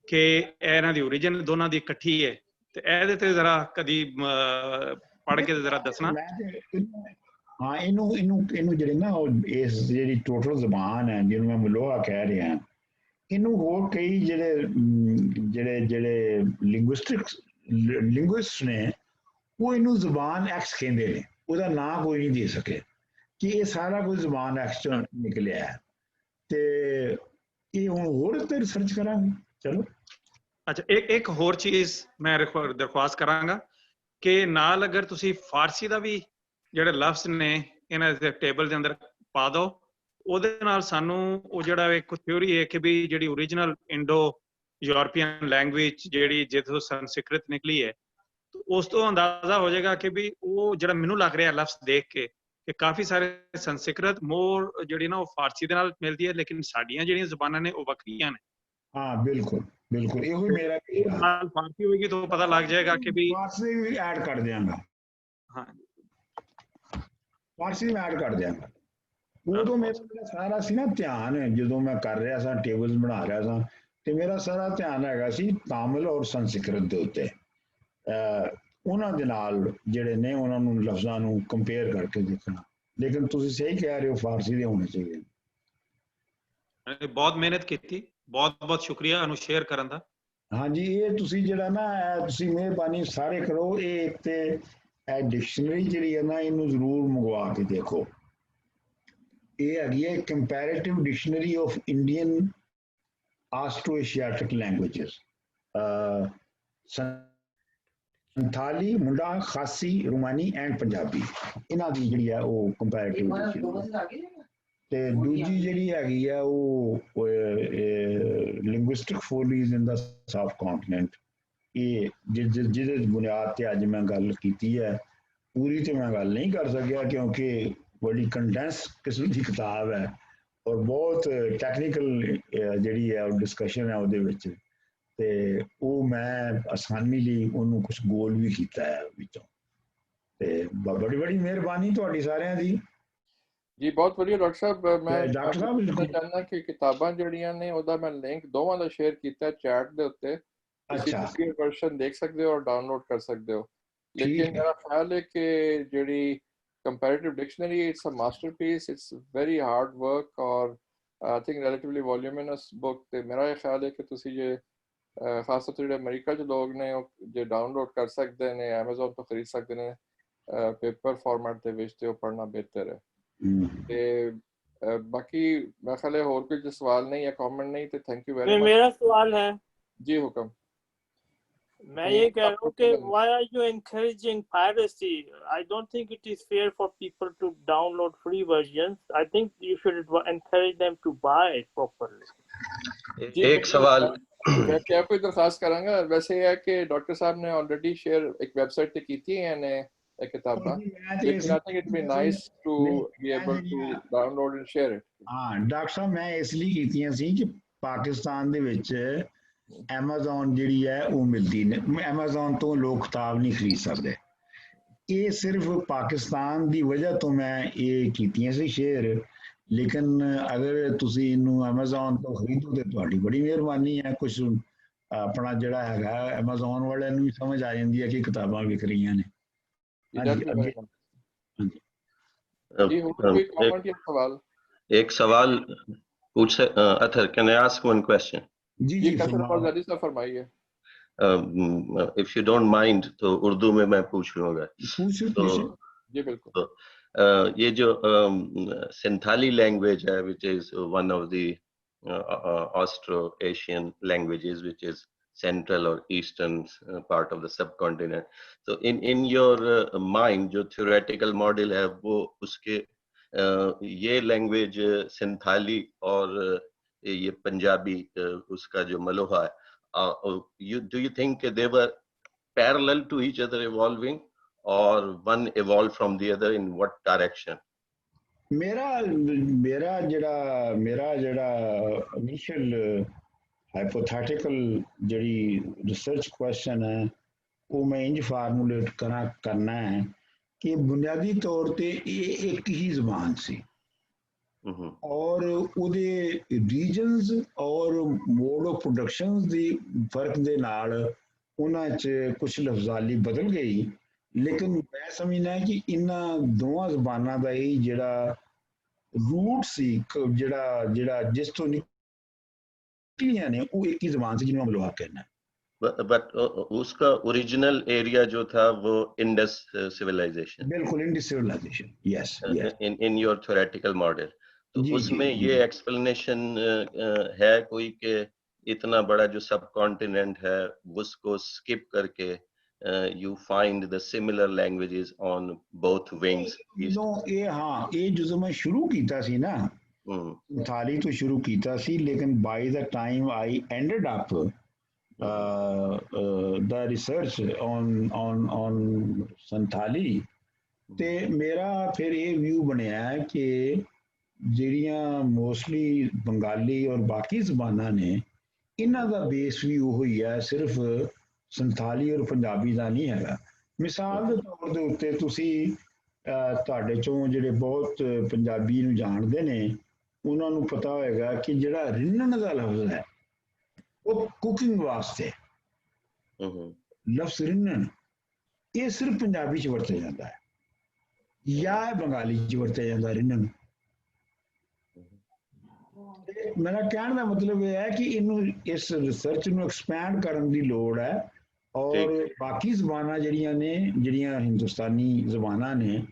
ਕਿ ਇਹਨਾਂ ਦੀ ਓਰੀਜਨ ਦੋਨਾਂ ਦੀ ਇਕੱਠੀ ਹੈ। ਤੇ ਇਹਦੇ ਤੇ ਜ਼ਰਾ ਕਦੀ ਪੜ੍ਹ ਕੇ ਜ਼ਰਾ ਦੱਸਣਾ। ਹਾਂ, ਇਹਨੂੰ ਜਿਹੜੇ ਨਾ ਇਸ ਜਿਹੜੀ ਟੋਟਲ ਜ਼ਬਾਨ ਹੈ ਜਿਹਨੂੰ ਮੈਂ ਮਲੋਹਾ ਕਹਿ ਰਿਹਾ, ਇਹਨੂੰ ਹੋਰ ਕਈ ਜਿਹੜੇ ਲਿੰਗੁਇਸਟ ਨੇ ਉਹ ਇਹਨੂੰ ਜ਼ਬਾਨ ਐਕਸ ਕਹਿੰਦੇ ਨੇ। ਉਹਦਾ ਨਾਂ ਕੋਈ ਨਹੀਂ ਦੇ ਸਕੇ ਕਿ ਇਹ ਸਾਰਾ ਕੁਝ ਜ਼ਬਾਨ ਐਕਸ ਚੋਂ ਨਿਕਲਿਆ ਹੈ, ਤੇ ਇਹ ਹੁਣ ਹੋਰ ਤੇ ਰਿਸਰਚ ਕਰਾਂਗੇ। ਚਲੋ ਅੱਛਾ, ਇੱਕ ਹੋਰ ਚੀਜ਼ ਮੈਂ ਦਰਖਾਸਤ ਕਰਾਂਗਾ ਕਿ ਨਾਲ ਅਗਰ ਤੁਸੀਂ ਫਾਰਸੀ ਦਾ ਵੀ ਜਿਹੜੇ ਲਫ਼ਜ਼ ਨੇ ਇਹਨਾਂ ਦੇ ਟੇਬਲ ਦੇ ਅੰਦਰ ਪਾ ਦਿਓ, ਉਹਦੇ ਨਾਲ ਸਾਨੂੰ ਉਹ ਜਿਹੜਾ ਇੱਕ ਥਿਊਰੀ ਹੈ ਕਿ ਵੀ ਜਿਹੜੀ ਓਰੀਜਨਲ ਇੰਡੋ ਯੂਰਪੀਅਨ ਲੈਂਗੁਏਜ ਜਿਹੜੀ ਜਿੱਥੋਂ ਸੰਸਕ੍ਰਿਤ ਨਿਕਲੀ ਹੈ, ਉਸ ਤੋਂ ਅੰਦਾਜ਼ਾ ਹੋ ਜਾਏਗਾ ਕਿ ਵੀ ਉਹ ਜਿਹੜਾ ਮੈਨੂੰ ਲੱਗ ਰਿਹਾ ਲਫ਼ਜ਼ ਦੇਖ ਕੇ ਕਿ ਕਾਫੀ ਸਾਰੇ ਸੰਸਕ੍ਰਿਤ ਮੋਰ ਜਿਹੜੀ ਨਾ ਉਹ ਫਾਰਸੀ ਦੇ ਨਾਲ ਮਿਲਦੀ ਹੈ, ਲੇਕਿਨ ਸਾਡੀਆਂ ਜਿਹੜੀਆਂ ਜ਼ੁਬਾਨਾਂ ਨੇ ਉਹ ਵੱਖਰੀਆਂ ਨੇ। ਹਾਂ ਬਿਲਕੁਲ ਬਿਲਕੁਲ, ਇਹੋ ਮੇਰਾ ਨਾਲ ਫਾਰਸੀ ਹੋਏਗੀ ਤਾਂ ਪਤਾ ਲੱਗ ਜਾਏਗਾ ਕਿ ਵੀ ਫਾਰਸੀ ਵੀ ਐਡ ਕਰ ਦਿਆਂਗਾ। ਹਾਂ, ਫਾਰਸੀ ਵੀ ਐਡ ਕਰ ਦਿਆਂਗਾ। ਉਦੋਂ ਮੇਰਾ ਸਾਰਾ ਸੀ ਨਾ ਧਿਆਨ, ਜਦੋਂ ਮੈਂ ਕਰ ਰਿਹਾ ਸਾਂ ਟੇਬਲਸ ਬਣਾ ਰਿਹਾ ਸਾਂ, ਤੇ ਮੇਰਾ ਸਾਰਾ ਧਿਆਨ ਹੈਗਾ ਸੀ ਤਾਮਿਲ ਔਰ ਸੰਸਕ੍ਰਿਤ ਦੇ ਉੱਤੇ। ਉਹਨਾਂ ਦੇ ਨਾਲ ਜਿਹੜੇ ਨੇ ਉਹਨਾਂ ਨੂੰ ਲਫ਼ਜ਼ਾਂ ਨੂੰ ਕੰਪੇਅਰ ਕਰਕੇ ਦੇਖਣਾ। ਲੇਕਿਨ ਤੁਸੀਂ ਸਹੀ ਕਹਿ ਰਹੇ ਹੋ, ਫਾਰਸੀ ਦੇ ਹੋਣੇ ਚਾਹੀਦੇ। ਬਹੁਤ ਮਿਹਨਤ ਕੀਤੀ, ਬਹੁਤ ਬਹੁਤ ਸ਼ੁਕਰੀਆ ਇਹਨੂੰ ਸ਼ੇਅਰ ਕਰਨ ਦਾ। ਹਾਂਜੀ, ਇਹ ਤੁਸੀਂ ਜਿਹੜਾ ਨਾ ਤੁਸੀਂ ਮਿਹਰਬਾਨੀ ਸਾਰੇ ਕਰੋ। ਇਹ ਇੱਕ ਤੇ ਇਹ ਡਿਕਸ਼ਨਰੀ ਜਿਹੜੀ ਹੈ ਨਾ, ਇਹਨੂੰ ਜ਼ਰੂਰ ਮੰਗਵਾ ਕੇ ਦੇਖੋ। ਇਹ ਹੈਗੀ ਹੈ comparative dictionary of Indian Austro Asiatic languages, Santali, Munda, Khasi, Romani and Punjabi, ਇਹਨਾਂ ਦੀ ਜਿਹੜੀ ਹੈ ਉਹ ਕੰਪੈਰੇਟਿਵ ਡਿਕਸ਼ਨਰੀ। ਤੇ ਦੂਜੀ ਜਿਹੜੀ ਹੈਗੀ ਆ ਉਹ ਲਿੰਗੁਇਸਟਿਕ ਫੋਲੀਜ਼ ਇਨ ਦਾ ਸਾਊਥ ਕੰਟੀਨੈਂਟ। ਇਹ ਜਿਹਦੇ ਬੁਨਿਆਦ ਤੇ ਅੱਜ ਮੈਂ ਗੱਲ ਕੀਤੀ ਹੈ, ਪੂਰੀ ਤੇ ਮੈਂ ਗੱਲ ਨਹੀਂ ਕਰ ਸਕਿਆ ਕਿਉਂਕਿ ਬੜੀ ਕੰਡੈਂਸ ਕਿਸਮ ਦੀ ਕਿਤਾਬ ਹੈ ਔਰ ਬਹੁਤ ਟੈਕਨੀਕਲ ਜਿਹੜੀ ਹੈ ਉਹ ਡਿਸਕਸ਼ਨ ਹੈ ਉਹਦੇ ਵਿੱਚ, ਤੇ ਉਹ ਮੈਂ ਆਸਾਨੀ ਲਈ ਉਹਨੂੰ ਕੁਝ ਗੋਲ ਵੀ ਕੀਤਾ ਹੈ ਵਿੱਚੋਂ। ਤੇ ਬੜੀ ਬੜੀ ਮਿਹਰਬਾਨੀ ਤੁਹਾਡੀ ਸਾਰਿਆਂ ਦੀ ਜੀ। ਬਹੁਤ ਵਧੀਆ ਡਾਕਟਰ ਸਾਹਿਬ। ਮੈਂ ਡਾਕਟਰ ਸਾਹਿਬ ਚਾਹੁੰਦਾ ਕਿ ਕਿਤਾਬਾਂ ਜਿਹੜੀਆਂ ਨੇ ਉਹਦਾ ਮੈਂ ਲਿੰਕ ਦੋਵਾਂ ਦਾ ਸ਼ੇਅਰ ਕੀਤਾ ਚੈਟ ਦੇ ਉੱਤੇ, ਤੁਸੀਂ ਪੀਡੀਐਫ ਵਰਜ਼ਨ ਦੇਖ ਸਕਦੇ ਹੋ ਔਰ ਡਾਊਨਲੋਡ ਕਰ ਸਕਦੇ ਹੋ। ਲੇਕਿਨ ਮੇਰਾ ਖਿਆਲ ਹੈ ਕਿ ਜਿਹੜੀ comparative dictionary, it's a masterpiece, it's very hard work और I think relatively voluminous book। ਤੇ ਮੇਰਾ ਇਹ ਖਿਆਲ ਹੈ ਕਿ ਤੁਸੀਂ ਜੇ ਖਾਸ ਤੌਰ ਤੇ ਜਿਹੜੇ ਅਮਰੀਕਾ 'ਚ ਲੋਕ ਨੇ ਉਹ ਜੇ ਡਾਊਨਲੋਡ ਕਰ ਸਕਦੇ ਨੇ, ਐਮਾਜ਼ੋਨ ਤੋਂ ਖਰੀਦ ਸਕਦੇ ਨੇ ਪੇਪਰ ਫਾਰਮੈਟ ਦੇ ਵਿੱਚ, ਤੇ ਉਹ ਪੜ੍ਹਨਾ ਬਿਹਤਰ ਹੈ। ਤੇ ਬਾਕੀ ਮੈਂ ਖਿਆਲ ਹੈ ਹੋਰ ਕੋਈ ਸਵਾਲ ਨਹੀਂ ਹੈ, ਕਮੈਂਟ नहीं, तो थैंक यू वेरी मच। मेरा सवाल है जी हुक्म। मैं ये कह रहा हूँ कि why are you encouraging piracy? I don't think it is fair for people to download free versions. I think you should encourage them to buy it properly. एक सवाल मैं क्या कोई दरखास्त करांगा। वैसे है कि डॉक्टर साहब ने ऑलरेडी शेयर एक वेबसाइट पे की थी ने एक किताबा, लेकिन I think it would be nice to be able to download and share it। हाँ डॉक्टर साहब, मैं इसलिए कीतियां सी कि ਪਾਕਿਸਤਾਨ ਦੇ ਵਿੱਚ ਐਮਾਜ਼ੋਨ ਜਿਹੜੀ ਹੈ ਉਹ ਮਿਲਦੀ ਨੇ, ਐਮਾਜ਼ੋਨ ਤੋਂ ਲੋਕ ਕਿਤਾਬ ਨਹੀਂ ਖਰੀਦ ਸਕਦੇ। ਇਹ ਸਿਰਫ ਪਾਕਿਸਤਾਨ ਦੀ ਵਜ੍ਹਾ ਤੋਂ ਮੈਂ ਇਹ ਕੀਤੀਆਂ ਸੀ ਸ਼ੇਅਰ, ਲੇਕਿਨ ਅਗਰ ਤੁਸੀਂ ਇਹਨੂੰ ਐਮਾਜ਼ੋਨ ਤੋਂ ਖਰੀਦੋ ਤੇ ਤੁਹਾਡੀ ਬੜੀ ਮਿਹਰਬਾਨੀ ਹੈ। ਕੁਝ ਆਪਣਾ ਜਿਹੜਾ ਹੈਗਾ ਐਮਾਜ਼ੋਨ ਵਾਲਿਆਂ ਨੂੰ ਵੀ ਸਮਝ ਆ ਜਾਂਦੀ ਹੈ ਕਿ ਕਿਤਾਬਾਂ ਵਿਕ ਰਹੀਆਂ ਨੇ। ਹਾਂਜੀ ਅੱਗੇ ਹਾਂਜੀ जी और कोई कमेंट या सवाल? एक सवाल पूछ Athar, can I ask one question? जी जी फरमाइए साहब, फरमाइए। इफ यू डोंट माइंड तो उर्दू में मैं पूछ लूंगा। तो जी बिल्कुल। तो ये जो सिंथाली लैंग्वेज है, which is one of the Austro-Asian languages, which is central or eastern part of the subcontinent. So in your mind, जो theoretical model है वो उसके ये language सिंथाली और ये पंजाबी उसका जो मलोहा है, do you think they were parallel to each other evolving, or one evolved from the other? In what direction? ਮੇਰਾ ਜਿਹੜਾ ਇਨੀਸ਼ੀਅਲ ਹਾਈਪੋਥੈਟੀਕਲ ਜਿਹੜੀ ਰਿਸਰਚ ਕੁਐਸਚਨ ਹੈ ਉਹ ਮੈਂ ਇੰਜ ਫਾਰਮੂਲੇਟ ਕਰਨਾ ਹੈ ਕਿ ਬੁਨਿਆਦੀ ਤੌਰ ਤੇ ਇਹ ਇੱਕ ਹੀ ਜ਼ਬਾਨ ਸੀ ਔਰ ਉਹਦੇ ਰੀਜਨਸ ਔਰ ਮੋਡ ਆਫ ਪ੍ਰੋਡਕਸ਼ਨ ਦੀ ਫਰਕ ਦੇ ਨਾਲ ਉਹਨਾਂ 'ਚ ਕੁਝ ਲਫ਼ਜ਼ਾਲੀ ਬਦਲ ਗਈ, ਲੇਕਿਨ ਮੈਂ ਸਮਝਦਾ ਕਿ ਇਹਨਾਂ ਦੋਵਾਂ ਜ਼ਬਾਨਾਂ ਦਾ ਹੀ ਜਿਹੜਾ रूट सी, ਜਿਹੜਾ ਜਿਸ ਤੋਂ ਨਿਕਲੀਆਂ ਨੇ ਉਹ ਇੱਕ ਹੀ ਜ਼ਬਾਨ ਸੀ ਜਿਹਨੂੰ हम लोहा कहना है। But उसका ओरिजिनल एरिया जो था वो इंडस सिविलाइजेशन। बिल्कुल Indus civilization, yes yes. in your theoretical model तो उसमें ये एक्सप्लेनेशन है कोई कि इतना बड़ा जो सब कॉन्टिनेंट है उसको स्किप करके you find the similar languages on both wings? No, हाँ ये जो मैं शुरू कीता सी ना संथाली तो शुरू कीता सी, लेकिन by the time I ended up the research on Santhali ते मेरा फिर ये व्यू बनया है कि ਜਿਹੜੀਆਂ ਮੋਸਟਲੀ ਬੰਗਾਲੀ ਔਰ ਬਾਕੀ ਜ਼ਬਾਨਾਂ ਨੇ ਇਹਨਾਂ ਦਾ ਬੇਸ ਵੀ ਉਹ ਹੀ ਹੈ, ਸਿਰਫ ਸੰਥਾਲੀ ਔਰ ਪੰਜਾਬੀ ਦਾ ਨਹੀਂ ਹੈਗਾ। ਮਿਸਾਲ ਦੇ ਤੌਰ ਦੇ ਉੱਤੇ ਤੁਸੀਂ ਤੁਹਾਡੇ ਚੋਂ ਜਿਹੜੇ ਬਹੁਤ ਪੰਜਾਬੀ ਨੂੰ ਜਾਣਦੇ ਨੇ ਉਹਨਾਂ ਨੂੰ ਪਤਾ ਹੋਏਗਾ ਕਿ ਜਿਹੜਾ ਰਿੰਨਣ ਦਾ ਲਫ਼ਜ਼ ਹੈ ਉਹ ਕੁਕਿੰਗ ਵਾਸਤੇ ਲਫ਼ਜ਼ ਰਿੰਨਣ ਇਹ ਸਿਰਫ ਪੰਜਾਬੀ 'ਚ ਵਰਤਿਆ ਜਾਂਦਾ ਹੈ ਜਾਂ ਬੰਗਾਲੀ 'ਚ ਵਰਤਿਆ ਜਾਂਦਾ ਰਿੰਨਣ। ਮੇਰਾ ਕਹਿਣ ਦਾ ਮਤਲਬ ਇਹ ਹੈ ਕਿ ਇਹਨੂੰ ਇਸ ਰਿਸਰਚ ਨੂੰ ਐਕਸਪੈਂਡ ਕਰਨ ਦੀ ਲੋੜ ਹੈ ਔਰ ਬਾਕੀ ਜ਼ਬਾਨਾਂ ਜਿਹੜੀਆਂ ਹਿੰਦੁਸਤਾਨੀ ਜ਼ਬਾਨਾਂ ਨੇ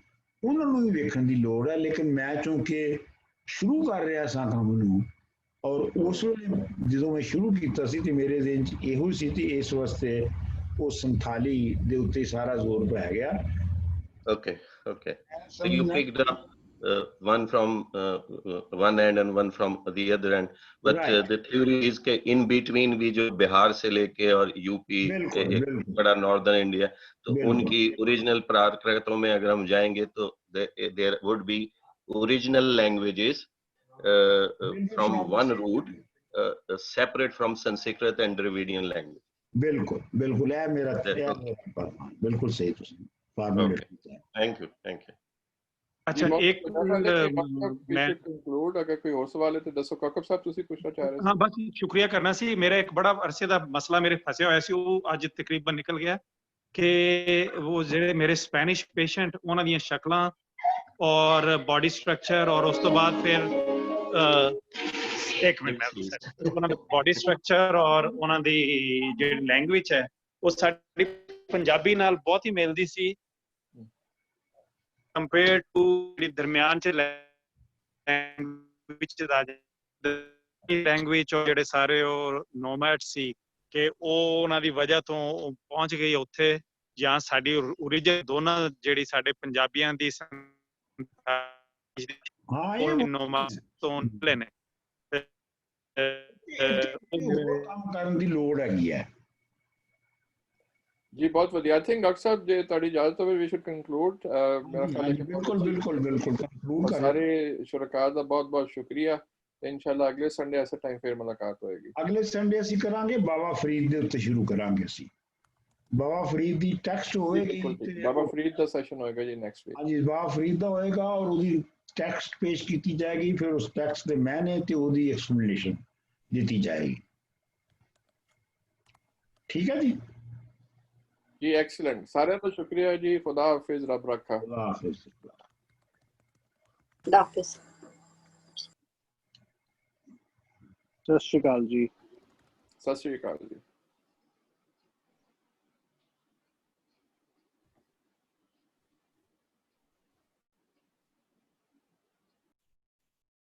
ਉਹਨਾਂ ਨੂੰ ਵੀ ਵੇਖਣ ਦੀ ਲੋੜ ਹੈ। ਲੇਕਿਨ ਮੈਂ ਚੂੰਕਿ ਸ਼ੁਰੂ ਕਰ ਰਿਹਾ ਸਾਂ ਕੰਮ ਨੂੰ ਔਰ ਉਸ ਵੇਲੇ ਜਦੋਂ ਮੈਂ ਸ਼ੁਰੂ ਕੀਤਾ ਸੀ ਤੇ ਮੇਰੇ ਜ਼ਿਹਨ 'ਚ ਇਹੋ ਸੀ ਤੇ ਇਸ ਵਾਸਤੇ ਉਹ ਸੰਥਾਲੀ ਦੇ ਉੱਤੇ ਸਾਰਾ ਜ਼ੋਰ ਪੈ ਗਿਆ। Okay. So you picked up one from one end and one from the other end, but the theory is कि in between भी जो बिहार से लेके और यूपी बड़ा नॉर्दर्न इंडिया, तो उनकी ओरिजिनल प्राकृतों में अगर हम जाएंगे तो there would be original languages from one root separate from Sanskrit and Dravidian language. बिल्कुल है मेरा बिल्कुल सही तुम फॉर्मूलेट किया है। Thank you. अच्छा एक मैं कंक्लूड अगर कोई और सवाल है तो दसो काकब साहब ਤੁਸੀਂ ਪੁੱਛਣਾ ਚਾਹ ਰਹੇ ਸੀ। हाँ बस शुक्रिया करना सी, मेरा एक बड़ा अरसे ਦਾ ਮਸਲਾ ਮੇਰੇ ਫਸਿਆ ਹੋਇਆ ਸੀ ਉਹ ਅੱਜ ਤਕਰੀਬਨ ਨਿਕਲ ਗਿਆ ਕਿ ਉਹ ਜਿਹੜੇ ਮੇਰੇ ਸਪੈਨਿਸ਼ ਪੇਸ਼ੈਂਟ ਉਹਨਾਂ ਦੀਆਂ ਸ਼ਕਲਾਂ ਔਰ ਬਾਡੀ ਸਟਰਕਚਰ ਔਰ ਉਸ ਤੋਂ ਬਾਅਦ ਫਿਰ ਇੱਕ ਮਿੰਟ ਉਹਨਾਂ ਦਾ ਬਾਡੀ ਸਟਰਕਚਰ ਔਰ ਉਹਨਾਂ ਦੀ ਜਿਹੜੀ ਲੈਂਗੁਏਜ ਹੈ ਉਹ ਸਾਡੀ ਪੰਜਾਬੀ ਨਾਲ ਬਹੁਤ ਹੀ ਮਿਲਦੀ ਸੀ compared to ਜਿਹੜੀ ਦਰਮਿਆਨ ਚ ਲੈਂਗੁਏਜ ਔਰ ਜਿਹੜੇ ਸਾਰੇ ਉਹ ਨੋਮੈਡ ਸੀ ਕਿ ਉਹ ਉਹਨਾਂ ਦੀ ਵਜ੍ਹਾ ਤੋਂ ਪਹੁੰਚ ਗਈ ਉੱਥੇ ਜਾਂ ਸਾਡੀ ਓਰੀਜਨ ਦੋਨਾਂ ਜਿਹੜੀ ਸਾਡੇ ਪੰਜਾਬੀਆਂ ਦੀ ਨੋਮੈਡ ਤੋਂ ਨਿਕਲੇ ਨੇ ਕੰਮ ਕਰਨ ਦੀ ਲੋੜ ਹੈਗੀ ਹੈ। जी बहुत वधिया। आई थिंक डॉक्टर साहब जे ਤੁਹਾਡੀ ਇਜਾਜ਼ਤ ਹੋਵੇ we should conclude। मेरा ख्याल है कि बिल्कुल कंक्लूड कर सारे शुरका ਦਾ बहुत बहुत शुक्रिया ਤੇ ਇਨਸ਼ਾਅੱਲਾ ਅਗਲੇ ਸੰਡੇ ਐਸੇ ਟਾਈਮ ਫਿਰ ਮੁਲਾਕਾਤ ਹੋਏਗੀ। ਅਗਲੇ ਸੰਡੇ ਅਸੀਂ ਕਰਾਂਗੇ ਬਾਬਾ ਫਰੀਦ ਦੇ ਉੱਤੇ ਸ਼ੁਰੂ ਕਰਾਂਗੇ ਅਸੀਂ। ਬਾਬਾ ਫਰੀਦ ਦੀ ਟੈਕਸਟ ਹੋਏਗੀ ਤੇ ਬਾਬਾ ਫਰੀਦ ਦਾ ਸੈਸ਼ਨ ਹੋਏਗਾ ਜੀ ਨੈਕਸਟ ਵੀਕ। ਹਾਂਜੀ ਬਾਬਾ ਫਰੀਦ ਦਾ ਹੋਏਗਾ ਔਰ ਉਹਦੀ ਟੈਕਸਟ ਪੇਸ਼ ਕੀਤੀ ਜਾਏਗੀ, ਫਿਰ ਉਸ ਟੈਕਸਟ ਦੇ ਮਾਇਨੇ ਤੇ ਉਹਦੀ ਐਕਸਪਲੇਨੇਸ਼ਨ ਦਿੱਤੀ ਜਾਏਗੀ। ਠੀਕ ਹੈ ਜੀ। ਜੀ ਐਕਸਲੈਂਟ, ਸਾਰਿਆਂ ਦਾ ਸ਼ੁਕਰੀਆ ਜੀ। ਖੁਦਾ ਹਾਫਿਜ਼, ਰੱਬ ਰੱਖਾ। ਖੁਦਾ ਹਾਫਿਜ਼। ਖੁਦਾ ਹਾਫਿਜ਼। ਸਤਿ ਸ਼੍ਰੀ ਅਕਾਲ ਜੀ। ਸਤਿ ਸ਼੍ਰੀ ਅਕਾਲ ਜੀ।